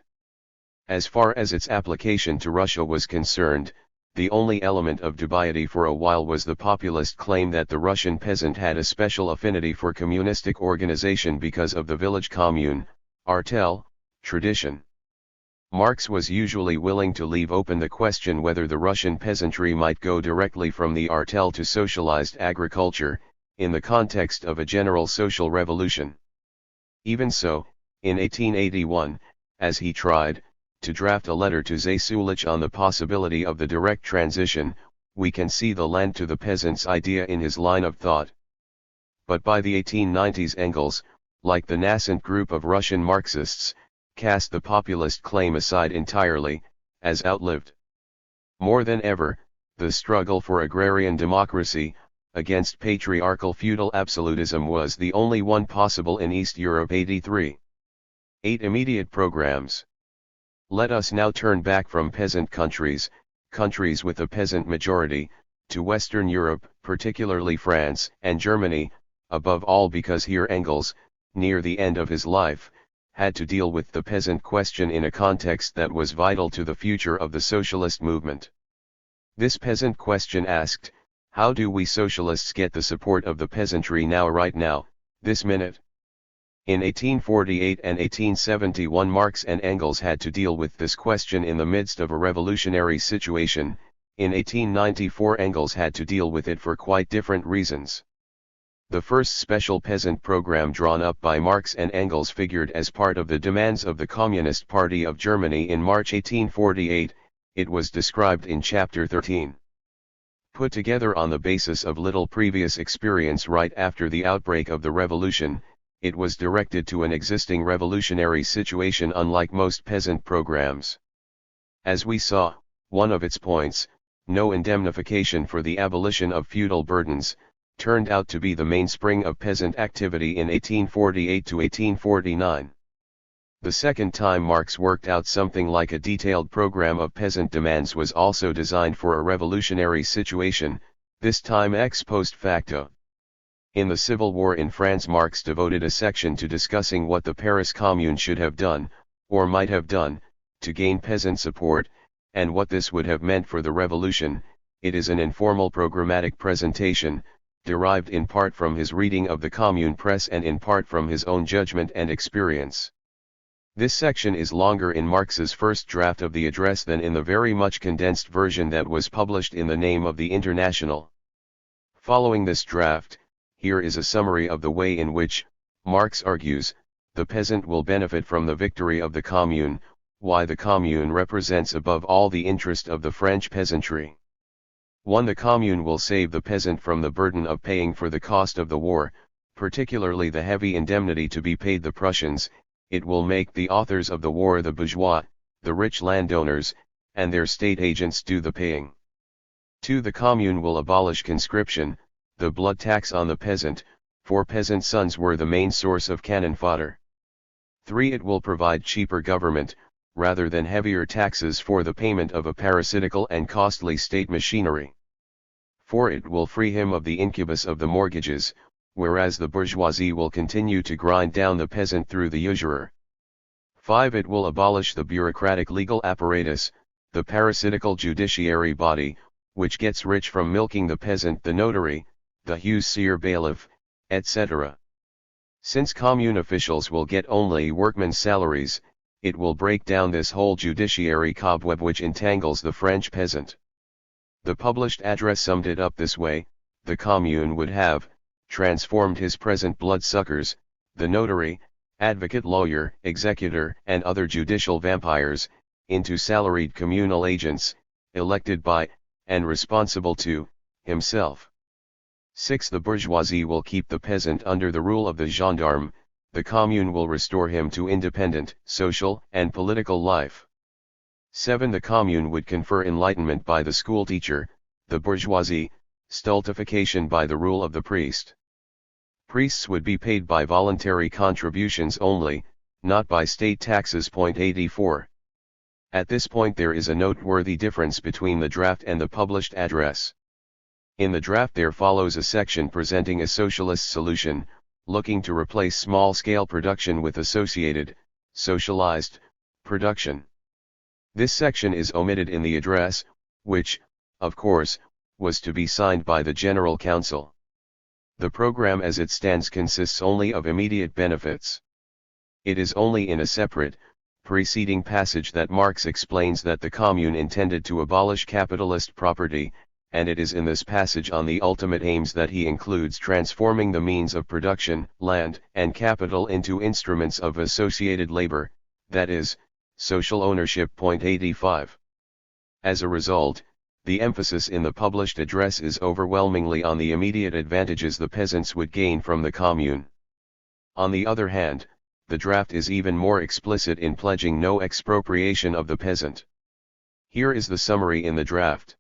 As far as its application to Russia was concerned, the only element of dubiety for a while was the populist claim that the Russian peasant had a special affinity for communistic organization because of the village commune, artel, tradition. Marx was usually willing to leave open the question whether the Russian peasantry might go directly from the artel to socialized agriculture, in the context of a general social revolution. Even so, in 1881, as he tried to draft a letter to Zasulich on the possibility of the direct transition, we can see the land to the peasants idea in his line of thought. But by the 1890s Engels, like the nascent group of Russian Marxists, cast the populist claim aside entirely, as outlived. More than ever, the struggle for agrarian democracy, against patriarchal feudal absolutism was the only one possible in East Europe. 83. 8 Immediate programs. Let us now turn back from peasant countries, countries with a peasant majority, to Western Europe, particularly France and Germany, above all because here Engels, near the end of his life, had to deal with the peasant question in a context that was vital to the future of the socialist movement. This peasant question asked, how do we socialists get the support of the peasantry now, right now, this minute? In 1848 and 1871 Marx and Engels had to deal with this question in the midst of a revolutionary situation. In 1894 Engels had to deal with it for quite different reasons. The first special peasant program drawn up by Marx and Engels figured as part of the demands of the Communist Party of Germany in March 1848, it was described in Chapter 13. Put together on the basis of little previous experience right after the outbreak of the revolution, it was directed to an existing revolutionary situation unlike most peasant programs. As we saw, one of its points, no indemnification for the abolition of feudal burdens, turned out to be the mainspring of peasant activity in 1848 to 1849. The second time Marx worked out something like a detailed program of peasant demands was also designed for a revolutionary situation, this time ex post facto. In the Civil War in France, Marx devoted a section to discussing what the Paris Commune should have done, or might have done, to gain peasant support, and what this would have meant for the revolution. It is an informal programmatic presentation, derived in part from his reading of the Commune press and in part from his own judgment and experience. This section is longer in Marx's first draft of the address than in the very much condensed version that was published in the name of the International. Following this draft, here is a summary of the way in which, Marx argues, the peasant will benefit from the victory of the Commune, why the Commune represents above all the interest of the French peasantry. 1. The Commune will save the peasant from the burden of paying for the cost of the war, particularly the heavy indemnity to be paid the Prussians. It will make the authors of the war, the bourgeois, the rich landowners, and their state agents do the paying. 2. The Commune will abolish conscription, the blood tax on the peasant, for peasant sons were the main source of cannon fodder. 3. It will provide cheaper government, rather than heavier taxes for the payment of a parasitical and costly state machinery. 4. It will free him of the incubus of the mortgages, whereas the bourgeoisie will continue to grind down the peasant through the usurer. 5. It will abolish the bureaucratic legal apparatus, the parasitical judiciary body, which gets rich from milking the peasant, the notary, the huissier bailiff, etc. Since commune officials will get only workmen's salaries, it will break down this whole judiciary cobweb which entangles the French peasant. The published address summed it up this way: the commune would have transformed his present bloodsuckers, the notary, advocate, lawyer, executor, and other judicial vampires, into salaried communal agents, elected by, and responsible to, himself. 6. The bourgeoisie will keep the peasant under the rule of the gendarme, the commune will restore him to independent, social, and political life. 7. The commune would confer enlightenment by the schoolteacher, the bourgeoisie, stultification by the rule of the priest. Priests would be paid by voluntary contributions only, not by state taxes. 84. At this point there is a noteworthy difference between the draft and the published address. In the draft there follows a section presenting a socialist solution, looking to replace small-scale production with associated, socialized, production. This section is omitted in the address, which, of course, was to be signed by the General Council. The program as it stands consists only of immediate benefits. It is only in a separate, preceding passage that Marx explains that the Commune intended to abolish capitalist property, and it is in this passage on the ultimate aims that he includes transforming the means of production, land and capital, into instruments of associated labor, that is, social ownership. 85. As a result, the emphasis in the published address is overwhelmingly on the immediate advantages the peasants would gain from the Commune. On the other hand, the draft is even more explicit in pledging no expropriation of the peasant. Here is the summary in the draft.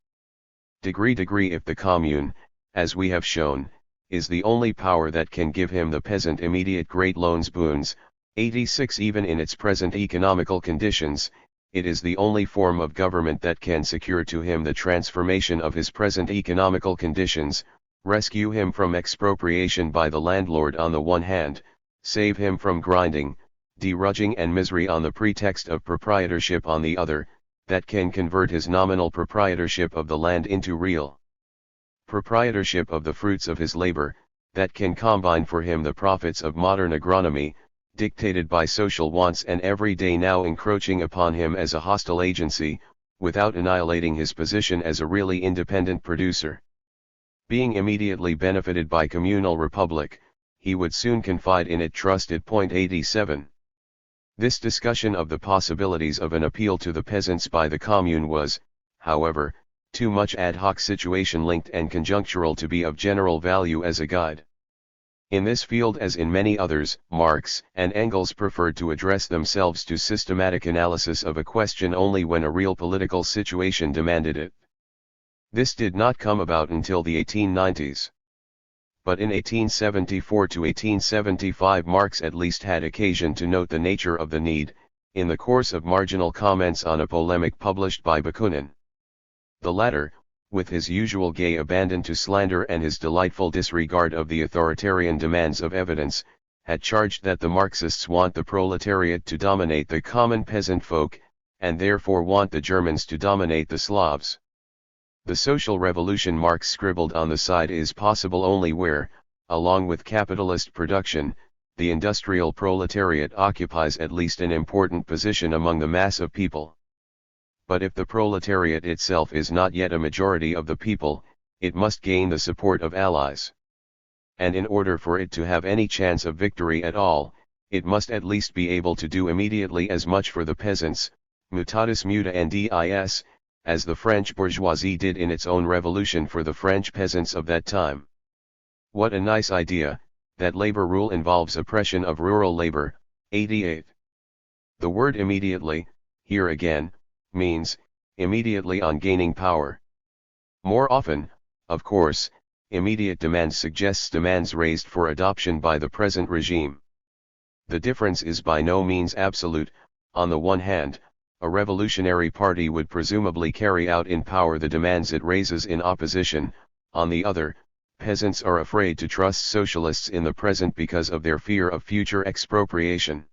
Degree if the Commune, as we have shown, is the only power that can give him the peasant immediate great loans boons. 86. Even in its present economical conditions, it is the only form of government that can secure to him the transformation of his present economical conditions, rescue him from expropriation by the landlord on the one hand, save him from grinding, derudging and misery on the pretext of proprietorship on the other, that can convert his nominal proprietorship of the land into real proprietorship of the fruits of his labor, that can combine for him the profits of modern agronomy, dictated by social wants and every day now encroaching upon him as a hostile agency, without annihilating his position as a really independent producer. Being immediately benefited by communal republic, he would soon confide in it trusted. 87. This discussion of the possibilities of an appeal to the peasants by the commune was, however, too much ad hoc situation linked and conjunctural to be of general value as a guide. In this field as in many others, Marx and Engels preferred to address themselves to systematic analysis of a question only when a real political situation demanded it. This did not come about until the 1890s. But in 1874 to 1875 Marx at least had occasion to note the nature of the need, in the course of marginal comments on a polemic published by Bakunin. The latter, with his usual gay abandon to slander and his delightful disregard of the authoritarian demands of evidence, had charged that the Marxists want the proletariat to dominate the common peasant folk, and therefore want the Germans to dominate the Slavs. The social revolution, Marx scribbled on the side, is possible only where, along with capitalist production, the industrial proletariat occupies at least an important position among the mass of people. But if the proletariat itself is not yet a majority of the people, it must gain the support of allies. And in order for it to have any chance of victory at all, it must at least be able to do immediately as much for the peasants, mutatis mutandis, as the French bourgeoisie did in its own revolution for the French peasants of that time. What a nice idea, that labor rule involves oppression of rural labor. 88. The word immediately, here again, means, immediately on gaining power. More often, of course, immediate demand suggests demands raised for adoption by the present regime. The difference is by no means absolute. On the one hand, a revolutionary party would presumably carry out in power the demands it raises in opposition. On the other, peasants are afraid to trust socialists in the present because of their fear of future expropriation.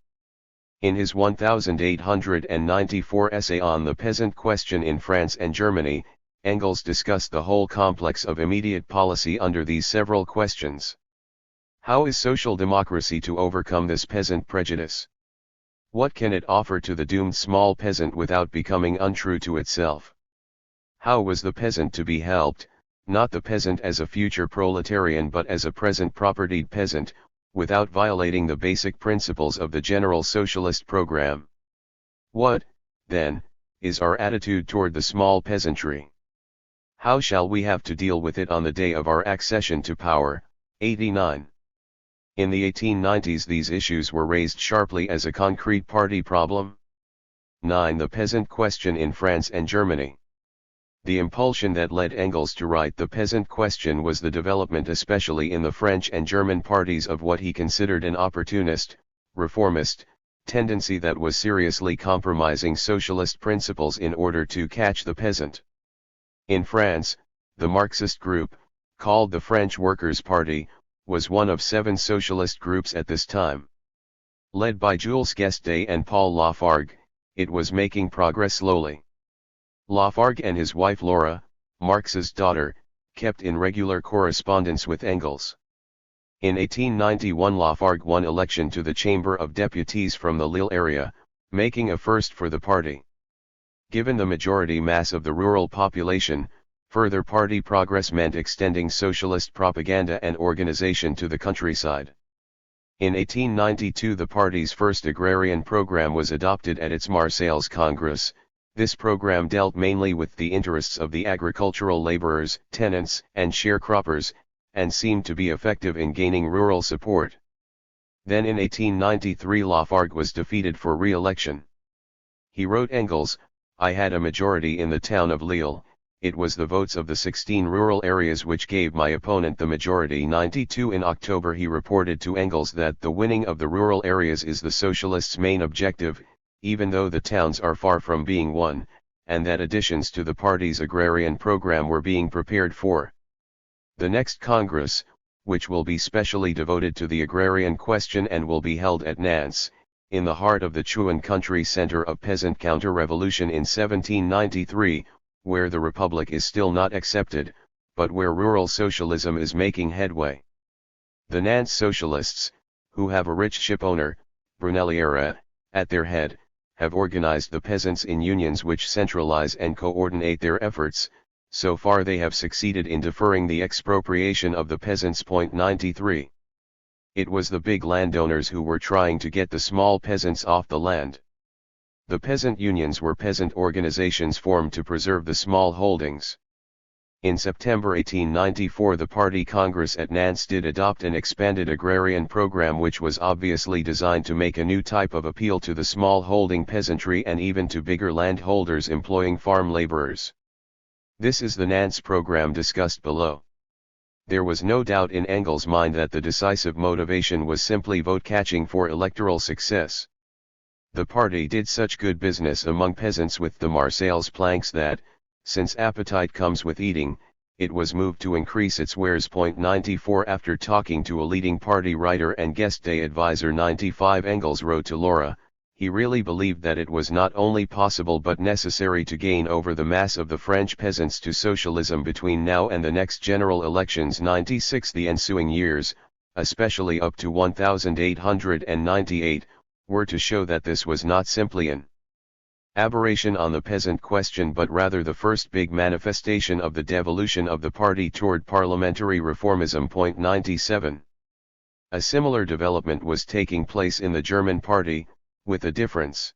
In his 1894 essay on the peasant question in France and Germany, Engels discussed the whole complex of immediate policy under these several questions. How is social democracy to overcome this peasant prejudice? What can it offer to the doomed small peasant without becoming untrue to itself? How was the peasant to be helped, not the peasant as a future proletarian but as a present propertied peasant, without violating the basic principles of the general socialist program? What, then, is our attitude toward the small peasantry? How shall we have to deal with it on the day of our accession to power? 89. In the 1890s these issues were raised sharply as a concrete party problem. 9. The peasant question in France and Germany. The impulsion that led Engels to write The Peasant Question was the development especially in the French and German parties of what he considered an opportunist, reformist, tendency that was seriously compromising socialist principles in order to catch the peasant. In France, the Marxist group, called the French Workers' Party, was one of 7 socialist groups at this time. Led by Jules Guesde and Paul Lafargue, it was making progress slowly. Lafargue and his wife Laura, Marx's daughter, kept in regular correspondence with Engels. In 1891 Lafargue won election to the Chamber of Deputies from the Lille area, making a first for the party. Given the majority mass of the rural population, further party progress meant extending socialist propaganda and organization to the countryside. In 1892 the party's first agrarian program was adopted at its Marseilles Congress. This program dealt mainly with the interests of the agricultural laborers, tenants, and sharecroppers, and seemed to be effective in gaining rural support. Then in 1893 Lafargue was defeated for re-election. He wrote Engels, "I had a majority in the town of Lille. It was the votes of the 16 rural areas which gave my opponent the majority." 92 In October he reported to Engels that the winning of the rural areas is the socialists' main objective, even though the towns are far from being won, and that additions to the party's agrarian program were being prepared for the next Congress, which will be specially devoted to the agrarian question and will be held at Nantes, in the heart of the Chouan country center of peasant counter-revolution in 1793, where the Republic is still not accepted, but where rural socialism is making headway. The Nantes socialists, who have a rich shipowner, Brunelliere, at their head, have organized the peasants in unions which centralize and coordinate their efforts, So far they have succeeded in deferring the expropriation of the peasants. 93. It was the big landowners who were trying to get the small peasants off the land. The peasant unions were peasant organizations formed to preserve the small holdings. In September 1894 the party congress at Nantes did adopt an expanded agrarian program which was obviously designed to make a new type of appeal to the small holding peasantry and even to bigger landholders employing farm laborers. This is the Nantes program discussed below. There was no doubt in Engels' mind that the decisive motivation was simply vote-catching for electoral success. The party did such good business among peasants with the Marseilles planks that, since appetite comes with eating, it was moved to increase its wares. 94 After talking to a leading party writer and guest day advisor 95 Engels wrote to Laura, he really believed that it was not only possible but necessary to gain over the mass of the French peasants to socialism between now and the next general elections. 96 The ensuing years, especially up to 1898, were to show that this was not simply an aberration on the peasant question but rather the first big manifestation of the devolution of the party toward parliamentary reformism. 97. A similar development was taking place in the German party, with a difference.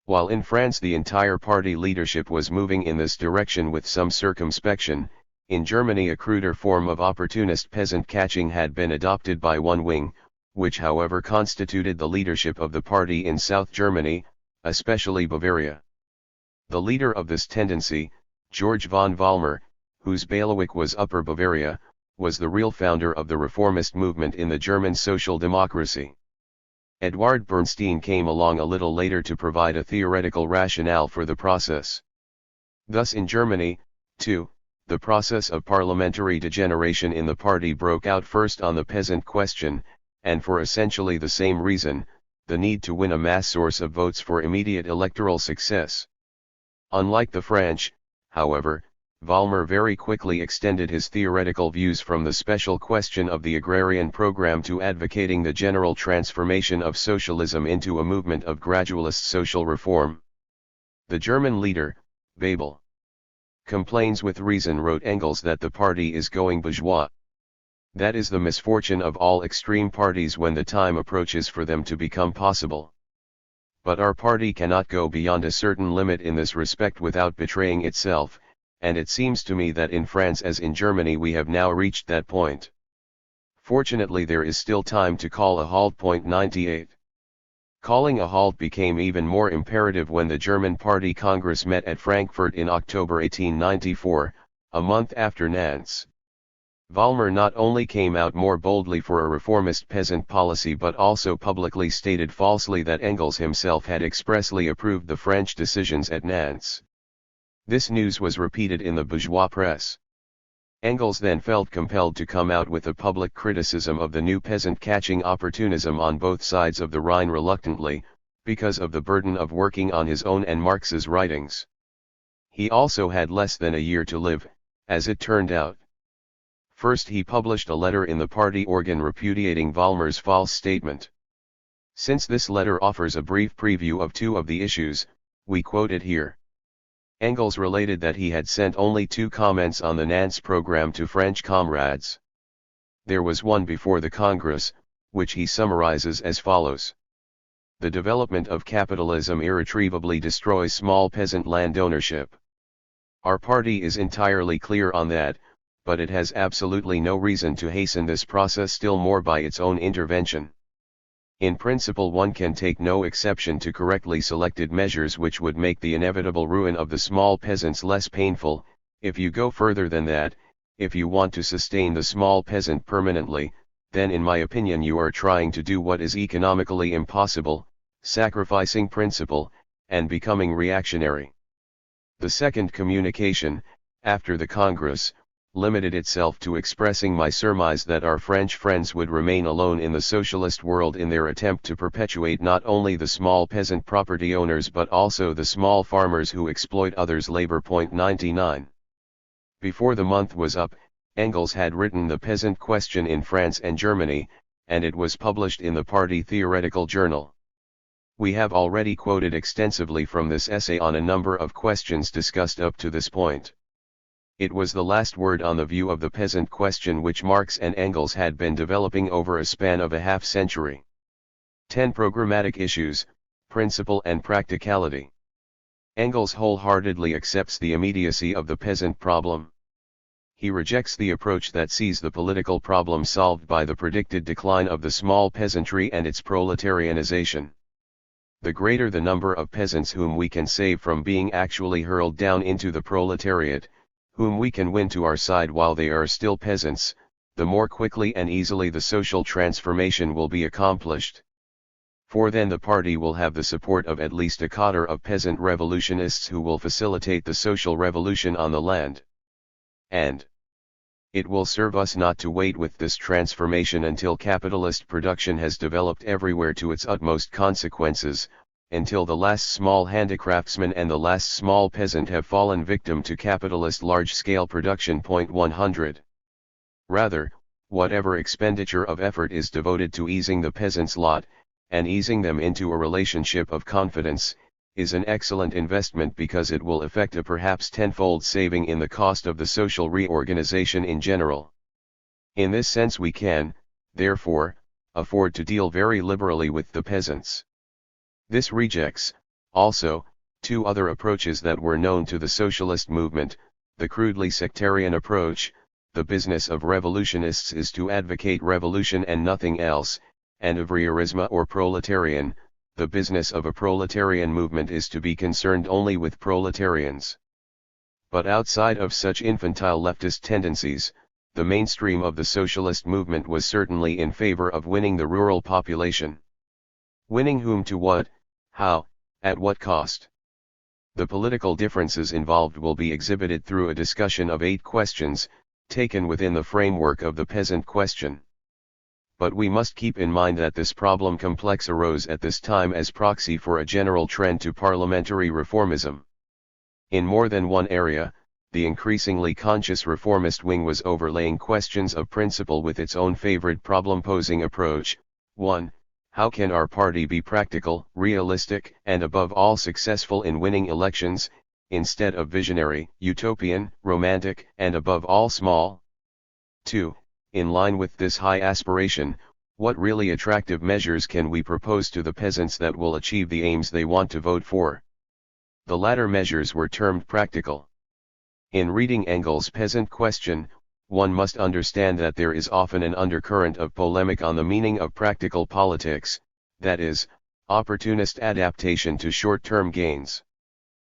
While in France the entire party leadership was moving in this direction with some circumspection, in Germany a cruder form of opportunist peasant catching had been adopted by one wing, which however constituted the leadership of the party in South Germany, especially Bavaria. The leader of this tendency, Georg von Vollmar, whose bailiwick was Upper Bavaria, was the real founder of the reformist movement in the German social democracy. Eduard Bernstein came along a little later to provide a theoretical rationale for the process. Thus in Germany, too, the process of parliamentary degeneration in the party broke out first on the peasant question, and for essentially the same reason, the need to win a mass source of votes for immediate electoral success. Unlike the French, however, Vollmar very quickly extended his theoretical views from the special question of the agrarian program to advocating the general transformation of socialism into a movement of gradualist social reform. The German leader, Bebel, complains with reason, wrote Engels, that the party is going bourgeois. That is the misfortune of all extreme parties when the time approaches for them to become possible. But our party cannot go beyond a certain limit in this respect without betraying itself, and it seems to me that in France as in Germany we have now reached that point. Fortunately there is still time to call a halt. 98. Calling a halt became even more imperative when the German Party Congress met at Frankfurt in October 1894, a month after Nantes. Vollmar not only came out more boldly for a reformist peasant policy but also publicly stated falsely that Engels himself had expressly approved the French decisions at Nantes. This news was repeated in the bourgeois press. Engels then felt compelled to come out with a public criticism of the new peasant-catching opportunism on both sides of the Rhine reluctantly, because of the burden of working on his own and Marx's writings. He also had less than a year to live, as it turned out. First he published a letter in the party organ repudiating Vollmar's false statement. Since this letter offers a brief preview of two of the issues, we quote it here. Engels related that he had sent only 2 comments on the Nantes program to French comrades. There was one before the Congress, which he summarizes as follows. The development of capitalism irretrievably destroys small peasant land ownership. Our party is entirely clear on that, but it has absolutely no reason to hasten this process still more by its own intervention. In principle one can take no exception to correctly selected measures which would make the inevitable ruin of the small peasants less painful. If you go further than that, if you want to sustain the small peasant permanently, then in my opinion you are trying to do what is economically impossible, sacrificing principle, and becoming reactionary. The second communication, after the Congress, limited itself to expressing my surmise that our French friends would remain alone in the socialist world in their attempt to perpetuate not only the small peasant property owners but also the small farmers who exploit others' labor. 99. Before the month was up, Engels had written The Peasant Question in France and Germany, and it was published in the Party Theoretical Journal. We have already quoted extensively from this essay on a number of questions discussed up to this point. It was the last word on the view of the peasant question which Marx and Engels had been developing over a span of a half-century. 10 Programmatic issues, principle and practicality. Engels wholeheartedly accepts the immediacy of the peasant problem. He rejects the approach that sees the political problem solved by the predicted decline of the small peasantry and its proletarianization. The greater the number of peasants whom we can save from being actually hurled down into the proletariat, whom we can win to our side while they are still peasants, the more quickly and easily the social transformation will be accomplished. For then the party will have the support of at least a cadre of peasant revolutionists who will facilitate the social revolution on the land. And it will serve us not to wait with this transformation until capitalist production has developed everywhere to its utmost consequences, until the last small handicraftsman and the last small peasant have fallen victim to capitalist large-scale production. 100. Rather, whatever expenditure of effort is devoted to easing the peasant's lot, and easing them into a relationship of confidence, is an excellent investment because it will effect a perhaps tenfold saving in the cost of the social reorganization in general. In this sense we can, therefore, afford to deal very liberally with the peasants. This rejects, also, 2 other approaches that were known to the socialist movement: the crudely sectarian approach, the business of revolutionists is to advocate revolution and nothing else, and Ouvriérisme or proletarian, the business of a proletarian movement is to be concerned only with proletarians. But outside of such infantile leftist tendencies, the mainstream of the socialist movement was certainly in favor of winning the rural population. Winning whom to what, how, at what cost? The political differences involved will be exhibited through a discussion of 8 questions, taken within the framework of the peasant question. But we must keep in mind that this problem complex arose at this time as proxy for a general trend to parliamentary reformism. In more than one area, the increasingly conscious reformist wing was overlaying questions of principle with its own favored problem-posing approach. 1. How can our party be practical, realistic, and above all successful in winning elections, instead of visionary, utopian, romantic, and above all small? 2. In line with this high aspiration, what really attractive measures can we propose to the peasants that will achieve the aims they want to vote for? The latter measures were termed practical. In reading Engels' peasant question, one must understand that there is often an undercurrent of polemic on the meaning of practical politics, that is, opportunist adaptation to short-term gains.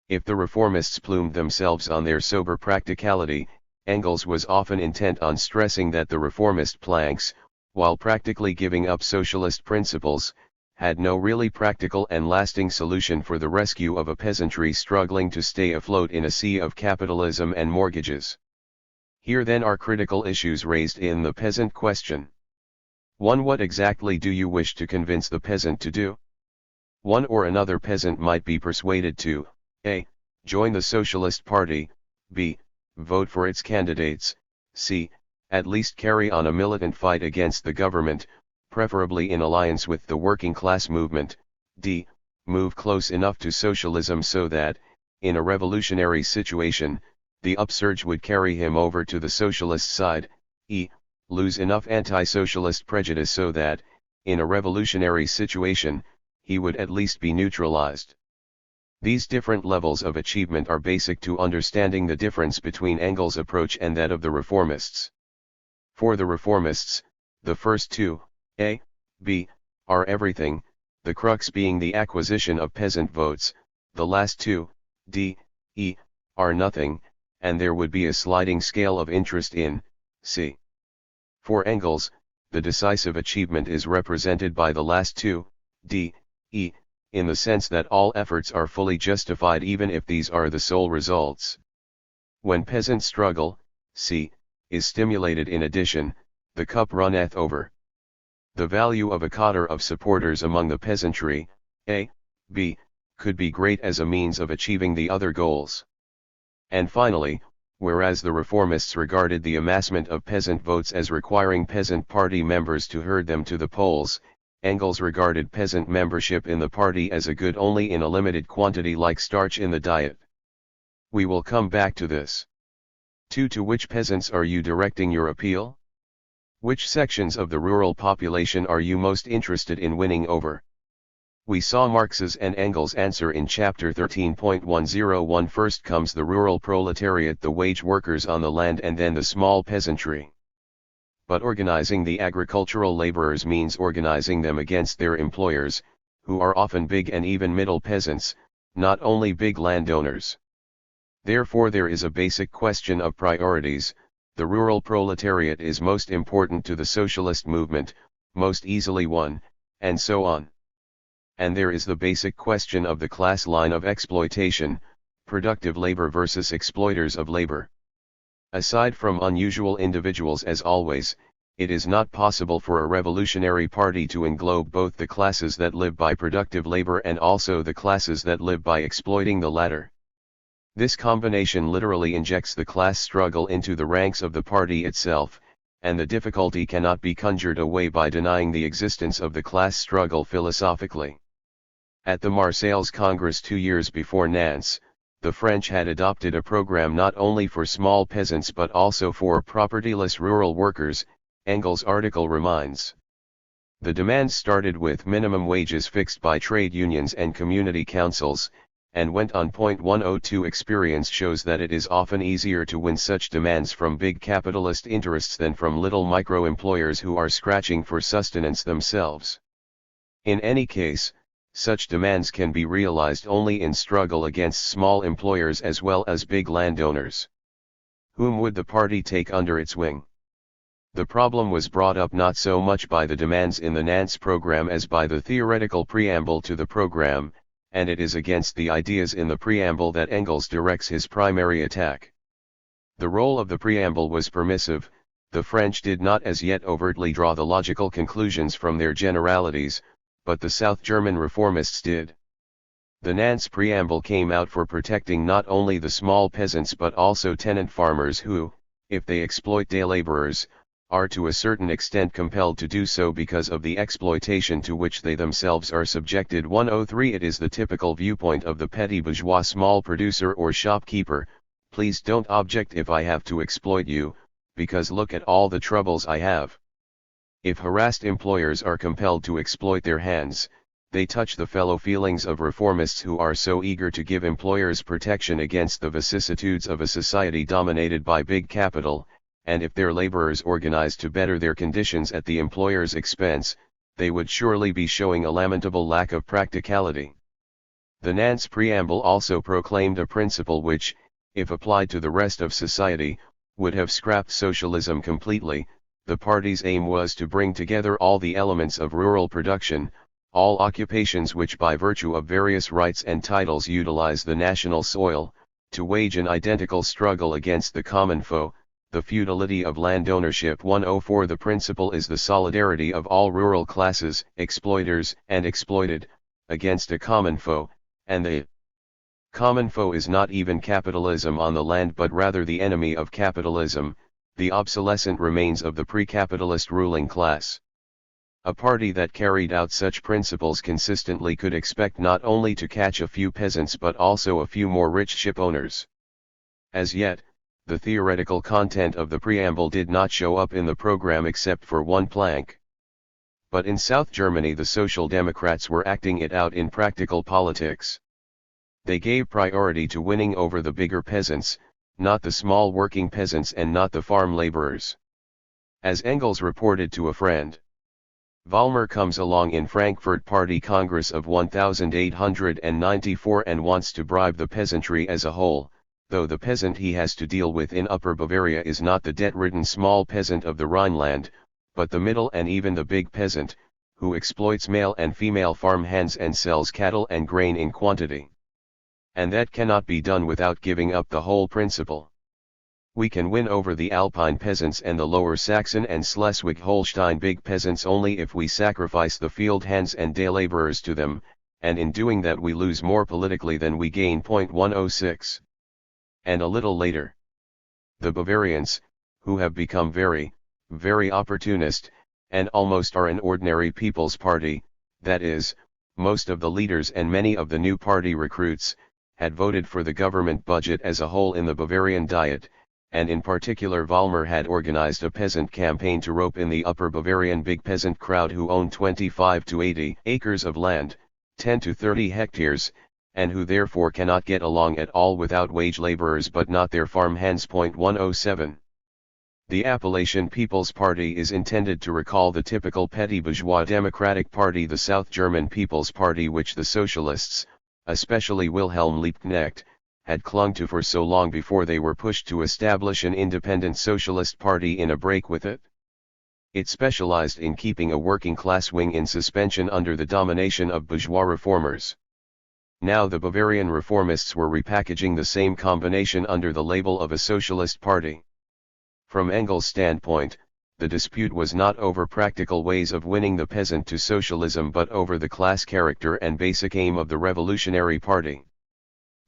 If the reformists plumed themselves on their sober practicality, Engels was often intent on stressing that the reformist planks, while practically giving up socialist principles, had no really practical and lasting solution for the rescue of a peasantry struggling to stay afloat in a sea of capitalism and mortgages. Here then are critical issues raised in the peasant question. 1. What exactly do you wish to convince the peasant to do? One or another peasant might be persuaded to a. Join the Socialist Party, b. Vote for its candidates, c. At least carry on a militant fight against the government, preferably in alliance with the working class movement, d. Move close enough to socialism so that, in a revolutionary situation, the upsurge would carry him over to the socialist side, e. Lose enough anti-socialist prejudice so that, in a revolutionary situation, he would at least be neutralized. These different levels of achievement are basic to understanding the difference between Engels' approach and that of the reformists. For the reformists, the first 2, A, B, are everything, the crux being the acquisition of peasant votes, the last 2, D, E, are nothing, and there would be a sliding scale of interest in C. For Engels, the decisive achievement is represented by the last 2, D, E, in the sense that all efforts are fully justified even if these are the sole results. When peasant struggle, C, is stimulated in addition, the cup runneth over. The value of a cadre of supporters among the peasantry, A, B, could be great as a means of achieving the other goals. And finally, whereas the reformists regarded the amassment of peasant votes as requiring peasant party members to herd them to the polls, Engels regarded peasant membership in the party as a good only in a limited quantity like starch in the diet. We will come back to this. 2. To which peasants are you directing your appeal? Which sections of the rural population are you most interested in winning over? We saw Marx's and Engels' answer in chapter 13.101. First comes the rural proletariat, the wage workers on the land, and then the small peasantry. But organizing the agricultural laborers means organizing them against their employers, who are often big and even middle peasants, not only big landowners. Therefore there is a basic question of priorities. The rural proletariat is most important to the socialist movement, most easily won, and so on. And there is the basic question of the class line of exploitation, productive labor versus exploiters of labor. Aside from unusual individuals, as always, it is not possible for a revolutionary party to englobe both the classes that live by productive labor and also the classes that live by exploiting the latter. This combination literally injects the class struggle into the ranks of the party itself, and the difficulty cannot be conjured away by denying the existence of the class struggle philosophically. At the Marseilles Congress 2 years before Nantes, the French had adopted a program not only for small peasants but also for propertyless rural workers, Engels' article reminds. The demands started with minimum wages fixed by trade unions and community councils, and went on. 102 Experience shows that it is often easier to win such demands from big capitalist interests than from little micro-employers who are scratching for sustenance themselves. In any case, such demands can be realized only in struggle against small employers as well as big landowners. Whom would the party take under its wing? The problem was brought up not so much by the demands in the Nantes program as by the theoretical preamble to the program, and it is against the ideas in the preamble that Engels directs his primary attack. The role of the preamble was permissive. The French did not as yet overtly draw the logical conclusions from their generalities, but the South German reformists did. The Nantes preamble came out for protecting not only the small peasants but also tenant farmers who, if they exploit day laborers, are to a certain extent compelled to do so because of the exploitation to which they themselves are subjected. 103 It is the typical viewpoint of the petty bourgeois small producer or shopkeeper. Please don't object if I have to exploit you, because look at all the troubles I have. If harassed employers are compelled to exploit their hands, they touch the fellow feelings of reformists who are so eager to give employers protection against the vicissitudes of a society dominated by big capital, and if their laborers organized to better their conditions at the employer's expense, they would surely be showing a lamentable lack of practicality. The Nantes preamble also proclaimed a principle which, if applied to the rest of society, would have scrapped socialism completely. The party's aim was to bring together all the elements of rural production, all occupations which by virtue of various rights and titles utilize the national soil, to wage an identical struggle against the common foe, the futility of land ownership. 104 The principle is the solidarity of all rural classes, exploiters and exploited, against a common foe, and the common foe is not even capitalism on the land but rather the enemy of capitalism, the obsolescent remains of the pre-capitalist ruling class. A party that carried out such principles consistently could expect not only to catch a few peasants but also a few more rich ship owners. As yet, the theoretical content of the preamble did not show up in the program except for one plank. But in South Germany the Social Democrats were acting it out in practical politics. They gave priority to winning over the bigger peasants, not the small working peasants and not the farm laborers. As Engels reported to a friend, Vollmer comes along in Frankfurt Party Congress of 1894 and wants to bribe the peasantry as a whole, though the peasant he has to deal with in Upper Bavaria is not the debt-ridden small peasant of the Rhineland, but the middle and even the big peasant, who exploits male and female farm hands and sells cattle and grain in quantity. And that cannot be done without giving up the whole principle. We can win over the Alpine peasants and the Lower Saxon and Schleswig-Holstein big peasants only if we sacrifice the field hands and day laborers to them, and in doing that we lose more politically than we gain. 106. And a little later, the Bavarians, who have become very, very opportunist, and almost are an ordinary people's party, that is, most of the leaders and many of the new party recruits, had voted for the government budget as a whole in the Bavarian Diet, and in particular Vollmer had organized a peasant campaign to rope in the Upper Bavarian big peasant crowd who owned 25 to 80 acres of land, 10 to 30 hectares, and who therefore cannot get along at all without wage laborers but not their farm hands. 107. The appellation People's Party is intended to recall the typical petty bourgeois democratic party, the South German People's Party, which the socialists, especially Wilhelm Liebknecht, had clung to for so long before they were pushed to establish an independent socialist party in a break with it. It specialized in keeping a working-class wing in suspension under the domination of bourgeois reformers. Now the Bavarian reformists were repackaging the same combination under the label of a socialist party. From Engels' standpoint, the dispute was not over practical ways of winning the peasant to socialism but over the class character and basic aim of the revolutionary party.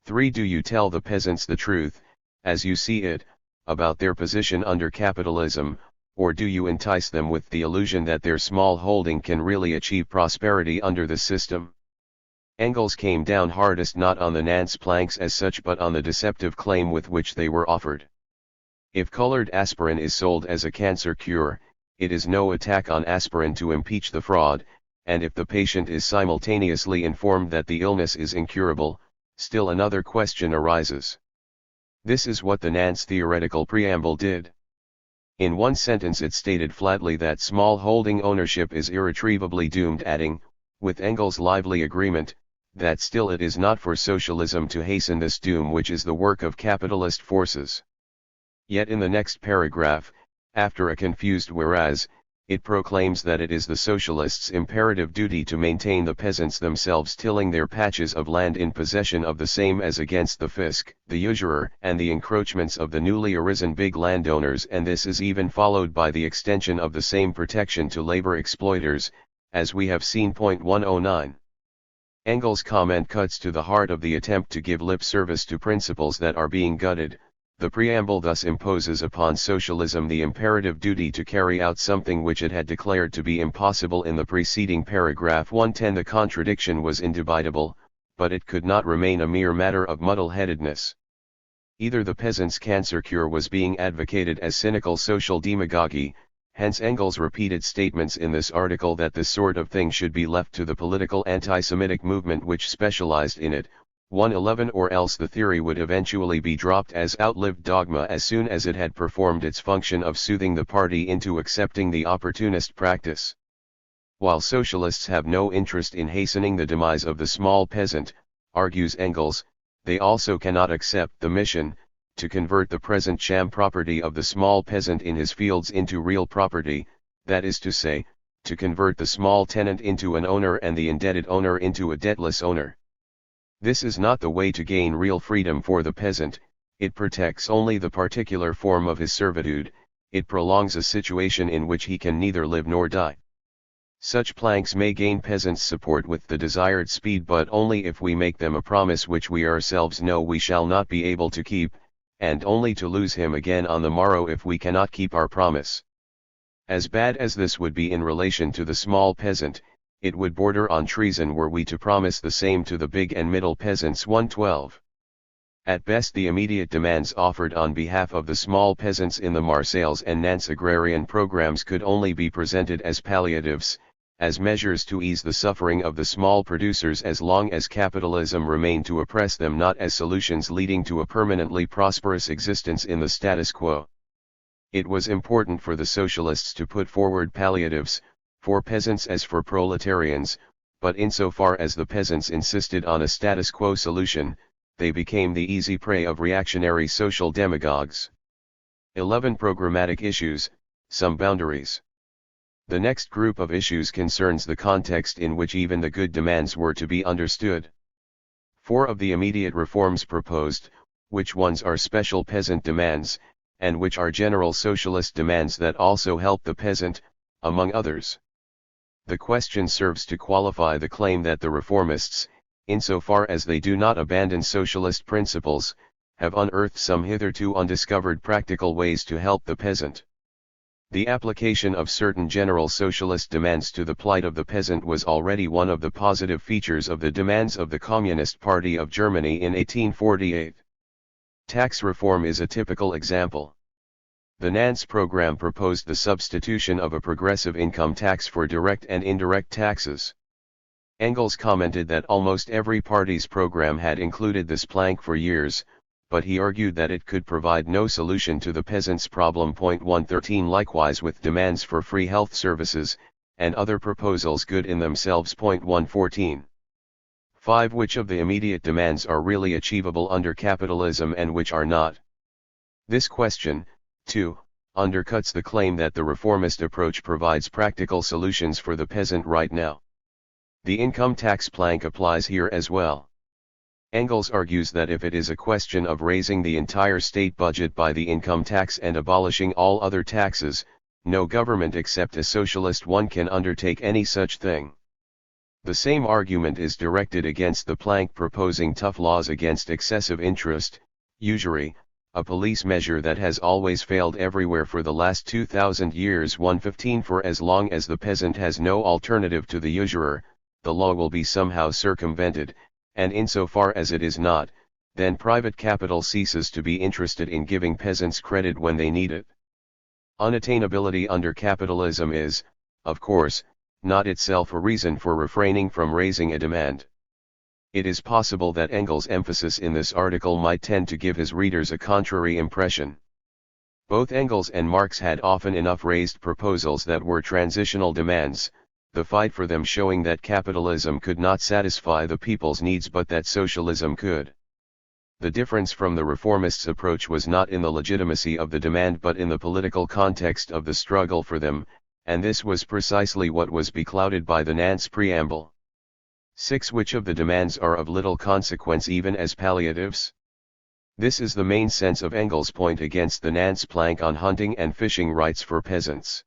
3. Do you tell the peasants the truth, as you see it, about their position under capitalism, or do you entice them with the illusion that their small holding can really achieve prosperity under the system? Engels came down hardest not on the Nance planks as such but on the deceptive claim with which they were offered. If colored aspirin is sold as a cancer cure, it is no attack on aspirin to impeach the fraud, and if the patient is simultaneously informed that the illness is incurable, still another question arises. This is what the Nance theoretical preamble did. In one sentence it stated flatly that small holding ownership is irretrievably doomed, adding, with Engels' lively agreement, that still it is not for socialism to hasten this doom, which is the work of capitalist forces. Yet in the next paragraph, after a confused whereas, it proclaims that it is the socialists' imperative duty to maintain the peasants themselves tilling their patches of land in possession of the same as against the fisc, the usurer, and the encroachments of the newly arisen big landowners, and this is even followed by the extension of the same protection to labor exploiters, as we have seen. 109. Engels' comment cuts to the heart of the attempt to give lip service to principles that are being gutted. The preamble thus imposes upon socialism the imperative duty to carry out something which it had declared to be impossible in the preceding paragraph. 110. The contradiction was indubitable, but it could not remain a mere matter of muddle-headedness. Either the peasants' cancer cure was being advocated as cynical social demagogy, hence Engels' repeated statements in this article that this sort of thing should be left to the political anti-Semitic movement which specialized in it, 111, or else the theory would eventually be dropped as outlived dogma as soon as it had performed its function of soothing the party into accepting the opportunist practice. While socialists have no interest in hastening the demise of the small peasant, argues Engels, they also cannot accept the mission, to convert the present sham property of the small peasant in his fields into real property, that is to say, to convert the small tenant into an owner and the indebted owner into a debtless owner. This is not the way to gain real freedom for the peasant. It protects only the particular form of his servitude, it prolongs a situation in which he can neither live nor die. Such planks may gain peasants' support with the desired speed, but only if we make them a promise which we ourselves know we shall not be able to keep, and only to lose him again on the morrow if we cannot keep our promise. As bad as this would be in relation to the small peasant, it would border on treason were we to promise the same to the big and middle peasants. 112. At best the immediate demands offered on behalf of the small peasants in the Marseilles and Nantes agrarian programs could only be presented as palliatives, as measures to ease the suffering of the small producers as long as capitalism remained to oppress them, not as solutions leading to a permanently prosperous existence in the status quo. It was important for the socialists to put forward palliatives, for peasants as for proletarians, but insofar as the peasants insisted on a status quo solution, they became the easy prey of reactionary social demagogues. 11. Programmatic issues, some boundaries. The next group of issues concerns the context in which even the good demands were to be understood. 4 of the immediate reforms proposed, which ones are special peasant demands, and which are general socialist demands that also help the peasant, among others. The question serves to qualify the claim that the reformists, insofar as they do not abandon socialist principles, have unearthed some hitherto undiscovered practical ways to help the peasant. The application of certain general socialist demands to the plight of the peasant was already one of the positive features of the demands of the Communist Party of Germany in 1848. Tax reform is a typical example. The Nance program proposed the substitution of a progressive income tax for direct and indirect taxes. Engels commented that almost every party's program had included this plank for years, but he argued that it could provide no solution to the peasants' problem. 113 Likewise with demands for free health services, and other proposals good in themselves. 114. 5. Which of the immediate demands are really achievable under capitalism and which are not? This question, too, undercuts the claim that the reformist approach provides practical solutions for the peasant right now. The income tax plank applies here as well. Engels argues that if it is a question of raising the entire state budget by the income tax and abolishing all other taxes, no government except a socialist one can undertake any such thing. The same argument is directed against the plank proposing tough laws against excessive interest, usury, a police measure that has always failed everywhere for the last 2,000 years. 115 For as long as the peasant has no alternative to the usurer, the law will be somehow circumvented, and insofar as it is not, then private capital ceases to be interested in giving peasants credit when they need it. Unattainability under capitalism is, of course, not itself a reason for refraining from raising a demand. It is possible that Engels' emphasis in this article might tend to give his readers a contrary impression. Both Engels and Marx had often enough raised proposals that were transitional demands, the fight for them showing that capitalism could not satisfy the people's needs but that socialism could. The difference from the reformists' approach was not in the legitimacy of the demand but in the political context of the struggle for them, and this was precisely what was beclouded by the Nance preamble. 6. Which of the demands are of little consequence even as palliatives? This is the main sense of Engels' point against the Nance plank on hunting and fishing rights for peasants.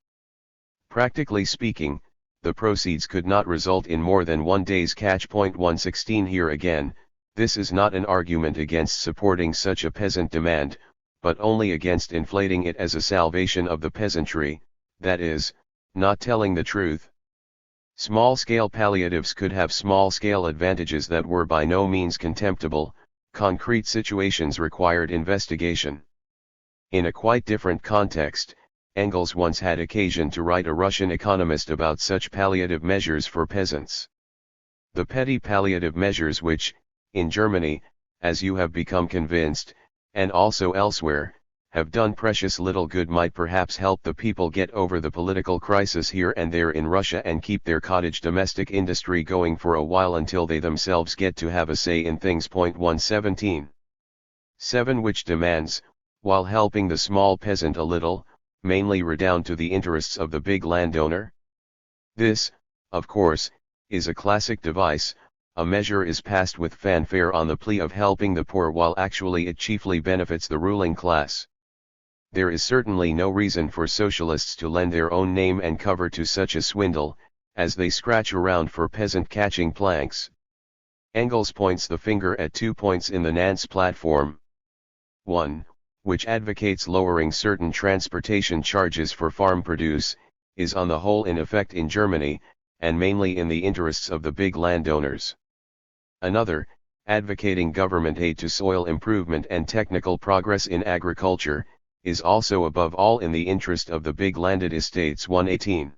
Practically speaking, the proceeds could not result in more than one day's catch. 116 Here again, this is not an argument against supporting such a peasant demand, but only against inflating it as a salvation of the peasantry, that is, not telling the truth. Small-scale palliatives could have small-scale advantages that were by no means contemptible, concrete situations required investigation. In a quite different context, Engels once had occasion to write a Russian economist about such palliative measures for peasants. The petty palliative measures which, in Germany, as you have become convinced, and also elsewhere, have done precious little good might perhaps help the people get over the political crisis here and there in Russia and keep their cottage domestic industry going for a while until they themselves get to have a say in things. 117. 7. Which demands, while helping the small peasant a little, mainly redound to the interests of the big landowner? This, of course, is a classic device. A measure is passed with fanfare on the plea of helping the poor while actually it chiefly benefits the ruling class. There is certainly no reason for socialists to lend their own name and cover to such a swindle, as they scratch around for peasant catching planks. Engels points the finger at 2 points in the Nance platform. 1. Which advocates lowering certain transportation charges for farm produce, is on the whole in effect in Germany, and mainly in the interests of the big landowners. Another, advocating government aid to soil improvement and technical progress in agriculture, is also above all in the interest of the big landed estates. 118.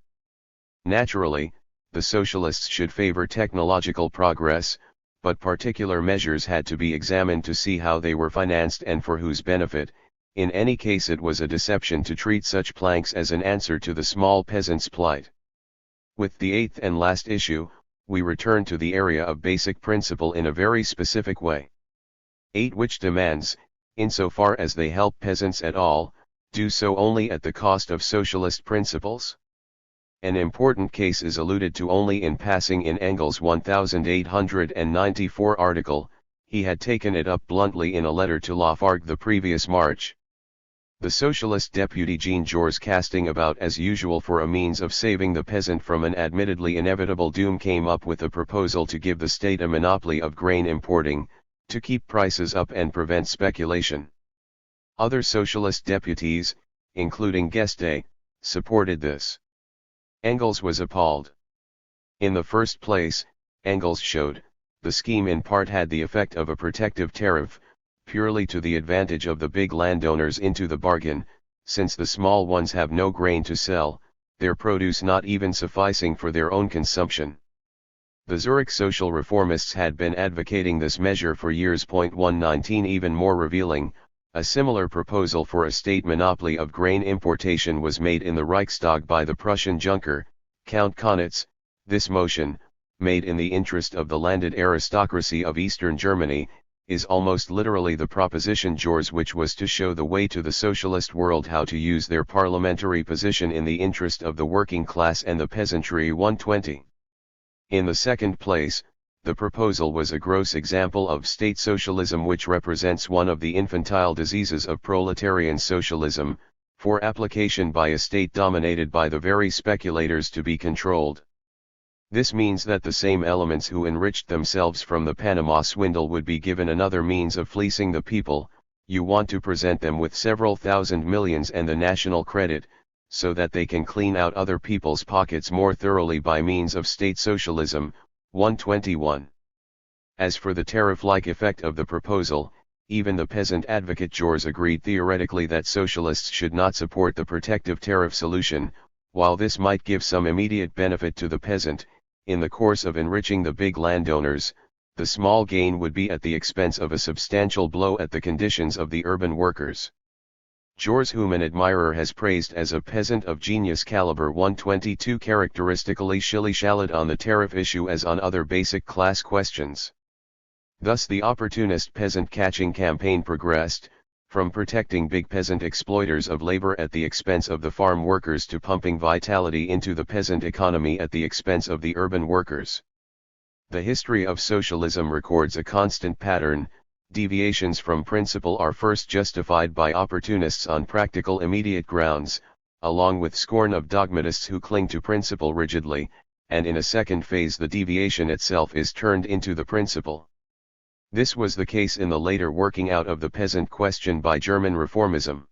Naturally, the socialists should favor technological progress, but particular measures had to be examined to see how they were financed and for whose benefit. In any case, it was a deception to treat such planks as an answer to the small peasant's plight. With the 8th and last issue, we return to the area of basic principle in a very specific way. 8. Which demands, insofar as they help peasants at all, do so only at the cost of socialist principles? An important case is alluded to only in passing in Engels' 1894 article. He had taken it up bluntly in a letter to Lafargue the previous March. The socialist deputy Jean Jaurès, casting about as usual for a means of saving the peasant from an admittedly inevitable doom, came up with a proposal to give the state a monopoly of grain importing, to keep prices up and prevent speculation. Other socialist deputies, including Guesde, supported this. Engels was appalled. In the first place, Engels showed, the scheme in part had the effect of a protective tariff, purely to the advantage of the big landowners into the bargain, since the small ones have no grain to sell, their produce not even sufficing for their own consumption. The Zurich social reformists had been advocating this measure for years. 119 Even more revealing, a similar proposal for a state monopoly of grain importation was made in the Reichstag by the Prussian Junker, Count Kaunitz. This motion, made in the interest of the landed aristocracy of Eastern Germany, is almost literally the proposition yours which was to show the way to the socialist world how to use their parliamentary position in the interest of the working class and the peasantry. 120. In the second place, the proposal was a gross example of state socialism which represents one of the infantile diseases of proletarian socialism, for application by a state dominated by the very speculators to be controlled. This means that the same elements who enriched themselves from the Panama swindle would be given another means of fleecing the people. You want to present them with several thousand millions and the national credit, so that they can clean out other people's pockets more thoroughly by means of state socialism. 121. As for the tariff-like effect of the proposal, even the peasant advocate Jors agreed theoretically that socialists should not support the protective tariff solution. While this might give some immediate benefit to the peasant, in the course of enriching the big landowners, the small gain would be at the expense of a substantial blow at the conditions of the urban workers. Jors, whom an admirer has praised as a peasant of genius caliber. 122 Characteristically shilly-shallied on the tariff issue as on other basic class questions. Thus the opportunist peasant catching campaign progressed, from protecting big peasant exploiters of labor at the expense of the farm workers to pumping vitality into the peasant economy at the expense of the urban workers. The history of socialism records a constant pattern. Deviations from principle are first justified by opportunists on practical immediate grounds, along with scorn of dogmatists who cling to principle rigidly, and in a second phase the deviation itself is turned into the principle. This was the case in the later working out of the peasant question by German reformism.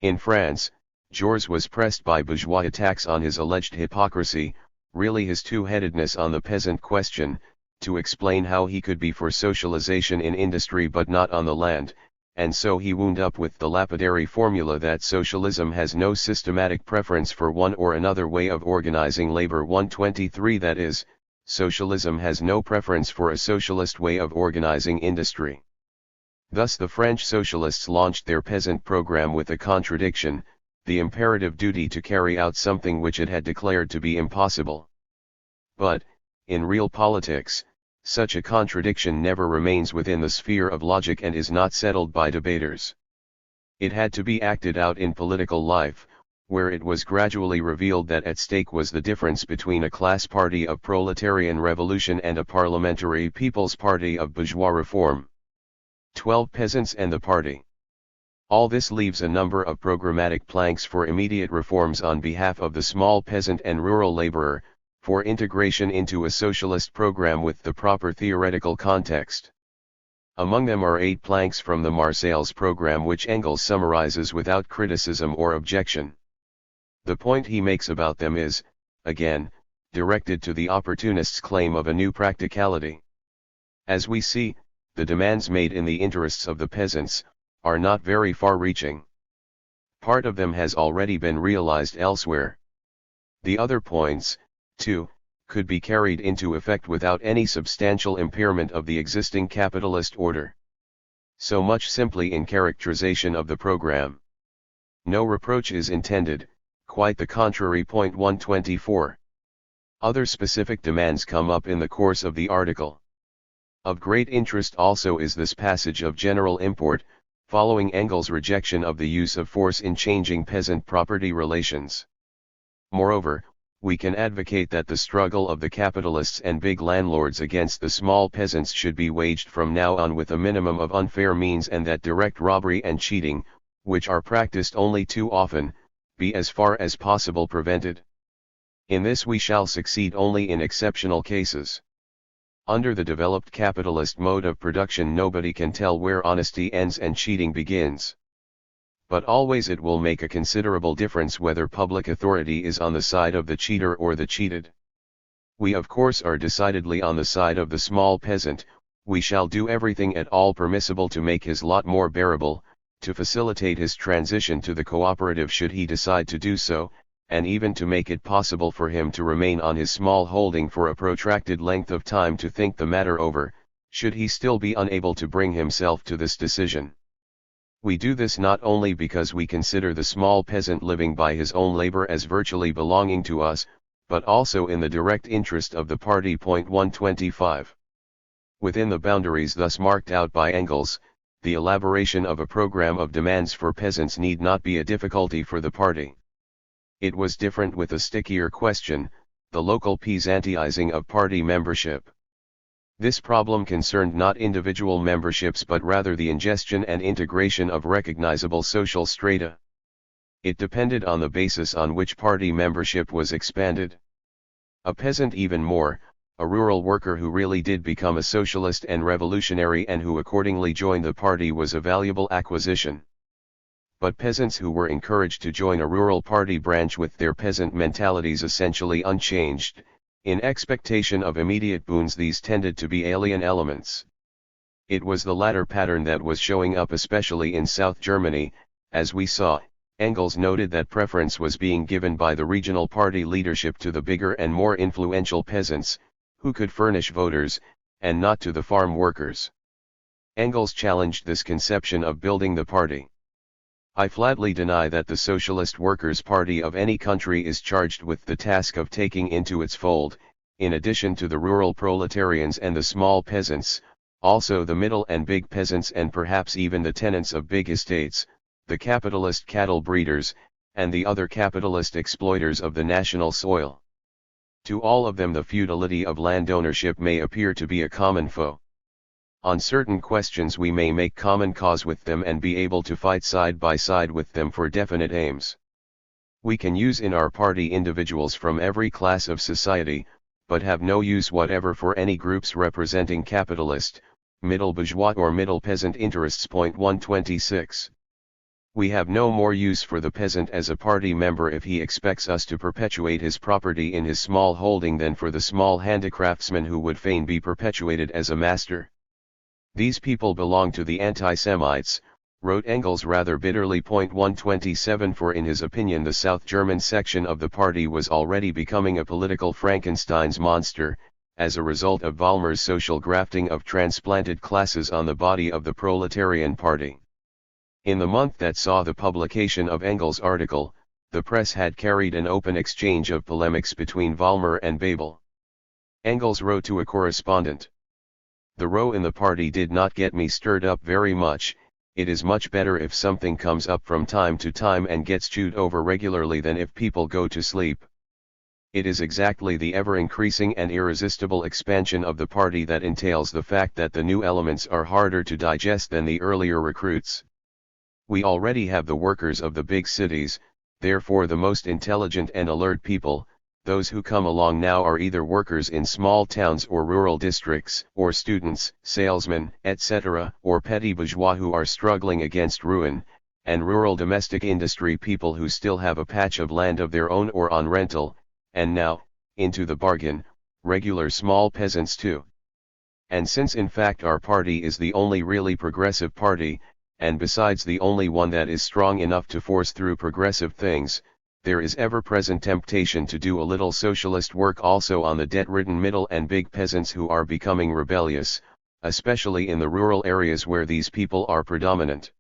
In France, Jors was pressed by bourgeois attacks on his alleged hypocrisy, really his two-headedness on the peasant question, to explain how he could be for socialization in industry but not on the land, and so he wound up with the lapidary formula that socialism has no systematic preference for one or another way of organizing labor. 123 That is, socialism has no preference for a socialist way of organizing industry. Thus the French socialists launched their peasant program with a contradiction, the imperative duty to carry out something which it had declared to be impossible. But, in real politics, such a contradiction never remains within the sphere of logic and is not settled by debaters. It had to be acted out in political life, where it was gradually revealed that at stake was the difference between a class party of proletarian revolution and a parliamentary People's Party of bourgeois reform. 12 Peasants and the party. All this leaves a number of programmatic planks for immediate reforms on behalf of the small peasant and rural laborer, for integration into a socialist program with the proper theoretical context. Among them are 8 planks from the Marseilles program which Engels summarizes without criticism or objection. The point he makes about them is, again, directed to the opportunists' claim of a new practicality. As we see, the demands made in the interests of the peasants are not very far-reaching. Part of them has already been realized elsewhere. The other points, too, could be carried into effect without any substantial impairment of the existing capitalist order. So much simply in characterization of the program. No reproach is intended, quite the contrary. 124. Other specific demands come up in the course of the article. Of great interest also is this passage of general import, following Engels' rejection of the use of force in changing peasant property relations. Moreover, we can advocate that the struggle of the capitalists and big landlords against the small peasants should be waged from now on with a minimum of unfair means, and that direct robbery and cheating, which are practiced only too often, be as far as possible prevented. In this we shall succeed only in exceptional cases. Under the developed capitalist mode of production nobody can tell where honesty ends and cheating begins. But always it will make a considerable difference whether public authority is on the side of the cheater or the cheated. We of course are decidedly on the side of the small peasant. We shall do everything at all permissible to make his lot more bearable, to facilitate his transition to the cooperative should he decide to do so, and even to make it possible for him to remain on his small holding for a protracted length of time to think the matter over, should he still be unable to bring himself to this decision. We do this not only because we consider the small peasant living by his own labor as virtually belonging to us, but also in the direct interest of the party. 125. Within the boundaries thus marked out by Engels, the elaboration of a program of demands for peasants need not be a difficulty for the party. It was different with a stickier question, the local peasantizing of party membership. This problem concerned not individual memberships but rather the ingestion and integration of recognizable social strata. It depended on the basis on which party membership was expanded. A peasant even more, a rural worker who really did become a socialist and revolutionary and who accordingly joined the party was a valuable acquisition. But peasants who were encouraged to join a rural party branch with their peasant mentalities essentially unchanged, in expectation of immediate boons, these tended to be alien elements. It was the latter pattern that was showing up especially in South Germany. As we saw, Engels noted that preference was being given by the regional party leadership to the bigger and more influential peasants, who could furnish voters, and not to the farm workers. Engels challenged this conception of building the party. I flatly deny that the Socialist Workers' Party of any country is charged with the task of taking into its fold, in addition to the rural proletarians and the small peasants, also the middle and big peasants and perhaps even the tenants of big estates, the capitalist cattle breeders, and the other capitalist exploiters of the national soil. To all of them the feudality of land ownership may appear to be a common foe. On certain questions we may make common cause with them and be able to fight side by side with them for definite aims. We can use in our party individuals from every class of society, but have no use whatever for any groups representing capitalist, middle bourgeois or middle peasant interests. 126. We have no more use for the peasant as a party member if he expects us to perpetuate his property in his small holding than for the small handicraftsman who would fain be perpetuated as a master. These people belong to the anti-Semites, wrote Engels rather bitterly. 127 For in his opinion the South German section of the party was already becoming a political Frankenstein's monster, as a result of Vollmer's social grafting of transplanted classes on the body of the proletarian party. In the month that saw the publication of Engels' article, the press had carried an open exchange of polemics between Vollmer and Babel. Engels wrote to a correspondent, "The row in the party did not get me stirred up very much. It is much better if something comes up from time to time and gets chewed over regularly than if people go to sleep. It is exactly the ever-increasing and irresistible expansion of the party that entails the fact that the new elements are harder to digest than the earlier recruits. We already have the workers of the big cities, therefore the most intelligent and alert people. Those who come along now are either workers in small towns or rural districts, or students, salesmen, etc., or petty bourgeois who are struggling against ruin, and rural domestic industry people who still have a patch of land of their own or on rental, and now, into the bargain, regular small peasants too. And since in fact our party is the only really progressive party, and besides the only one that is strong enough to force through progressive things, there is ever-present temptation to do a little socialist work also on the debt-ridden middle and big peasants who are becoming rebellious, especially in the rural areas where these people are predominant.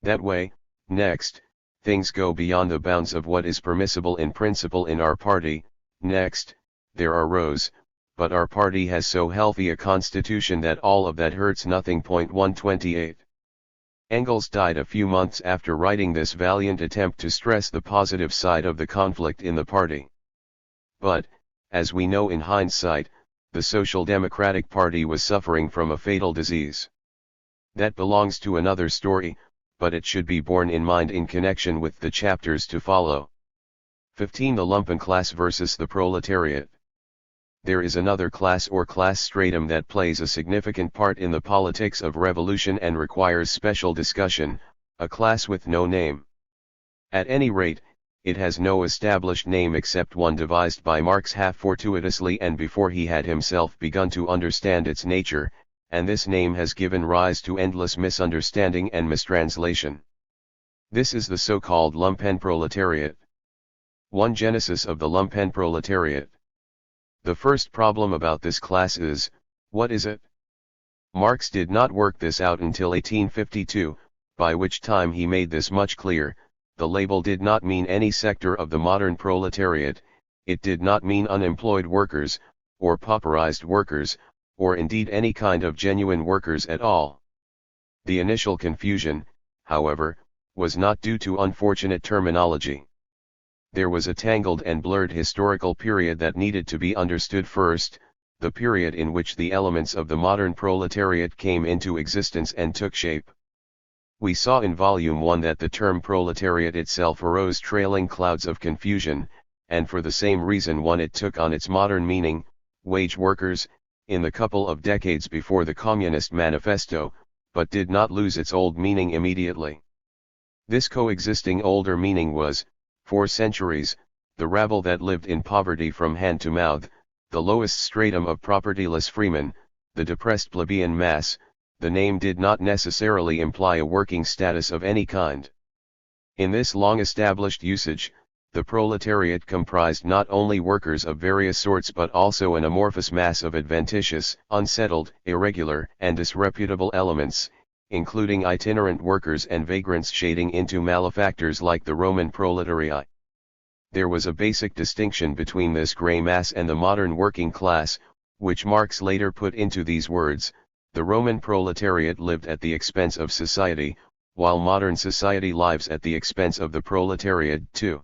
That way, next, things go beyond the bounds of what is permissible in principle in our party. Next, there are rows, but our party has so healthy a constitution that all of that hurts nothing. 128. Engels died a few months after writing this valiant attempt to stress the positive side of the conflict in the party. But, as we know in hindsight, the Social Democratic Party was suffering from a fatal disease. That belongs to another story, but it should be borne in mind in connection with the chapters to follow. 15. The lumpen class versus the proletariat. There is another class or class stratum that plays a significant part in the politics of revolution and requires special discussion, a class with no name. At any rate, it has no established name except one devised by Marx half fortuitously and before he had himself begun to understand its nature, and this name has given rise to endless misunderstanding and mistranslation. This is the so-called lumpenproletariat. 1. Genesis of the lumpenproletariat. The first problem about this class is, what is it? Marx did not work this out until 1852, by which time he made this much clear. The label did not mean any sector of the modern proletariat, it did not mean unemployed workers, or pauperized workers, or indeed any kind of genuine workers at all. The initial confusion, however, was not due to unfortunate terminology. There was a tangled and blurred historical period that needed to be understood first, the period in which the elements of the modern proletariat came into existence and took shape. We saw in Volume 1 that the term proletariat itself arose trailing clouds of confusion, and for the same reason it took on its modern meaning, wage workers, in the couple of decades before the Communist Manifesto, but did not lose its old meaning immediately. This coexisting older meaning was, for centuries, the rabble that lived in poverty from hand to mouth, the lowest stratum of propertyless freemen, the depressed plebeian mass. The name did not necessarily imply a working status of any kind. In this long-established usage, the proletariat comprised not only workers of various sorts but also an amorphous mass of adventitious, unsettled, irregular, and disreputable elements, including itinerant workers and vagrants shading into malefactors like the Roman proletarii. There was a basic distinction between this grey mass and the modern working class, which Marx later put into these words: the Roman proletariat lived at the expense of society, while modern society lives at the expense of the proletariat too.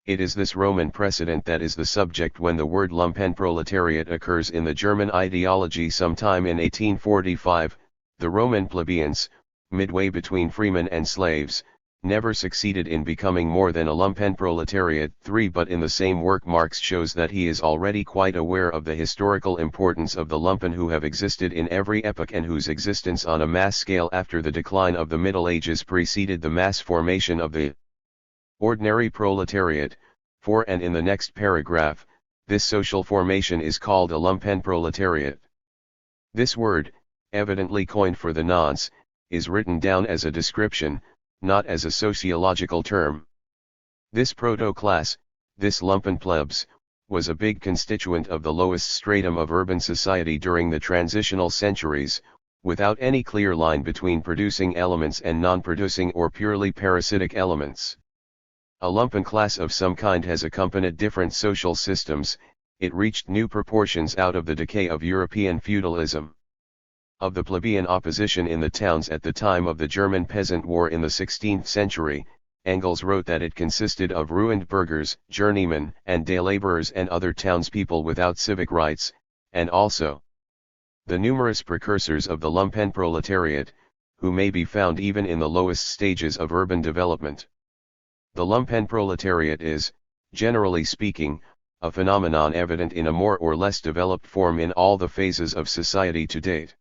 It is this Roman precedent that is the subject when the word lumpenproletariat occurs in the German ideology sometime in 1845. The Roman plebeians, midway between freemen and slaves, never succeeded in becoming more than a lumpenproletariat. 3. But in the same work Marx shows that he is already quite aware of the historical importance of the lumpen who have existed in every epoch and whose existence on a mass scale after the decline of the Middle Ages preceded the mass formation of the ordinary proletariat. 4. And in the next paragraph, this social formation is called a lumpenproletariat. This word, evidently coined for the nonce, is written down as a description, not as a sociological term. This proto-class, this lumpen plebs, was a big constituent of the lowest stratum of urban society during the transitional centuries, without any clear line between producing elements and non-producing or purely parasitic elements. A lumpen class of some kind has accompanied different social systems. It reached new proportions out of the decay of European feudalism. Of the plebeian opposition in the towns at the time of the German Peasant War in the 16th century, Engels wrote that it consisted of ruined burghers, journeymen, and day laborers and other townspeople without civic rights, and also the numerous precursors of the lumpenproletariat, who may be found even in the lowest stages of urban development. The lumpenproletariat is, generally speaking, a phenomenon evident in a more or less developed form in all the phases of society to date.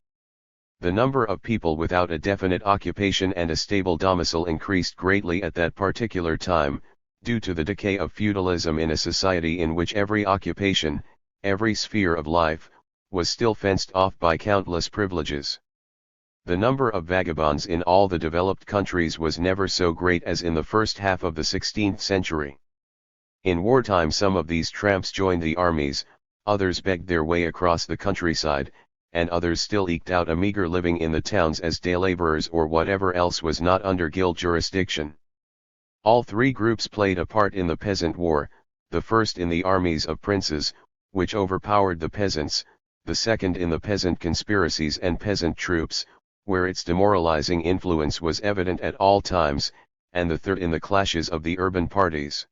The number of people without a definite occupation and a stable domicile increased greatly at that particular time, due to the decay of feudalism in a society in which every occupation, every sphere of life, was still fenced off by countless privileges. The number of vagabonds in all the developed countries was never so great as in the first half of the 16th century. In wartime some of these tramps joined the armies, others begged their way across the countryside, and others still eked out a meager living in the towns as day laborers or whatever else was not under guild jurisdiction. All three groups played a part in the Peasant War, the first in the armies of princes, which overpowered the peasants, the second in the peasant conspiracies and peasant troops, where its demoralizing influence was evident at all times, and the third in the clashes of the urban parties.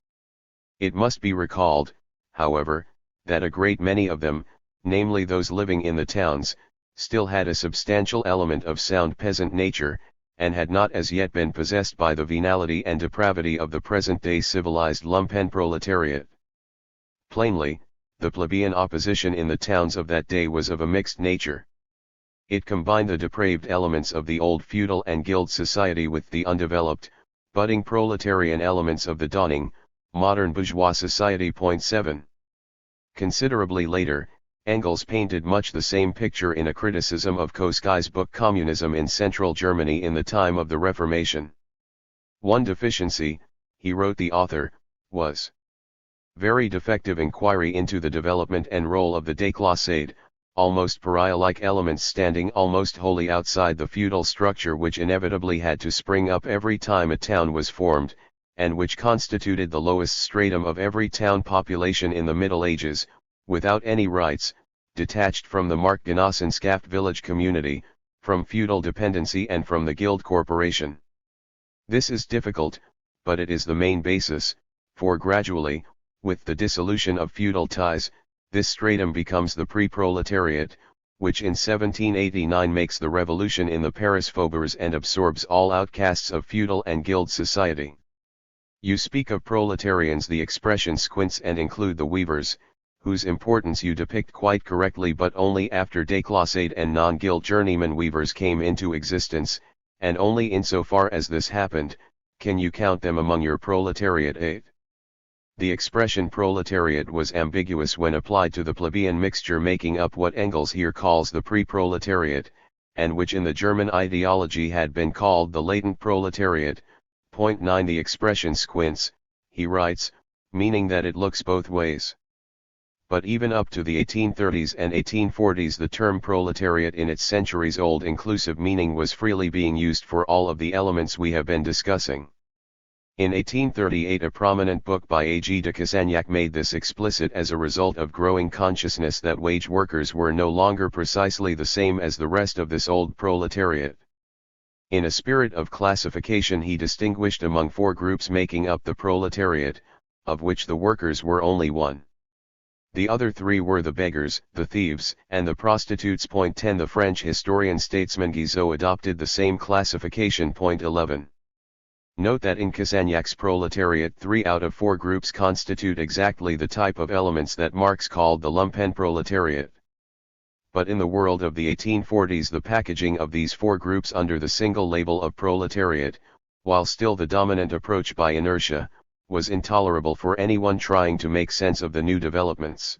It must be recalled, however, that a great many of them, namely those living in the towns, still had a substantial element of sound peasant nature, and had not as yet been possessed by the venality and depravity of the present-day civilized lumpenproletariat. Plainly, the plebeian opposition in the towns of that day was of a mixed nature. It combined the depraved elements of the old feudal and guild society with the undeveloped, budding proletarian elements of the dawning, modern bourgeois society. 7. Considerably later, Engels painted much the same picture in a criticism of Koskai's book Communism in Central Germany in the time of the Reformation. One deficiency, he wrote the author, was very defective inquiry into the development and role of the déclassés, almost pariah-like elements standing almost wholly outside the feudal structure which inevitably had to spring up every time a town was formed, and which constituted the lowest stratum of every town population in the Middle Ages, without any rights, detached from the Marktgenossenschafft village community, from feudal dependency and from the guild corporation. This is difficult, but it is the main basis, for gradually, with the dissolution of feudal ties, this stratum becomes the pre-proletariat, which in 1789 makes the revolution in the Paris faubourgs and absorbs all outcasts of feudal and guild society. You speak of proletarians, the expression squints and include the weavers, whose importance you depict quite correctly, but only after déclassés and non-guild journeyman weavers came into existence, and only insofar as this happened, can you count them among your proletariat. The expression proletariat was ambiguous when applied to the plebeian mixture making up what Engels here calls the pre-proletariat, and which in the German ideology had been called the latent proletariat. Point 9. The expression squints, he writes, meaning that it looks both ways. But even up to the 1830s and 1840s the term proletariat in its centuries-old inclusive meaning was freely being used for all of the elements we have been discussing. In 1838 a prominent book by A.G. de Cassagnac made this explicit as a result of growing consciousness that wage workers were no longer precisely the same as the rest of this old proletariat. In a spirit of classification he distinguished among four groups making up the proletariat, of which the workers were only one. The other three were the beggars, the thieves, and the prostitutes. Point 10. The French historian-statesman Guizot adopted the same classification. Point 11. Note that in Cassagnac's proletariat 3 out of 4 groups constitute exactly the type of elements that Marx called the lumpenproletariat. But in the world of the 1840s the packaging of these 4 groups under the single label of proletariat, while still the dominant approach by inertia, was intolerable for anyone trying to make sense of the new developments.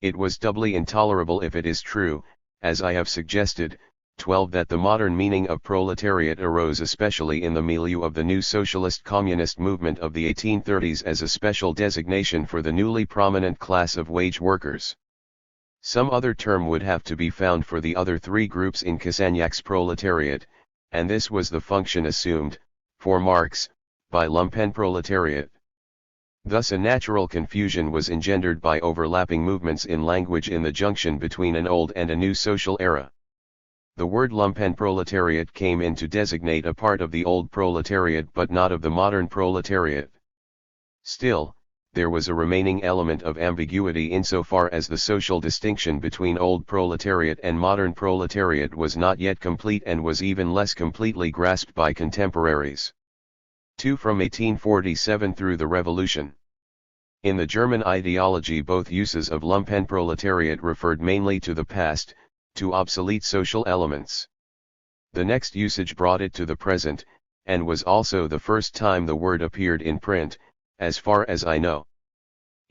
It was doubly intolerable if it is true, as I have suggested, 12. That the modern meaning of proletariat arose especially in the milieu of the new socialist communist movement of the 1830s as a special designation for the newly prominent class of wage workers. Some other term would have to be found for the other 3 groups in Cassagnac's proletariat, and this was the function assumed, for Marx, by lumpenproletariat. Thus a natural confusion was engendered by overlapping movements in language in the junction between an old and a new social era. The word lumpenproletariat came in to designate a part of the old proletariat but not of the modern proletariat. Still, there was a remaining element of ambiguity insofar as the social distinction between old proletariat and modern proletariat was not yet complete and was even less completely grasped by contemporaries. 2. From 1847 through the Revolution. In the German ideology both uses of lumpenproletariat referred mainly to the past, to obsolete social elements. The next usage brought it to the present, and was also the first time the word appeared in print, as far as I know.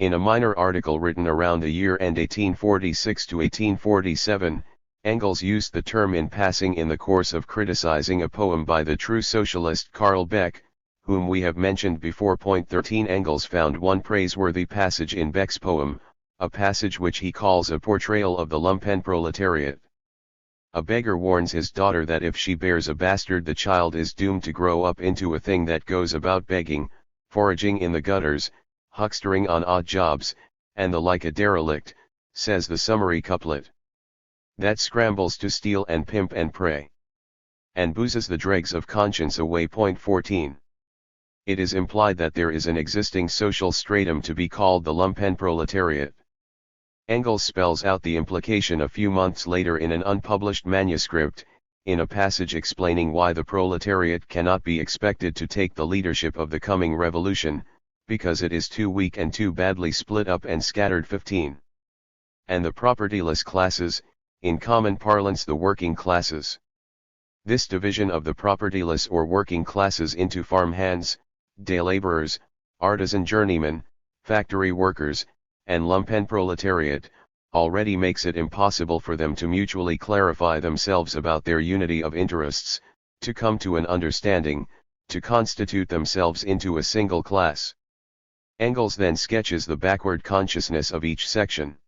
In a minor article written around the year end 1846 to 1847, Engels used the term in passing in the course of criticizing a poem by the true socialist Karl Beck, whom we have mentioned before. Point 13. Engels found one praiseworthy passage in Beck's poem, a passage which he calls a portrayal of the lumpenproletariat. A beggar warns his daughter that if she bears a bastard the child is doomed to grow up into a thing that goes about begging, foraging in the gutters, huckstering on odd jobs, and the like. A derelict, says the summary couplet, that scrambles to steal and pimp and prey, and boozes the dregs of conscience away. Point 14. It is implied that there is an existing social stratum to be called the lumpenproletariat. Engels spells out the implication a few months later in an unpublished manuscript, in a passage explaining why the proletariat cannot be expected to take the leadership of the coming revolution, because it is too weak and too badly split up and scattered. 15. And the propertyless classes, in common parlance the working classes. This division of the propertyless or working classes into farm hands, day laborers, artisan journeymen, factory workers, and lumpenproletariat, already makes it impossible for them to mutually clarify themselves about their unity of interests, to come to an understanding, to constitute themselves into a single class. Engels then sketches the backward consciousness of each section.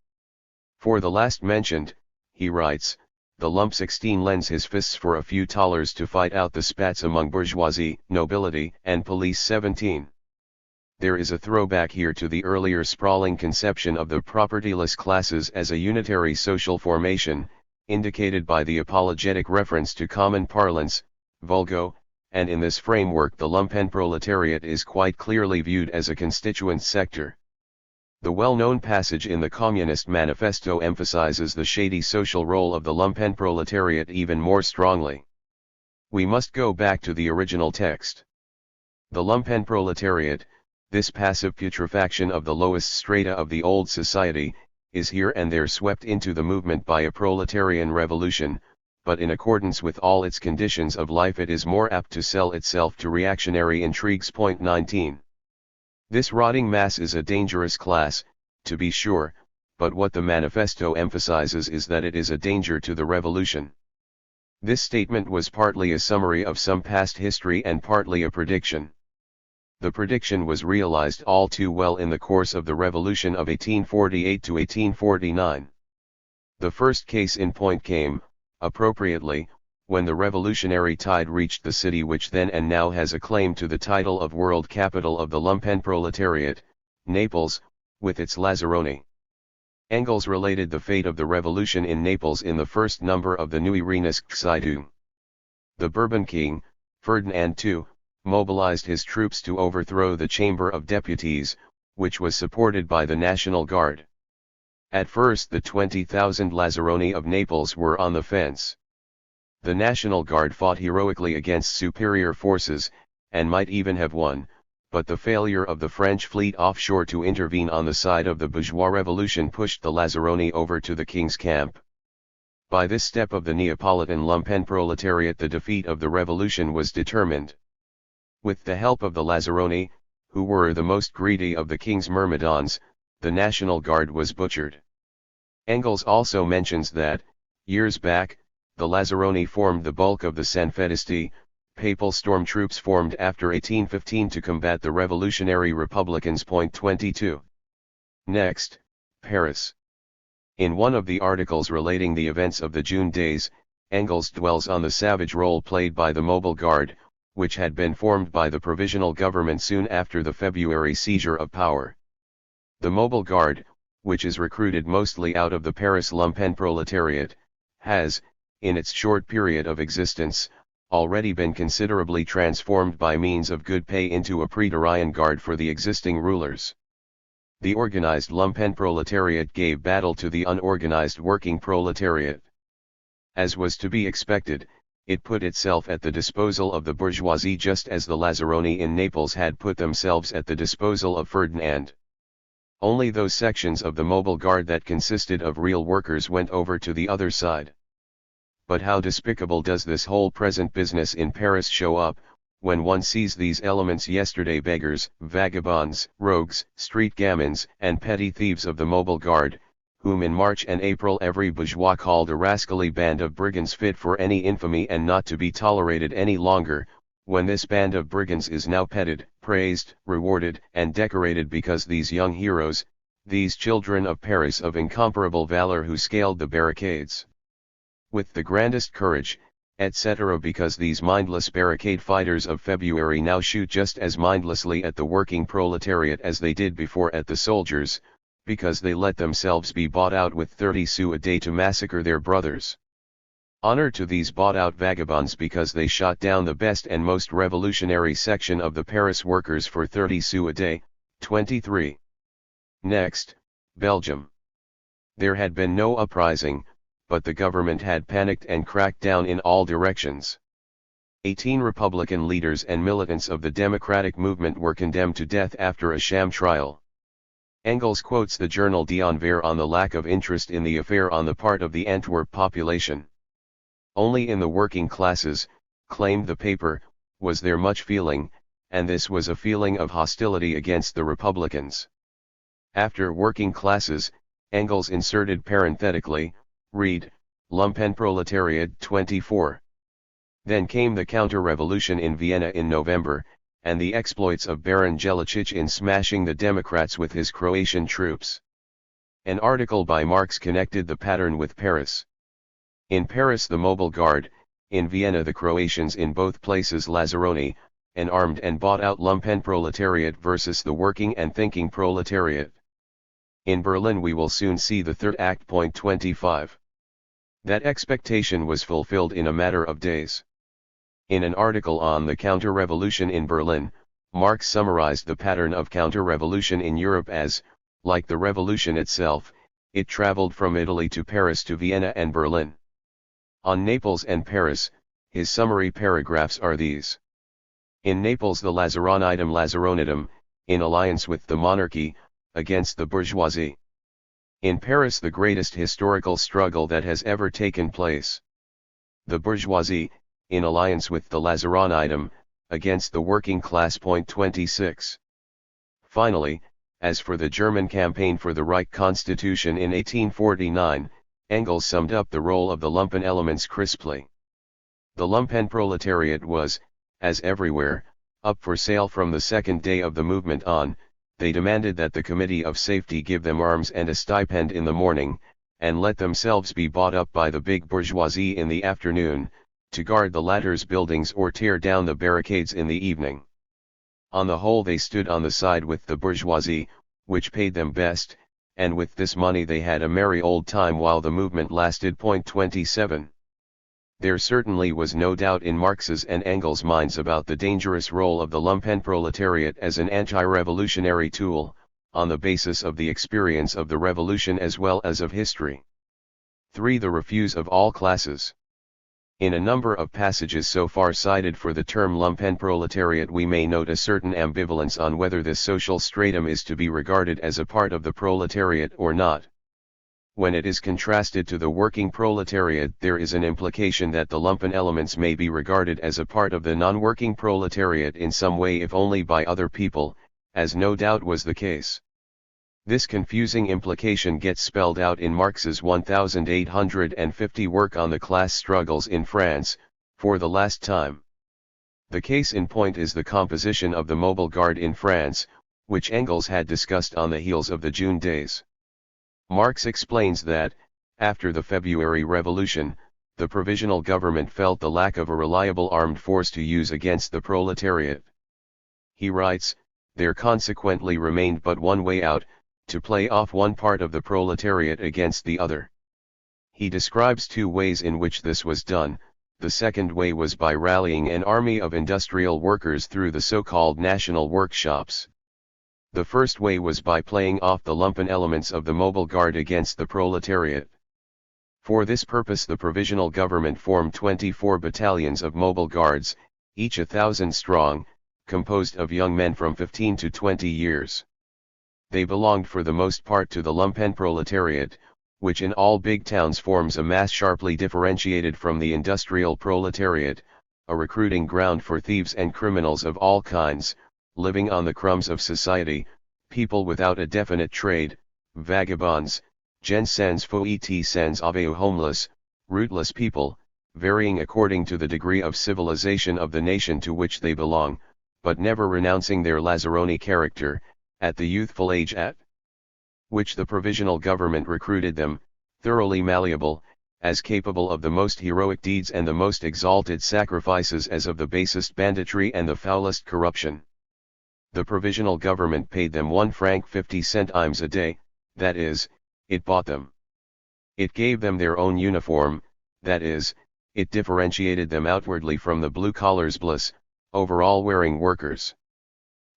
For the last mentioned, he writes, the lump 16 lends his fists for a few thalers to fight out the spats among bourgeoisie, nobility, and police 17. There is a throwback here to the earlier sprawling conception of the propertyless classes as a unitary social formation, indicated by the apologetic reference to common parlance, vulgo, and in this framework the lumpenproletariat is quite clearly viewed as a constituent sector. The well-known passage in the Communist Manifesto emphasizes the shady social role of the lumpenproletariat even more strongly. We must go back to the original text. The lumpenproletariat, this passive putrefaction of the lowest strata of the old society, is here and there swept into the movement by a proletarian revolution, but in accordance with all its conditions of life it is more apt to sell itself to reactionary intrigues. Point 19. This rotting mass is a dangerous class, to be sure, but what the manifesto emphasizes is that it is a danger to the revolution. This statement was partly a summary of some past history and partly a prediction. The prediction was realized all too well in the course of the revolution of 1848 to 1849. The first case in point came, appropriately, when the revolutionary tide reached the city which then and now has a claim to the title of world capital of the lumpenproletariat, Naples, with its Lazzaroni. Engels related the fate of the revolution in Naples in the first number of the Nuit Zeitung. The Bourbon king, Ferdinand II, mobilized his troops to overthrow the Chamber of Deputies, which was supported by the National Guard. At first the 20,000 Lazzaroni of Naples were on the fence. The National Guard fought heroically against superior forces, and might even have won, but the failure of the French fleet offshore to intervene on the side of the bourgeois revolution pushed the Lazzaroni over to the king's camp. By this step of the Neapolitan lumpenproletariat the defeat of the revolution was determined. With the help of the Lazzaroni, who were the most greedy of the king's myrmidons, the National Guard was butchered. Engels also mentions that, years back, the Lazzaroni formed the bulk of the Sanfedisti, papal storm troops formed after 1815 to combat the revolutionary republicans. Point 22. Next, Paris. In one of the articles relating the events of the June days, Engels dwells on the savage role played by the Mobile Guard, which had been formed by the provisional government soon after the February seizure of power. The Mobile Guard, which is recruited mostly out of the Paris lumpenproletariat, has, in its short period of existence, already been considerably transformed by means of good pay into a praetorian guard for the existing rulers. The organized lumpenproletariat gave battle to the unorganized working proletariat. As was to be expected, it put itself at the disposal of the bourgeoisie just as the Lazzaroni in Naples had put themselves at the disposal of Ferdinand. Only those sections of the Mobile Guard that consisted of real workers went over to the other side. But how despicable does this whole present business in Paris show up, when one sees these elements yesterday beggars, vagabonds, rogues, street gamins, and petty thieves of the Mobile Guard, whom in March and April every bourgeois called a rascally band of brigands fit for any infamy and not to be tolerated any longer, when this band of brigands is now petted, praised, rewarded, and decorated because these young heroes, these children of Paris of incomparable valor who scaled the barricades with the grandest courage, etc. because these mindless barricade fighters of February now shoot just as mindlessly at the working proletariat as they did before at the soldiers, because they let themselves be bought out with 30 sous a day to massacre their brothers. Honor to these bought-out vagabonds because they shot down the best and most revolutionary section of the Paris workers for 30 sous a day. 23. Next, Belgium. There had been no uprising, but the government had panicked and cracked down in all directions. 18 Republican leaders and militants of the democratic movement were condemned to death after a sham trial. Engels quotes the journal D'Anvers on the lack of interest in the affair on the part of the Antwerp population. Only in the working classes, claimed the paper, was there much feeling, and this was a feeling of hostility against the Republicans. After working classes, Engels inserted parenthetically, read, Lumpenproletariat 24. Then came the counter-revolution in Vienna in November, and the exploits of Baron Jelicic in smashing the Democrats with his Croatian troops. An article by Marx connected the pattern with Paris. In Paris the Mobile Guard, in Vienna the Croatians, in both places Lazzaroni, an armed and bought-out lumpenproletariat versus the working and thinking proletariat. In Berlin we will soon see the third act. 25. That expectation was fulfilled in a matter of days. In an article on the counter-revolution in Berlin, Marx summarized the pattern of counter-revolution in Europe as, like the revolution itself, it traveled from Italy to Paris to Vienna and Berlin. On Naples and Paris, his summary paragraphs are these. In Naples the Lazaronitum, in alliance with the monarchy, against the bourgeoisie. In Paris the greatest historical struggle that has ever taken place. The bourgeoisie, in alliance with the Lazaronitum, against the working class. 26. Finally, as for the German campaign for the Reich Constitution in 1849, Engels summed up the role of the lumpen elements crisply. The lumpenproletariat was, as everywhere, up for sale from the second day of the movement on. They demanded that the Committee of Safety give them arms and a stipend in the morning, and let themselves be bought up by the big bourgeoisie in the afternoon, to guard the latter's buildings or tear down the barricades in the evening. On the whole they stood on the side with the bourgeoisie, which paid them best, and with this money they had a merry old time while the movement lasted. 27. There certainly was no doubt in Marx's and Engels' minds about the dangerous role of the lumpenproletariat as an anti-revolutionary tool, on the basis of the experience of the revolution as well as of history. 3. The refuse of all classes. In a number of passages so far cited for the term lumpenproletariat we may note a certain ambivalence on whether this social stratum is to be regarded as a part of the proletariat or not. When it is contrasted to the working proletariat there is an implication that the lumpen elements may be regarded as a part of the non-working proletariat in some way if only by other people, as no doubt was the case. This confusing implication gets spelled out in Marx's 1850 work on the class struggles in France, for the last time. The case in point is the composition of the Mobile Guard in France, which Engels had discussed on the heels of the June days. Marx explains that, after the February Revolution, the provisional government felt the lack of a reliable armed force to use against the proletariat. He writes, there consequently remained but one way out, to play off one part of the proletariat against the other. He describes two ways in which this was done. The second way was by rallying an army of industrial workers through the so-called national workshops. The first way was by playing off the lumpen elements of the Mobile Guard against the proletariat. For this purpose the provisional government formed 24 battalions of Mobile Guards, each 1,000 strong, composed of young men from 15 to 20 years. They belonged for the most part to the lumpenproletariat, which in all big towns forms a mass sharply differentiated from the industrial proletariat, a recruiting ground for thieves and criminals of all kinds, living on the crumbs of society, people without a definite trade, vagabonds, gens sans foi et sans avis, homeless, rootless people, varying according to the degree of civilization of the nation to which they belong, but never renouncing their Lazzaroni character, at the youthful age at which the provisional government recruited them, thoroughly malleable, as capable of the most heroic deeds and the most exalted sacrifices as of the basest banditry and the foulest corruption. The provisional government paid them 1 franc 50 centimes a day, that is, it bought them. It gave them their own uniform, that is, it differentiated them outwardly from the blue-collars overall-wearing workers.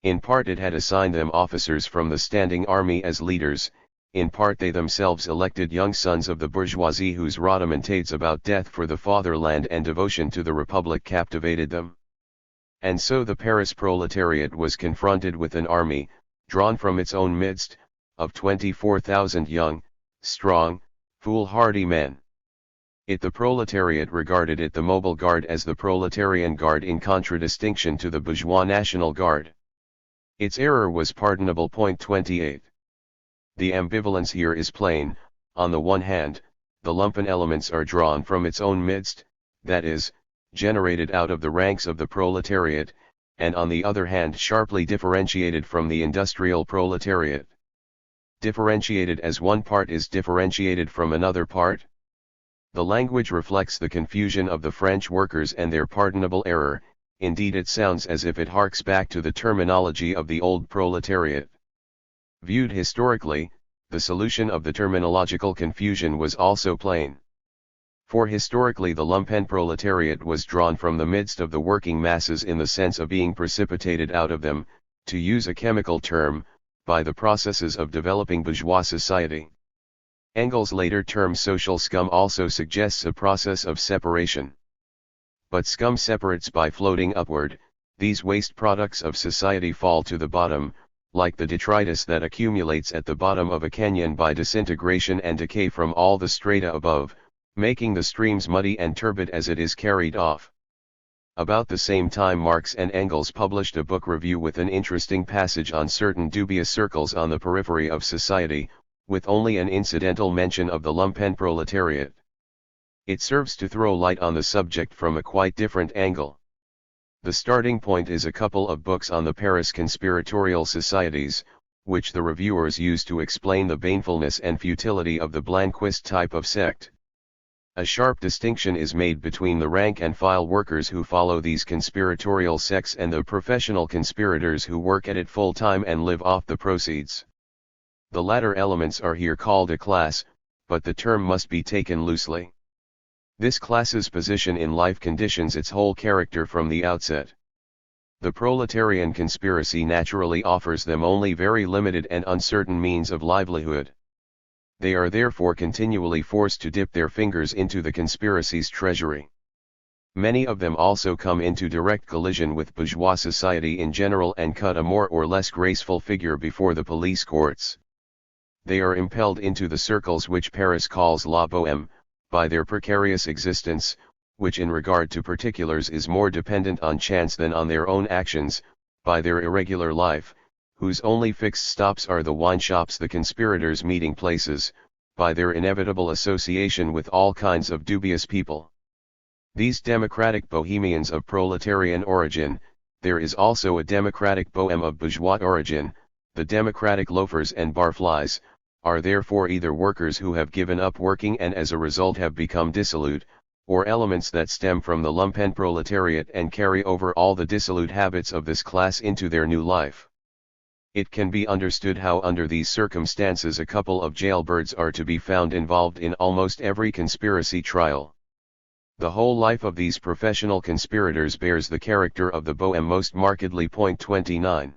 In part it had assigned them officers from the standing army as leaders, in part they themselves elected young sons of the bourgeoisie whose rhodomontades about death for the fatherland and devotion to the republic captivated them. And so the Paris proletariat was confronted with an army, drawn from its own midst, of 24,000 young, strong, foolhardy men. The proletariat regarded it, the Mobile Guard, as the proletarian guard in contradistinction to the bourgeois National Guard. Its error was pardonable. 28. The ambivalence here is plain. On the one hand, the lumpen elements are drawn from its own midst, that is, generated out of the ranks of the proletariat, and on the other hand sharply differentiated from the industrial proletariat. Differentiated as one part is differentiated from another part? The language reflects the confusion of the French workers and their pardonable error. Indeed, it sounds as if it harks back to the terminology of the old proletariat. Viewed historically, the solution of the terminological confusion was also plain. For historically the lumpen proletariat was drawn from the midst of the working masses in the sense of being precipitated out of them, to use a chemical term, by the processes of developing bourgeois society. Engels' later term social scum also suggests a process of separation. But scum separates by floating upward. These waste products of society fall to the bottom, like the detritus that accumulates at the bottom of a canyon by disintegration and decay from all the strata above, making the streams muddy and turbid as it is carried off. About the same time Marx and Engels published a book review with an interesting passage on certain dubious circles on the periphery of society, with only an incidental mention of the lumpen proletariat. It serves to throw light on the subject from a quite different angle. The starting point is a couple of books on the Paris conspiratorial societies, which the reviewers use to explain the banefulness and futility of the Blanquist type of sect. A sharp distinction is made between the rank-and-file workers who follow these conspiratorial sects and the professional conspirators who work at it full-time and live off the proceeds. The latter elements are here called a class, but the term must be taken loosely. This class's position in life conditions its whole character from the outset. The proletarian conspiracy naturally offers them only very limited and uncertain means of livelihood. They are therefore continually forced to dip their fingers into the conspiracy's treasury. Many of them also come into direct collision with bourgeois society in general and cut a more or less graceful figure before the police courts. They are impelled into the circles which Paris calls la bohème, by their precarious existence, which in regard to particulars is more dependent on chance than on their own actions, by their irregular life, whose only fixed stops are the wine shops, the conspirators' meeting places, by their inevitable association with all kinds of dubious people. These democratic bohemians of proletarian origin, there is also a democratic bohème of bourgeois origin, the democratic loafers and barflies, are therefore either workers who have given up working and as a result have become dissolute, or elements that stem from the lumpen proletariat and carry over all the dissolute habits of this class into their new life. It can be understood how under these circumstances a couple of jailbirds are to be found involved in almost every conspiracy trial. The whole life of these professional conspirators bears the character of the bohème most markedly. Point 29.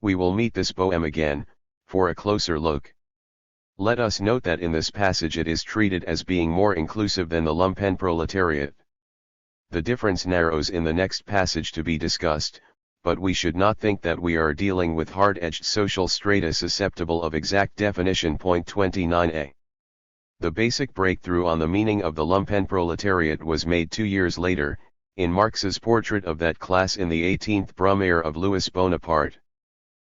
We will meet this bohème again, for a closer look. Let us note that in this passage it is treated as being more inclusive than the lumpen proletariat. The difference narrows in the next passage to be discussed, but we should not think that we are dealing with hard-edged social strata susceptible of exact definition. Point 29a. The basic breakthrough on the meaning of the lumpen proletariat was made 2 years later, in Marx's portrait of that class in the 18th Brumaire of Louis Bonaparte.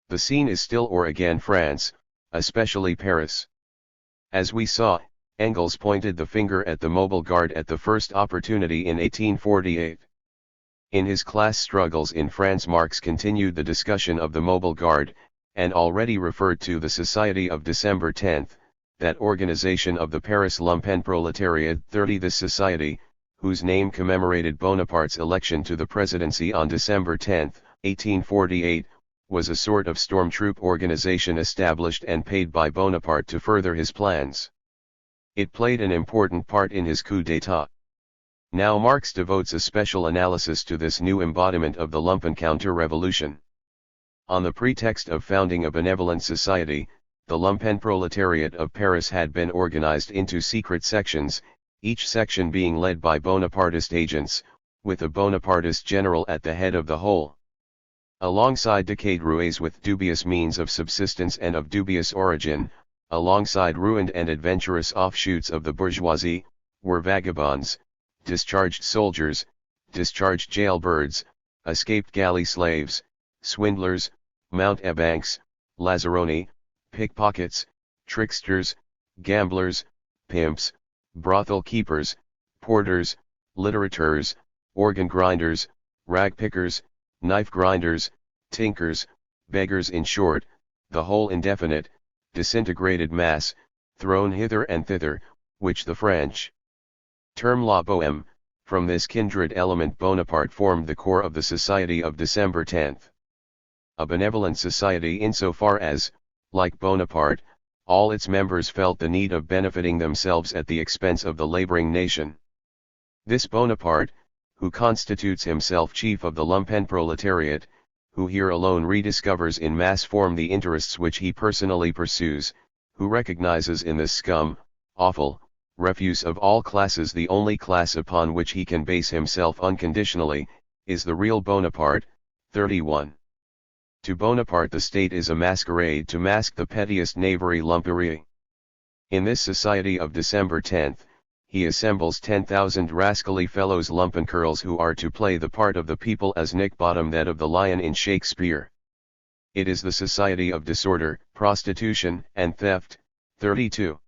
The scene is still or again France, especially Paris. As we saw, Engels pointed the finger at the Mobile Guard at the first opportunity in 1848. In his class struggles in France, Marx continued the discussion of the Mobile Guard, and already referred to the Society of December 10, that organization of the Paris lumpen proletariat. 30. This society, whose name commemorated Bonaparte's election to the presidency on December 10, 1848, was a sort of stormtroop organization established and paid by Bonaparte to further his plans. It played an important part in his coup d'état. Now Marx devotes a special analysis to this new embodiment of the lumpen counter-revolution. On the pretext of founding a benevolent society, the lumpen proletariat of Paris had been organized into secret sections, each section being led by Bonapartist agents, with a Bonapartist general at the head of the whole. Alongside decayed roués with dubious means of subsistence and of dubious origin, alongside ruined and adventurous offshoots of the bourgeoisie, were vagabonds, discharged soldiers, discharged jailbirds, escaped galley slaves, swindlers, mountebanks, lazzaroni, pickpockets, tricksters, gamblers, pimps, brothel keepers, porters, litterateurs, organ grinders, rag pickers, knife grinders, tinkers, beggars, in short, the whole indefinite, disintegrated mass, thrown hither and thither, which the French term la bohème. From this kindred element Bonaparte formed the core of the Society of December 10. A benevolent society insofar as, like Bonaparte, all its members felt the need of benefiting themselves at the expense of the laboring nation. This Bonaparte, who constitutes himself chief of the lumpenproletariat, who here alone rediscovers in mass form the interests which he personally pursues, who recognizes in this scum, offal, refuse of all classes the only class upon which he can base himself unconditionally, is the real Bonaparte. 31. To Bonaparte the state is a masquerade to mask the pettiest knavery lumpery. In this Society of December 10, he assembles 10,000 rascally fellows lumpencurls who are to play the part of the people as Nick Bottom that of the lion in Shakespeare. It is the Society of Disorder, Prostitution, and Theft. 32.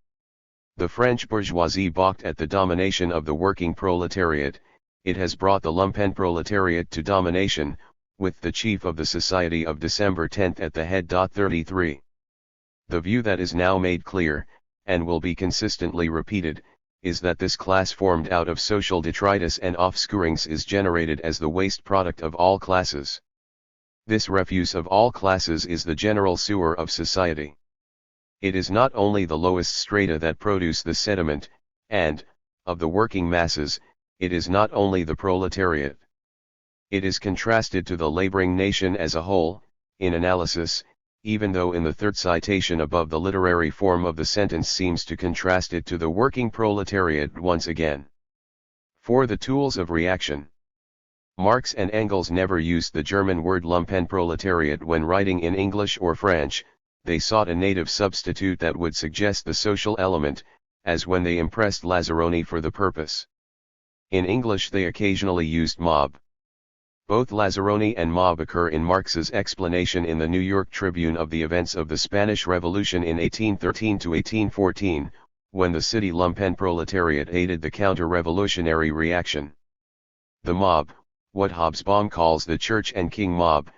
The French bourgeoisie balked at the domination of the working proletariat, it has brought the lumpenproletariat to domination, with the chief of the Society of December 10 at the head. 33. The view that is now made clear, and will be consistently repeated, is that this class formed out of social detritus and offscourings is generated as the waste product of all classes. This refuse of all classes is the general sewer of society. It is not only the lowest strata that produce the sediment, and, of the working masses, it is not only the proletariat. It is contrasted to the laboring nation as a whole, in analysis, even though in the third citation above the literary form of the sentence seems to contrast it to the working proletariat once again. For the tools of reaction. Marx and Engels never used the German word lumpenproletariat when writing in English or French, they sought a native substitute that would suggest the social element, as when they impressed Lazzaroni for the purpose. In English they occasionally used mob. Both Lazzaroni and mob occur in Marx's explanation in the New York Tribune of the events of the Spanish Revolution in 1813 to 1814, when the city lumpenproletariat aided the counter-revolutionary reaction. The mob, what Hobsbawm calls the church and king mob,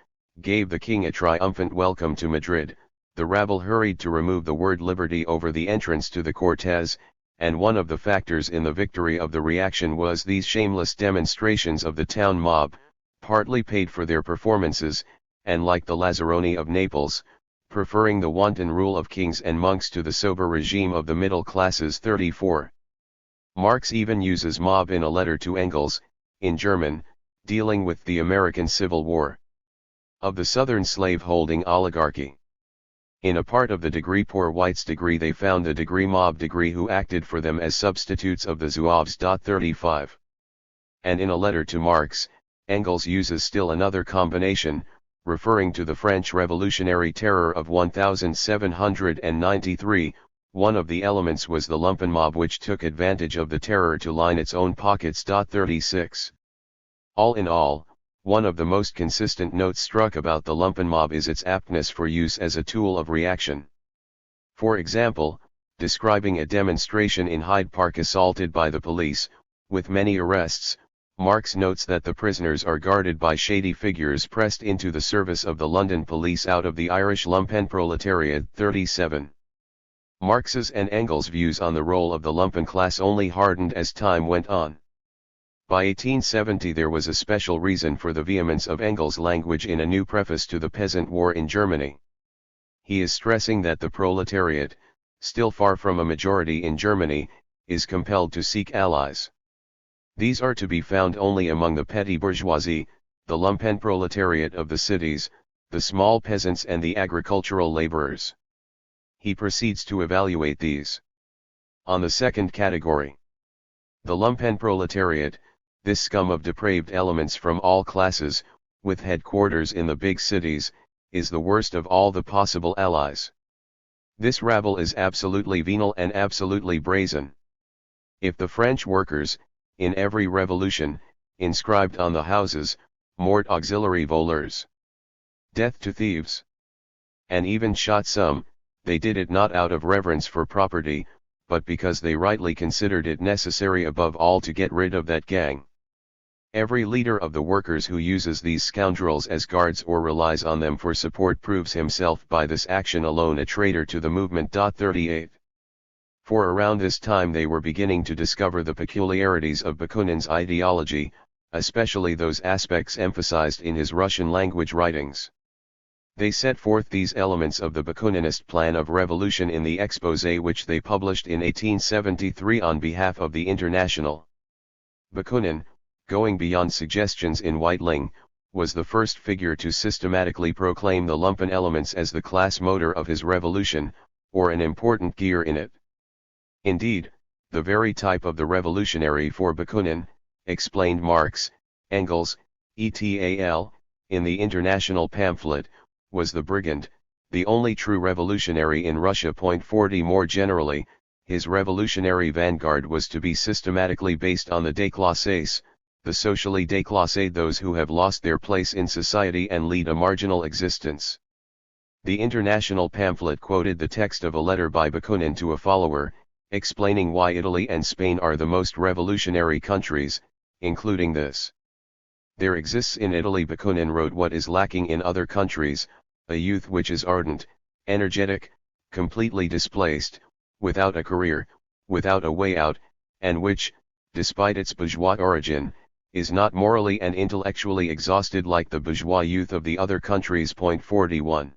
gave the king a triumphant welcome to Madrid. The rabble hurried to remove the word liberty over the entrance to the Cortes, and one of the factors in the victory of the reaction was these shameless demonstrations of the town mob, partly paid for their performances, and like the Lazzaroni of Naples, preferring the wanton rule of kings and monks to the sober regime of the middle classes. 34. Marx even uses mob in a letter to Engels, in German, dealing with the American Civil War. Of the Southern slave-holding oligarchy. In a part of the degree poor whites degree they found the degree mob degree who acted for them as substitutes of the zouaves. 35. And in a letter to Marx, Engels uses still another combination, referring to the French Revolutionary Terror of 1793, one of the elements was the lumpen mob which took advantage of the terror to line its own pockets. 36. All in all, one of the most consistent notes struck about the lumpen mob is its aptness for use as a tool of reaction. For example, describing a demonstration in Hyde Park assaulted by the police, with many arrests, Marx notes that the prisoners are guarded by shady figures pressed into the service of the London police out of the Irish lumpenproletariat. 37. Marx's and Engels' views on the role of the lumpen class only hardened as time went on. By 1870 there was a special reason for the vehemence of Engels' language in a new preface to the Peasant War in Germany. He is stressing that the proletariat, still far from a majority in Germany, is compelled to seek allies. These are to be found only among the petty bourgeoisie, the lumpenproletariat of the cities, the small peasants and the agricultural laborers. He proceeds to evaluate these. On the second category, the lumpenproletariat, this scum of depraved elements from all classes, with headquarters in the big cities, is the worst of all the possible allies. This rabble is absolutely venal and absolutely brazen. If the French workers, in every revolution, inscribed on the houses, "Mort auxiliary voleurs," death to thieves, and even shot some, They did it not out of reverence for property, but because they rightly considered it necessary above all to get rid of that gang. Every leader of the workers who uses these scoundrels as guards or relies on them for support proves himself by this action alone a traitor to the movement. 38. For around this time they were beginning to discover the peculiarities of Bakunin's ideology, especially those aspects emphasized in his Russian language writings. They set forth these elements of the Bakuninist plan of revolution in the exposé which they published in 1873 on behalf of the International. Bakunin, going beyond suggestions in Weitling, was the first figure to systematically proclaim the lumpen elements as the class motor of his revolution, or an important gear in it. Indeed, the very type of the revolutionary for Bakunin, explained Marx, Engels, et.al., in the International pamphlet, was the brigand, the only true revolutionary in Russia. 40 More generally, his revolutionary vanguard was to be systematically based on the déclassés, the socially déclassés, those who have lost their place in society and lead a marginal existence. The International pamphlet quoted the text of a letter by Bakunin to a follower, explaining why Italy and Spain are the most revolutionary countries, including this. There exists in Italy, Bakunin wrote, what is lacking in other countries, a youth which is ardent, energetic, completely displaced, without a career, without a way out, and which, despite its bourgeois origin, is not morally and intellectually exhausted like the bourgeois youth of the other countries. 41.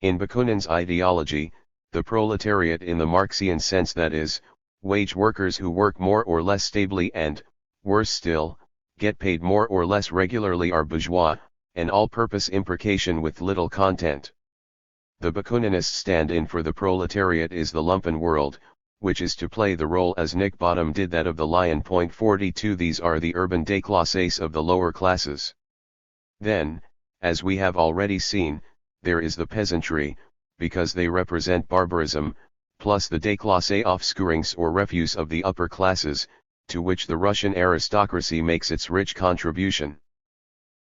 In Bakunin's ideology, the proletariat in the Marxian sense, that is, wage workers who work more or less stably and, worse still, get paid more or less regularly, are bourgeois, an all-purpose imprecation with little content. The Bakuninists' stand-in for the proletariat is the lumpen world, which is to play the role as Nick Bottom did that of the lion. 42 These are the urban déclassés of the lower classes. Then, as we have already seen, there is the peasantry, because they represent barbarism, plus the déclassés offscourings or refuse of the upper classes, to which the Russian aristocracy makes its rich contribution.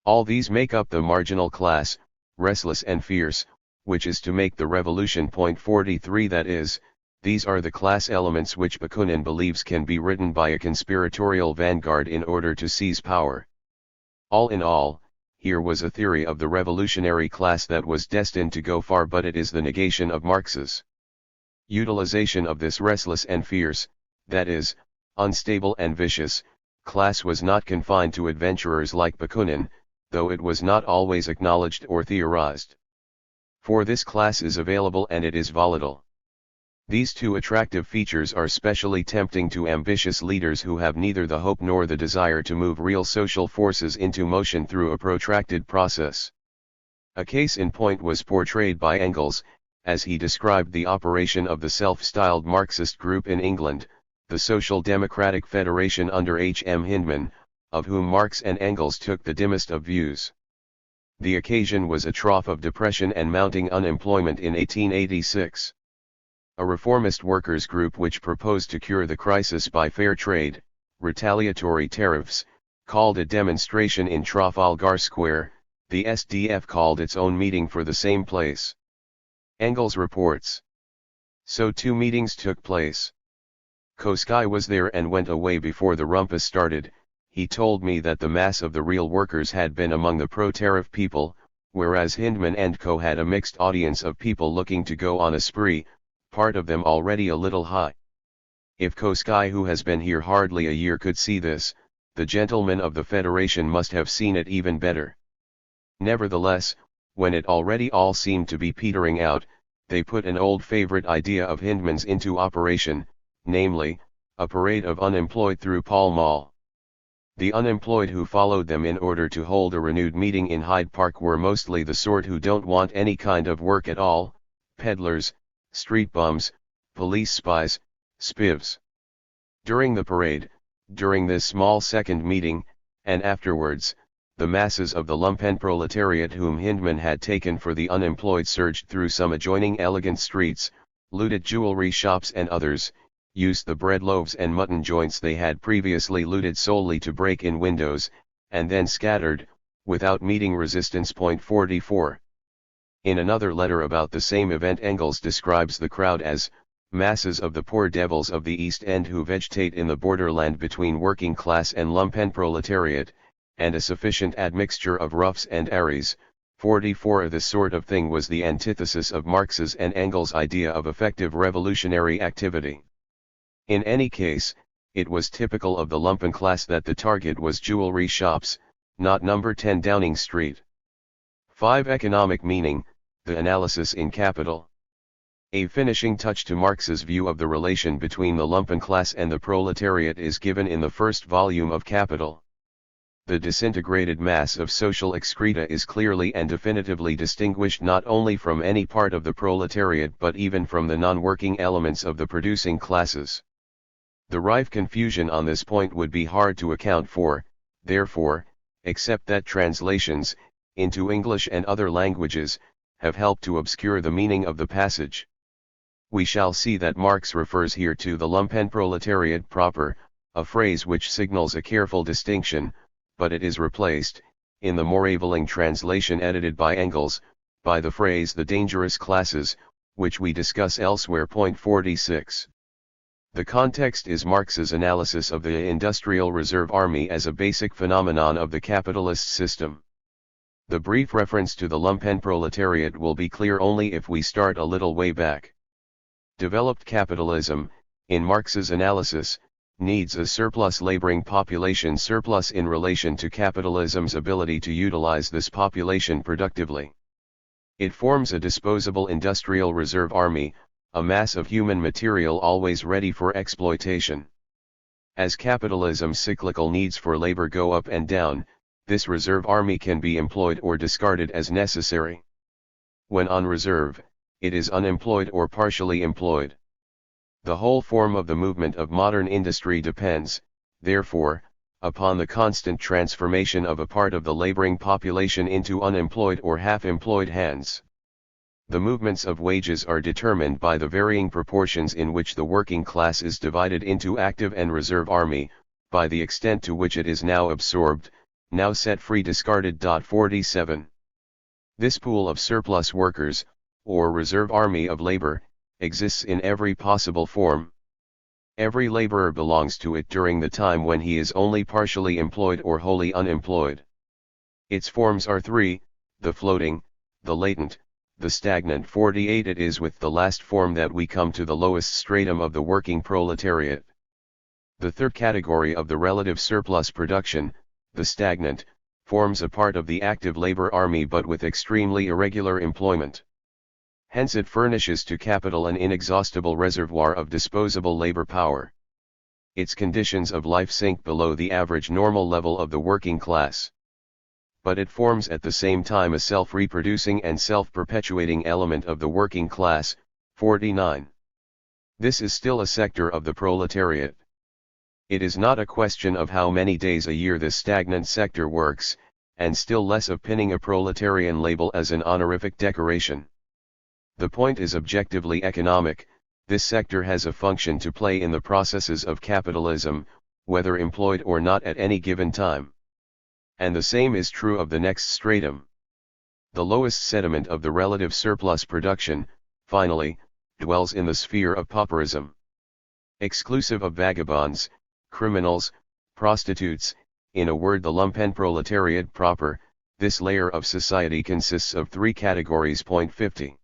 All these make up the marginal class, restless and fierce, which is to make the revolution. 43 That is, these are the class elements which Bakunin believes can be ridden by a conspiratorial vanguard in order to seize power. All in all, here was a theory of the revolutionary class that was destined to go far, but it is the negation of Marx's utilization of this restless and fierce, that is, unstable and vicious, class was not confined to adventurers like Bakunin, though it was not always acknowledged or theorized. For this class is available and it is volatile. These two attractive features are specially tempting to ambitious leaders who have neither the hope nor the desire to move real social forces into motion through a protracted process. A case in point was portrayed by Engels, as he described the operation of the self-styled Marxist group in England, the Social Democratic Federation under H. M. Hyndman, of whom Marx and Engels took the dimmest of views. The occasion was a trough of depression and mounting unemployment in 1886. A reformist workers' group which proposed to cure the crisis by fair trade, retaliatory tariffs, called a demonstration in Trafalgar Square. The SDF called its own meeting for the same place. Engels reports. So 2 meetings took place. Koski was there and went away before the rumpus started. He told me that the mass of the real workers had been among the pro-tariff people, whereas Hyndman and Co. had a mixed audience of people looking to go on a spree, part of them already a little high. If Koski, who has been here hardly a year, could see this, the gentlemen of the Federation must have seen it even better. Nevertheless, when it already all seemed to be petering out, they put an old favorite idea of Hyndman's into operation, namely, a parade of unemployed through Pall Mall. The unemployed who followed them in order to hold a renewed meeting in Hyde Park were mostly the sort who don't want any kind of work at all, peddlers, street bums, police spies, spivs. During the parade, during this small second meeting, and afterwards, the masses of the lumpen proletariat whom Hyndman had taken for the unemployed surged through some adjoining elegant streets, looted jewelry shops and others, used the bread loaves and mutton joints they had previously looted solely to break in windows, and then scattered, without meeting resistance. 44. In another letter about the same event, Engels describes the crowd as masses of the poor devils of the East End who vegetate in the borderland between working class and lumpenproletariat, and a sufficient admixture of roughs and Aries. 44. This sort of thing was the antithesis of Marx's and Engels' idea of effective revolutionary activity. In any case, it was typical of the lumpen class that the target was jewelry shops, not number 10 Downing Street. 5. Economic meaning, the analysis in Capital. A finishing touch to Marx's view of the relation between the lumpen class and the proletariat is given in the first volume of Capital. The disintegrated mass of social excreta is clearly and definitively distinguished not only from any part of the proletariat but even from the non-working elements of the producing classes. The rife confusion on this point would be hard to account for, therefore, except that translations, into English and other languages, have helped to obscure the meaning of the passage. We shall see that Marx refers here to the lumpenproletariat proper, a phrase which signals a careful distinction, but it is replaced, in the more Aveling translation edited by Engels, by the phrase the dangerous classes, which we discuss elsewhere. 46. The context is Marx's analysis of the industrial reserve army as a basic phenomenon of the capitalist system. The brief reference to the lumpenproletariat will be clear only if we start a little way back. Developed capitalism, in Marx's analysis, needs a surplus laboring population surplus in relation to capitalism's ability to utilize this population productively. It forms a disposable industrial reserve army, a mass of human material always ready for exploitation. As capitalism's cyclical needs for labor go up and down, this reserve army can be employed or discarded as necessary. When on reserve, it is unemployed or partially employed. The whole form of the movement of modern industry depends, therefore, upon the constant transformation of a part of the laboring population into unemployed or half-employed hands. The movements of wages are determined by the varying proportions in which the working class is divided into active and reserve army, by the extent to which it is now absorbed, now set free discarded. 47. This pool of surplus workers, or reserve army of labor, exists in every possible form. Every laborer belongs to it during the time when he is only partially employed or wholly unemployed. Its forms are three: the floating, the latent, the stagnant. 48. It is with the last form that we come to the lowest stratum of the working proletariat. The third category of the relative surplus production, the stagnant, forms a part of the active labor army but with extremely irregular employment. Hence it furnishes to capital an inexhaustible reservoir of disposable labor power. Its conditions of life sink below the average normal level of the working class. But it forms at the same time a self-reproducing and self-perpetuating element of the working class. 49. This is still a sector of the proletariat. It is not a question of how many days a year this stagnant sector works, and still less of pinning a proletarian label as an honorific decoration. The point is objectively economic. This sector has a function to play in the processes of capitalism, whether employed or not at any given time. And the same is true of the next stratum. The lowest sediment of the relative surplus production, finally, dwells in the sphere of pauperism. Exclusive of vagabonds, criminals, prostitutes, in a word the lumpenproletariat proper, this layer of society consists of three categories. 50.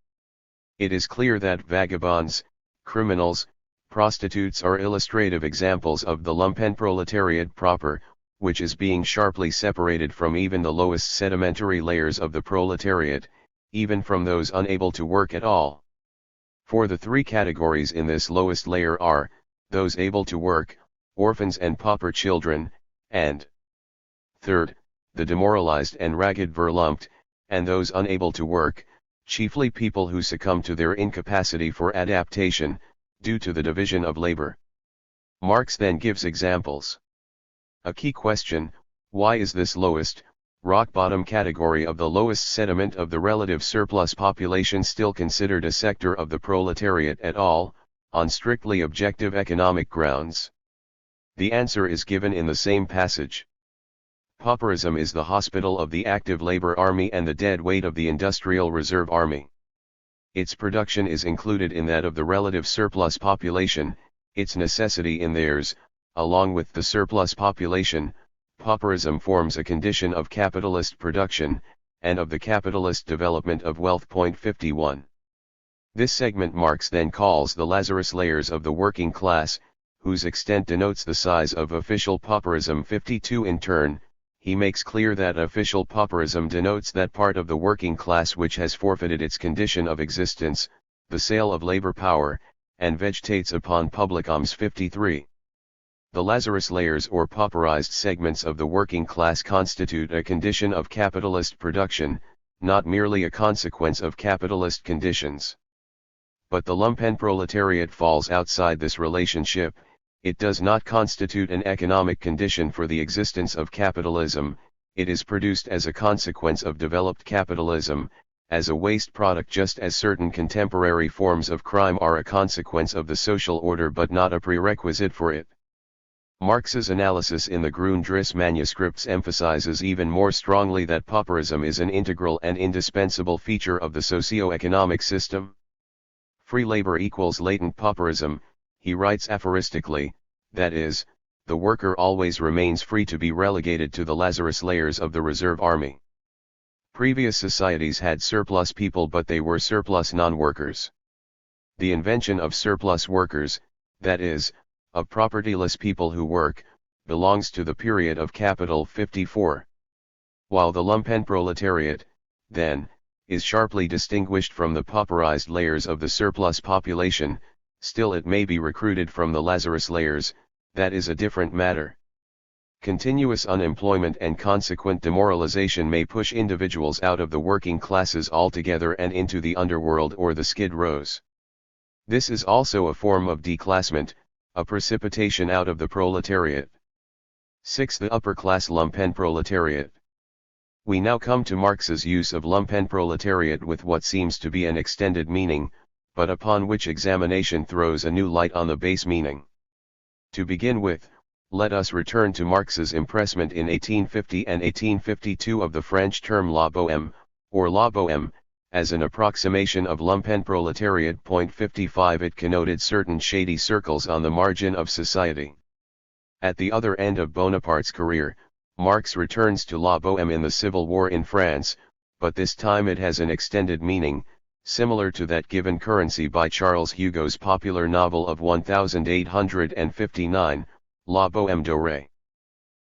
It is clear that vagabonds, criminals, prostitutes are illustrative examples of the lumpenproletariat proper, which is being sharply separated from even the lowest sedimentary layers of the proletariat, even from those unable to work at all. For the three categories in this lowest layer are, those able to work, orphans and pauper children, and third, the demoralized and ragged verlumped, and those unable to work, chiefly people who succumb to their incapacity for adaptation, due to the division of labor. Marx then gives examples. A key question: why is this lowest, rock-bottom category of the lowest sediment of the relative surplus population still considered a sector of the proletariat at all, on strictly objective economic grounds? The answer is given in the same passage. Pauperism is the hospital of the active labor army and the dead weight of the industrial reserve army. Its production is included in that of the relative surplus population, its necessity in theirs, along with the surplus population. Pauperism forms a condition of capitalist production, and of the capitalist development of wealth. 51. This segment Marx then calls the Lazarus layers of the working class, whose extent denotes the size of official pauperism. 52. In turn, he makes clear that official pauperism denotes that part of the working class which has forfeited its condition of existence, the sale of labor power, and vegetates upon public alms. 53. The Lazarus layers or pauperized segments of the working class constitute a condition of capitalist production, not merely a consequence of capitalist conditions. But the lumpenproletariat falls outside this relationship. It does not constitute an economic condition for the existence of capitalism, it is produced as a consequence of developed capitalism, as a waste product, just as certain contemporary forms of crime are a consequence of the social order but not a prerequisite for it. Marx's analysis in the Grundrisse manuscripts emphasizes even more strongly that pauperism is an integral and indispensable feature of the socio-economic system. Free labor equals latent pauperism, he writes aphoristically, that is, the worker always remains free to be relegated to the Lazarus layers of the reserve army. Previous societies had surplus people, but they were surplus non-workers. The invention of surplus workers, that is, of propertyless people who work, belongs to the period of capital. 54. While the lumpenproletariat, then, is sharply distinguished from the pauperized layers of the surplus population, still it may be recruited from the Lazarus layers, that is a different matter. Continuous unemployment and consequent demoralization may push individuals out of the working classes altogether and into the underworld or the skid rows. This is also a form of declassement, a precipitation out of the proletariat. 6. The upper-class lumpenproletariat. We now come to Marx's use of lumpenproletariat with what seems to be an extended meaning, but upon which examination throws a new light on the base meaning. To begin with, let us return to Marx's impressment in 1850 and 1852 of the French term la bohème, or la bohème, as an approximation of lumpenproletariat. 55. It connoted certain shady circles on the margin of society. At the other end of Bonaparte's career, Marx returns to la bohème in the Civil War in France, but this time it has an extended meaning, similar to that given currency by Charles Hugo's popular novel of 1859, La Bohème Dorée.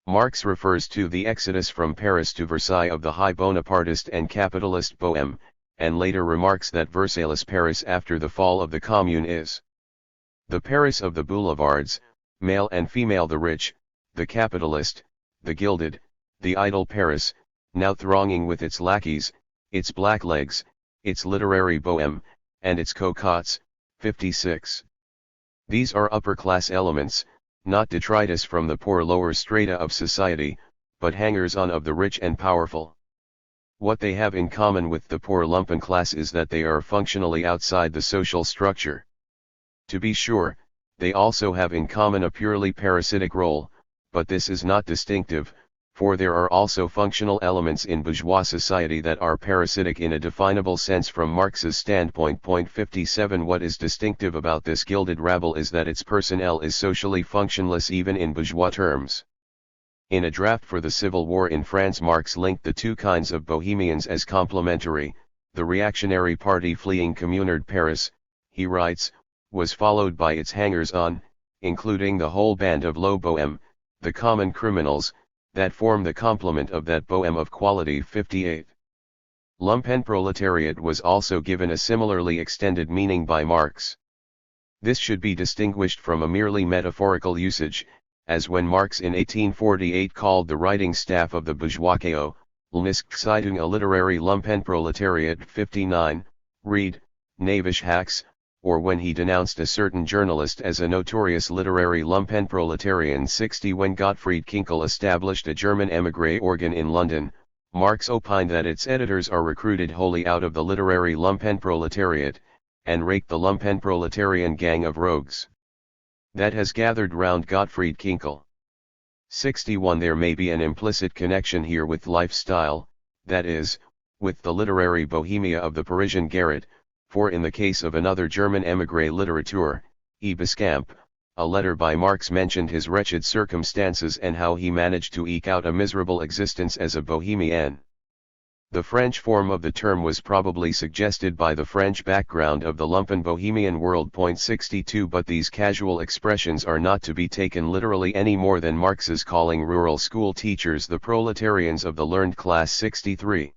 Marx refers to the exodus from Paris to Versailles of the high Bonapartist and capitalist Bohème, and later remarks that Versailles Paris after the fall of the Commune is the Paris of the boulevards, male and female, the rich, the capitalist, the gilded, the idle Paris, now thronging with its lackeys, its blacklegs, its literary bohème, and its cocottes. 56. These are upper-class elements, not detritus from the poor lower strata of society, but hangers-on of the rich and powerful. What they have in common with the poor lumpen class is that they are functionally outside the social structure. To be sure, they also have in common a purely parasitic role, but this is not distinctive, for there are also functional elements in bourgeois society that are parasitic in a definable sense from Marx's standpoint. 57. What is distinctive about this gilded rabble is that its personnel is socially functionless even in bourgeois terms. In a draft for the Civil War in France, Marx linked the two kinds of bohemians as complementary. The reactionary party fleeing communard Paris, he writes, was followed by its hangers-on, including the whole band of low bohème, the common criminals, that form the complement of that bohème of quality. 58. Lumpenproletariat was also given a similarly extended meaning by Marx. This should be distinguished from a merely metaphorical usage, as when Marx in 1848 called the writing staff of the Bourgeoisie, Zeitung a literary lumpenproletariat. 59, read, knavish hacks, or when he denounced a certain journalist as a notorious literary lumpenproletarian. 60. When Gottfried Kinkel established a German émigré organ in London, Marx opined that its editors are recruited wholly out of the literary lumpenproletariat, and raked the lumpenproletarian gang of rogues that has gathered round Gottfried Kinkel. 61 There may be an implicit connection here with lifestyle, that is, with the literary bohemia of the Parisian garret, for in the case of another German émigré littérateur, E. Biscamp, a letter by Marx mentioned his wretched circumstances and how he managed to eke out a miserable existence as a bohemian. The French form of the term was probably suggested by the French background of the lumpen bohemian world. 62 But these casual expressions are not to be taken literally any more than Marx's calling rural school teachers the proletarians of the learned class. 63.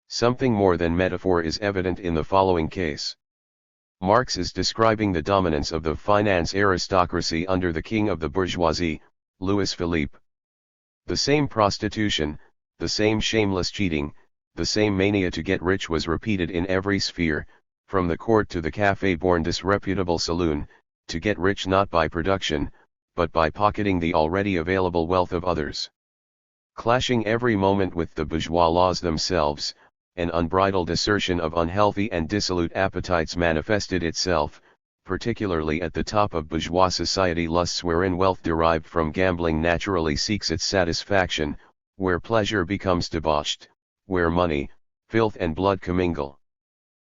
Something more than metaphor is evident in the following case. Marx is describing the dominance of the finance aristocracy under the king of the bourgeoisie, Louis Philippe. The same prostitution, the same shameless cheating, the same mania to get rich was repeated in every sphere, from the court to the café-born disreputable saloon, to get rich not by production, but by pocketing the already available wealth of others. Clashing every moment with the bourgeois laws themselves, an unbridled assertion of unhealthy and dissolute appetites manifested itself, particularly at the top of bourgeois society, lusts wherein wealth derived from gambling naturally seeks its satisfaction, where pleasure becomes debauched, where money, filth and blood commingle.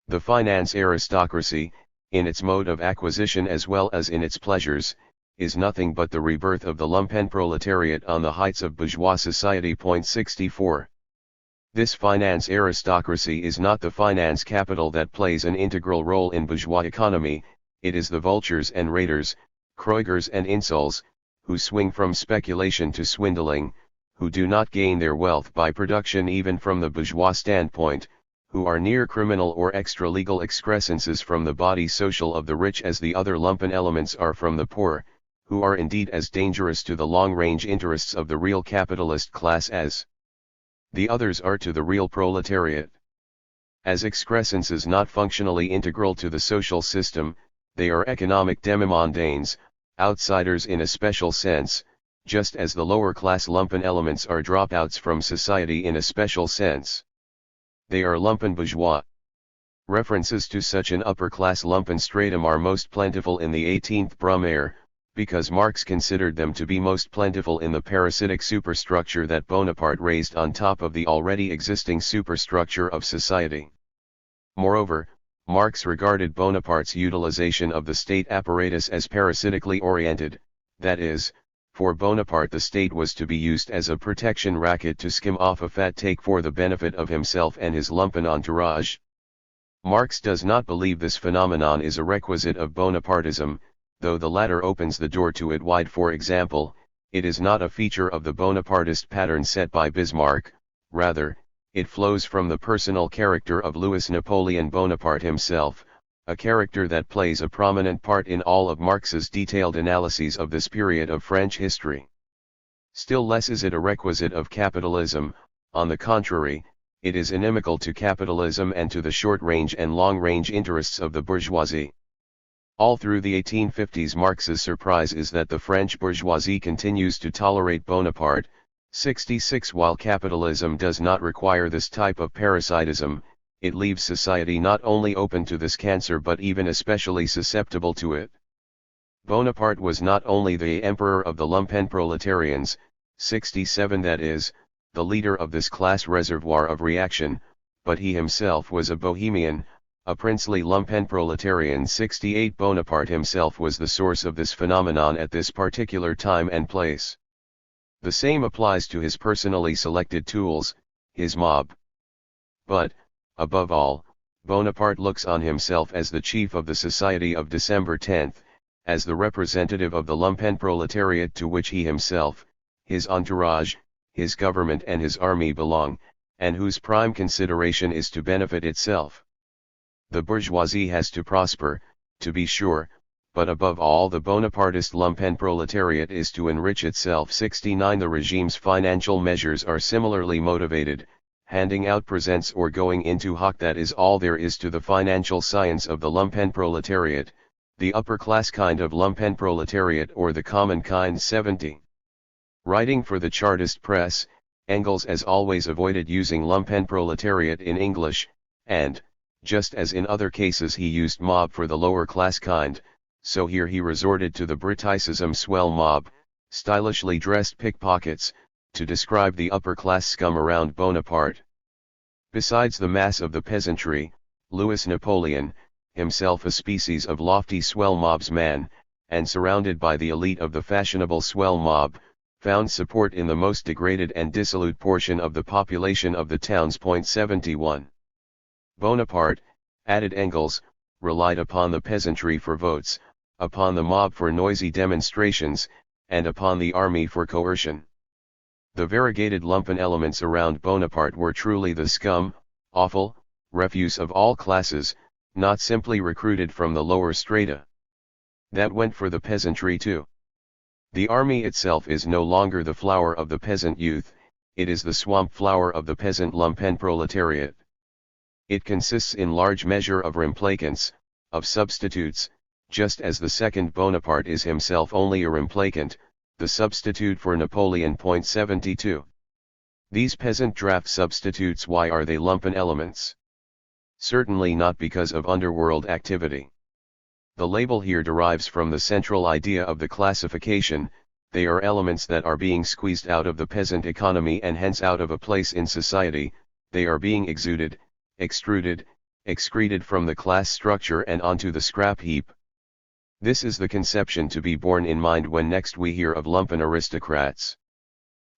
The finance aristocracy, in its mode of acquisition as well as in its pleasures, is nothing but the rebirth of the lumpen proletariat on the heights of bourgeois society. 64. This finance aristocracy is not the finance capital that plays an integral role in bourgeois economy, it is the vultures and raiders, Kreugers and insoles, who swing from speculation to swindling, who do not gain their wealth by production even from the bourgeois standpoint, who are near criminal or extra-legal excrescences from the body social of the rich as the other lumpen elements are from the poor, who are indeed as dangerous to the long-range interests of the real capitalist class as the others are to the real proletariat. As excrescences not functionally integral to the social system, they are economic demi-mondaines, outsiders in a special sense, just as the lower-class lumpen elements are dropouts from society in a special sense. They are lumpen bourgeois. References to such an upper-class lumpen stratum are most plentiful in the 18th Brumaire, because Marx considered them to be most plentiful in the parasitic superstructure that Bonaparte raised on top of the already existing superstructure of society. Moreover, Marx regarded Bonaparte's utilization of the state apparatus as parasitically oriented, that is, for Bonaparte the state was to be used as a protection racket to skim off a fat take for the benefit of himself and his lumpen entourage. Marx does not believe this phenomenon is a requisite of Bonapartism, though the latter opens the door to it wide. For example, it is not a feature of the Bonapartist pattern set by Bismarck, rather, it flows from the personal character of Louis Napoleon Bonaparte himself, a character that plays a prominent part in all of Marx's detailed analyses of this period of French history. Still less is it a requisite of capitalism, on the contrary, it is inimical to capitalism and to the short-range and long-range interests of the bourgeoisie. All through the 1850s Marx's surprise is that the French bourgeoisie continues to tolerate Bonaparte. 66 While capitalism does not require this type of parasitism, it leaves society not only open to this cancer but even especially susceptible to it. Bonaparte was not only the emperor of the lumpen proletarians, 67 that is, the leader of this class reservoir of reaction, but he himself was a bohemian, a princely lumpen proletarian. 68 Bonaparte himself was the source of this phenomenon at this particular time and place. The same applies to his personally selected tools, his mob. But, above all, Bonaparte looks on himself as the chief of the Society of December 10, as the representative of the lumpen proletariat to which he himself, his entourage, his government and his army belong, and whose prime consideration is to benefit itself. The bourgeoisie has to prosper, to be sure, but above all the Bonapartist lumpen proletariat is to enrich itself. 69 The regime's financial measures are similarly motivated, handing out presents or going into hock, that is all there is to the financial science of the lumpen proletariat, the upper-class kind of lumpen proletariat or the common kind. 70. Writing for the Chartist press, Engels as always avoided using lumpen proletariat in English, and, just as in other cases he used mob for the lower class kind, so here he resorted to the Briticism swell mob. stylishly dressed pickpockets, to describe the upper-class scum around Bonaparte. Besides the mass of the peasantry, Louis Napoleon, himself a species of lofty swell mob's man, and surrounded by the elite of the fashionable swell mob, found support in the most degraded and dissolute portion of the population of the towns. 71. Bonaparte, added Engels, relied upon the peasantry for votes, upon the mob for noisy demonstrations, and upon the army for coercion. The variegated lumpen elements around Bonaparte were truly the scum, offal, refuse of all classes, not simply recruited from the lower strata. That went for the peasantry too. The army itself is no longer the flower of the peasant youth, it is the swamp flower of the peasant lumpen proletariat. It consists in large measure of remplacants, of substitutes, just as the second Bonaparte is himself only a remplacant, the substitute for Napoleon. 72. These peasant draft substitutes, why are they lumpen elements? Certainly not because of underworld activity. The label here derives from the central idea of the classification. They are elements that are being squeezed out of the peasant economy and hence out of a place in society. They are being exuded, extruded, excreted from the class structure and onto the scrap heap. This is the conception to be borne in mind when next we hear of lumpen aristocrats.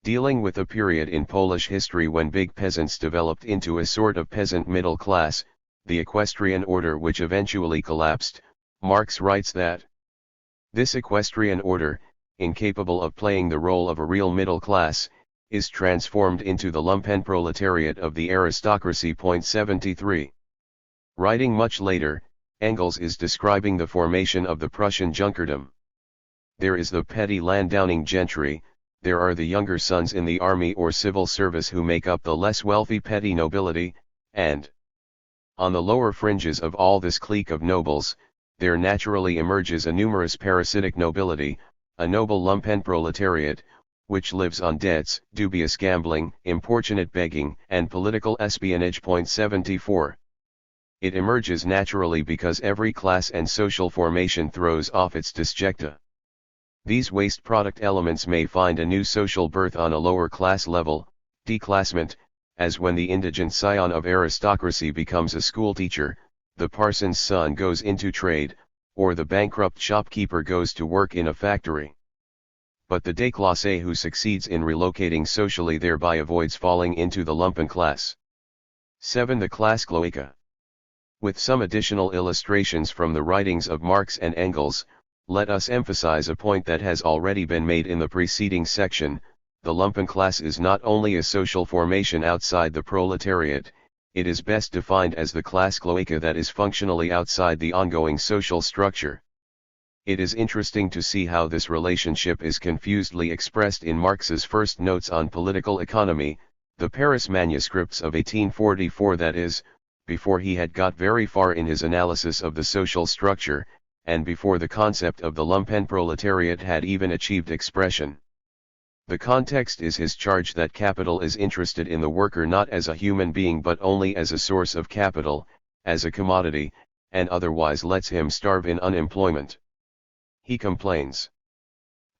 Dealing with a period in Polish history when big peasants developed into a sort of peasant middle class, the equestrian order which eventually collapsed, Marx writes that this equestrian order, incapable of playing the role of a real middle class, is transformed into the lumpen proletariat of the aristocracy. 73. Writing much later, Engels is describing the formation of the Prussian Junkerdom. There is the petty landowning gentry, there are the younger sons in the army or civil service who make up the less wealthy petty nobility, and on the lower fringes of all this clique of nobles, there naturally emerges a numerous parasitic nobility, a noble lumpen proletariat, which lives on debts, dubious gambling, importunate begging, and political espionage. 74. It emerges naturally because every class and social formation throws off its disjecta. These waste product elements may find a new social birth on a lower class level, declassment, as when the indigent scion of aristocracy becomes a schoolteacher, the parson's son goes into trade, or the bankrupt shopkeeper goes to work in a factory. But the déclassé who succeeds in relocating socially thereby avoids falling into the lumpen class. 7. The class cloaca. With some additional illustrations from the writings of Marx and Engels, let us emphasize a point that has already been made in the preceding section. The lumpen class is not only a social formation outside the proletariat, it is best defined as the class cloaca that is functionally outside the ongoing social structure. It is interesting to see how this relationship is confusedly expressed in Marx's first notes on political economy, the Paris manuscripts of 1844, that is, before he had got very far in his analysis of the social structure, and before the concept of the lumpen proletariat had even achieved expression. The context is his charge that capital is interested in the worker not as a human being but only as a source of capital, as a commodity, and otherwise lets him starve in unemployment. He complains.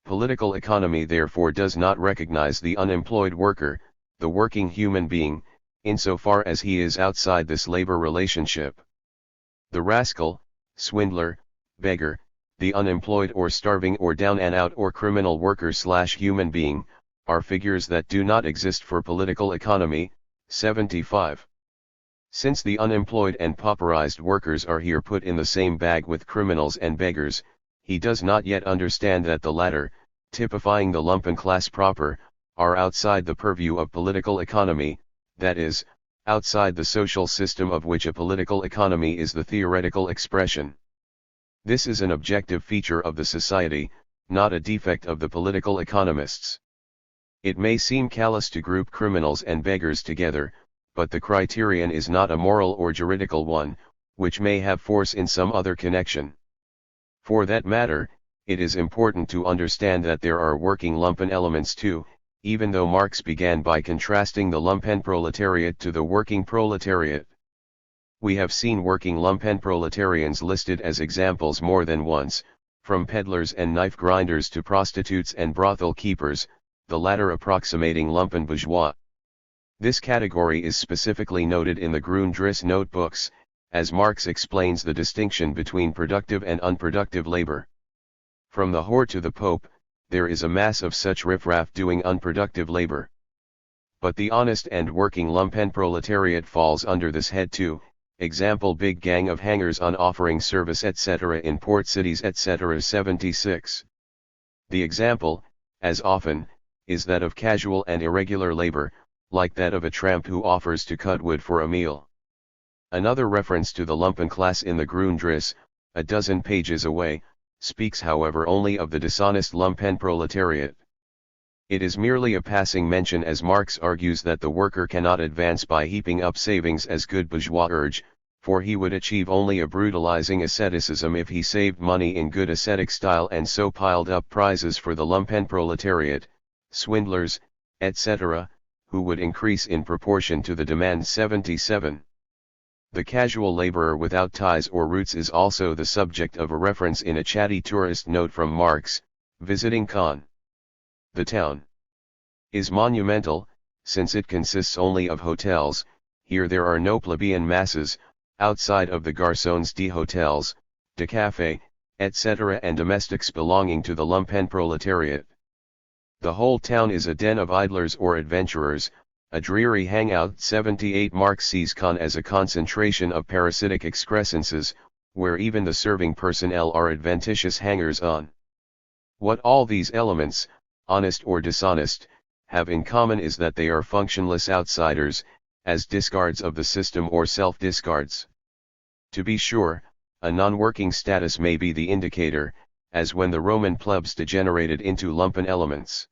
Political economy therefore does not recognize the unemployed worker, the working human being, insofar as he is outside this labor relationship. The rascal, swindler, beggar, the unemployed or starving or down and out or criminal worker/human being, are figures that do not exist for political economy. 75. Since the unemployed and pauperized workers are here put in the same bag with criminals and beggars, he does not yet understand that the latter, typifying the lumpen class proper, are outside the purview of political economy, that is, outside the social system of which a political economy is the theoretical expression. This is an objective feature of the society, not a defect of the political economists. It may seem callous to group criminals and beggars together, but the criterion is not a moral or juridical one, which may have force in some other connection. For that matter, it is important to understand that there are working lumpen elements too, even though Marx began by contrasting the lumpen proletariat to the working proletariat. We have seen working lumpen proletarians listed as examples more than once, from peddlers and knife grinders to prostitutes and brothel keepers, the latter approximating lumpen bourgeois. This category is specifically noted in the Grundrisse notebooks, as Marx explains the distinction between productive and unproductive labor. From the whore to the pope, there is a mass of such riffraff doing unproductive labor. But the honest and working lumpen proletariat falls under this head too, example big gang of hangers-on offering service etc. in port cities etc. 76. The example, as often, is that of casual and irregular labor, like that of a tramp who offers to cut wood for a meal. Another reference to the lumpen class in the Grundrisse, a dozen pages away, speaks however only of the dishonest lumpen proletariat. It is merely a passing mention as Marx argues that the worker cannot advance by heaping up savings as good bourgeois urge, for he would achieve only a brutalizing asceticism if he saved money in good ascetic style and so piled up prizes for the lumpen proletariat, swindlers, etc., who would increase in proportion to the demand. 77. The casual laborer without ties or roots is also the subject of a reference in a chatty tourist note from Marx, visiting Cannes. The town is monumental, since it consists only of hotels. Here there are no plebeian masses, outside of the garçons de hotels, de café, etc. and domestics belonging to the lumpen proletariat. The whole town is a den of idlers or adventurers, a dreary hangout. 78. Marx sees Cannes as a concentration of parasitic excrescences, where even the serving personnel are adventitious hangers-on. What all these elements, honest or dishonest, have in common is that they are functionless outsiders, as discards of the system or self-discards. To be sure, a non-working status may be the indicator, as when the Roman plebs degenerated into lumpen elements.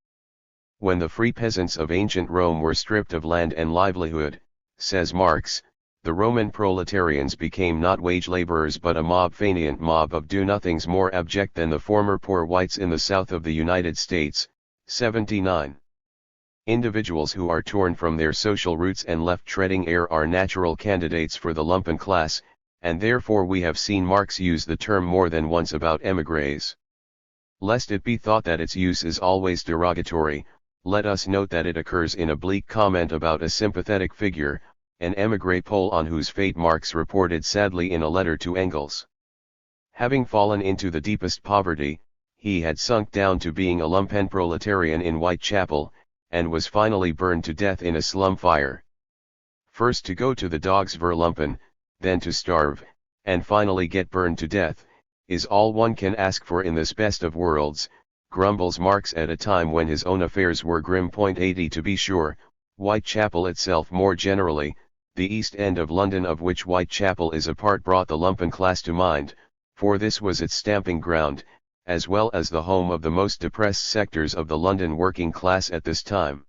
When the free peasants of ancient Rome were stripped of land and livelihood, says Marx, the Roman proletarians became not wage laborers but a mob-fainéant mob of do-nothings more abject than the former poor whites in the South of the United States. 79. Individuals who are torn from their social roots and left treading air are natural candidates for the lumpen class, and therefore we have seen Marx use the term more than once about émigrés. Lest it be thought that its use is always derogatory, let us note that it occurs in a bleak comment about a sympathetic figure, an émigré Pole on whose fate Marx reported sadly in a letter to Engels. Having fallen into the deepest poverty, he had sunk down to being a lumpen proletarian in Whitechapel, and was finally burned to death in a slum fire. First to go to the dogs for lumpen, then to starve, and finally get burned to death, is all one can ask for in this best of worlds, grumbles Marx at a time when his own affairs were grim. 80. To be sure, Whitechapel itself more generally, the East End of London of which Whitechapel is a part, brought the lumpen class to mind, for this was its stamping ground, as well as the home of the most depressed sectors of the London working class at this time.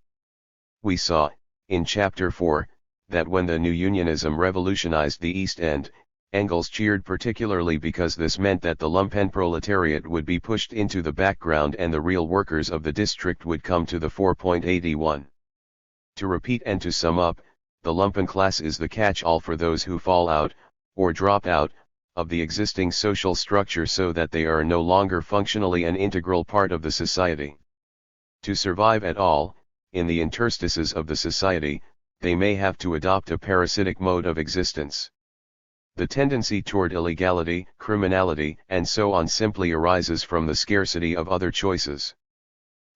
We saw, in Chapter 4, that when the new unionism revolutionized the East End, Engels cheered particularly because this meant that the lumpen proletariat would be pushed into the background and the real workers of the district would come to the fore. 81. To repeat and to sum up, the lumpen class is the catch-all for those who fall out, or drop out, of the existing social structure so that they are no longer functionally an integral part of the society. To survive at all, in the interstices of the society, they may have to adopt a parasitic mode of existence. The tendency toward illegality, criminality, and so on simply arises from the scarcity of other choices.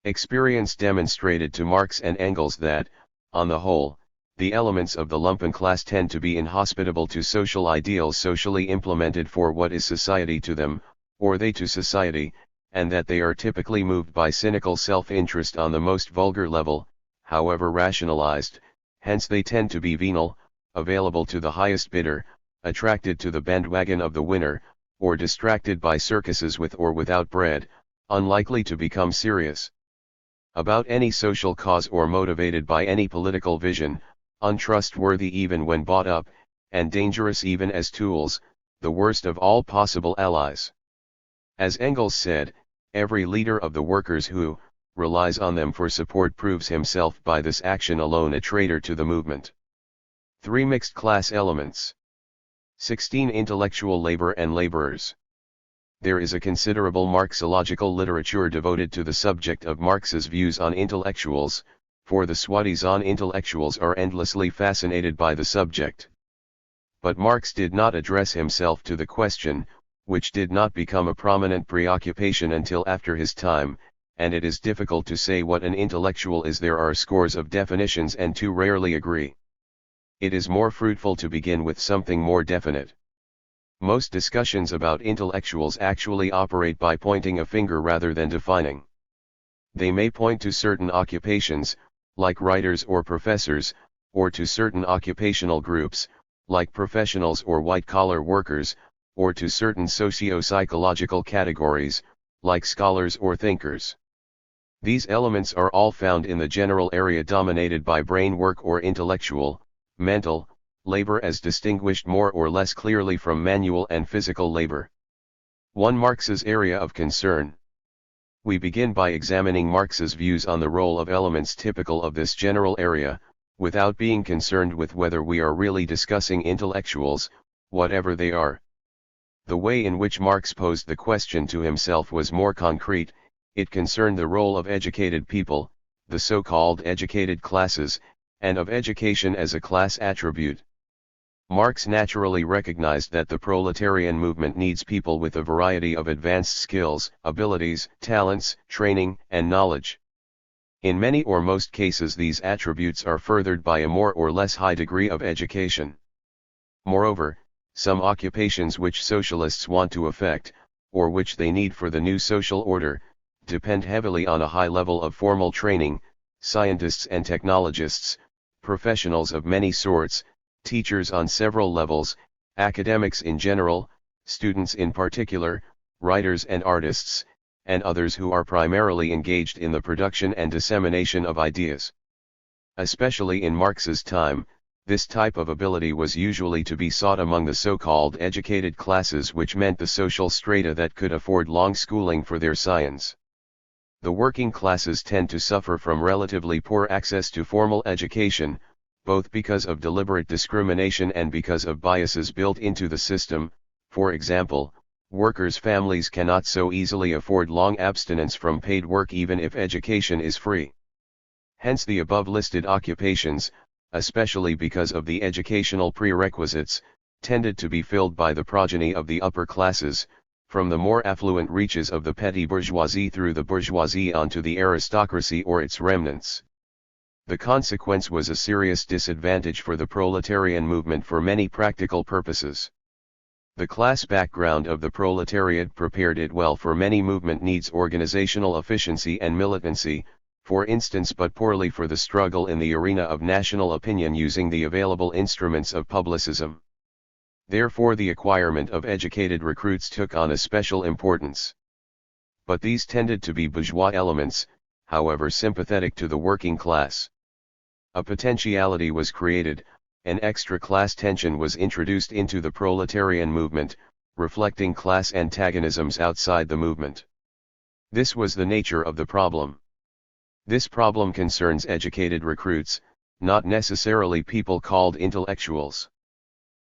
Experience demonstrated to Marx and Engels that, on the whole, the elements of the lumpen class tend to be inhospitable to social ideals socially implemented for what is society to them, or they to society, and that they are typically moved by cynical self-interest on the most vulgar level, however rationalized, hence they tend to be venal, available to the highest bidder, attracted to the bandwagon of the winner, or distracted by circuses with or without bread, unlikely to become serious about any social cause or motivated by any political vision, untrustworthy even when bought up, and dangerous even as tools, the worst of all possible allies. As Engels said, every leader of the workers who relies on them for support proves himself by this action alone a traitor to the movement. 3. Mixed class elements. 16. Intellectual labor and laborers. There is a considerable Marxological literature devoted to the subject of Marx's views on intellectuals, for the soi-disant intellectuals are endlessly fascinated by the subject. But Marx did not address himself to the question, which did not become a prominent preoccupation until after his time, and it is difficult to say what an intellectual is. There are scores of definitions and two rarely agree. It is more fruitful to begin with something more definite. Most discussions about intellectuals actually operate by pointing a finger rather than defining. They may point to certain occupations, like writers or professors, or to certain occupational groups, like professionals or white-collar workers, or to certain socio-psychological categories, like scholars or thinkers. These elements are all found in the general area dominated by brain work or intellectual, mental, labor, as distinguished more or less clearly from manual and physical labor. 1. Marx's area of concern. We begin by examining Marx's views on the role of elements typical of this general area, without being concerned with whether we are really discussing intellectuals, whatever they are. The way in which Marx posed the question to himself was more concrete. It concerned the role of educated people, the so-called educated classes, and of education as a class attribute. Marx naturally recognized that the proletarian movement needs people with a variety of advanced skills, abilities, talents, training, and knowledge. In many or most cases these attributes are furthered by a more or less high degree of education. Moreover, some occupations which socialists want to effect, or which they need for the new social order, depend heavily on a high level of formal training. Scientists and technologists, professionals of many sorts, teachers on several levels, academics in general, students in particular, writers and artists, and others who are primarily engaged in the production and dissemination of ideas. Especially in Marx's time, this type of ability was usually to be sought among the so-called educated classes, which meant the social strata that could afford long schooling for their science. The working classes tend to suffer from relatively poor access to formal education, both because of deliberate discrimination and because of biases built into the system. For example, workers' families cannot so easily afford long abstinence from paid work even if education is free. Hence the above-listed occupations, especially because of the educational prerequisites, tended to be filled by the progeny of the upper classes, from the more affluent reaches of the petty bourgeoisie through the bourgeoisie onto the aristocracy or its remnants. The consequence was a serious disadvantage for the proletarian movement for many practical purposes. The class background of the proletariat prepared it well for many movement needs: organizational efficiency and militancy, for instance, but poorly for the struggle in the arena of national opinion using the available instruments of publicism. Therefore the acquirement of educated recruits took on a special importance. But these tended to be bourgeois elements, however sympathetic to the working class. A potentiality was created, an extra class tension was introduced into the proletarian movement, reflecting class antagonisms outside the movement. This was the nature of the problem. This problem concerns educated recruits, not necessarily people called intellectuals.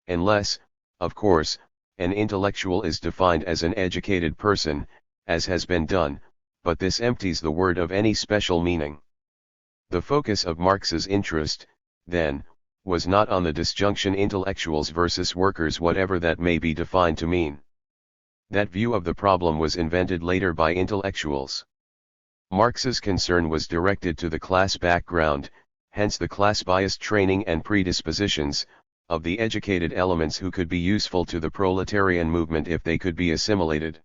Unless, of course, an intellectual is defined as an educated person, as has been done, but this empties the word of any special meaning. The focus of Marx's interest, then, was not on the disjunction intellectuals versus workers, whatever that may be defined to mean. That view of the problem was invented later by intellectuals. Marx's concern was directed to the class background, hence the class-biased training and predispositions, of the educated elements who could be useful to the proletarian movement if they could be assimilated.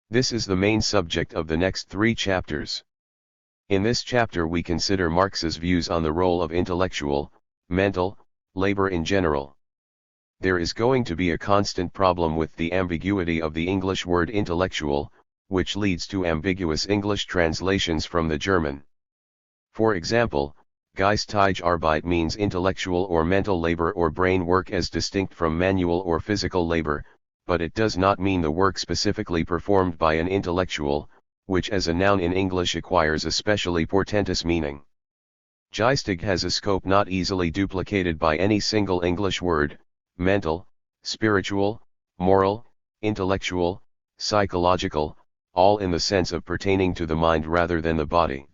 This is the main subject of the next 3 chapters. In this chapter we consider Marx's views on the role of intellectual, mental, labor in general. There is going to be a constant problem with the ambiguity of the English word intellectual, which leads to ambiguous English translations from the German. For example, geistige Arbeit means intellectual or mental labor or brain work as distinct from manual or physical labor, but it does not mean the work specifically performed by an intellectual, which as a noun in English acquires a specially portentous meaning. Geistig has a scope not easily duplicated by any single English word: mental, spiritual, moral, intellectual, psychological, all in the sense of pertaining to the mind rather than the body.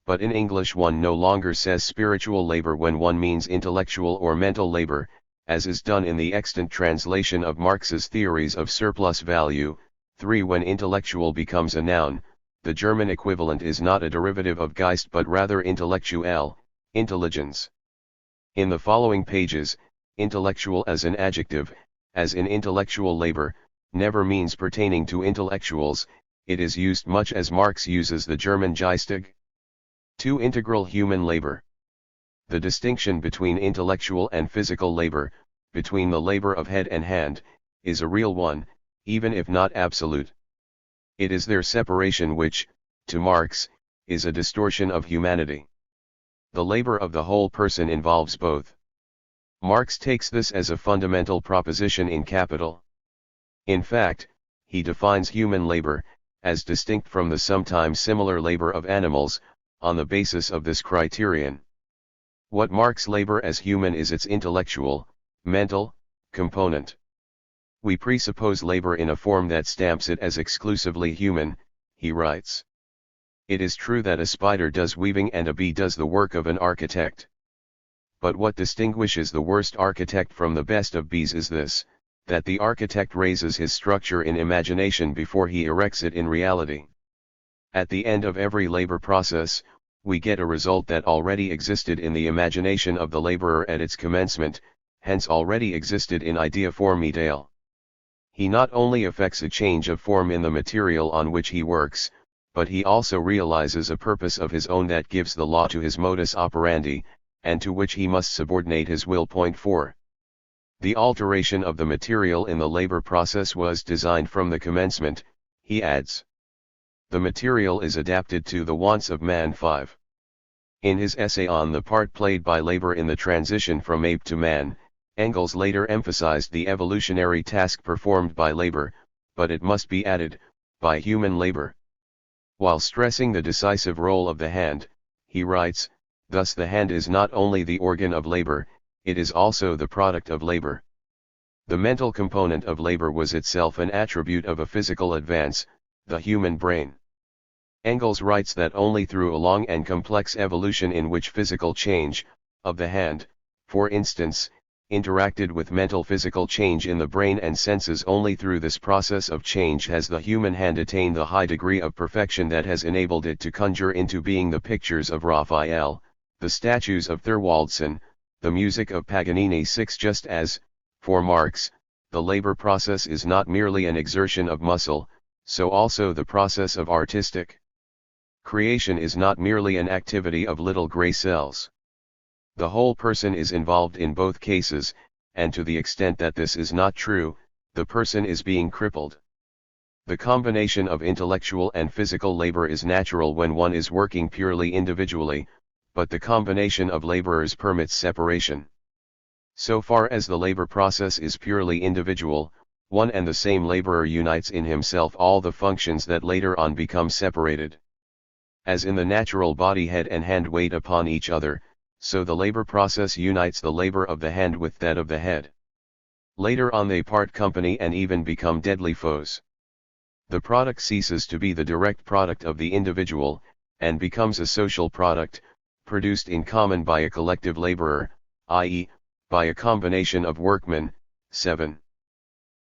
But in English one no longer says spiritual labor when one means intellectual or mental labor, as is done in the extant translation of Marx's theories of surplus value. 3. When intellectual becomes a noun, the German equivalent is not a derivative of Geist but rather intellektuell, intelligence. In the following pages, intellectual as an adjective, as in intellectual labor, never means pertaining to intellectuals, it is used much as Marx uses the German Geistig. 2. Integral human labor. The distinction between intellectual and physical labor, between the labor of head and hand, is a real one, even if not absolute. It is their separation which, to Marx, is a distortion of humanity. The labor of the whole person involves both. Marx takes this as a fundamental proposition in Capital. In fact, he defines human labor, as distinct from the sometimes similar labor of animals, on the basis of this criterion. What marks labor as human is its intellectual, mental, component. We presuppose labor in a form that stamps it as exclusively human, he writes. It is true that a spider does weaving and a bee does the work of an architect. But what distinguishes the worst architect from the best of bees is this, that the architect raises his structure in imagination before he erects it in reality. At the end of every labor process, we get a result that already existed in the imagination of the laborer at its commencement, hence already existed in idea form ideal. He not only effects a change of form in the material on which he works, but he also realizes a purpose of his own that gives the law to his modus operandi, and to which he must subordinate his will. Point 4. The alteration of the material in the labor process was designed from the commencement, he adds. The material is adapted to the wants of man. 5. In his essay on the part played by labor in the transition from ape to man, Engels later emphasized the evolutionary task performed by labor, but it must be added, by human labor. While stressing the decisive role of the hand, he writes, thus the hand is not only the organ of labor, it is also the product of labor. The mental component of labor was itself an attribute of a physical advance, the human brain. Engels writes that only through a long and complex evolution in which physical change, of the hand, for instance, interacted with mental physical change in the brain and senses, only through this process of change has the human hand attained the high degree of perfection that has enabled it to conjure into being the pictures of Raphael, the statues of Thorwaldsen, the music of Paganini. 6. Just as, for Marx, the labor process is not merely an exertion of muscle, so also the process of artistic creation is not merely an activity of little gray cells. The whole person is involved in both cases, and to the extent that this is not true, the person is being crippled. The combination of intellectual and physical labor is natural when one is working purely individually, but the combination of laborers permits separation. So far as the labor process is purely individual, one and the same laborer unites in himself all the functions that later on become separated. As in the natural body head and hand wait upon each other, so the labor process unites the labor of the hand with that of the head. Later on they part company and even become deadly foes. The product ceases to be the direct product of the individual, and becomes a social product, produced in common by a collective laborer, i.e., by a combination of workmen. 7.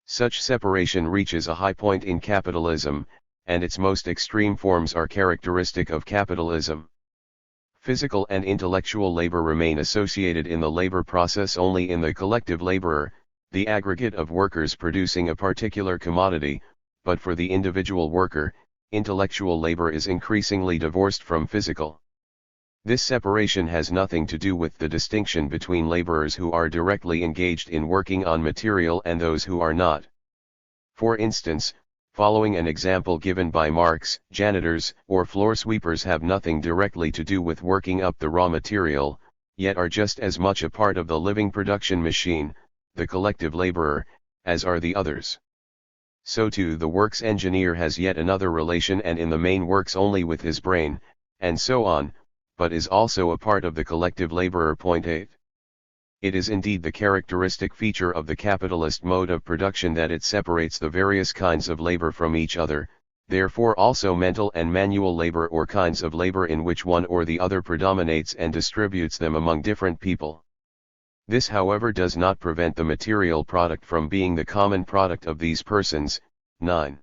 Such separation reaches a high point in capitalism, and its most extreme forms are characteristic of capitalism. Physical and intellectual labor remain associated in the labor process only in the collective laborer, the aggregate of workers producing a particular commodity, but for the individual worker, intellectual labor is increasingly divorced from physical. This separation has nothing to do with the distinction between laborers who are directly engaged in working on material and those who are not. For instance, following an example given by Marx, janitors or floor sweepers have nothing directly to do with working up the raw material, yet are just as much a part of the living production machine, the collective laborer, as are the others. So too the works engineer has yet another relation and in the main works only with his brain, and so on, but is also a part of the collective laborer. Point 8. It is indeed the characteristic feature of the capitalist mode of production that it separates the various kinds of labor from each other, therefore also mental and manual labor or kinds of labor in which one or the other predominates and distributes them among different people. This however does not prevent the material product from being the common product of these persons. 9.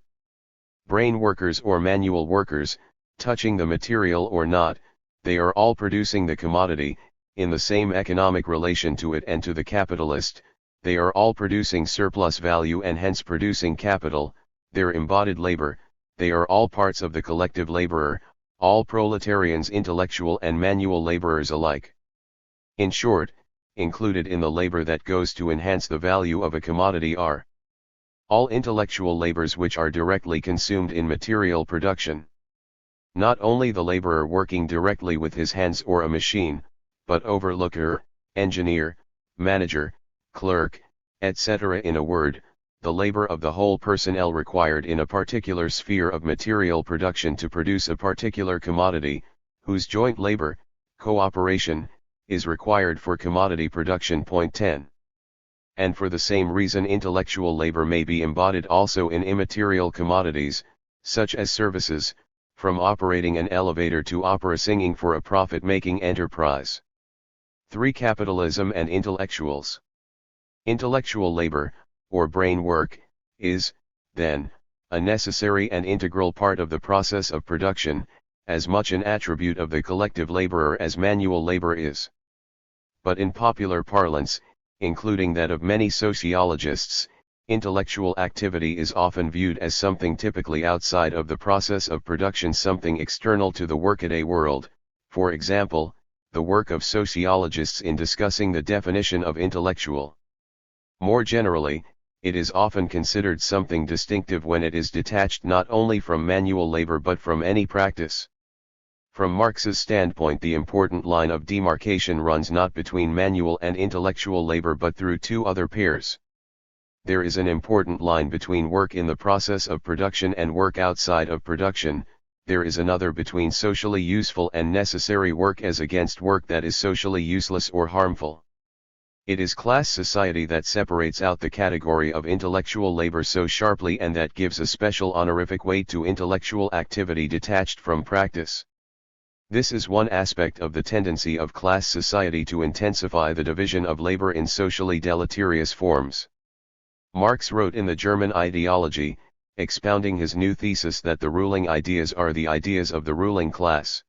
Brain workers or manual workers, touching the material or not, they are all producing the commodity, in the same economic relation to it and to the capitalist, they are all producing surplus value and hence producing capital, their embodied labor, they are all parts of the collective laborer, all proletarians, intellectual and manual laborers alike. In short, included in the labor that goes to enhance the value of a commodity are all intellectual labors which are directly consumed in material production. Not only the laborer working directly with his hands or a machine, but overlooker, engineer, manager, clerk, etc. In a word, the labor of the whole personnel required in a particular sphere of material production to produce a particular commodity, whose joint labor, cooperation, is required for commodity production. Point 10. And for the same reason intellectual labor may be embodied also in immaterial commodities, such as services, from operating an elevator to opera singing for a profit-making enterprise. 3. Capitalism and intellectuals. Intellectual labor, or brain work, is, then, a necessary and integral part of the process of production, as much an attribute of the collective laborer as manual labor is. But in popular parlance, including that of many sociologists, intellectual activity is often viewed as something typically outside of the process of production, something external to the workaday world. For example, the work of sociologists in discussing the definition of intellectual. More generally, it is often considered something distinctive when it is detached not only from manual labor but from any practice. From Marx's standpoint, the important line of demarcation runs not between manual and intellectual labor but through two other pairs. There is an important line between work in the process of production and work outside of production. There is another between socially useful and necessary work as against work that is socially useless or harmful. It is class society that separates out the category of intellectual labor so sharply and that gives a special honorific weight to intellectual activity detached from practice. This is one aspect of the tendency of class society to intensify the division of labor in socially deleterious forms. Marx wrote in the German Ideology, expounding his new thesis that the ruling ideas are the ideas of the ruling class.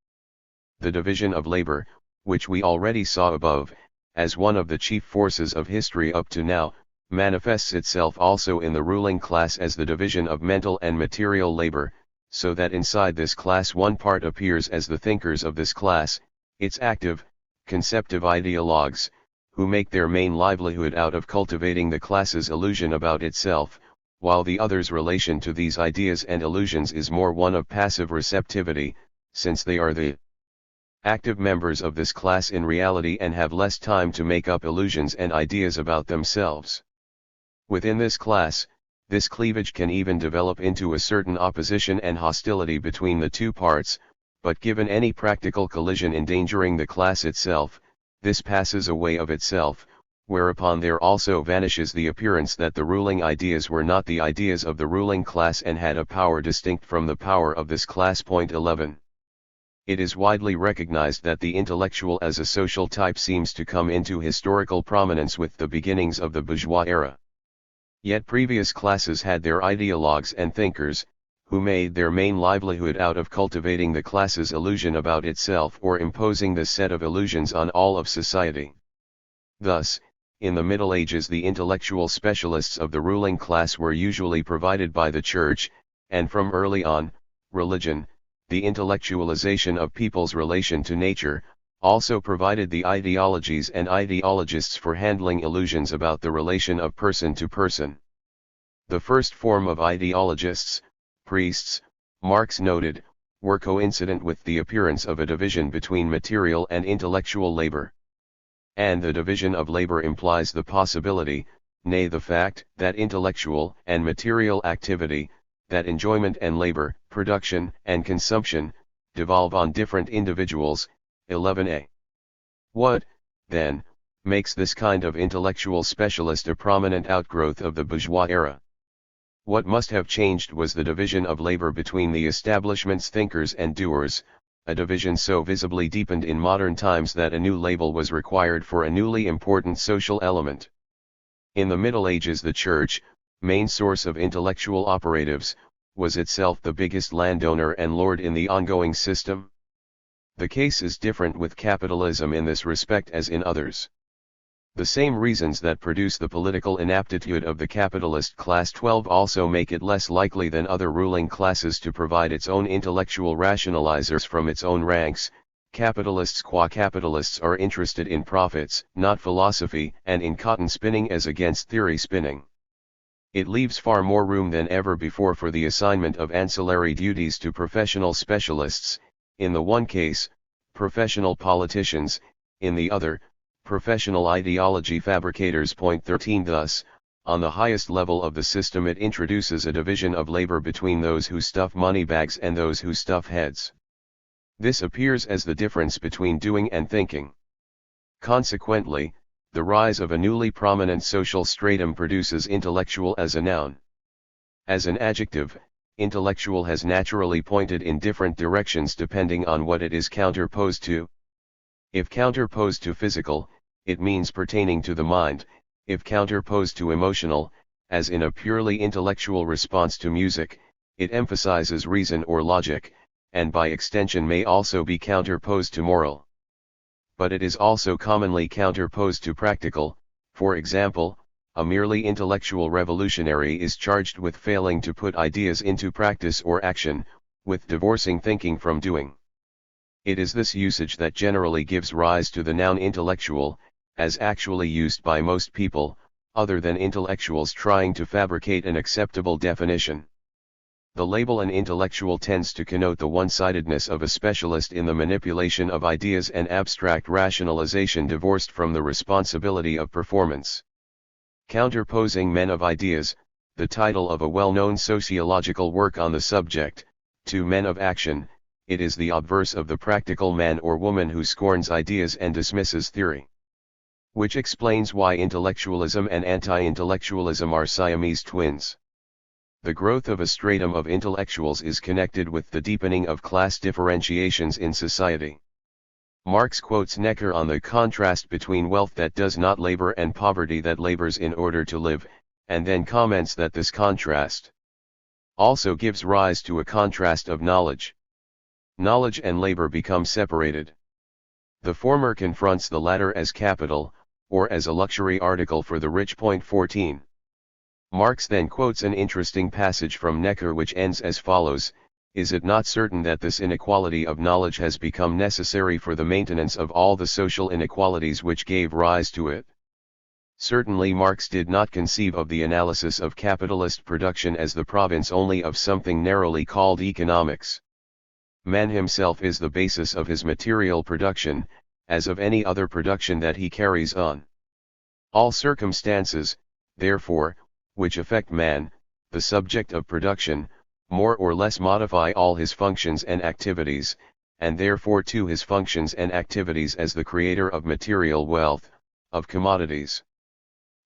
The division of labor, which we already saw above, as one of the chief forces of history up to now, manifests itself also in the ruling class as the division of mental and material labor, so that inside this class one part appears as the thinkers of this class, its active, conceptive ideologues, who make their main livelihood out of cultivating the class's illusion about itself, while the other's relation to these ideas and illusions is more one of passive receptivity, since they are the active members of this class in reality and have less time to make up illusions and ideas about themselves. Within this class, this cleavage can even develop into a certain opposition and hostility between the two parts, but given any practical collision endangering the class itself, this passes away of itself, whereupon there also vanishes the appearance that the ruling ideas were not the ideas of the ruling class and had a power distinct from the power of this class. Point 11. It is widely recognized that the intellectual as a social type seems to come into historical prominence with the beginnings of the bourgeois era. Yet previous classes had their ideologues and thinkers, who made their main livelihood out of cultivating the class's illusion about itself or imposing this set of illusions on all of society. Thus, in the Middle Ages the intellectual specialists of the ruling class were usually provided by the Church, and from early on, religion, the intellectualization of people's relation to nature, also provided the ideologies and ideologists for handling illusions about the relation of person to person. The first form of ideologists, priests, Marx noted, were coincident with the appearance of a division between material and intellectual labor. And the division of labor implies the possibility, nay the fact, that intellectual and material activity, that enjoyment and labor, production and consumption, devolve on different individuals. 11a. What, then, makes this kind of intellectual specialist a prominent outgrowth of the bourgeois era. What must have changed was the division of labor between the establishment's thinkers and doers, a division so visibly deepened in modern times that a new label was required for a newly important social element. In the Middle Ages, the Church, main source of intellectual operatives, was itself the biggest landowner and lord in the ongoing system. The case is different with capitalism in this respect as in others. The same reasons that produce the political inaptitude of the capitalist class 12 also make it less likely than other ruling classes to provide its own intellectual rationalizers from its own ranks. Capitalists qua capitalists are interested in profits, not philosophy, and in cotton spinning as against theory spinning. It leaves far more room than ever before for the assignment of ancillary duties to professional specialists, in the one case, professional politicians, in the other, professional ideology fabricators. Point 13. Thus, on the highest level of the system, it introduces a division of labor between those who stuff money bags and those who stuff heads. This appears as the difference between doing and thinking. Consequently, the rise of a newly prominent social stratum produces intellectual as a noun. As an adjective, intellectual has naturally pointed in different directions depending on what it is counterposed to. If counterposed to physical, it means pertaining to the mind; if counterposed to emotional, as in a purely intellectual response to music, it emphasizes reason or logic, and by extension may also be counterposed to moral. But it is also commonly counterposed to practical. For example, a merely intellectual revolutionary is charged with failing to put ideas into practice or action, with divorcing thinking from doing. It is this usage that generally gives rise to the noun intellectual, as actually used by most people, other than intellectuals trying to fabricate an acceptable definition. The label an intellectual tends to connote the one-sidedness of a specialist in the manipulation of ideas and abstract rationalization divorced from the responsibility of performance. Counterposing Men of Ideas, the title of a well-known sociological work on the subject, to Men of Action, it is the obverse of the practical man or woman who scorns ideas and dismisses theory. Which explains why intellectualism and anti-intellectualism are Siamese twins. The growth of a stratum of intellectuals is connected with the deepening of class differentiations in society. Marx quotes Necker on the contrast between wealth that does not labor and poverty that labors in order to live, and then comments that this contrast also gives rise to a contrast of knowledge. Knowledge and labor become separated. The former confronts the latter as capital, or as a luxury article for the rich. 14. Marx then quotes an interesting passage from Necker which ends as follows: "Is it not certain that this inequality of knowledge has become necessary for the maintenance of all the social inequalities which gave rise to it?" Certainly Marx did not conceive of the analysis of capitalist production as the province only of something narrowly called economics. Man himself is the basis of his material production, as of any other production that he carries on. All circumstances, therefore, which affect man, the subject of production, more or less modify all his functions and activities, and therefore too his functions and activities as the creator of material wealth, of commodities.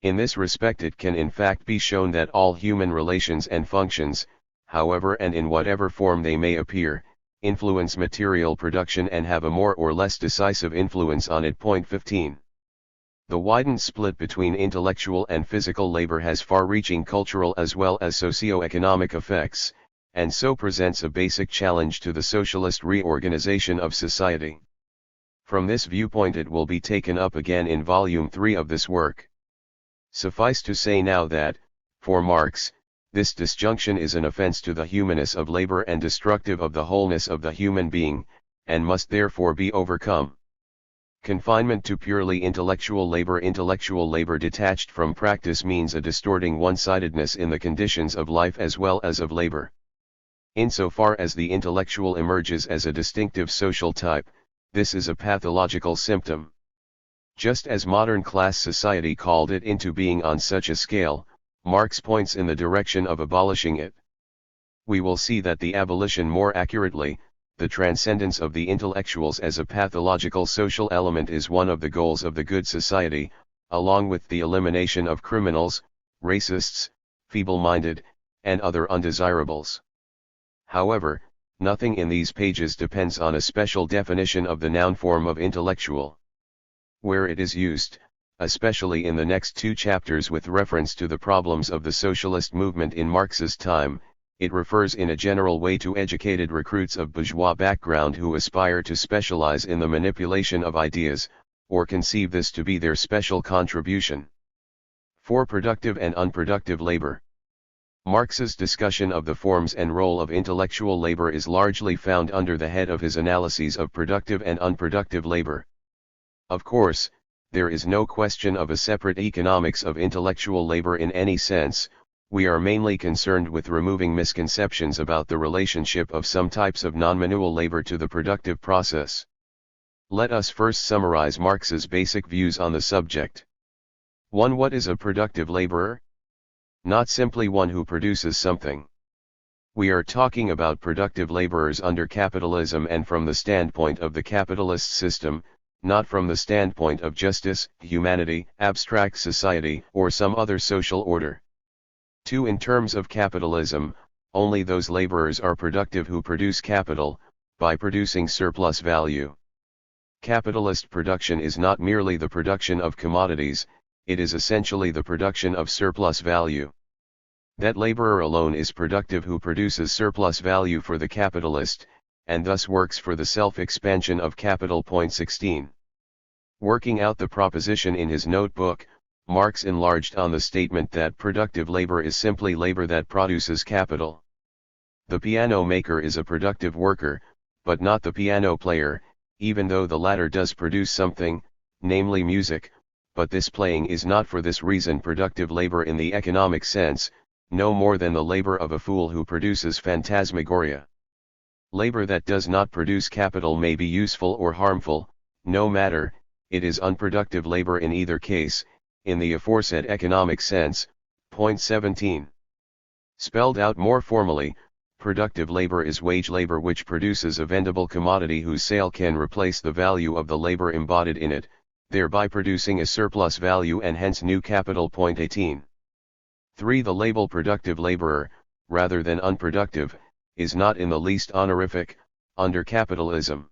In this respect it can in fact be shown that all human relations and functions, however and in whatever form they may appear, influence material production and have a more or less decisive influence on it. 15. The widened split between intellectual and physical labor has far-reaching cultural as well as socio-economic effects, and so presents a basic challenge to the socialist reorganization of society. From this viewpoint it will be taken up again in Volume 3 of this work. Suffice to say now that, for Marx, this disjunction is an offense to the humanness of labor and destructive of the wholeness of the human being, and must therefore be overcome. Confinement to purely intellectual labor detached from practice means a distorting one-sidedness in the conditions of life as well as of labor. Insofar as the intellectual emerges as a distinctive social type, this is a pathological symptom. Just as modern class society called it into being on such a scale, Marx points in the direction of abolishing it. We will see that the abolition more accurately, the transcendence of the intellectuals as a pathological social element is one of the goals of the good society, along with the elimination of criminals, racists, feeble-minded, and other undesirables. However, nothing in these pages depends on a special definition of the noun form of intellectual. Where it is used, especially in the next two chapters with reference to the problems of the socialist movement in Marx's time, it refers in a general way to educated recruits of bourgeois background who aspire to specialize in the manipulation of ideas, or conceive this to be their special contribution. For productive and unproductive labor. Marx's discussion of the forms and role of intellectual labor is largely found under the head of his analyses of productive and unproductive labor. Of course, there is no question of a separate economics of intellectual labor in any sense. We are mainly concerned with removing misconceptions about the relationship of some types of non-manual labor to the productive process. Let us first summarize Marx's basic views on the subject. 1. What is a productive laborer? Not simply one who produces something. We are talking about productive laborers under capitalism and from the standpoint of the capitalist system, not from the standpoint of justice, humanity, abstract society, or some other social order. 2. In terms of capitalism, only those laborers are productive who produce capital, by producing surplus value. Capitalist production is not merely the production of commodities, it is essentially the production of surplus value. That laborer alone is productive who produces surplus value for the capitalist, and thus works for the self-expansion of capital. 16. Working out the proposition in his notebook, Marx enlarged on the statement that productive labor is simply labor that produces capital. The piano maker is a productive worker, but not the piano player, even though the latter does produce something, namely music, but this playing is not for this reason productive labor in the economic sense, no more than the labor of a fool who produces phantasmagoria. Labor that does not produce capital may be useful or harmful, no matter, it is unproductive labor in either case, in the aforesaid economic sense. 17. Spelled out more formally, productive labor is wage labor which produces a vendible commodity whose sale can replace the value of the labor embodied in it, thereby producing a surplus value and hence new capital. 18. 3. The label productive laborer, rather than unproductive, is not in the least honorific, under capitalism.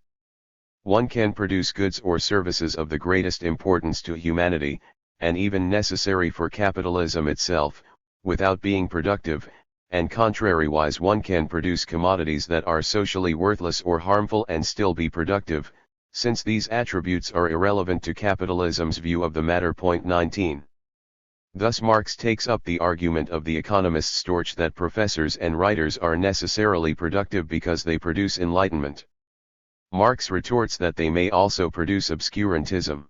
One can produce goods or services of the greatest importance to humanity, and even necessary for capitalism itself, without being productive, and contrariwise one can produce commodities that are socially worthless or harmful and still be productive, since these attributes are irrelevant to capitalism's view of the matter. 19. Thus Marx takes up the argument of the economist Storch that professors and writers are necessarily productive because they produce enlightenment. Marx retorts that they may also produce obscurantism.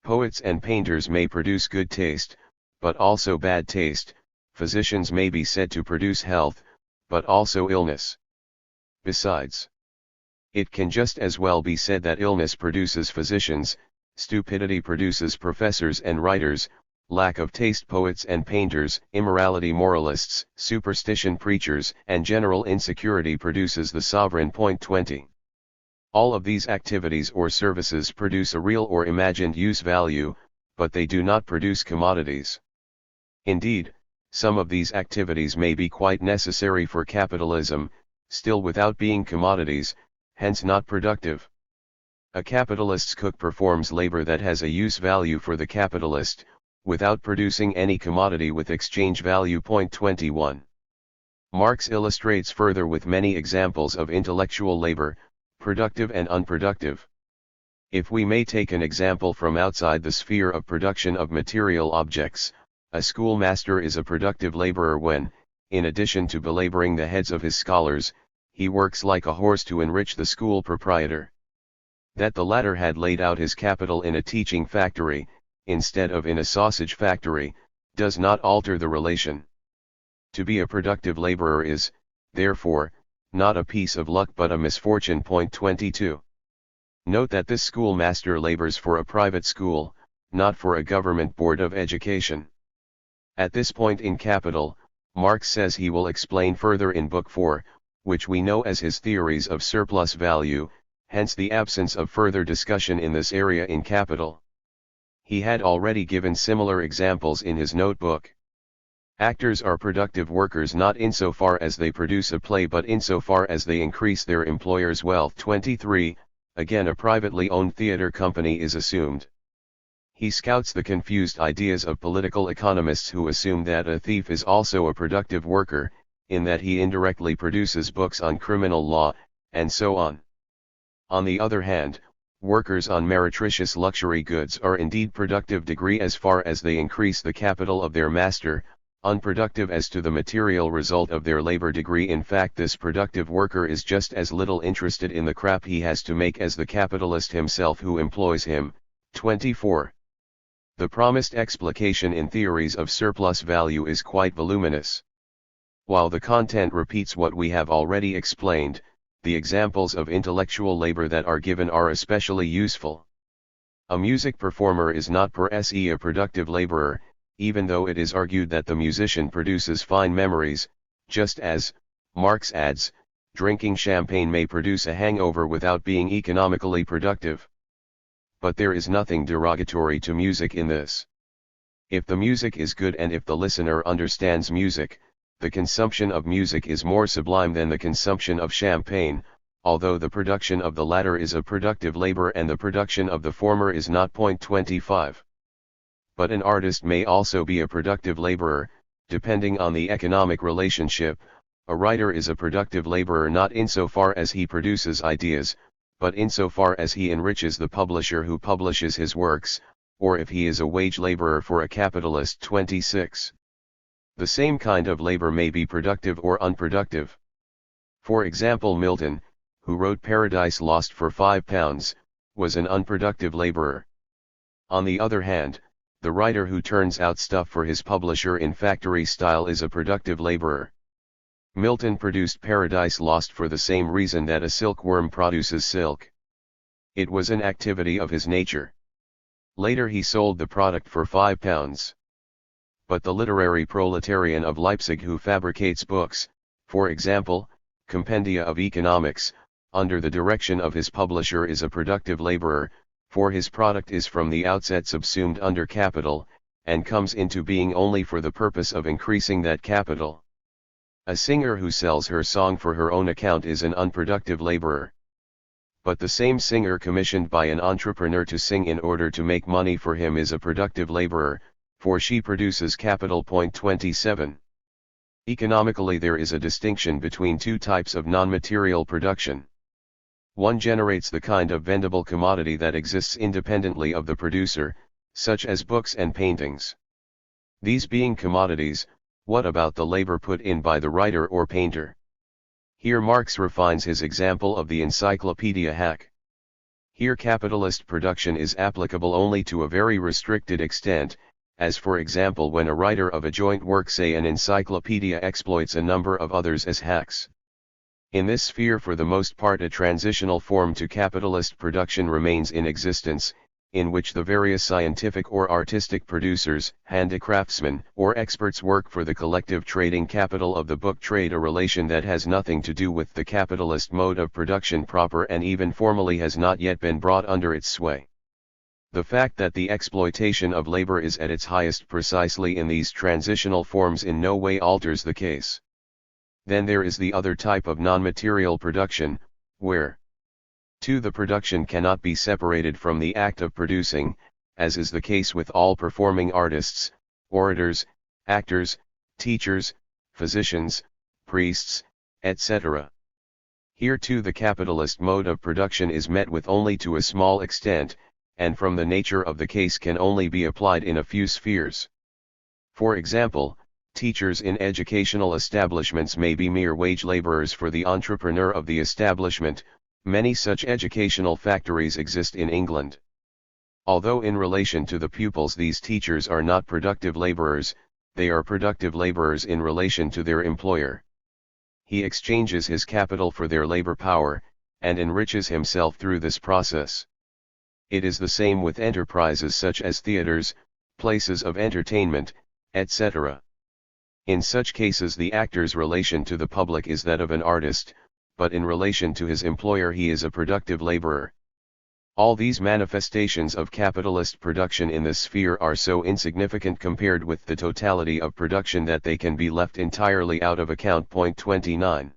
Poets and painters may produce good taste, but also bad taste. Physicians may be said to produce health, but also illness. Besides, it can just as well be said that illness produces physicians, stupidity produces professors and writers, lack of taste poets and painters, immorality moralists, superstition preachers, and general insecurity produces the sovereign. 20. All of these activities or services produce a real or imagined use value, but they do not produce commodities. Indeed, some of these activities may be quite necessary for capitalism, still without being commodities, hence not productive. A capitalist's cook performs labor that has a use value for the capitalist, without producing any commodity with exchange value. 21. Marx illustrates further with many examples of intellectual labor, productive and unproductive. If we may take an example from outside the sphere of production of material objects, a schoolmaster is a productive laborer when, in addition to belaboring the heads of his scholars, he works like a horse to enrich the school proprietor. That the latter had laid out his capital in a teaching factory, instead of in a sausage factory, does not alter the relation. To be a productive laborer is, therefore, not a piece of luck but a misfortune. 22. Note that this schoolmaster labors for a private school, not for a government board of education. At this point in Capital, Marx says he will explain further in Book 4, which we know as his theories of surplus value, hence the absence of further discussion in this area in Capital. He had already given similar examples in his notebook. Actors are productive workers not insofar as they produce a play but insofar as they increase their employer's wealth. 23. Again, a privately owned theater company is assumed. He scouts the confused ideas of political economists who assume that a thief is also a productive worker, in that he indirectly produces books on criminal law, and so on. On the other hand, workers on meretricious luxury goods are indeed productive degree as far as they increase the capital of their master, unproductive as to the material result of their labor degree. In fact, this productive worker is just as little interested in the crap he has to make as the capitalist himself who employs him. 24. The promised explication in theories of surplus value is quite voluminous. While the content repeats what we have already explained, the examples of intellectual labor that are given are especially useful. A music performer is not per se a productive laborer, even though it is argued that the musician produces fine memories, just as, Marx adds, drinking champagne may produce a hangover without being economically productive. But there is nothing derogatory to music in this. If the music is good and if the listener understands music, the consumption of music is more sublime than the consumption of champagne, although the production of the latter is a productive labor and the production of the former is not. 25. But an artist may also be a productive laborer, depending on the economic relationship. A writer is a productive laborer not insofar as he produces ideas, but insofar as he enriches the publisher who publishes his works, or if he is a wage laborer for a capitalist. 26. The same kind of labor may be productive or unproductive. For example, Milton, who wrote Paradise Lost for £5, was an unproductive laborer. On the other hand, the writer who turns out stuff for his publisher in factory style is a productive laborer. Milton produced Paradise Lost for the same reason that a silkworm produces silk. It was an activity of his nature. Later he sold the product for £5. But the literary proletarian of Leipzig who fabricates books, for example, compendia of economics, under the direction of his publisher is a productive laborer, for his product is from the outset subsumed under capital, and comes into being only for the purpose of increasing that capital. A singer who sells her song for her own account is an unproductive laborer. But the same singer commissioned by an entrepreneur to sing in order to make money for him is a productive laborer, for she produces capital. 27. Economically, there is a distinction between two types of non-material production. One generates the kind of vendible commodity that exists independently of the producer, such as books and paintings. These being commodities, what about the labor put in by the writer or painter? Here Marx refines his example of the encyclopedia hack. Here capitalist production is applicable only to a very restricted extent, as for example when a writer of a joint work, say an encyclopedia, exploits a number of others as hacks. In this sphere, for the most part, a transitional form to capitalist production remains in existence, in which the various scientific or artistic producers, handicraftsmen, or experts work for the collective trading capital of the book trade, a relation that has nothing to do with the capitalist mode of production proper and even formally has not yet been brought under its sway. The fact that the exploitation of labor is at its highest precisely in these transitional forms in no way alters the case. Then there is the other type of non-material production, where 2. The production cannot be separated from the act of producing, as is the case with all performing artists, orators, actors, teachers, physicians, priests, etc. Here too the capitalist mode of production is met with only to a small extent, and from the nature of the case can only be applied in a few spheres. For example, teachers in educational establishments may be mere wage laborers for the entrepreneur of the establishment. Many such educational factories exist in England. Although in relation to the pupils these teachers are not productive laborers, they are productive laborers in relation to their employer. He exchanges his capital for their labor power, and enriches himself through this process. It is the same with enterprises such as theaters, places of entertainment, etc. In such cases the actor's relation to the public is that of an artist, but in relation to his employer he is a productive laborer. All these manifestations of capitalist production in this sphere are so insignificant compared with the totality of production that they can be left entirely out of account. Point 29.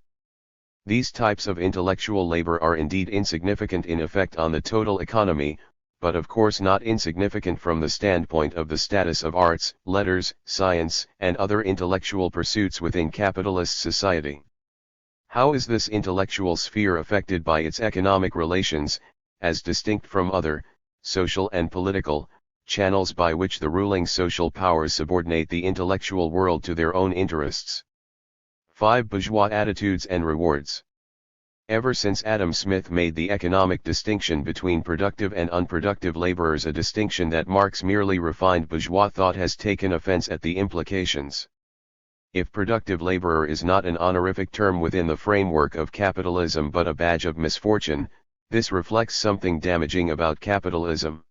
These types of intellectual labor are indeed insignificant in effect on the total economy, but of course not insignificant from the standpoint of the status of arts, letters, science, and other intellectual pursuits within capitalist society. How is this intellectual sphere affected by its economic relations, as distinct from other, social and political, channels by which the ruling social powers subordinate the intellectual world to their own interests? 5. Bourgeois attitudes and rewards. Ever since Adam Smith made the economic distinction between productive and unproductive laborers, a distinction that Marx merely refined bourgeois thought has taken offense at the implications. If productive laborer is not an honorific term within the framework of capitalism but a badge of misfortune, this reflects something damaging about capitalism.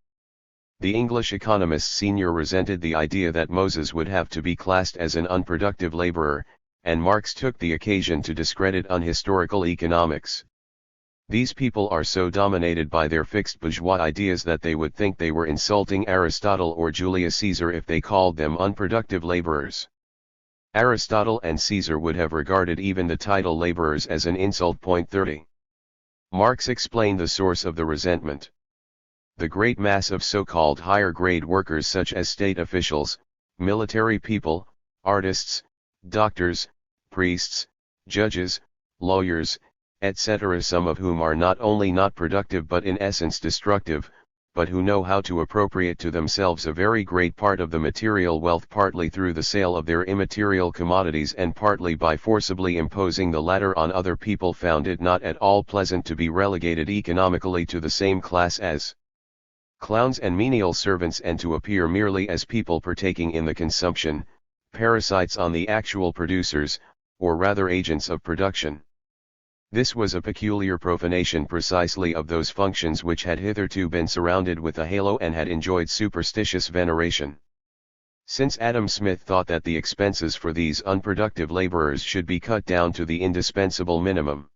The English economist Senior resented the idea that Moses would have to be classed as an unproductive laborer, and Marx took the occasion to discredit unhistorical economics. These people are so dominated by their fixed bourgeois ideas that they would think they were insulting Aristotle or Julius Caesar if they called them unproductive laborers. Aristotle and Caesar would have regarded even the title laborers as an insult. Point 30. Marx explained the source of the resentment. The great mass of so-called higher-grade workers such as state officials, military people, artists, doctors, priests, judges, lawyers, etc., some of whom are not only not productive but in essence destructive, but who know how to appropriate to themselves a very great part of the material wealth, partly through the sale of their immaterial commodities and partly by forcibly imposing the latter on other people, found it not at all pleasant to be relegated economically to the same class as clowns and menial servants, and to appear merely as people partaking in the consumption, parasites on the actual producers, or rather agents of production. This was a peculiar profanation precisely of those functions which had hitherto been surrounded with a halo and had enjoyed superstitious veneration. Since Adam Smith thought that the expenses for these unproductive laborers should be cut down to the indispensable minimum.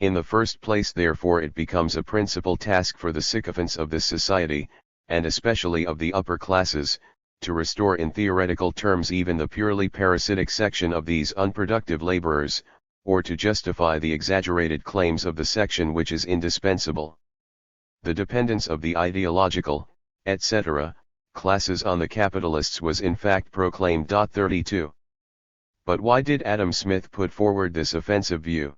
In the first place, therefore, it becomes a principal task for the sycophants of this society, and especially of the upper classes, to restore in theoretical terms even the purely parasitic section of these unproductive laborers, or to justify the exaggerated claims of the section which is indispensable. The dependence of the ideological, etc., classes on the capitalists was in fact proclaimed. 32. But why did Adam Smith put forward this offensive view?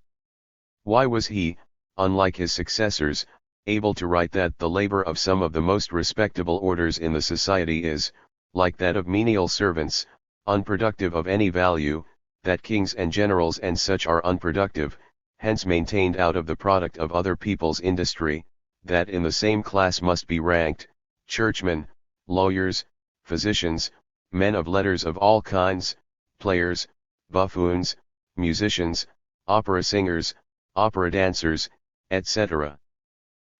Why was he, unlike his successors, able to write that the labor of some of the most respectable orders in the society is, like that of menial servants, unproductive of any value, that kings and generals and such are unproductive, hence maintained out of the product of other people's industry, that in the same class must be ranked, churchmen, lawyers, physicians, men of letters of all kinds, players, buffoons, musicians, opera singers, opera dancers, etc.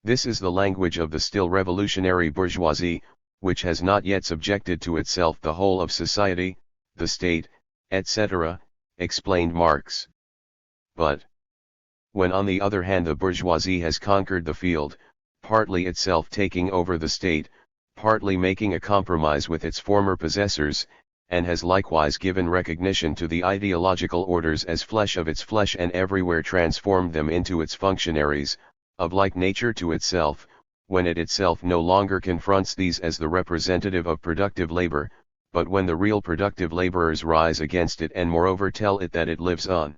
This is the language of the still revolutionary bourgeoisie, which has not yet subjected to itself the whole of society, the state, etc., explained Marx. But when on the other hand the bourgeoisie has conquered the field, partly itself taking over the state, partly making a compromise with its former possessors, and has likewise given recognition to the ideological orders as flesh of its flesh and everywhere transformed them into its functionaries, of like nature to itself, when it itself no longer confronts these as the representative of productive labor, but when the real productive laborers rise against it and moreover tell it that it lives on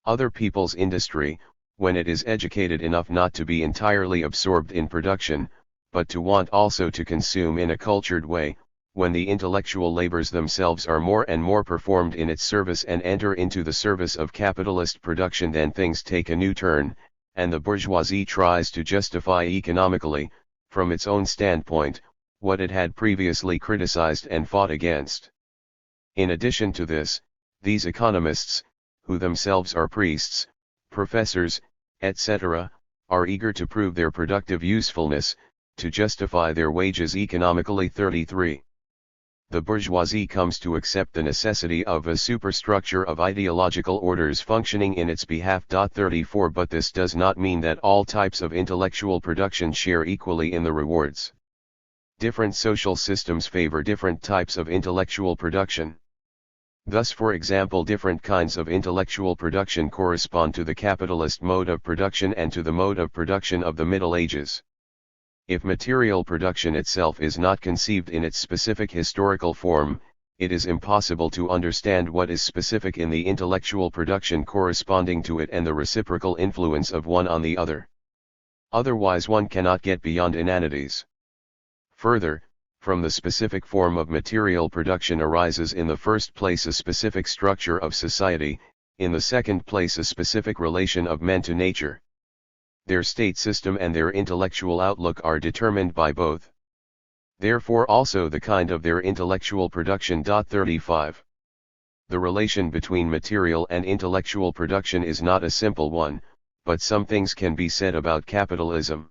other people's industry, when it is educated enough not to be entirely absorbed in production, but to want also to consume in a cultured way, when the intellectual labors themselves are more and more performed in its service and enter into the service of capitalist production, then things take a new turn, and the bourgeoisie tries to justify economically, from its own standpoint, what it had previously criticized and fought against. In addition to this, these economists, who themselves are priests, professors, etc., are eager to prove their productive usefulness, to justify their wages economically. 33. the bourgeoisie comes to accept the necessity of a superstructure of ideological orders functioning in its behalf. 34 But this does not mean that all types of intellectual production share equally in the rewards. Different social systems favor different types of intellectual production. Thus, for example, different kinds of intellectual production correspond to the capitalist mode of production and to the mode of production of the Middle Ages. If material production itself is not conceived in its specific historical form, it is impossible to understand what is specific in the intellectual production corresponding to it and the reciprocal influence of one on the other. Otherwise one cannot get beyond inanities. Further, from the specific form of material production arises in the first place a specific structure of society, in the second place a specific relation of men to nature. Their state system and their intellectual outlook are determined by both. Therefore also the kind of their intellectual production. 35. The relation between material and intellectual production is not a simple one, but some things can be said about capitalism.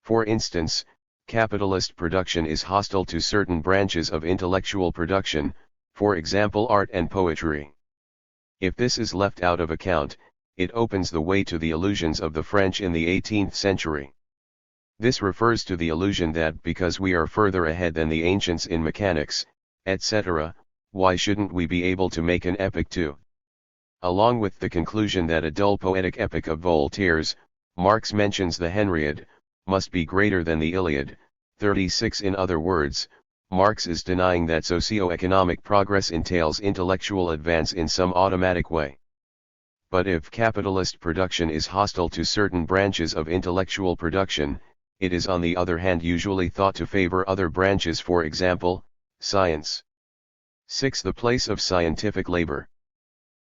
For instance, capitalist production is hostile to certain branches of intellectual production, for example art and poetry. If this is left out of account, it opens the way to the illusions of the French in the 18th century. This refers to the illusion that because we are further ahead than the ancients in mechanics, etc., why shouldn't we be able to make an epic too? Along with the conclusion that a dull poetic epic of Voltaire's, Marx mentions the Henriade, must be greater than the Iliad. 36 In other words, Marx is denying that socio-economic progress entails intellectual advance in some automatic way. But if capitalist production is hostile to certain branches of intellectual production, it is on the other hand usually thought to favor other branches, for example, science. 6. The place of scientific labor.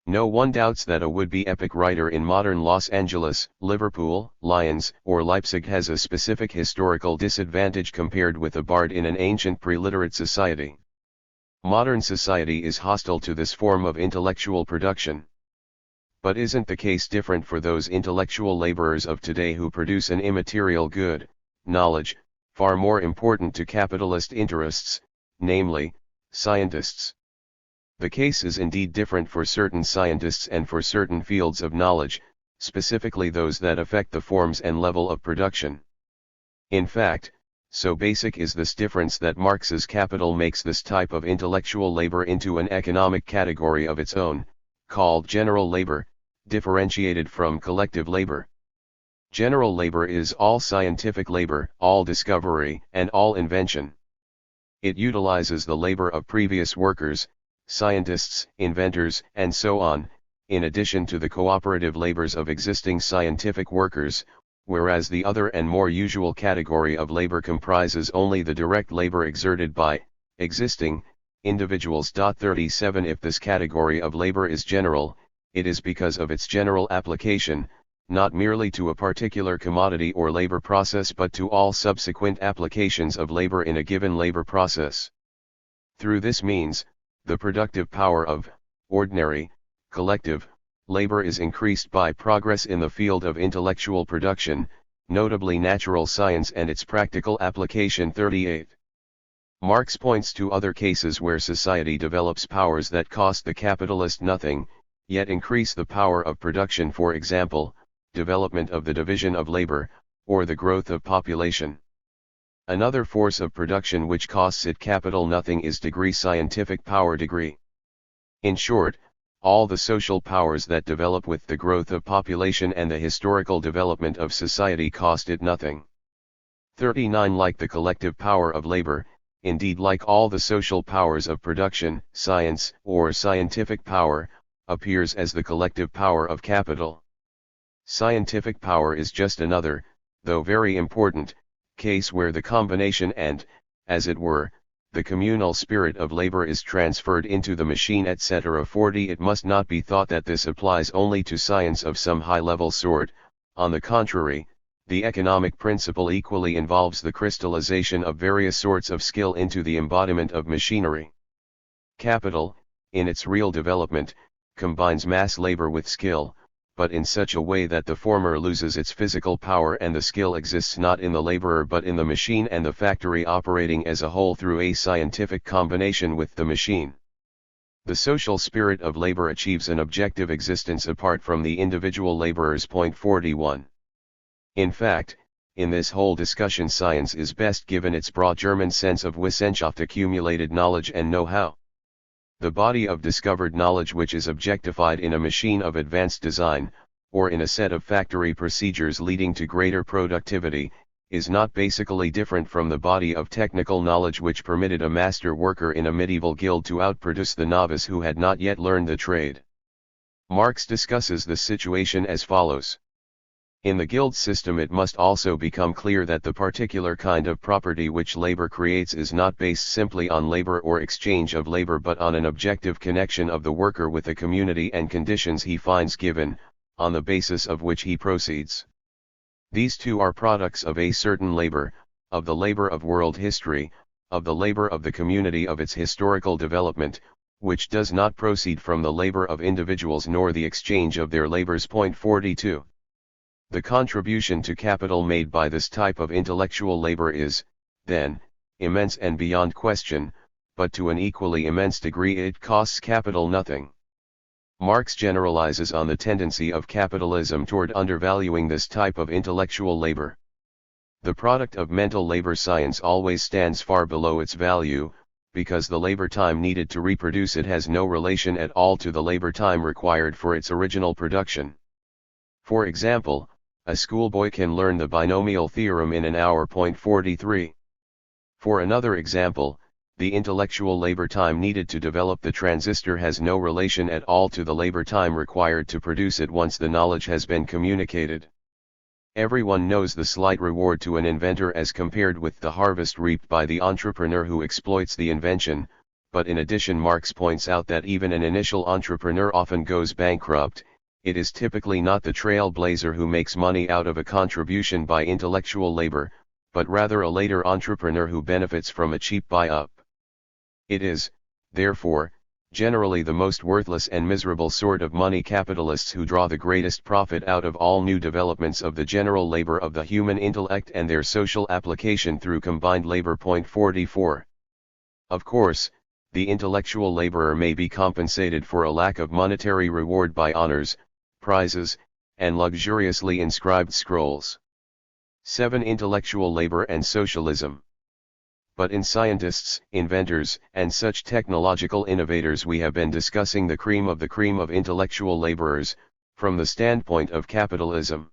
No one doubts that a would-be epic writer in modern Los Angeles, Liverpool, Lyons, or Leipzig has a specific historical disadvantage compared with a bard in an ancient pre-literate society. Modern society is hostile to this form of intellectual production. But isn't the case different for those intellectual laborers of today who produce an immaterial good, knowledge, far more important to capitalist interests, namely, scientists? The case is indeed different for certain scientists and for certain fields of knowledge, specifically those that affect the forms and level of production. In fact, so basic is this difference that Marx's Capital makes this type of intellectual labor into an economic category of its own, called general labor, differentiated from collective labor. General labor is all scientific labor, all discovery, and all invention. It utilizes the labor of previous workers, scientists, inventors, and so on, in addition to the cooperative labors of existing scientific workers, whereas the other and more usual category of labor comprises only the direct labor exerted by existing individuals. 37 If this category of labor is general, it is because of its general application, not merely to a particular commodity or labor process but to all subsequent applications of labor in a given labor process. Through this means, the productive power of ordinary, collective, labor is increased by progress in the field of intellectual production, notably natural science and its practical application. 38. Marx points to other cases where society develops powers that cost the capitalist nothing, yet increase the power of production, for example, development of the division of labor, or the growth of population. Another force of production which costs it capital nothing is degree, scientific power degree. In short, all the social powers that develop with the growth of population and the historical development of society cost it nothing. 39 Like the collective power of labor, indeed like all the social powers of production, science, or scientific power, appears as the collective power of capital. Scientific power is just another, though very important, case where the combination and, as it were, the communal spirit of labor is transferred into the machine, etc. 40 It must not be thought that this applies only to science of some high-level sort. On the contrary, the economic principle equally involves the crystallization of various sorts of skill into the embodiment of machinery. Capital, in its real development, combines mass labor with skill, but in such a way that the former loses its physical power and the skill exists not in the laborer but in the machine and the factory operating as a whole through a scientific combination with the machine. The social spirit of labor achieves an objective existence apart from the individual laborers. Point 41. In fact, in this whole discussion science is best given its broad German sense of Wissenschaft, accumulated knowledge and know-how. The body of discovered knowledge which is objectified in a machine of advanced design, or in a set of factory procedures leading to greater productivity, is not basically different from the body of technical knowledge which permitted a master worker in a medieval guild to outproduce the novice who had not yet learned the trade. Marx discusses the situation as follows. In the guild system it must also become clear that the particular kind of property which labor creates is not based simply on labor or exchange of labor but on an objective connection of the worker with the community and conditions he finds given, on the basis of which he proceeds. These two are products of a certain labor, of the labor of world history, of the labor of the community of its historical development, which does not proceed from the labor of individuals nor the exchange of their labors. Point 42. The contribution to capital made by this type of intellectual labor is, then, immense and beyond question, but to an equally immense degree it costs capital nothing. Marx generalizes on the tendency of capitalism toward undervaluing this type of intellectual labor. The product of mental labor science always stands far below its value, because the labor time needed to reproduce it has no relation at all to the labor time required for its original production. For example, a schoolboy can learn the binomial theorem in an hour. Point 43. For another example, the intellectual labor time needed to develop the transistor has no relation at all to the labor time required to produce it once the knowledge has been communicated. Everyone knows the slight reward to an inventor as compared with the harvest reaped by the entrepreneur who exploits the invention, but in addition Marx points out that even an initial entrepreneur often goes bankrupt. It is typically not the trailblazer who makes money out of a contribution by intellectual labor, but rather a later entrepreneur who benefits from a cheap buy-up. It is, therefore, generally the most worthless and miserable sort of money capitalists who draw the greatest profit out of all new developments of the general labor of the human intellect and their social application through combined labor. Point 44. Of course, the intellectual laborer may be compensated for a lack of monetary reward by honors, prizes, and luxuriously inscribed scrolls. 7. Intellectual labor and socialism. But in scientists, inventors, and such technological innovators we have been discussing the cream of intellectual laborers, from the standpoint of capitalism.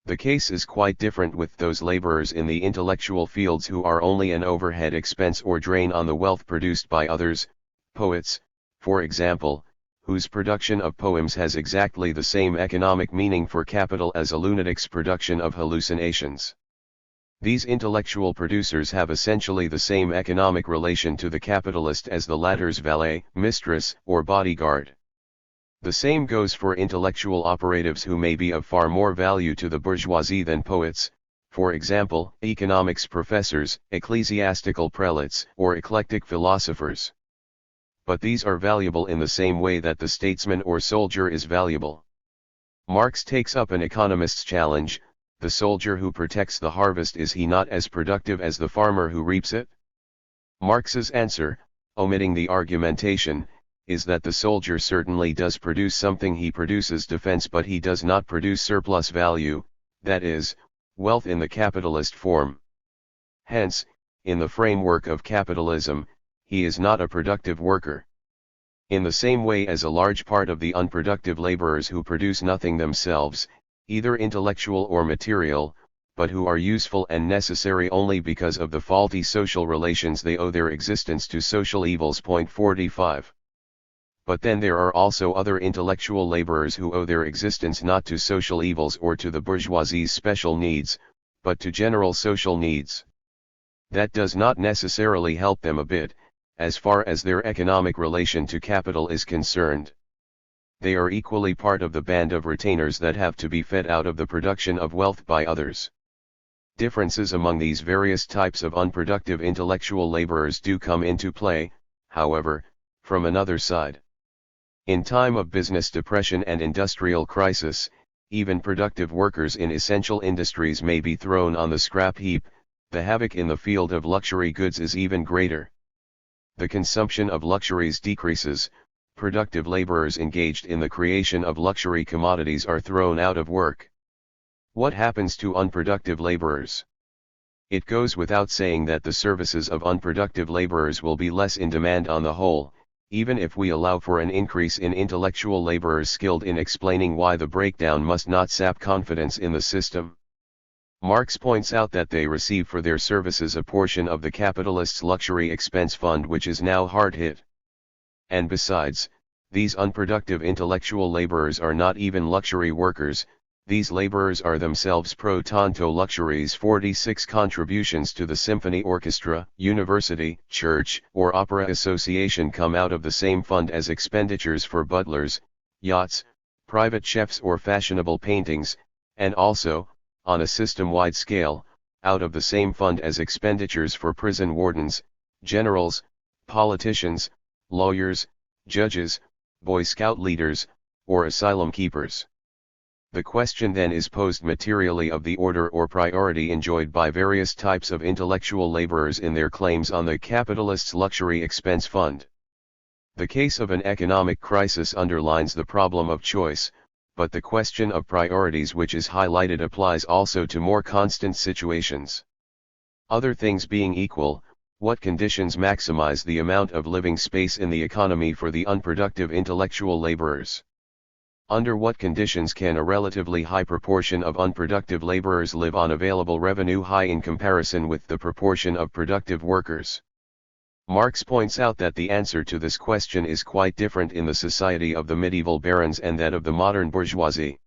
The case is quite different with those laborers in the intellectual fields who are only an overhead expense or drain on the wealth produced by others, poets, for example, whose production of poems has exactly the same economic meaning for capital as a lunatic's production of hallucinations. These intellectual producers have essentially the same economic relation to the capitalist as the latter's valet, mistress, or bodyguard. The same goes for intellectual operatives who may be of far more value to the bourgeoisie than poets, for example, economics professors, ecclesiastical prelates, or eclectic philosophers. But these are valuable in the same way that the statesman or soldier is valuable. Marx takes up an economist's challenge: the soldier who protects the harvest, is he not as productive as the farmer who reaps it? Marx's answer, omitting the argumentation, is that the soldier certainly does produce something. He produces defense, but he does not produce surplus value, that is, wealth in the capitalist form. Hence, in the framework of capitalism, he is not a productive worker. In the same way as a large part of the unproductive laborers who produce nothing themselves, either intellectual or material, but who are useful and necessary only because of the faulty social relations they owe their existence to social evils. Point 45. But then there are also other intellectual laborers who owe their existence not to social evils or to the bourgeoisie's special needs, but to general social needs. That does not necessarily help them a bit, as far as their economic relation to capital is concerned. They are equally part of the band of retainers that have to be fed out of the production of wealth by others. Differences among these various types of unproductive intellectual laborers do come into play, however, from another side. In time of business depression and industrial crisis, even productive workers in essential industries may be thrown on the scrap heap. The havoc in the field of luxury goods is even greater. The consumption of luxuries decreases, productive laborers engaged in the creation of luxury commodities are thrown out of work. What happens to unproductive laborers? It goes without saying that the services of unproductive laborers will be less in demand on the whole, even if we allow for an increase in intellectual laborers skilled in explaining why the breakdown must not sap confidence in the system. Marx points out that they receive for their services a portion of the capitalist's luxury expense fund which is now hard hit. And besides, these unproductive intellectual laborers are not even luxury workers. These laborers are themselves pro tanto luxuries. 46 contributions to the symphony orchestra, university, church, or opera association come out of the same fund as expenditures for butlers, yachts, private chefs or fashionable paintings, and also, on a system-wide scale, out of the same fund as expenditures for prison wardens, generals, politicians, lawyers, judges, Boy Scout leaders, or asylum keepers. The question then is posed materially of the order or priority enjoyed by various types of intellectual laborers in their claims on the capitalist's luxury expense fund. The case of an economic crisis underlines the problem of choice, but the question of priorities which is highlighted applies also to more constant situations. Other things being equal, what conditions maximize the amount of living space in the economy for the unproductive intellectual laborers? Under what conditions can a relatively high proportion of unproductive laborers live on available revenue high in comparison with the proportion of productive workers? Marx points out that the answer to this question is quite different in the society of the medieval barons and that of the modern bourgeoisie.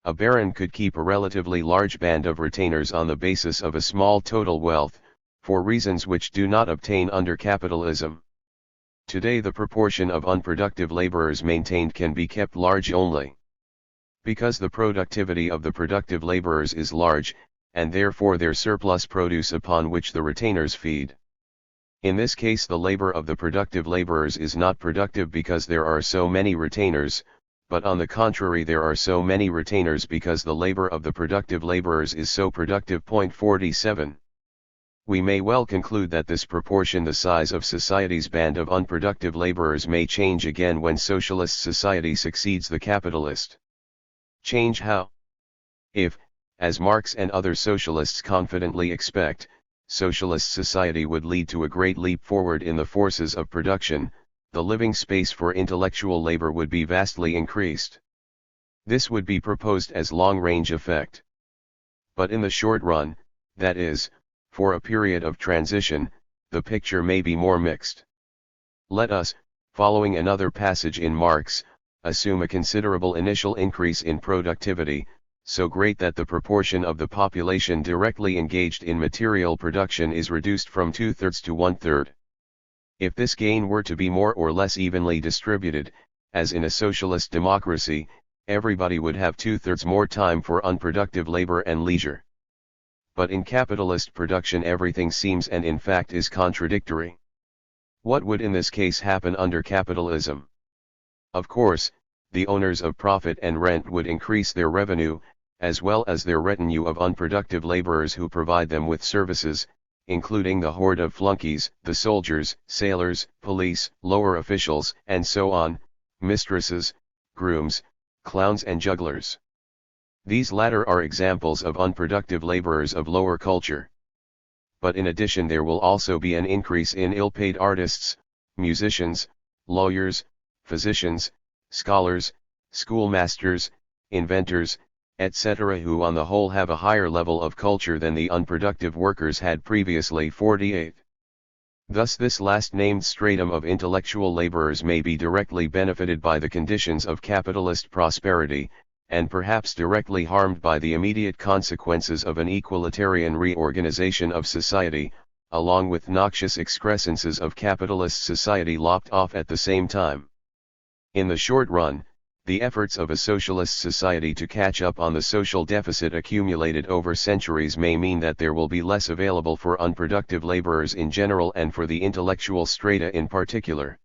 A baron could keep a relatively large band of retainers on the basis of a small total wealth, for reasons which do not obtain under capitalism. Today the proportion of unproductive laborers maintained can be kept large only because the productivity of the productive laborers is large, and therefore their surplus produce upon which the retainers feed. In this case the labor of the productive laborers is not productive because there are so many retainers, but on the contrary there are so many retainers because the labor of the productive laborers is so productive. 47. We may well conclude that this proportion, the size of society's band of unproductive laborers, may change again when socialist society succeeds the capitalist. Change how? If, as Marx and other socialists confidently expect, socialist society would lead to a great leap forward in the forces of production, the living space for intellectual labor would be vastly increased. This would be proposed as long-range effect. But in the short run, that is, for a period of transition, the picture may be more mixed. Let us, following another passage in Marx, assume a considerable initial increase in productivity, so great that the proportion of the population directly engaged in material production is reduced from 2/3 to 1/3. If this gain were to be more or less evenly distributed, as in a socialist democracy, everybody would have 2/3 more time for unproductive labor and leisure. But in capitalist production everything seems and in fact is contradictory. What would in this case happen under capitalism? Of course, the owners of profit and rent would increase their revenue, as well as their retinue of unproductive laborers who provide them with services, including the horde of flunkies, the soldiers, sailors, police, lower officials, and so on, mistresses, grooms, clowns and jugglers. These latter are examples of unproductive laborers of lower culture. But in addition there will also be an increase in ill-paid artists, musicians, lawyers, physicians, scholars, schoolmasters, inventors, etc., who on the whole have a higher level of culture than the unproductive workers had previously. 48. Thus this last named stratum of intellectual laborers may be directly benefited by the conditions of capitalist prosperity, and perhaps directly harmed by the immediate consequences of an equalitarian reorganization of society, along with noxious excrescences of capitalist society lopped off at the same time. In the short run, the efforts of a socialist society to catch up on the social deficit accumulated over centuries may mean that there will be less available for unproductive laborers in general and for the intellectual strata in particular.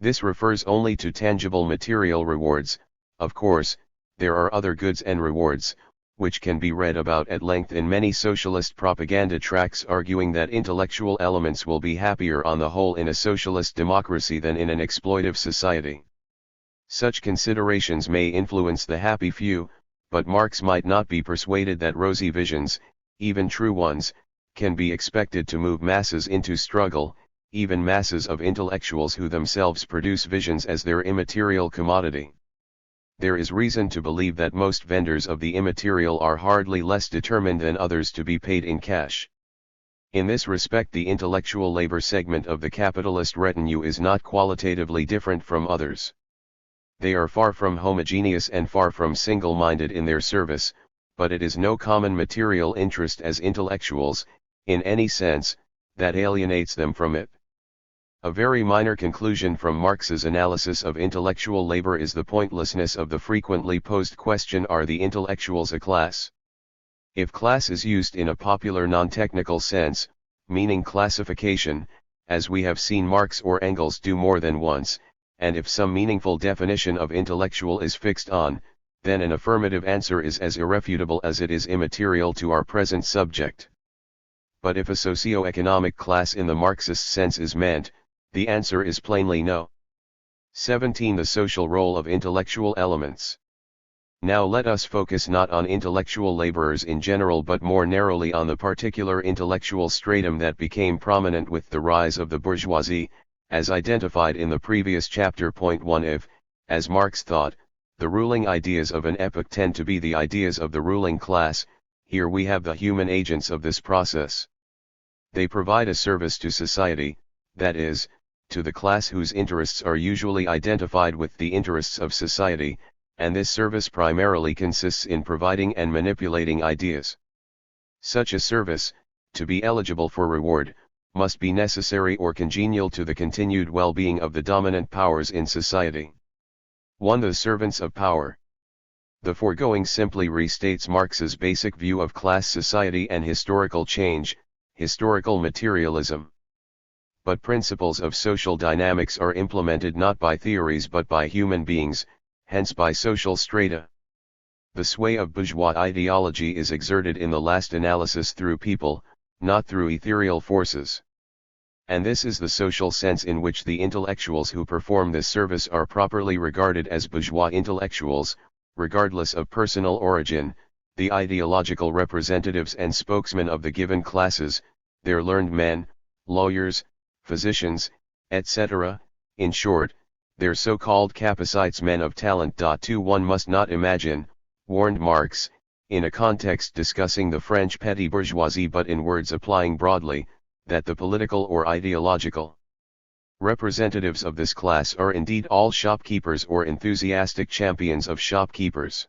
This refers only to tangible material rewards. Of course, there are other goods and rewards, which can be read about at length in many socialist propaganda tracts arguing that intellectual elements will be happier on the whole in a socialist democracy than in an exploitive society. Such considerations may influence the happy few, but Marx might not be persuaded that rosy visions, even true ones, can be expected to move masses into struggle, even masses of intellectuals who themselves produce visions as their immaterial commodity. There is reason to believe that most vendors of the immaterial are hardly less determined than others to be paid in cash. In this respect, the intellectual labor segment of the capitalist retinue is not qualitatively different from others. They are far from homogeneous and far from single-minded in their service, but it is no common material interest as intellectuals, in any sense, that alienates them from it. A very minor conclusion from Marx's analysis of intellectual labor is the pointlessness of the frequently posed question: are the intellectuals a class? If class is used in a popular non-technical sense, meaning classification, as we have seen Marx or Engels do more than once, and if some meaningful definition of intellectual is fixed on, then an affirmative answer is as irrefutable as it is immaterial to our present subject. But if a socio-economic class in the Marxist sense is meant, the answer is plainly no. 17. The social role of intellectual elements. Now let us focus not on intellectual laborers in general but more narrowly on the particular intellectual stratum that became prominent with the rise of the bourgeoisie, as identified in the previous chapter. Point 1. If, as Marx thought, the ruling ideas of an epoch tend to be the ideas of the ruling class, here we have the human agents of this process. They provide a service to society, that is, to the class whose interests are usually identified with the interests of society, and this service primarily consists in providing and manipulating ideas. Such a service, to be eligible for reward, must be necessary or congenial to the continued well-being of the dominant powers in society. 1. The servants of power. The foregoing simply restates Marx's basic view of class society and historical change, historical materialism. But principles of social dynamics are implemented not by theories but by human beings, hence by social strata. The sway of bourgeois ideology is exerted in the last analysis through people, not through ethereal forces. And this is the social sense in which the intellectuals who perform this service are properly regarded as bourgeois intellectuals, regardless of personal origin, the ideological representatives and spokesmen of the given classes, their learned men, lawyers, physicians, etc., in short, their so-called Capicites, men of talent. 2. One must not imagine, warned Marx, in a context discussing the French petty bourgeoisie but in words applying broadly, that the political or ideological representatives of this class are indeed all shopkeepers or enthusiastic champions of shopkeepers.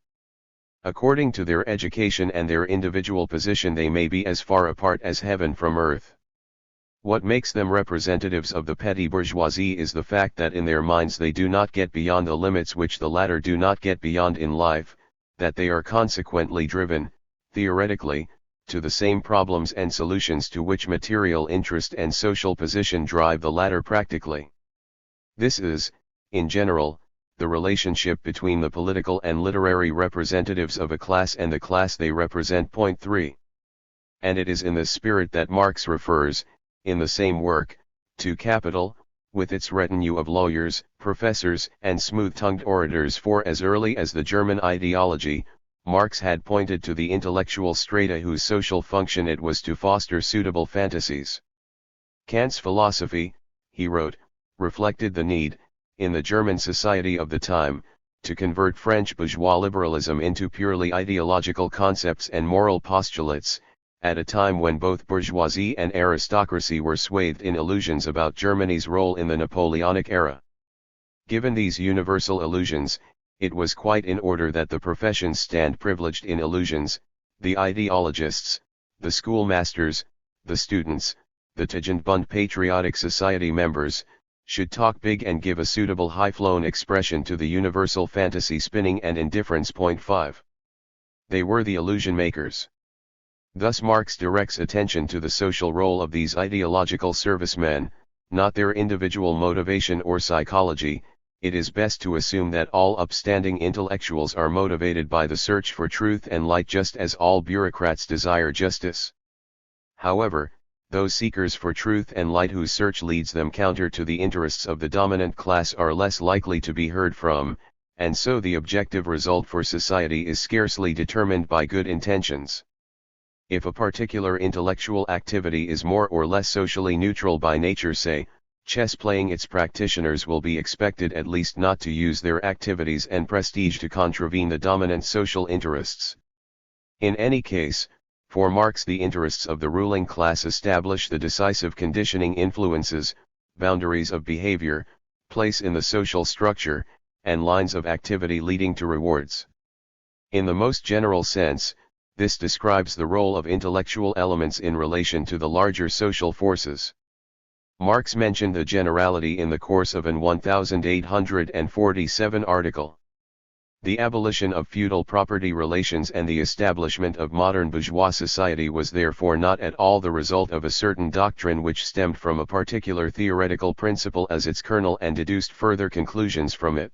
According to their education and their individual position they may be as far apart as heaven from earth. What makes them representatives of the petty bourgeoisie is the fact that in their minds they do not get beyond the limits which the latter do not get beyond in life, that they are consequently driven, theoretically, to the same problems and solutions to which material interest and social position drive the latter practically. This is, in general, the relationship between the political and literary representatives of a class and the class they represent. Point 3. And it is in this spirit that Marx refers, in the same work, to capital, with its retinue of lawyers, professors, and smooth-tongued orators. For as early as the German ideology, Marx had pointed to the intellectual strata whose social function it was to foster suitable fantasies. Kant's philosophy, he wrote, reflected the need, in the German society of the time, to convert French bourgeois liberalism into purely ideological concepts and moral postulates, at a time when both bourgeoisie and aristocracy were swathed in illusions about Germany's role in the Napoleonic era. Given these universal illusions, it was quite in order that the professions stand privileged in illusions, the ideologists, the schoolmasters, the students, the Tugendbund patriotic society members, should talk big and give a suitable high-flown expression to the universal fantasy spinning and indifference. Point 5. They were the illusion makers. Thus Marx directs attention to the social role of these ideological servicemen, not their individual motivation or psychology. It is best to assume that all upstanding intellectuals are motivated by the search for truth and light, just as all bureaucrats desire justice. However, those seekers for truth and light whose search leads them counter to the interests of the dominant class are less likely to be heard from, and so the objective result for society is scarcely determined by good intentions. If a particular intellectual activity is more or less socially neutral by nature, say, chess playing, its practitioners will be expected at least not to use their activities and prestige to contravene the dominant social interests. In any case, for Marx, the interests of the ruling class establish the decisive conditioning influences, boundaries of behavior, place in the social structure, and lines of activity leading to rewards. In the most general sense, this describes the role of intellectual elements in relation to the larger social forces. Marx mentioned the generality in the course of an 1847 article. The abolition of feudal property relations and the establishment of modern bourgeois society was therefore not at all the result of a certain doctrine which stemmed from a particular theoretical principle as its kernel and deduced further conclusions from it.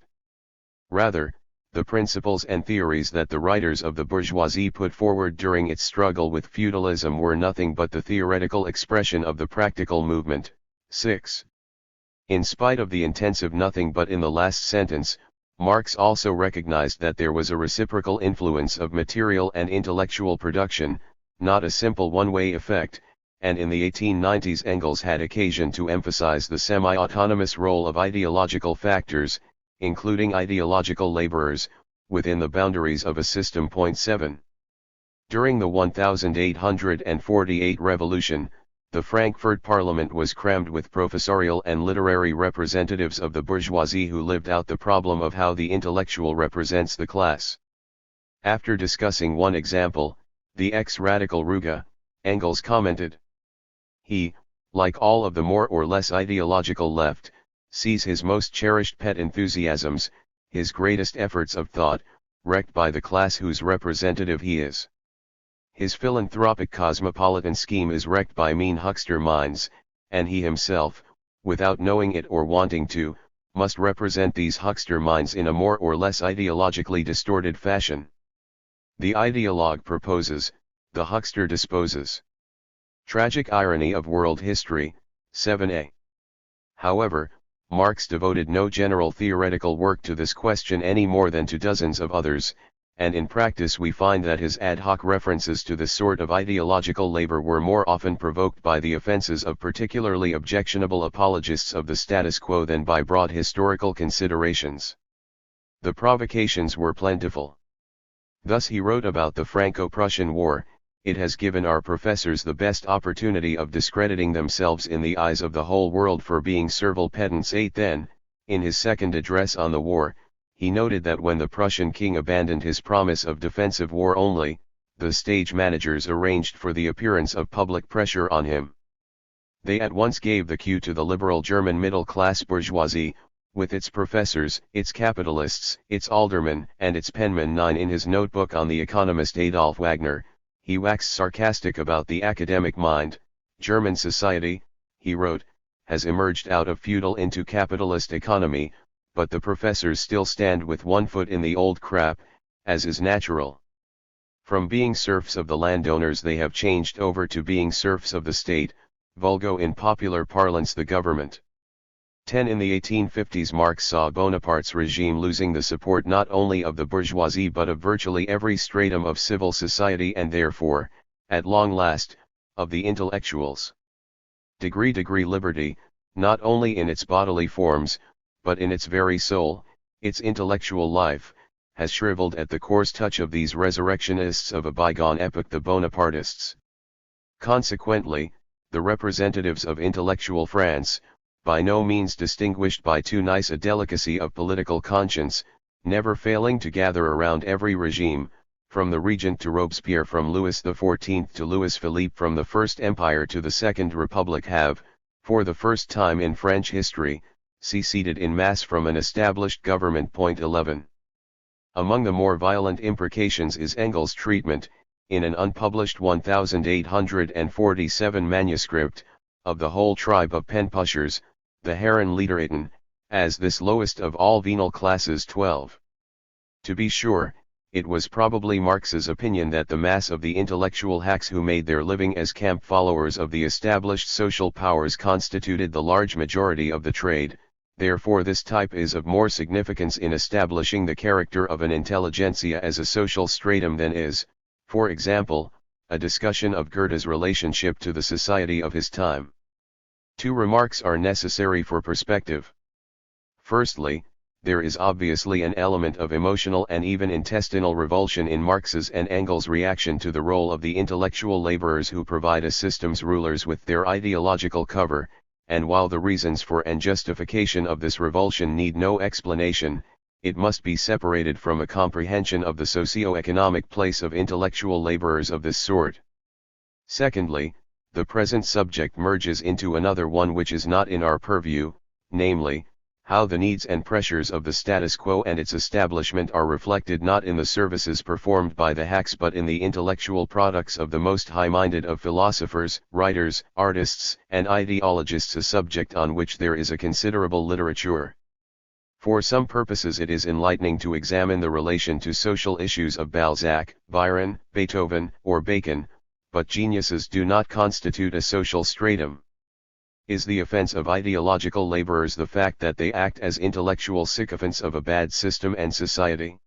Rather, the principles and theories that the writers of the bourgeoisie put forward during its struggle with feudalism were nothing but the theoretical expression of the practical movement. 6. In spite of the intensive nothing but in the last sentence, Marx also recognized that there was a reciprocal influence of material and intellectual production, not a simple one-way effect, and in the 1890s Engels had occasion to emphasize the semi-autonomous role of ideological factors, including ideological laborers, within the boundaries of a system. 7. During the 1848 revolution, the Frankfurt Parliament was crammed with professorial and literary representatives of the bourgeoisie who lived out the problem of how the intellectual represents the class. After discussing one example, the ex-radical Ruge, Engels commented, "He, like all of the more or less ideological left, sees his most cherished pet enthusiasms, his greatest efforts of thought, wrecked by the class whose representative he is. His philanthropic cosmopolitan scheme is wrecked by mean huckster minds, and he himself, without knowing it or wanting to, must represent these huckster minds in a more or less ideologically distorted fashion. The ideologue proposes, the huckster disposes. Tragic irony of world history, 7a. However, Marx devoted no general theoretical work to this question any more than to dozens of others, and in practice we find that his ad hoc references to this sort of ideological labor were more often provoked by the offenses of particularly objectionable apologists of the status quo than by broad historical considerations. The provocations were plentiful. Thus he wrote about the Franco-Prussian War, "It has given our professors the best opportunity of discrediting themselves in the eyes of the whole world for being servile pedants." 8. Then, in his second address on the war, he noted that when the Prussian king abandoned his promise of defensive war only, the stage managers arranged for the appearance of public pressure on him. They at once gave the cue to the liberal German middle-class bourgeoisie, with its professors, its capitalists, its aldermen, and its penmen. 9. In his notebook on the economist Adolf Wagner, he waxed sarcastic about the academic mind. "German society," he wrote, "has emerged out of feudal into capitalist economy, but the professors still stand with one foot in the old crap, as is natural. From being serfs of the landowners they have changed over to being serfs of the state, vulgo in popular parlance the government." 10. In the 1850s Marx saw Bonaparte's regime losing the support not only of the bourgeoisie but of virtually every stratum of civil society and therefore, at long last, of the intellectuals. Degree liberty, not only in its bodily forms, but in its very soul, its intellectual life, has shriveled at the coarse touch of these resurrectionists of a bygone epoch, the Bonapartists. Consequently, the representatives of intellectual France, by no means distinguished by too nice a delicacy of political conscience, never failing to gather around every regime, from the Regent to Robespierre, from Louis XIV to Louis Philippe, from the First Empire to the Second Republic, have, for the first time in French history, seceded in mass from an established government. 11. Among the more violent imprecations is Engels' treatment, in an unpublished 1847 manuscript, of the whole tribe of pen-pushers, the Herrenlederiten, as this lowest of all venal classes 12. To be sure, it was probably Marx's opinion that the mass of the intellectual hacks who made their living as camp followers of the established social powers constituted the large majority of the trade, therefore this type is of more significance in establishing the character of an intelligentsia as a social stratum than is, for example, a discussion of Goethe's relationship to the society of his time. Two remarks are necessary for perspective. Firstly, there is obviously an element of emotional and even intestinal revulsion in Marx's and Engels' reaction to the role of the intellectual laborers who provide a system's rulers with their ideological cover, and while the reasons for and justification of this revulsion need no explanation, it must be separated from a comprehension of the socio-economic place of intellectual laborers of this sort. Secondly, the present subject merges into another one which is not in our purview, namely, how the needs and pressures of the status quo and its establishment are reflected not in the services performed by the hacks but in the intellectual products of the most high-minded of philosophers, writers, artists, and ideologists, a subject on which there is a considerable literature. For some purposes it is enlightening to examine the relation to social issues of Balzac, Byron, Beethoven, or Bacon, but geniuses do not constitute a social stratum. Is the offense of ideological laborers the fact that they act as intellectual sycophants of a bad system and society?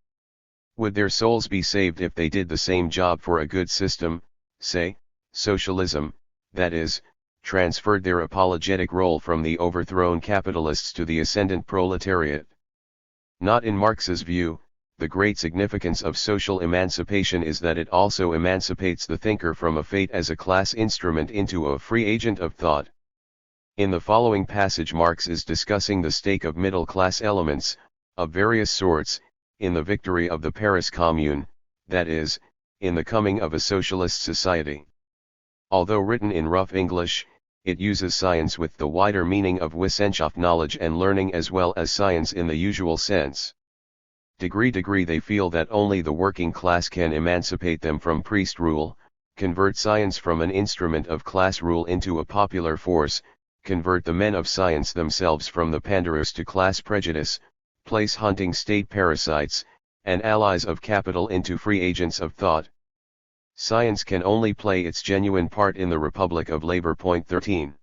Would their souls be saved if they did the same job for a good system, say, socialism, that is, transferred their apologetic role from the overthrown capitalists to the ascendant proletariat? Not in Marx's view. The great significance of social emancipation is that it also emancipates the thinker from a fate as a class instrument into a free agent of thought. In the following passage Marx is discussing the stake of middle-class elements, of various sorts, in the victory of the Paris Commune, that is, in the coming of a socialist society. Although written in rough English, it uses science with the wider meaning of Wissenschaft, knowledge and learning, as well as science in the usual sense. Degree they feel that only the working class can emancipate them from priest rule, convert science from an instrument of class rule into a popular force, convert the men of science themselves from the pandarus to class prejudice, place hunting state parasites, and allies of capital into free agents of thought. Science can only play its genuine part in the Republic of Labor. 13.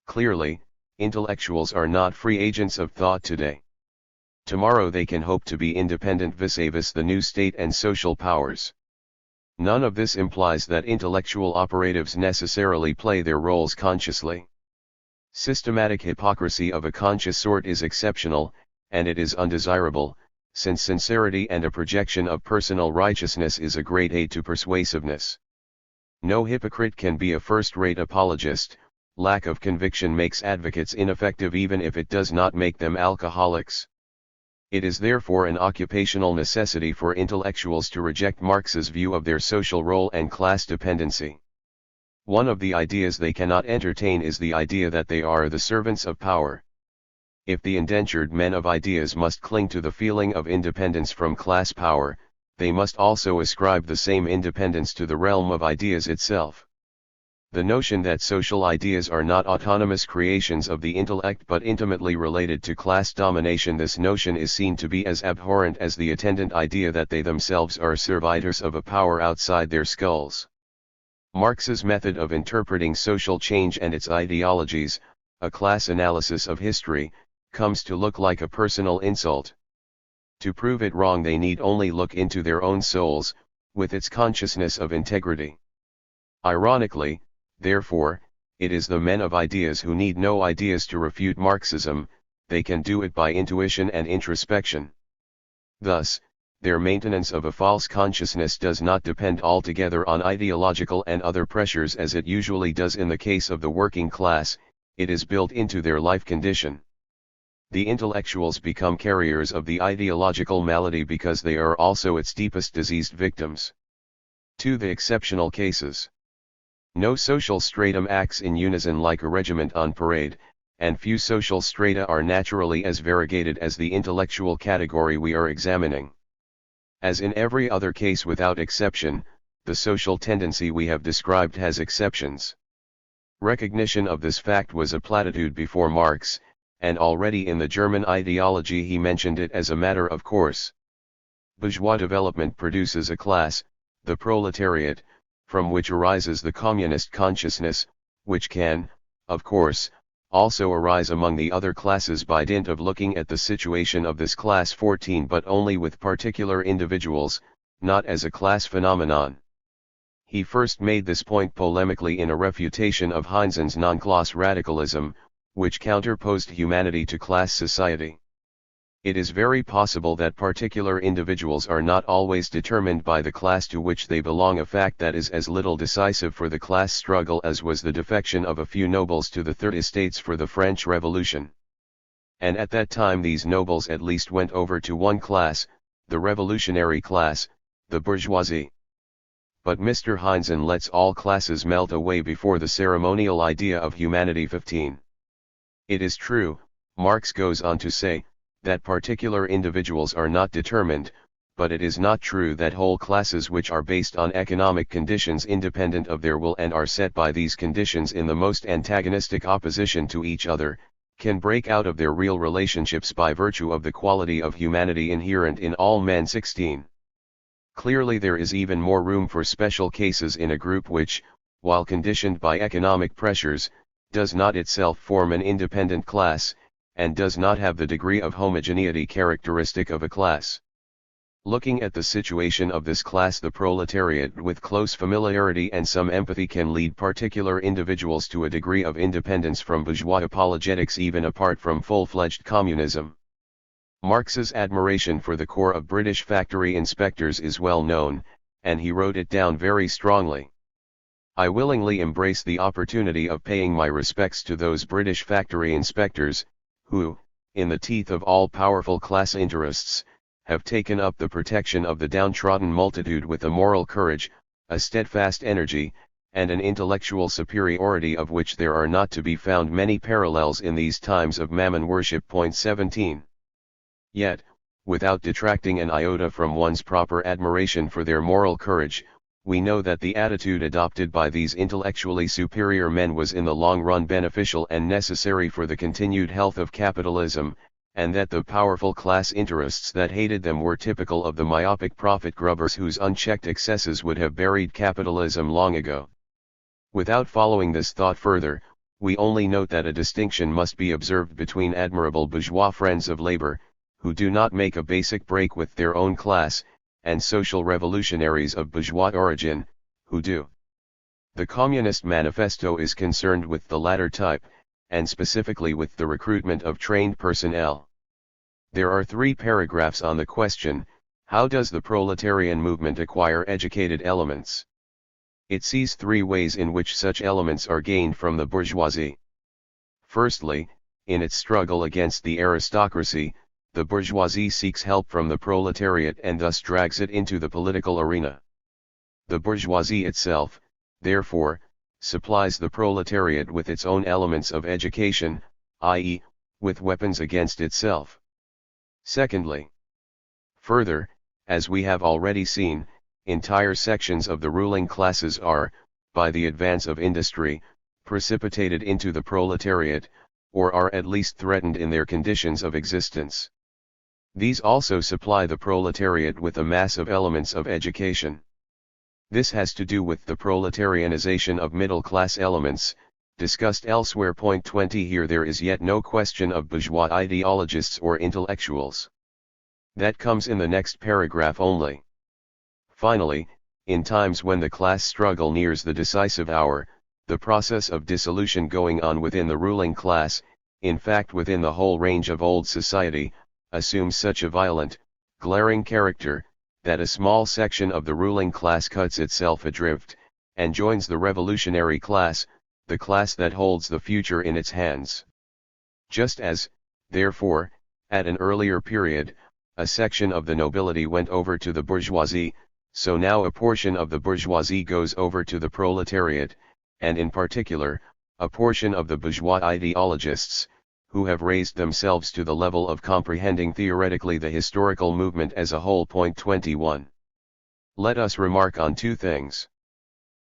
Clearly, intellectuals are not free agents of thought today. Tomorrow they can hope to be independent vis-a-vis the new state and social powers. None of this implies that intellectual operatives necessarily play their roles consciously. Systematic hypocrisy of a conscious sort is exceptional, and it is undesirable, since sincerity and a projection of personal righteousness is a great aid to persuasiveness. No hypocrite can be a first-rate apologist. Lack of conviction makes advocates ineffective even if it does not make them alcoholics. It is therefore an occupational necessity for intellectuals to reject Marx's view of their social role and class dependency. One of the ideas they cannot entertain is the idea that they are the servants of power. If the indentured men of ideas must cling to the feeling of independence from class power, they must also ascribe the same independence to the realm of ideas itself. The notion that social ideas are not autonomous creations of the intellect but intimately related to class domination, this notion is seen to be as abhorrent as the attendant idea that they themselves are servitors of a power outside their skulls. Marx's method of interpreting social change and its ideologies, a class analysis of history, comes to look like a personal insult. To prove it wrong they need only look into their own souls, with its consciousness of integrity. Ironically, therefore, it is the men of ideas who need no ideas to refute Marxism, they can do it by intuition and introspection. Thus, their maintenance of a false consciousness does not depend altogether on ideological and other pressures as it usually does in the case of the working class, it is built into their life condition. The intellectuals become carriers of the ideological malady because they are also its deepest diseased victims. 2. The exceptional cases. No social stratum acts in unison like a regiment on parade, and few social strata are naturally as variegated as the intellectual category we are examining. As in every other case without exception, the social tendency we have described has exceptions. Recognition of this fact was a platitude before Marx, and already in the German ideology he mentioned it as a matter of course. Bourgeois development produces a class, the proletariat, from which arises the communist consciousness, which can, of course, also arise among the other classes by dint of looking at the situation of this class 14, but only with particular individuals, not as a class phenomenon. He first made this point polemically in a refutation of Heinzen's non-class radicalism, which counterposed humanity to class society. It is very possible that particular individuals are not always determined by the class to which they belong, a fact that is as little decisive for the class struggle as was the defection of a few nobles to the Third Estates for the French Revolution. And at that time these nobles at least went over to one class, the revolutionary class, the bourgeoisie. But Mr. Heinzen lets all classes melt away before the ceremonial idea of humanity 15. It is true, Marx goes on to say, that particular individuals are not determined, but it is not true that whole classes which are based on economic conditions independent of their will and are set by these conditions in the most antagonistic opposition to each other, can break out of their real relationships by virtue of the quality of humanity inherent in all men. 16. Clearly there is even more room for special cases in a group which, while conditioned by economic pressures, does not itself form an independent class, and does not have the degree of homogeneity characteristic of a class. Looking at the situation of this class, the proletariat, with close familiarity and some empathy can lead particular individuals to a degree of independence from bourgeois apologetics even apart from full-fledged communism. Marx's admiration for the corps of British factory inspectors is well known, and he wrote it down very strongly. I willingly embrace the opportunity of paying my respects to those British factory inspectors, who, in the teeth of all powerful class interests, have taken up the protection of the downtrodden multitude with a moral courage, a steadfast energy, and an intellectual superiority of which there are not to be found many parallels in these times of mammon worship. 17. Yet, without detracting an iota from one's proper admiration for their moral courage, we know that the attitude adopted by these intellectually superior men was in the long run beneficial and necessary for the continued health of capitalism, and that the powerful class interests that hated them were typical of the myopic profit grubbers whose unchecked excesses would have buried capitalism long ago. Without following this thought further, we only note that a distinction must be observed between admirable bourgeois friends of labor, who do not make a basic break with their own class, and social revolutionaries of bourgeois origin, who do. The Communist Manifesto is concerned with the latter type, and specifically with the recruitment of trained personnel. There are 3 paragraphs on the question, how does the proletarian movement acquire educated elements? It sees 3 ways in which such elements are gained from the bourgeoisie. Firstly, in its struggle against the aristocracy, the bourgeoisie seeks help from the proletariat and thus drags it into the political arena. The bourgeoisie itself, therefore, supplies the proletariat with its own elements of education, i.e., with weapons against itself. Secondly, further, as we have already seen, entire sections of the ruling classes are, by the advance of industry, precipitated into the proletariat, or are at least threatened in their conditions of existence. These also supply the proletariat with a mass of elements of education. This has to do with the proletarianization of middle-class elements, discussed elsewhere. 20 Here there is yet no question of bourgeois ideologists or intellectuals. That comes in the next paragraph only. Finally, in times when the class struggle nears the decisive hour, the process of dissolution going on within the ruling class, in fact within the whole range of old society, assumes such a violent, glaring character, that a small section of the ruling class cuts itself adrift, and joins the revolutionary class, the class that holds the future in its hands. Just as, therefore, at an earlier period, a section of the nobility went over to the bourgeoisie, so now a portion of the bourgeoisie goes over to the proletariat, and in particular, a portion of the bourgeois ideologists, who have raised themselves to the level of comprehending theoretically the historical movement as a whole. 21. Let us remark on 2 things.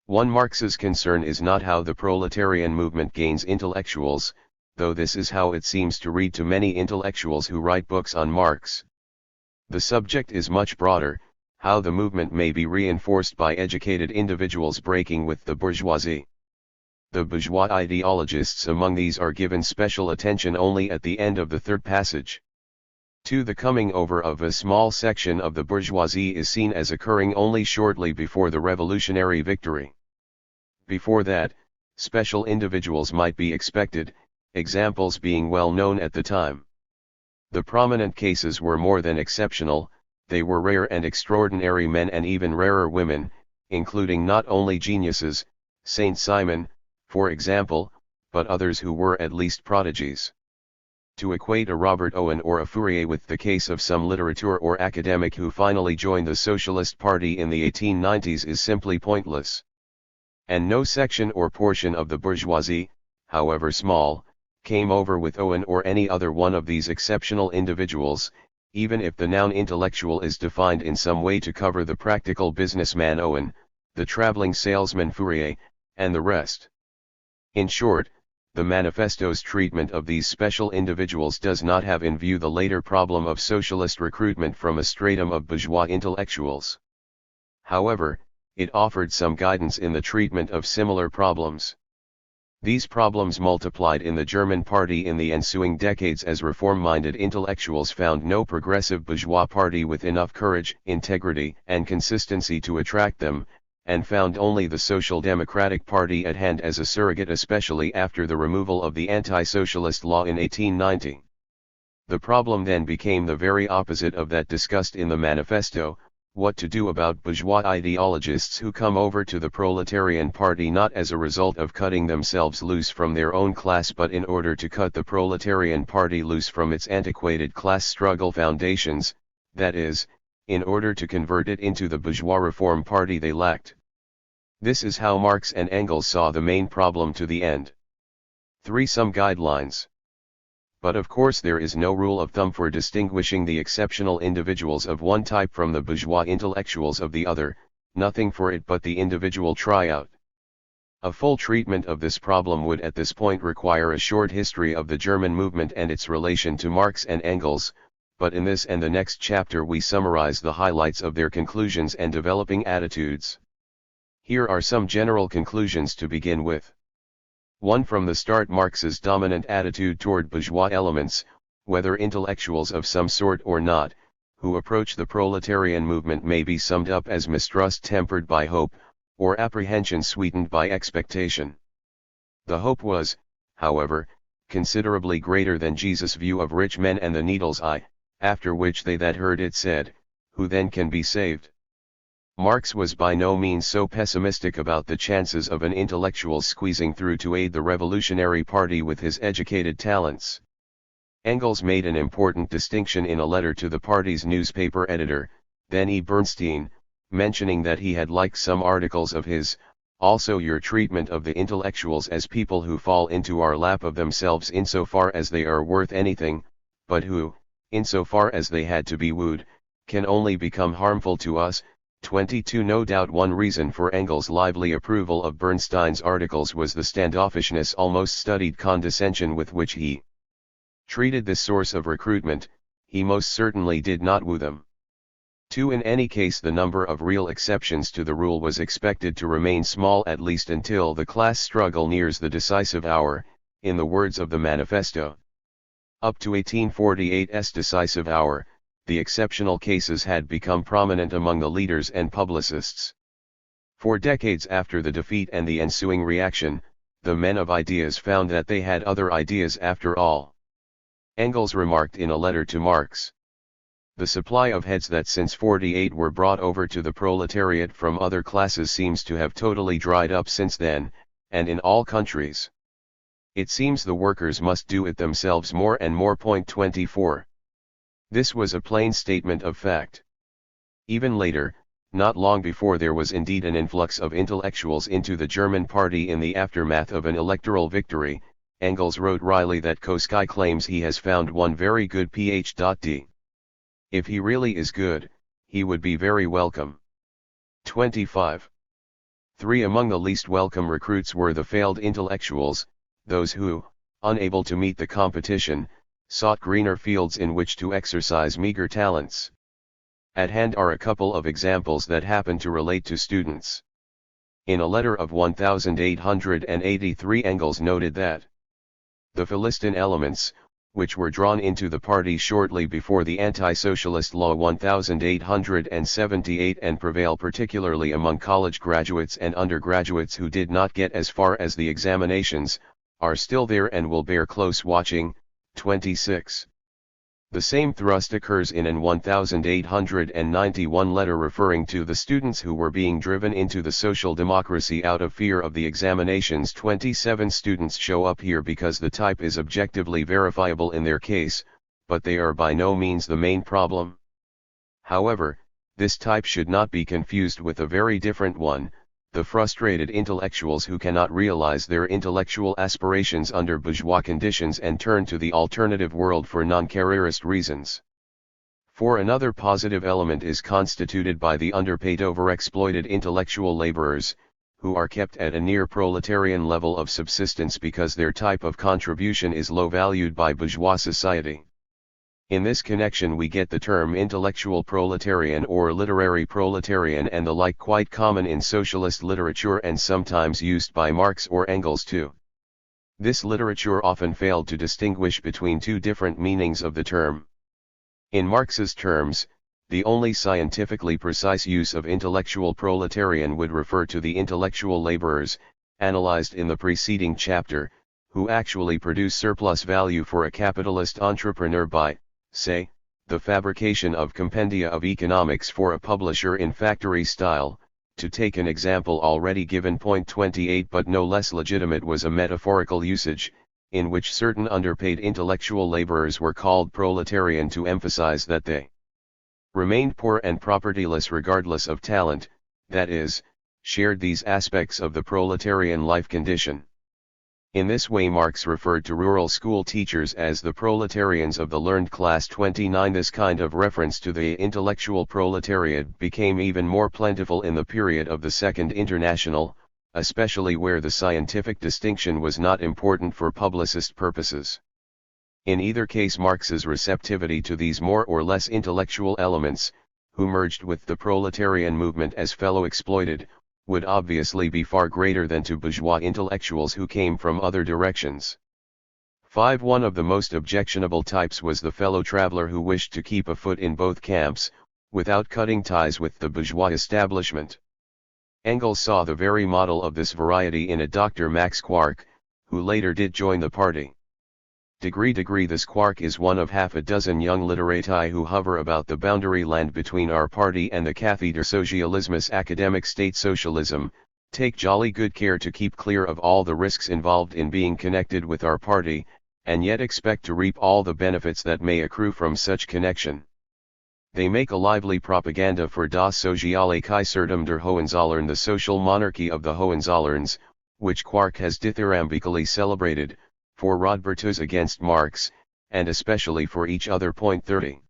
One Marx's concern is not how the proletarian movement gains intellectuals, though this is how it seems to read to many intellectuals who write books on Marx. The subject is much broader, how the movement may be reinforced by educated individuals breaking with the bourgeoisie. The bourgeois ideologists among these are given special attention only at the end of the third passage. 2. The coming over of a small section of the bourgeoisie is seen as occurring only shortly before the revolutionary victory. Before that, special individuals might be expected, examples being well known at the time. The prominent cases were more than exceptional, they were rare and extraordinary men and even rarer women, including not only geniuses, Saint Simon, for example, but others who were at least prodigies. To equate a Robert Owen or a Fourier with the case of some literateur or academic who finally joined the Socialist Party in the 1890s is simply pointless. And no section or portion of the bourgeoisie, however small, came over with Owen or any other one of these exceptional individuals, even if the noun intellectual is defined in some way to cover the practical businessman Owen, the traveling salesman Fourier, and the rest. In short, the manifesto's treatment of these special individuals does not have in view the later problem of socialist recruitment from a stratum of bourgeois intellectuals. However, it offered some guidance in the treatment of similar problems. These problems multiplied in the German party in the ensuing decades as reform-minded intellectuals found no progressive bourgeois party with enough courage, integrity, and consistency to attract them, and found only the Social Democratic Party at hand as a surrogate, especially after the removal of the anti-socialist law in 1890. The problem then became the very opposite of that discussed in the manifesto: what to do about bourgeois ideologists who come over to the proletarian party not as a result of cutting themselves loose from their own class but in order to cut the proletarian party loose from its antiquated class struggle foundations, that is, in order to convert it into the bourgeois reform party they lacked. This is how Marx and Engels saw the main problem to the end. 3. Some guidelines. But of course there is no rule of thumb for distinguishing the exceptional individuals of one type from the bourgeois intellectuals of the other, nothing for it but the individual tryout. A full treatment of this problem would at this point require a short history of the German movement and its relation to Marx and Engels, but in this and the next chapter we summarize the highlights of their conclusions and developing attitudes. Here are some general conclusions to begin with. 1. From the start, Marx's dominant attitude toward bourgeois elements, whether intellectuals of some sort or not, who approach the proletarian movement may be summed up as mistrust tempered by hope, or apprehension sweetened by expectation. The hope was, however, considerably greater than Jesus' view of rich men and the needle's eye, after which they that heard it said, "Who then can be saved?" Marx was by no means so pessimistic about the chances of an intellectual squeezing through to aid the revolutionary party with his educated talents. Engels made an important distinction in a letter to the party's newspaper editor, then E. Bernstein, mentioning that he had liked some articles of his, also your treatment of the intellectuals as people who fall into our lap of themselves insofar as they are worth anything, but who, insofar as they had to be wooed, can only become harmful to us. 22. No doubt one reason for Engels' lively approval of Bernstein's articles was the standoffishness, almost studied condescension with which he treated this source of recruitment. He most certainly did not woo them. 2. In any case, the number of real exceptions to the rule was expected to remain small at least until the class struggle nears the decisive hour, in the words of the manifesto. Up to 1848's decisive hour, the exceptional cases had become prominent among the leaders and publicists. 4 decades after the defeat and the ensuing reaction, the men of ideas found that they had other ideas after all. Engels remarked in a letter to Marx, "The supply of heads that since 48 were brought over to the proletariat from other classes seems to have totally dried up since then, and in all countries. It seems the workers must do it themselves more and more." 24. This was a plain statement of fact. Even later, not long before, there was indeed an influx of intellectuals into the German party in the aftermath of an electoral victory. Engels wrote wryly that Koski claims he has found one very good Ph.D. If he really is good, he would be very welcome. 25. 3. Among the least welcome recruits were the failed intellectuals, those who, unable to meet the competition, sought greener fields in which to exercise meager talents. At hand are a couple of examples that happen to relate to students. In a letter of 1883, Engels noted that the Philistine elements, which were drawn into the party shortly before the anti-socialist law 1878 and prevail particularly among college graduates and undergraduates who did not get as far as the examinations, are still there and will bear close watching. 26. The same thrust occurs in an 1891 letter referring to the students who were being driven into the social democracy out of fear of the examinations. 27 students show up here because the type is objectively verifiable in their case, but they are by no means the main problem. However, this type should not be confused with a very different one, the frustrated intellectuals who cannot realize their intellectual aspirations under bourgeois conditions and turn to the alternative world for non-careerist reasons. 4. Another positive element is constituted by the underpaid overexploited intellectual laborers, who are kept at a near proletarian level of subsistence because their type of contribution is low valued by bourgeois society. In this connection we get the term intellectual proletarian or literary proletarian and the like, quite common in socialist literature and sometimes used by Marx or Engels too. This literature often failed to distinguish between two different meanings of the term. In Marx's terms, the only scientifically precise use of intellectual proletarian would refer to the intellectual laborers, analyzed in the preceding chapter, who actually produce surplus value for a capitalist entrepreneur by, say, the fabrication of compendia of economics for a publisher in factory style. To take an example already given, point 28, but no less legitimate was a metaphorical usage, in which certain underpaid intellectual laborers were called proletarian to emphasize that they remained poor and propertyless regardless of talent, that is, shared these aspects of the proletarian life condition. In this way Marx referred to rural school teachers as the proletarians of the learned class. 29. This kind of reference to the intellectual proletariat became even more plentiful in the period of the Second International, especially where the scientific distinction was not important for publicist purposes. In either case Marx's receptivity to these more or less intellectual elements, who merged with the proletarian movement as fellow exploited, would obviously be far greater than to bourgeois intellectuals who came from other directions. 5. One of the most objectionable types was the fellow traveler who wished to keep a foot in both camps, without cutting ties with the bourgeois establishment. Engels saw the very model of this variety in a Dr. Max Quark, who later did join the party. This Quark is one of half a dozen young literati who hover about the boundary land between our party and the Cathedra Socialismus academic state socialism, take jolly good care to keep clear of all the risks involved in being connected with our party, and yet expect to reap all the benefits that may accrue from such connection. They make a lively propaganda for das Soziale Kaiserdom der Hohenzollern, the social monarchy of the Hohenzollerns, which Quark has dithyrambically celebrated, for Rodbertus against Marx, and especially for each other. 30.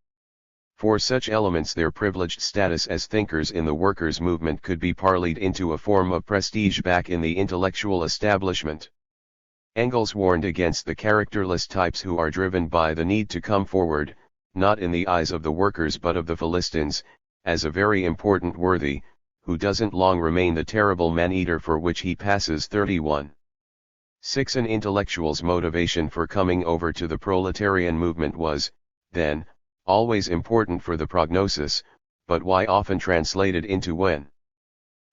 For such elements their privileged status as thinkers in the workers' movement could be parlayed into a form of prestige back in the intellectual establishment. Engels warned against the characterless types who are driven by the need to come forward, not in the eyes of the workers but of the Philistines, as a very important worthy, who doesn't long remain the terrible man-eater for which he passes. 31. 6. An intellectual's motivation for coming over to the proletarian movement was, then, always important for the prognosis, but why often translated into when.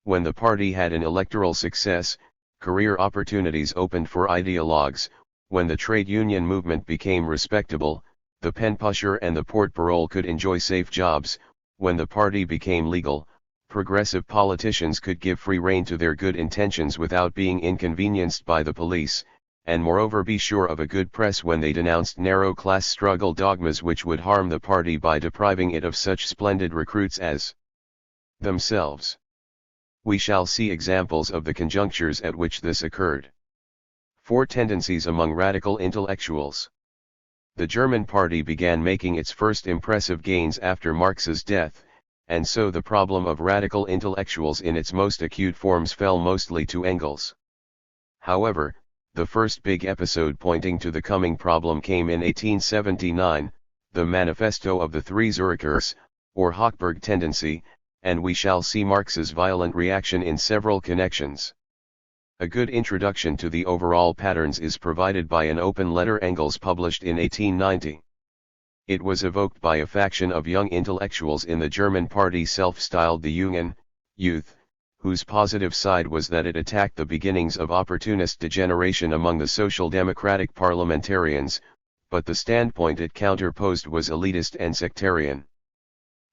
When the party had an electoral success, career opportunities opened for ideologues, when the trade union movement became respectable, the pen pusher and the porte-parole could enjoy safe jobs, when the party became legal, progressive politicians could give free rein to their good intentions without being inconvenienced by the police, and moreover be sure of a good press when they denounced narrow class struggle dogmas which would harm the party by depriving it of such splendid recruits as themselves. We shall see examples of the conjunctures at which this occurred. 4. Tendencies among radical intellectuals. The German party began making its first impressive gains after Marx's death, and so the problem of radical intellectuals in its most acute forms fell mostly to Engels. However, the first big episode pointing to the coming problem came in 1879, the Manifesto of the Three Zurichers, or Hochberg tendency, and we shall see Marx's violent reaction in several connections. A good introduction to the overall patterns is provided by an open letter Engels published in 1890. It was evoked by a faction of young intellectuals in the German party self-styled the Jungen, youth, whose positive side was that it attacked the beginnings of opportunist degeneration among the social democratic parliamentarians, but the standpoint it counterposed was elitist and sectarian.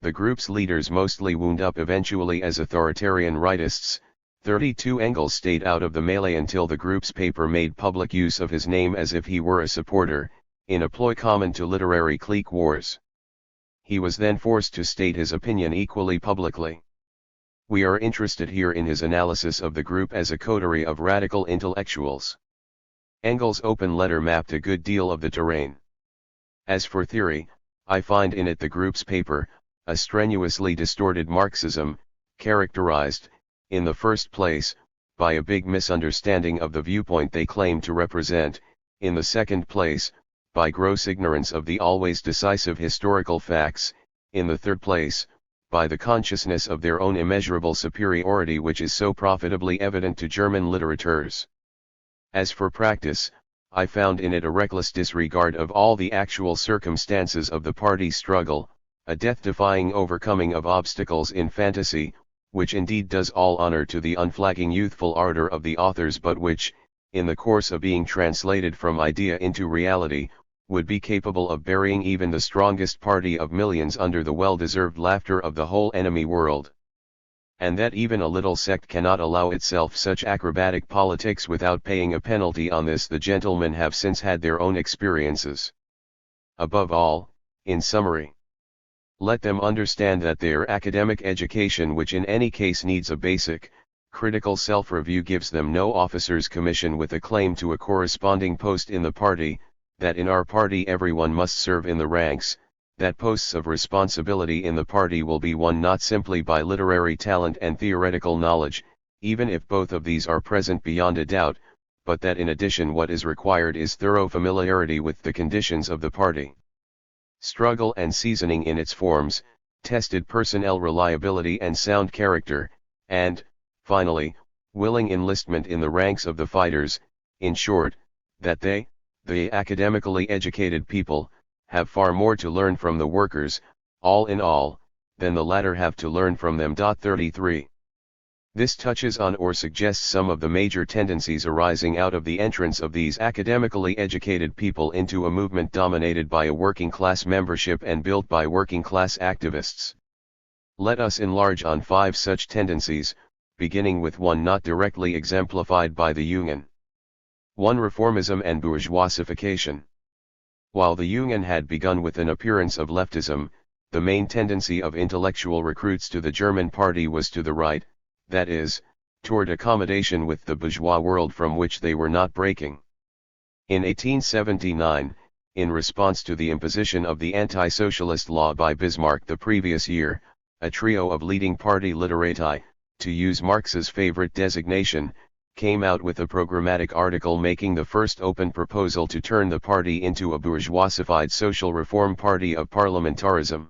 The group's leaders mostly wound up eventually as authoritarian rightists. 32 Engels stayed out of the melee until the group's paper made public use of his name as if he were a supporter, in a ploy common to literary clique wars. He was then forced to state his opinion equally publicly. We are interested here in his analysis of the group as a coterie of radical intellectuals. Engels' open letter mapped a good deal of the terrain. As for theory, I find in it the group's paper, a strenuously distorted Marxism, characterized, in the first place, by a big misunderstanding of the viewpoint they claim to represent, in the second place, by gross ignorance of the always decisive historical facts, in the third place, by the consciousness of their own immeasurable superiority which is so profitably evident to German litterateurs. As for practice, I found in it a reckless disregard of all the actual circumstances of the party struggle, a death-defying overcoming of obstacles in fantasy, which indeed does all honor to the unflagging youthful ardor of the authors but which, in the course of being translated from idea into reality, would be capable of burying even the strongest party of millions under the well-deserved laughter of the whole enemy world. And that even a little sect cannot allow itself such acrobatic politics without paying a penalty on this the gentlemen have since had their own experiences. Above all, in summary, let them understand that their academic education, which in any case needs a basic, critical self-review, gives them no officer's commission with a claim to a corresponding post in the party, that in our party everyone must serve in the ranks, that posts of responsibility in the party will be won not simply by literary talent and theoretical knowledge, even if both of these are present beyond a doubt, but that in addition what is required is thorough familiarity with the conditions of the party. Struggle and seasoning in its forms, tested personnel reliability and sound character, and, finally, willing enlistment in the ranks of the fighters, in short, that they, the academically educated people, have far more to learn from the workers, all in all, than the latter have to learn from them. 33. This touches on or suggests some of the major tendencies arising out of the entrance of these academically educated people into a movement dominated by a working-class membership and built by working-class activists. Let us enlarge on 5 such tendencies, beginning with one not directly exemplified by the Jungen. 1. Reformism and bourgeoisification. While the Jungen had begun with an appearance of leftism, the main tendency of intellectual recruits to the German party was to the right, that is, toward accommodation with the bourgeois world from which they were not breaking. In 1879, in response to the imposition of the anti-socialist law by Bismarck the previous year, a trio of leading party literati, to use Marx's favorite designation, came out with a programmatic article making the first open proposal to turn the party into a bourgeoisified social reform party of parliamentarism.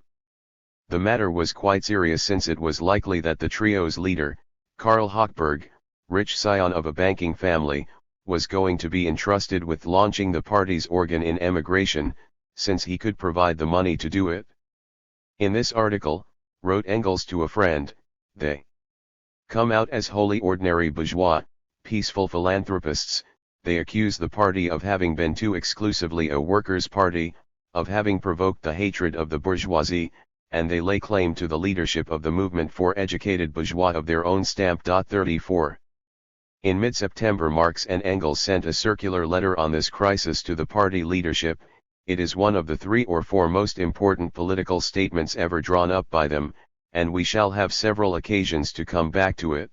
The matter was quite serious since it was likely that the trio's leader, Karl Hochberg, rich scion of a banking family, was going to be entrusted with launching the party's organ in emigration, since he could provide the money to do it. In this article, wrote Engels to a friend, they come out as wholly ordinary bourgeois, peaceful philanthropists. They accuse the party of having been too exclusively a workers' party, of having provoked the hatred of the bourgeoisie, and they lay claim to the leadership of the movement for educated bourgeois of their own stamp. 34. In mid-September Marx and Engels sent a circular letter on this crisis to the party leadership. It is one of the 3 or 4 most important political statements ever drawn up by them, and we shall have several occasions to come back to it.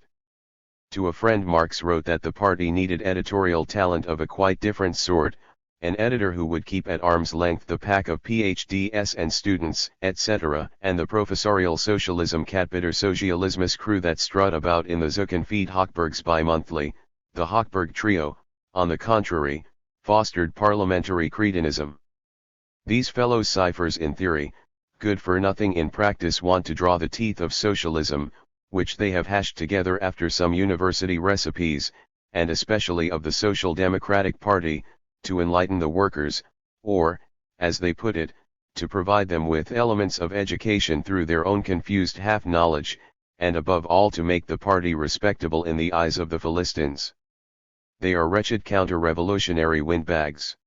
To a friend Marx wrote that the party needed editorial talent of a quite different sort, an editor who would keep at arm's length the pack of PhDs and students, etc., and the professorial socialism Katbitter Sozialismus crew that strut about in the Zuckenfeed Hochbergs bi-monthly. The Hochberg trio, on the contrary, fostered parliamentary cretinism. These fellow ciphers in theory, good for nothing in practice, want to draw the teeth of socialism, which they have hashed together after some university recipes, and especially of the Social Democratic Party, to enlighten the workers, or, as they put it, to provide them with elements of education through their own confused half-knowledge, and above all to make the party respectable in the eyes of the Philistines. They are wretched counter-revolutionary windbags.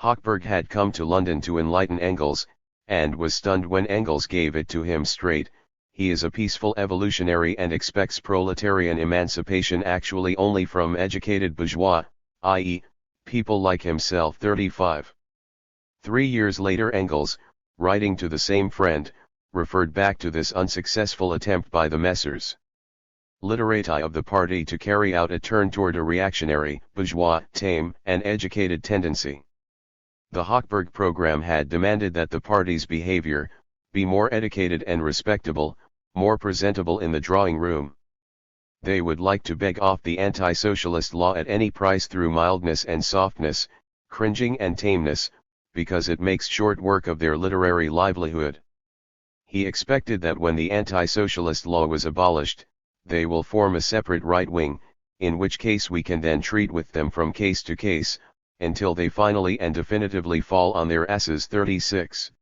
Hochberg had come to London to enlighten Engels, and was stunned when Engels gave it to him straight. He is a peaceful evolutionary and expects proletarian emancipation actually only from educated bourgeois, i.e., people like himself. 35. 3 years later Engels, writing to the same friend, referred back to this unsuccessful attempt by the Messrs. Literati of the party to carry out a turn toward a reactionary, bourgeois, tame, and educated tendency. The Hochberg program had demanded that the party's behavior be more educated and respectable, more presentable in the drawing room. They would like to beg off the anti-socialist law at any price through mildness and softness, cringing and tameness, because it makes short work of their literary livelihood. He expected that when the anti-socialist law was abolished, they will form a separate right wing, in which case we can then treat with them from case to case, until they finally and definitively fall on their asses. 36.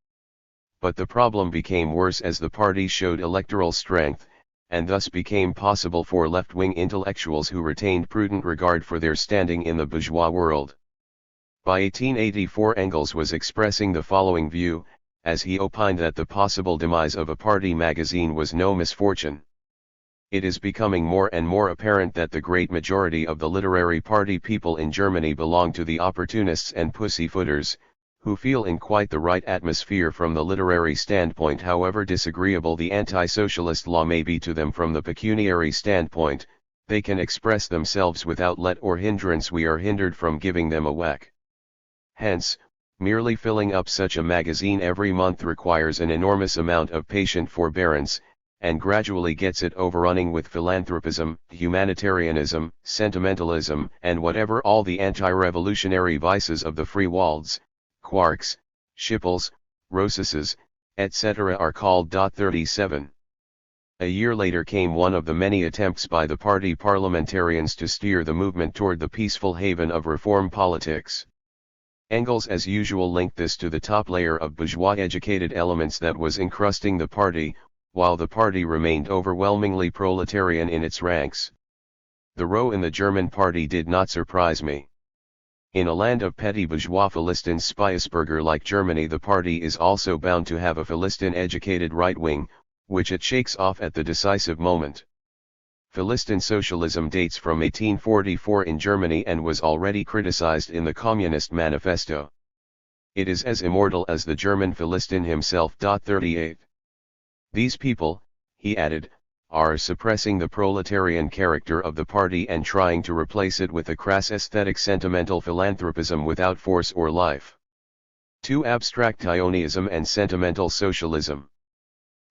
But the problem became worse as the party showed electoral strength, and thus became possible for left-wing intellectuals who retained prudent regard for their standing in the bourgeois world. By 1884 Engels was expressing the following view, as he opined that the possible demise of a party magazine was no misfortune. It is becoming more and more apparent that the great majority of the literary party people in Germany belong to the opportunists and pussyfooters, who feel in quite the right atmosphere from the literary standpoint. However disagreeable the anti-socialist law may be to them from the pecuniary standpoint, they can express themselves without let or hindrance. We are hindered from giving them a whack. Hence, merely filling up such a magazine every month requires an enormous amount of patient forbearance, and gradually gets it overrunning with philanthropism, humanitarianism, sentimentalism, and whatever all the anti-revolutionary vices of the Freewalds, Quarks, Schippels, Rosses, etc. are called. 37. A year later came one of the many attempts by the party parliamentarians to steer the movement toward the peaceful haven of reform politics. Engels as usual linked this to the top layer of bourgeois educated elements that was encrusting the party, while the party remained overwhelmingly proletarian in its ranks. The row in the German party did not surprise me. In a land of petty bourgeois Philistine Spiesberger like Germany, the party is also bound to have a Philistine educated right wing, which it shakes off at the decisive moment. Philistine socialism dates from 1844 in Germany and was already criticized in the Communist Manifesto. It is as immortal as the German Philistine himself. 38. These people, he added, are suppressing the proletarian character of the party and trying to replace it with a crass aesthetic sentimental philanthropism without force or life. 2. Abstractionism and sentimental socialism.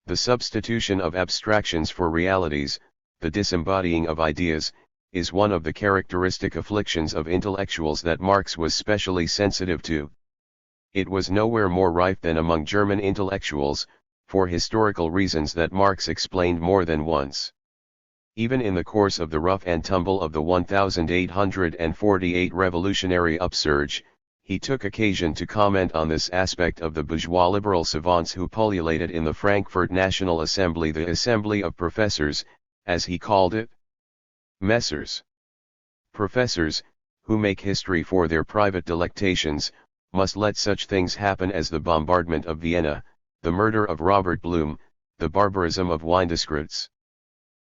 The substitution of abstractions for realities, the disembodying of ideas, is one of the characteristic afflictions of intellectuals that Marx was specially sensitive to. It was nowhere more rife than among German intellectuals, for historical reasons that Marx explained more than once. Even in the course of the rough and tumble of the 1848 revolutionary upsurge, he took occasion to comment on this aspect of the bourgeois liberal savants who pullulated in the Frankfurt National Assembly, the Assembly of Professors, as he called it. Messrs. Professors, who make history for their private delectations, must let such things happen as the bombardment of Vienna, the murder of Robert Blum, the barbarism of Windeskreuze.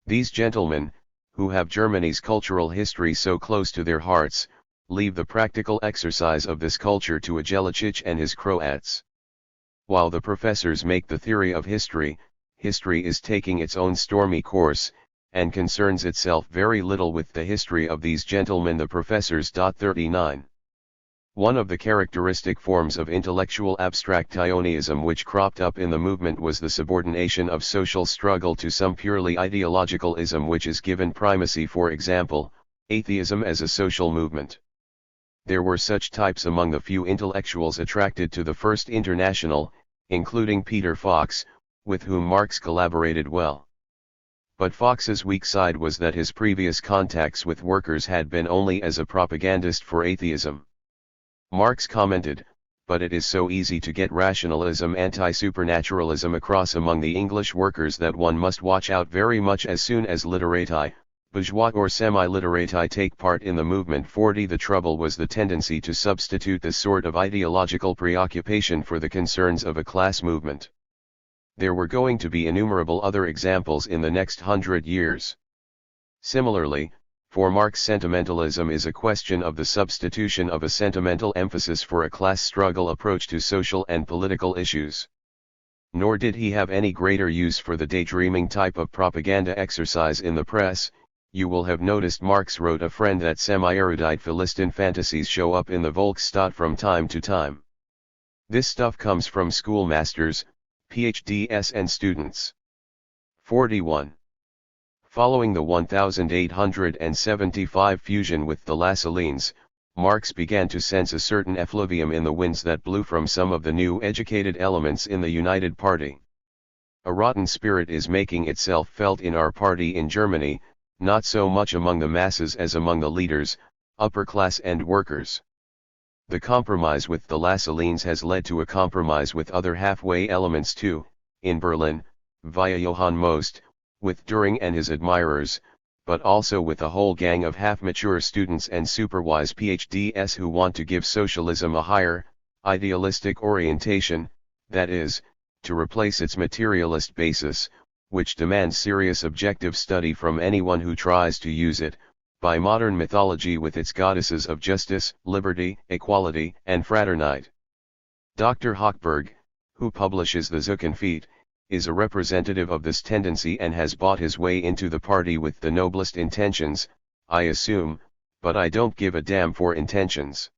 These gentlemen, who have Germany's cultural history so close to their hearts, leave the practical exercise of this culture to a Jeličić and his Croats. While the professors make the theory of history, history is taking its own stormy course, and concerns itself very little with the history of these gentlemen the professors. 39. One of the characteristic forms of intellectual abstractionism which cropped up in the movement was the subordination of social struggle to some purely ideological ism which is given primacy, for example, atheism as a social movement. There were such types among the few intellectuals attracted to the First International, including Peter Fox, with whom Marx collaborated well. But Fox's weak side was that his previous contacts with workers had been only as a propagandist for atheism. Marx commented, "But it is so easy to get rationalism, anti-supernaturalism across among the English workers that one must watch out very much as soon as literati, bourgeois or semi-literati take part in the movement." 40 The trouble was the tendency to substitute this sort of ideological preoccupation for the concerns of a class movement. There were going to be innumerable other examples in the next 100 years. Similarly, for Marx, sentimentalism is a question of the substitution of a sentimental emphasis for a class struggle approach to social and political issues. Nor did he have any greater use for the daydreaming type of propaganda exercise in the press. You will have noticed Marx wrote a friend that semi-erudite Philistine fantasies show up in the Volksstadt from time to time. This stuff comes from schoolmasters, PhDs and students. 41. Following the 1875 fusion with the Lassalleans, Marx began to sense a certain effluvium in the winds that blew from some of the new educated elements in the United Party. A rotten spirit is making itself felt in our party in Germany, not so much among the masses as among the leaders, upper class and workers. The compromise with the Lassalleans has led to a compromise with other halfway elements too, in Berlin, via Johann Most, with Dühring and his admirers, but also with a whole gang of half-mature students and superwise PhDs who want to give socialism a higher, idealistic orientation, that is, to replace its materialist basis, which demands serious objective study from anyone who tries to use it, by modern mythology with its goddesses of justice, liberty, equality, and fraternite. Dr. Hochberg, who publishes the Zuckenfeet, is a representative of this tendency and has bought his way into the party with the noblest intentions, I assume, but I don't give a damn for intentions.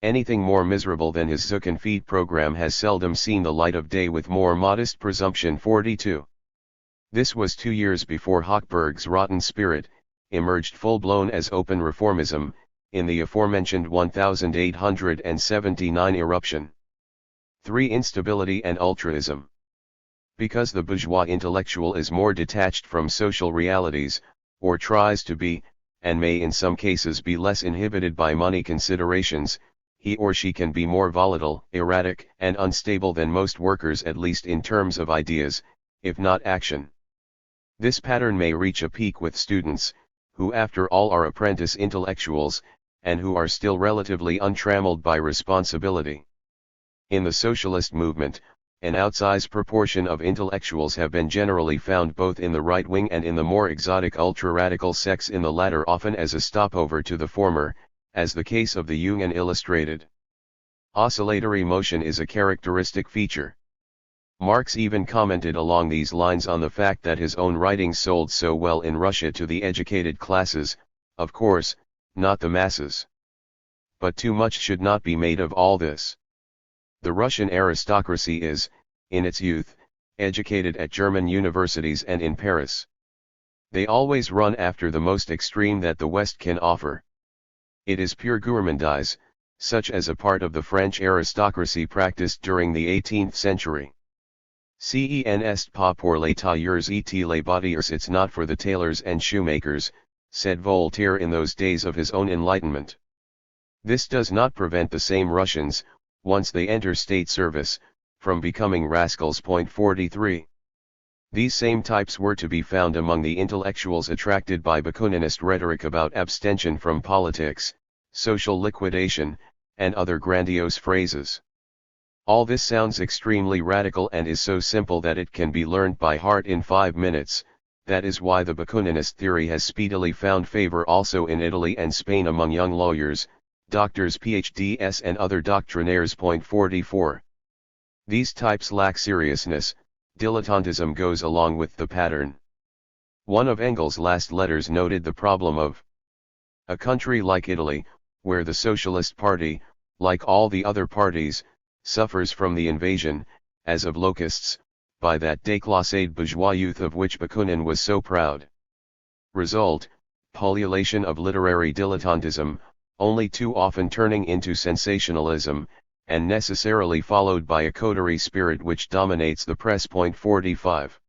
Anything more miserable than his Zuckenfeet program has seldom seen the light of day with more modest presumption. 42. This was 2 years before Hochberg's rotten spirit emerged full-blown as open reformism, in the aforementioned 1879 eruption. 3. Instability and ultraism. Because the bourgeois intellectual is more detached from social realities, or tries to be, and may in some cases be less inhibited by money considerations, he or she can be more volatile, erratic, and unstable than most workers, at least in terms of ideas, if not action. This pattern may reach a peak with students, who after all are apprentice intellectuals, and who are still relatively untrammeled by responsibility. In the socialist movement, an outsized proportion of intellectuals have been generally found both in the right wing and in the more exotic ultra-radical sects, in the latter often as a stopover to the former, as the case of the Union illustrated. Oscillatory motion is a characteristic feature. Marx even commented along these lines on the fact that his own writings sold so well in Russia to the educated classes, of course, not the masses. But too much should not be made of all this. The Russian aristocracy is, in its youth, educated at German universities and in Paris. They always run after the most extreme that the West can offer. It is pure gourmandise, such as a part of the French aristocracy practiced during the 18th century. Ce n'est pas pour les tailleurs et les bodiers, it's not for the tailors and shoemakers, said Voltaire in those days of his own enlightenment. This does not prevent the same Russians, once they enter state service, from becoming rascals. 43. These same types were to be found among the intellectuals attracted by Bakuninist rhetoric about abstention from politics, social liquidation, and other grandiose phrases. All this sounds extremely radical and is so simple that it can be learned by heart in 5 minutes. That is why the Bakuninist theory has speedily found favor also in Italy and Spain among young lawyers, doctors, PhDs and other doctrinaires. 44. These types lack seriousness, dilettantism goes along with the pattern. One of Engels' last letters noted the problem of a country like Italy, where the Socialist Party, like all the other parties, suffers from the invasion, as of locusts, by that déclassé bourgeois youth of which Bakunin was so proud. Result, pullulation of literary dilettantism, only too often turning into sensationalism, and necessarily followed by a coterie spirit which dominates the press. 45.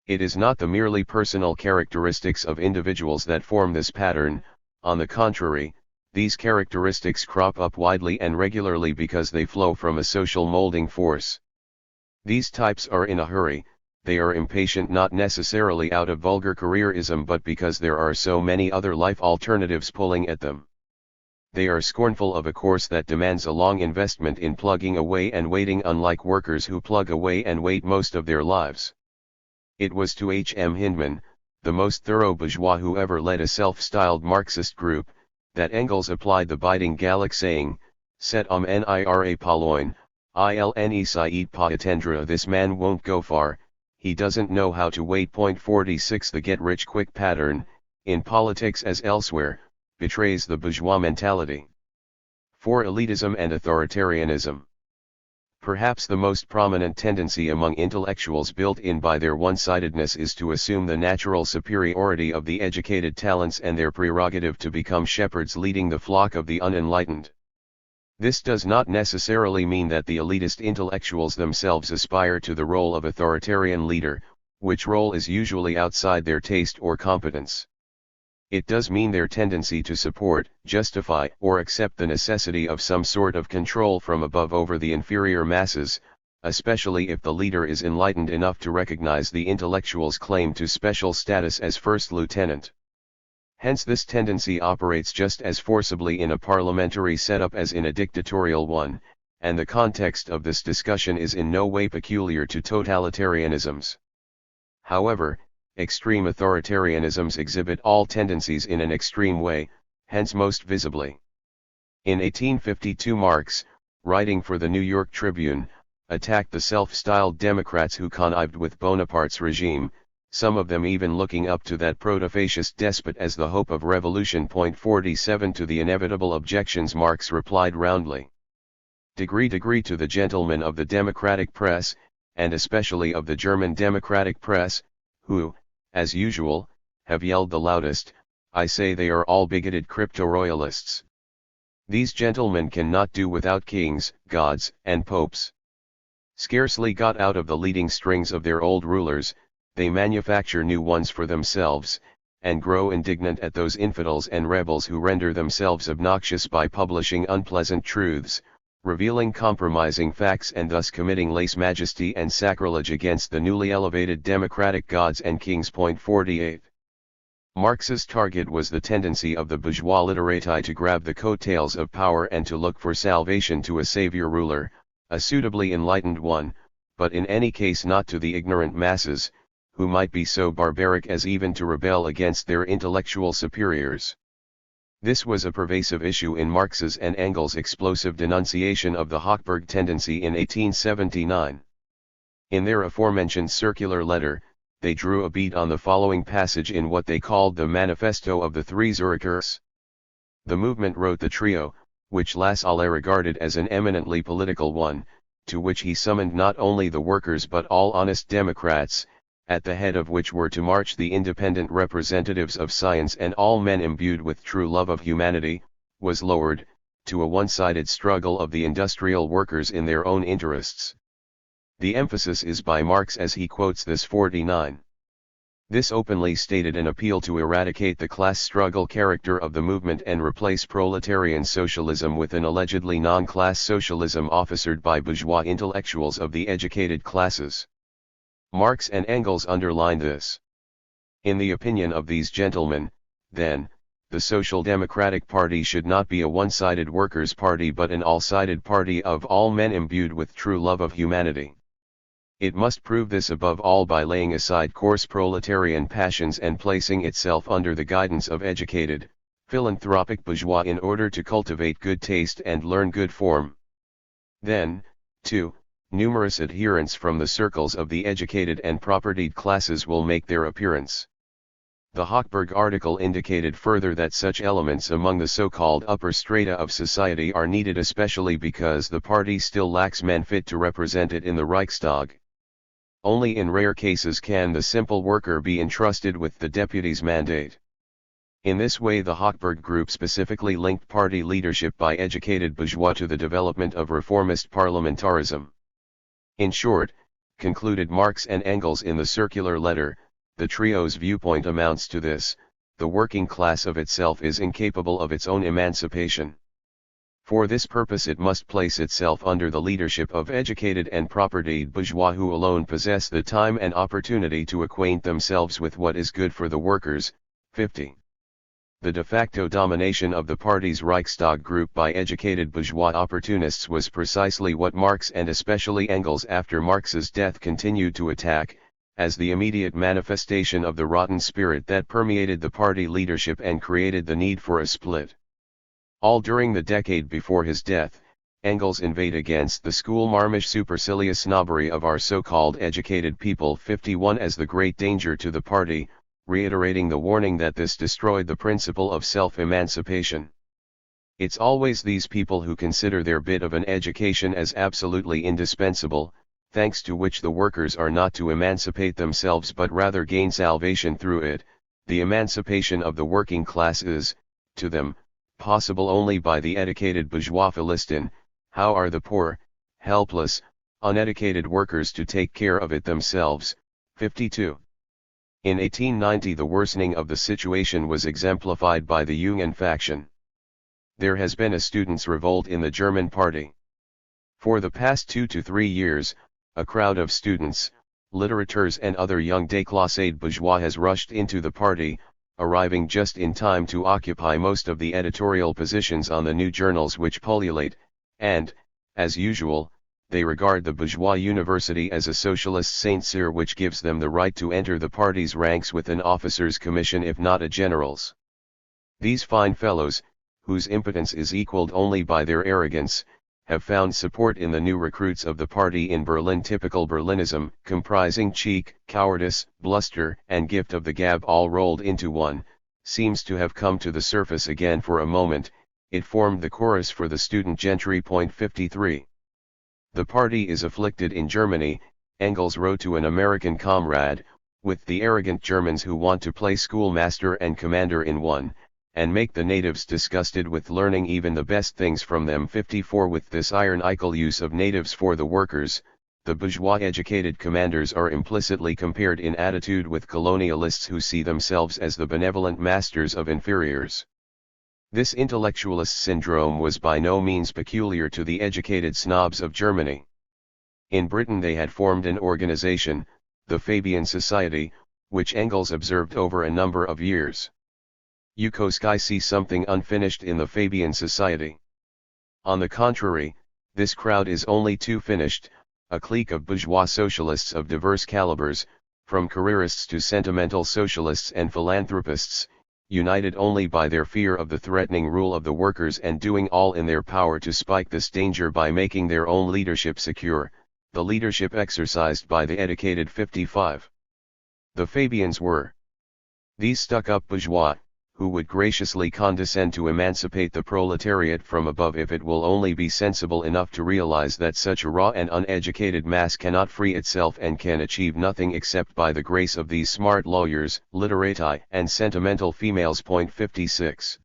It is not the merely personal characteristics of individuals that form this pattern, on the contrary, these characteristics crop up widely and regularly because they flow from a social molding force. These types are in a hurry, they are impatient not necessarily out of vulgar careerism but because there are so many other life alternatives pulling at them. They are scornful of a course that demands a long investment in plugging away and waiting, unlike workers who plug away and wait most of their lives. It was to H. M. Hyndman, the most thorough bourgeois who ever led a self-styled Marxist group, that Engels applied the biting Gallic saying, "Set nira paloin, ilne said pa attendra." This man won't go far, he doesn't know how to wait. 46. The get-rich-quick pattern, in politics as elsewhere, betrays the bourgeois mentality. 4. Elitism and authoritarianism. Perhaps the most prominent tendency among intellectuals built in by their one-sidedness is to assume the natural superiority of the educated talents and their prerogative to become shepherds leading the flock of the unenlightened. This does not necessarily mean that the elitist intellectuals themselves aspire to the role of authoritarian leader, which role is usually outside their taste or competence. It does mean their tendency to support, justify, or accept the necessity of some sort of control from above over the inferior masses, especially if the leader is enlightened enough to recognize the intellectual's claim to special status as first lieutenant. Hence this tendency operates just as forcibly in a parliamentary setup as in a dictatorial one, and the context of this discussion is in no way peculiar to totalitarianisms. However, extreme authoritarianisms exhibit all tendencies in an extreme way, hence most visibly. In 1852 Marx, writing for the New York Tribune, attacked the self-styled Democrats who connived with Bonaparte's regime, some of them even looking up to that proto-fascist despot as the hope of revolution. 47. To the inevitable objections Marx replied roundly. Degree to the gentlemen of the democratic press, and especially of the German democratic press, who, as usual, have yelled the loudest, I say they are all bigoted crypto-royalists. These gentlemen cannot do without kings, gods, and popes. Scarcely got out of the leading strings of their old rulers, they manufacture new ones for themselves, and grow indignant at those infidels and rebels who render themselves obnoxious by publishing unpleasant truths, revealing compromising facts and thus committing lèse-majesté and sacrilege against the newly elevated democratic gods and kings. 48. Marx's target was the tendency of the bourgeois literati to grab the coattails of power and to look for salvation to a savior ruler, a suitably enlightened one, but in any case not to the ignorant masses, who might be so barbaric as even to rebel against their intellectual superiors. This was a pervasive issue in Marx's and Engels' explosive denunciation of the Hochberg tendency in 1879. In their aforementioned circular letter, they drew a bead on the following passage in what they called the Manifesto of the Three Zurichers. The movement wrote the trio, which Lassalle regarded as an eminently political one, to which he summoned not only the workers but all honest Democrats, at the head of which were to march the independent representatives of science and all men imbued with true love of humanity, was lowered, to a one-sided struggle of the industrial workers in their own interests. The emphasis is by Marx as he quotes this. 49. This openly stated an appeal to eradicate the class struggle character of the movement and replace proletarian socialism with an allegedly non-class socialism officered by bourgeois intellectuals of the educated classes. Marx and Engels underlined this. In the opinion of these gentlemen, then, the Social Democratic Party should not be a one-sided workers' party but an all-sided party of all men imbued with true love of humanity. It must prove this above all by laying aside coarse proletarian passions and placing itself under the guidance of educated, philanthropic bourgeois in order to cultivate good taste and learn good form. Then, too, numerous adherents from the circles of the educated and propertied classes will make their appearance. The Hochberg article indicated further that such elements among the so-called upper strata of society are needed, especially because the party still lacks men fit to represent it in the Reichstag. Only in rare cases can the simple worker be entrusted with the deputy's mandate. In this way the Hochberg group specifically linked party leadership by educated bourgeois to the development of reformist parliamentarism. In short, concluded Marx and Engels in the circular letter, the trio's viewpoint amounts to this: the working class of itself is incapable of its own emancipation. For this purpose it must place itself under the leadership of educated and propertied bourgeois who alone possess the time and opportunity to acquaint themselves with what is good for the workers. 50. The de facto domination of the party's Reichstag group by educated bourgeois opportunists was precisely what Marx and especially Engels after Marx's death continued to attack, as the immediate manifestation of the rotten spirit that permeated the party leadership and created the need for a split. All during the decade before his death, Engels inveighed against the schoolmarmish supercilious snobbery of our so-called educated people 51 as the great danger to the party, reiterating the warning that this destroyed the principle of self-emancipation. It's always these people who consider their bit of an education as absolutely indispensable, thanks to which the workers are not to emancipate themselves but rather gain salvation through it. The emancipation of the working class is, to them, possible only by the educated bourgeois Philistine. How are the poor, helpless, uneducated workers to take care of it themselves? 52. In 1890 the worsening of the situation was exemplified by the Union faction. There has been a students' revolt in the German party. For the past 2 to 3 years, a crowd of students, littérateurs and other young déclassés bourgeois has rushed into the party, arriving just in time to occupy most of the editorial positions on the new journals which pullulate, and, as usual, they regard the bourgeois university as a socialist Saint Cyr which gives them the right to enter the party's ranks with an officer's commission if not a general's. These fine fellows, whose impotence is equalled only by their arrogance, have found support in the new recruits of the party in Berlin. Typical Berlinism, comprising cheek, cowardice, bluster, and gift of the gab all rolled into one, seems to have come to the surface again for a moment. It formed the chorus for the student gentry. 53. The party is afflicted in Germany, Engels wrote to an American comrade, with the arrogant Germans who want to play schoolmaster and commander in one, and make the natives disgusted with learning even the best things from them. 54. With this ironical use of natives for the workers, the bourgeois educated commanders are implicitly compared in attitude with colonialists who see themselves as the benevolent masters of inferiors. This intellectualist syndrome was by no means peculiar to the educated snobs of Germany. In Britain they had formed an organization, the Fabian Society, which Engels observed over a number of years. Yukoski see something unfinished in the Fabian Society. On the contrary, this crowd is only too finished, a clique of bourgeois socialists of diverse calibers, from careerists to sentimental socialists and philanthropists, united only by their fear of the threatening rule of the workers and doing all in their power to spike this danger by making their own leadership secure, the leadership exercised by the educated. 55. The Fabians were these stuck-up bourgeois, who would graciously condescend to emancipate the proletariat from above if it will only be sensible enough to realize that such a raw and uneducated mass cannot free itself and can achieve nothing except by the grace of these smart lawyers, literati, and sentimental females. 56.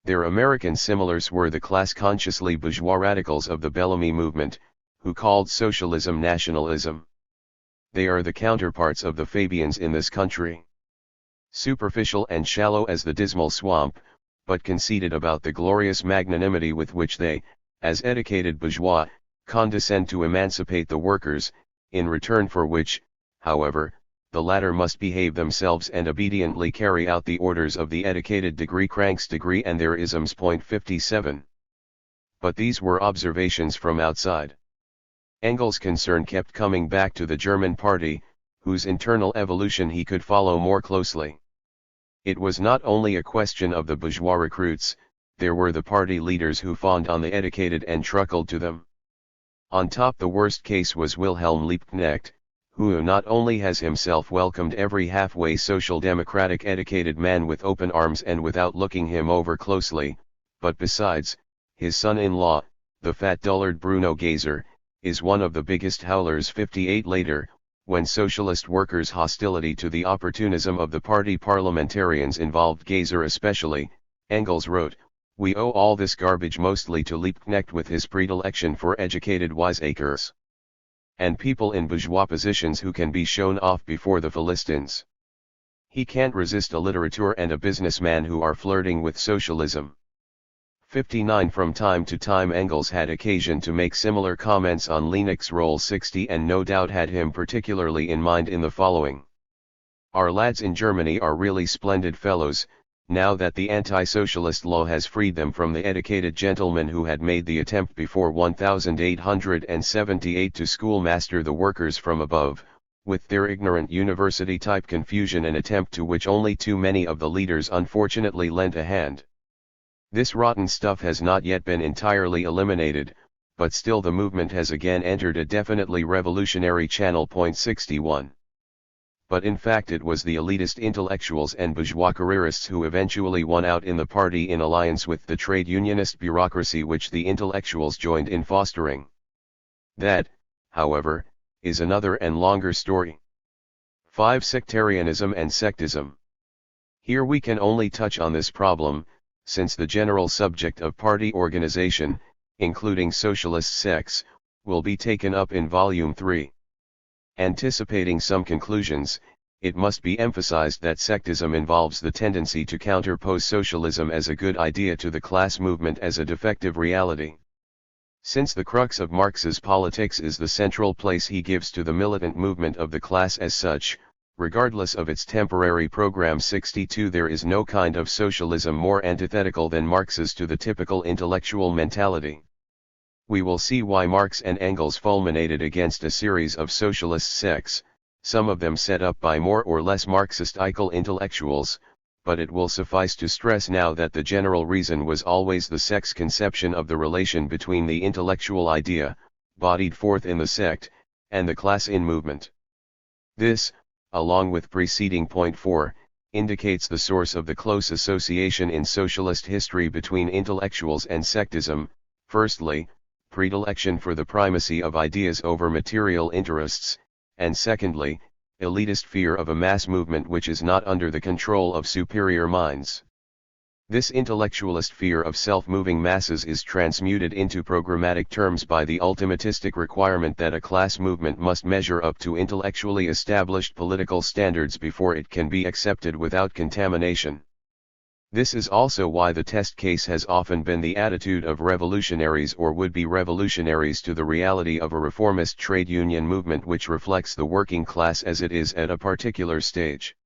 Their American similars were the class-consciously bourgeois radicals of the Bellamy movement, who called socialism nationalism. They are the counterparts of the Fabians in this country. Superficial and shallow as the dismal swamp, but conceited about the glorious magnanimity with which they, as educated bourgeois, condescend to emancipate the workers, in return for which, however, the latter must behave themselves and obediently carry out the orders of the educated degree cranks degree and their isms. 57. But these were observations from outside. Engels' concern kept coming back to the German party, whose internal evolution he could follow more closely. It was not only a question of the bourgeois recruits, there were the party leaders who fawned on the educated and truckled to them. On top the worst case was Wilhelm Liebknecht, who not only has himself welcomed every halfway social democratic educated man with open arms and without looking him over closely, but besides, his son-in-law, the fat dullard Bruno Gazer, is one of the biggest howlers. 58 later, when socialist workers' hostility to the opportunism of the party parliamentarians involved Gazer especially, Engels wrote, "We owe all this garbage mostly to Liebknecht with his predilection for educated wiseacres and people in bourgeois positions who can be shown off before the Philistines. He can't resist a litterateur and a businessman who are flirting with socialism." 59 From time to time Engels had occasion to make similar comments on Liebknecht's role. 60 And no doubt had him particularly in mind in the following: "Our lads in Germany are really splendid fellows, now that the anti-socialist law has freed them from the educated gentlemen who had made the attempt before 1878 to schoolmaster the workers from above, with their ignorant university-type confusion, an attempt to which only too many of the leaders unfortunately lent a hand. This rotten stuff has not yet been entirely eliminated, but still the movement has again entered a definitely revolutionary channel." 61. But in fact it was the elitist intellectuals and bourgeois careerists who eventually won out in the party in alliance with the trade unionist bureaucracy which the intellectuals joined in fostering. That, however, is another and longer story. 5. Sectarianism and sectism. Here we can only touch on this problem, since the general subject of party organization, including socialist sects, will be taken up in Volume 3. Anticipating some conclusions, it must be emphasized that sectism involves the tendency to counterpose socialism as a good idea to the class movement as a defective reality. Since the crux of Marx's politics is the central place he gives to the militant movement of the class as such, regardless of its temporary program. 62 There is no kind of socialism more antithetical than Marx's to the typical intellectual mentality. We will see why Marx and Engels fulminated against a series of socialist sects, some of them set up by more or less Marxist-ical intellectuals, but it will suffice to stress now that the general reason was always the sect's conception of the relation between the intellectual idea, bodied forth in the sect, and the class in movement. This, along with preceding point 4, indicates the source of the close association in socialist history between intellectuals and sectism. Firstly, predilection for the primacy of ideas over material interests, and secondly, elitist fear of a mass movement which is not under the control of superior minds. This intellectualist fear of self-moving masses is transmuted into programmatic terms by the ultimatistic requirement that a class movement must measure up to intellectually established political standards before it can be accepted without contamination. This is also why the test case has often been the attitude of revolutionaries or would-be revolutionaries to the reality of a reformist trade union movement which reflects the working class as it is at a particular stage.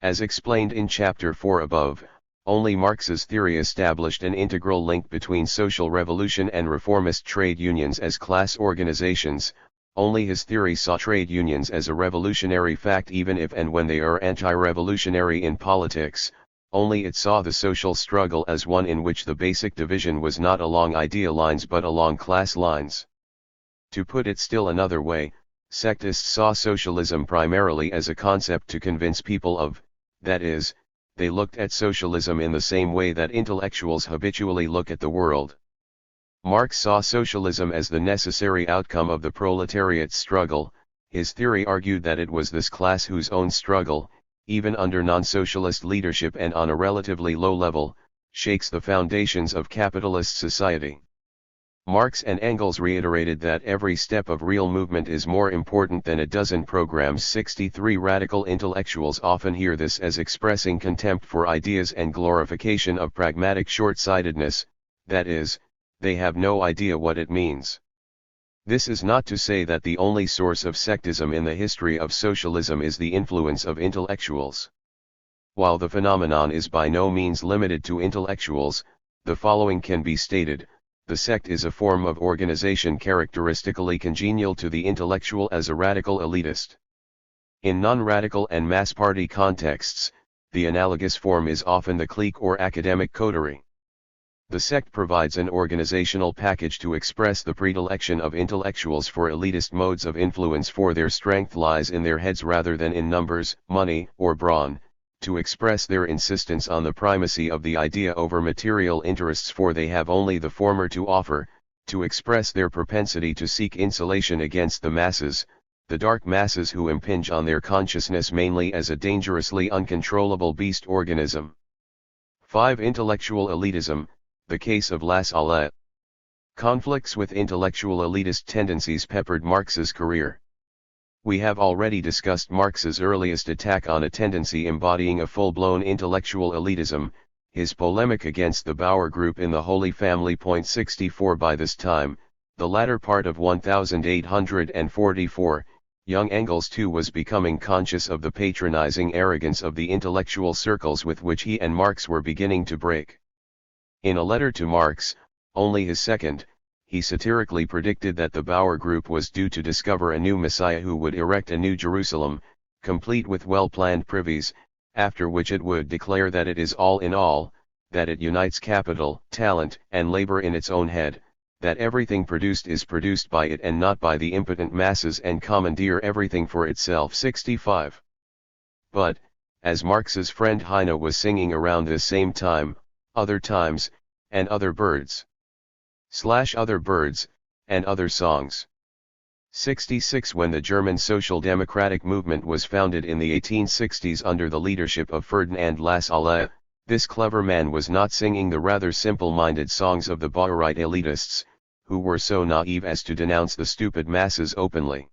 As explained in Chapter 4 above, only Marx's theory established an integral link between social revolution and reformist trade unions as class organizations. Only his theory saw trade unions as a revolutionary fact even if and when they are anti-revolutionary in politics. Only it saw the social struggle as one in which the basic division was not along idea lines but along class lines. To put it still another way, sectists saw socialism primarily as a concept to convince people of, that is, they looked at socialism in the same way that intellectuals habitually look at the world. Marx saw socialism as the necessary outcome of the proletariat's struggle. His theory argued that it was this class whose own struggle, even under non-socialist leadership and on a relatively low level, shakes the foundations of capitalist society. Marx and Engels reiterated that every step of real movement is more important than a dozen programs. 63 Radical intellectuals often hear this as expressing contempt for ideas and glorification of pragmatic short-sightedness, that is, they have no idea what it means. This is not to say that the only source of sectism in the history of socialism is the influence of intellectuals. While the phenomenon is by no means limited to intellectuals, the following can be stated: the sect is a form of organization characteristically congenial to the intellectual as a radical elitist. In non-radical and mass party contexts, the analogous form is often the clique or academic coterie. The sect provides an organizational package to express the predilection of intellectuals for elitist modes of influence, for their strength lies in their heads rather than in numbers, money, or brawn, to express their insistence on the primacy of the idea over material interests, for they have only the former to offer, to express their propensity to seek insulation against the masses, the dark masses who impinge on their consciousness mainly as a dangerously uncontrollable beast organism. 5. Intellectual elitism, the case of La Salle. Conflicts with intellectual elitist tendencies peppered Marx's career. We have already discussed Marx's earliest attack on a tendency embodying a full-blown intellectual elitism, his polemic against the Bauer Group in the Holy Family. 64. By this time, the latter part of 1844, young Engels too was becoming conscious of the patronizing arrogance of the intellectual circles with which he and Marx were beginning to break. In a letter to Marx, only his second, he satirically predicted that the Bauer Group was due to discover a new Messiah who would erect a new Jerusalem, complete with well-planned privies, after which it would declare that it is all in all, that it unites capital, talent, and labor in its own head, that everything produced is produced by it and not by the impotent masses, and commandeer everything for itself. 65. But, as Marx's friend Heine was singing around this same time, other times, and other birds. Other birds, and other songs. 66. When the German Social Democratic movement was founded in the 1860s under the leadership of Ferdinand Lassalle, this clever man was not singing the rather simple-minded songs of the Bauerite elitists, who were so naive as to denounce the stupid masses openly.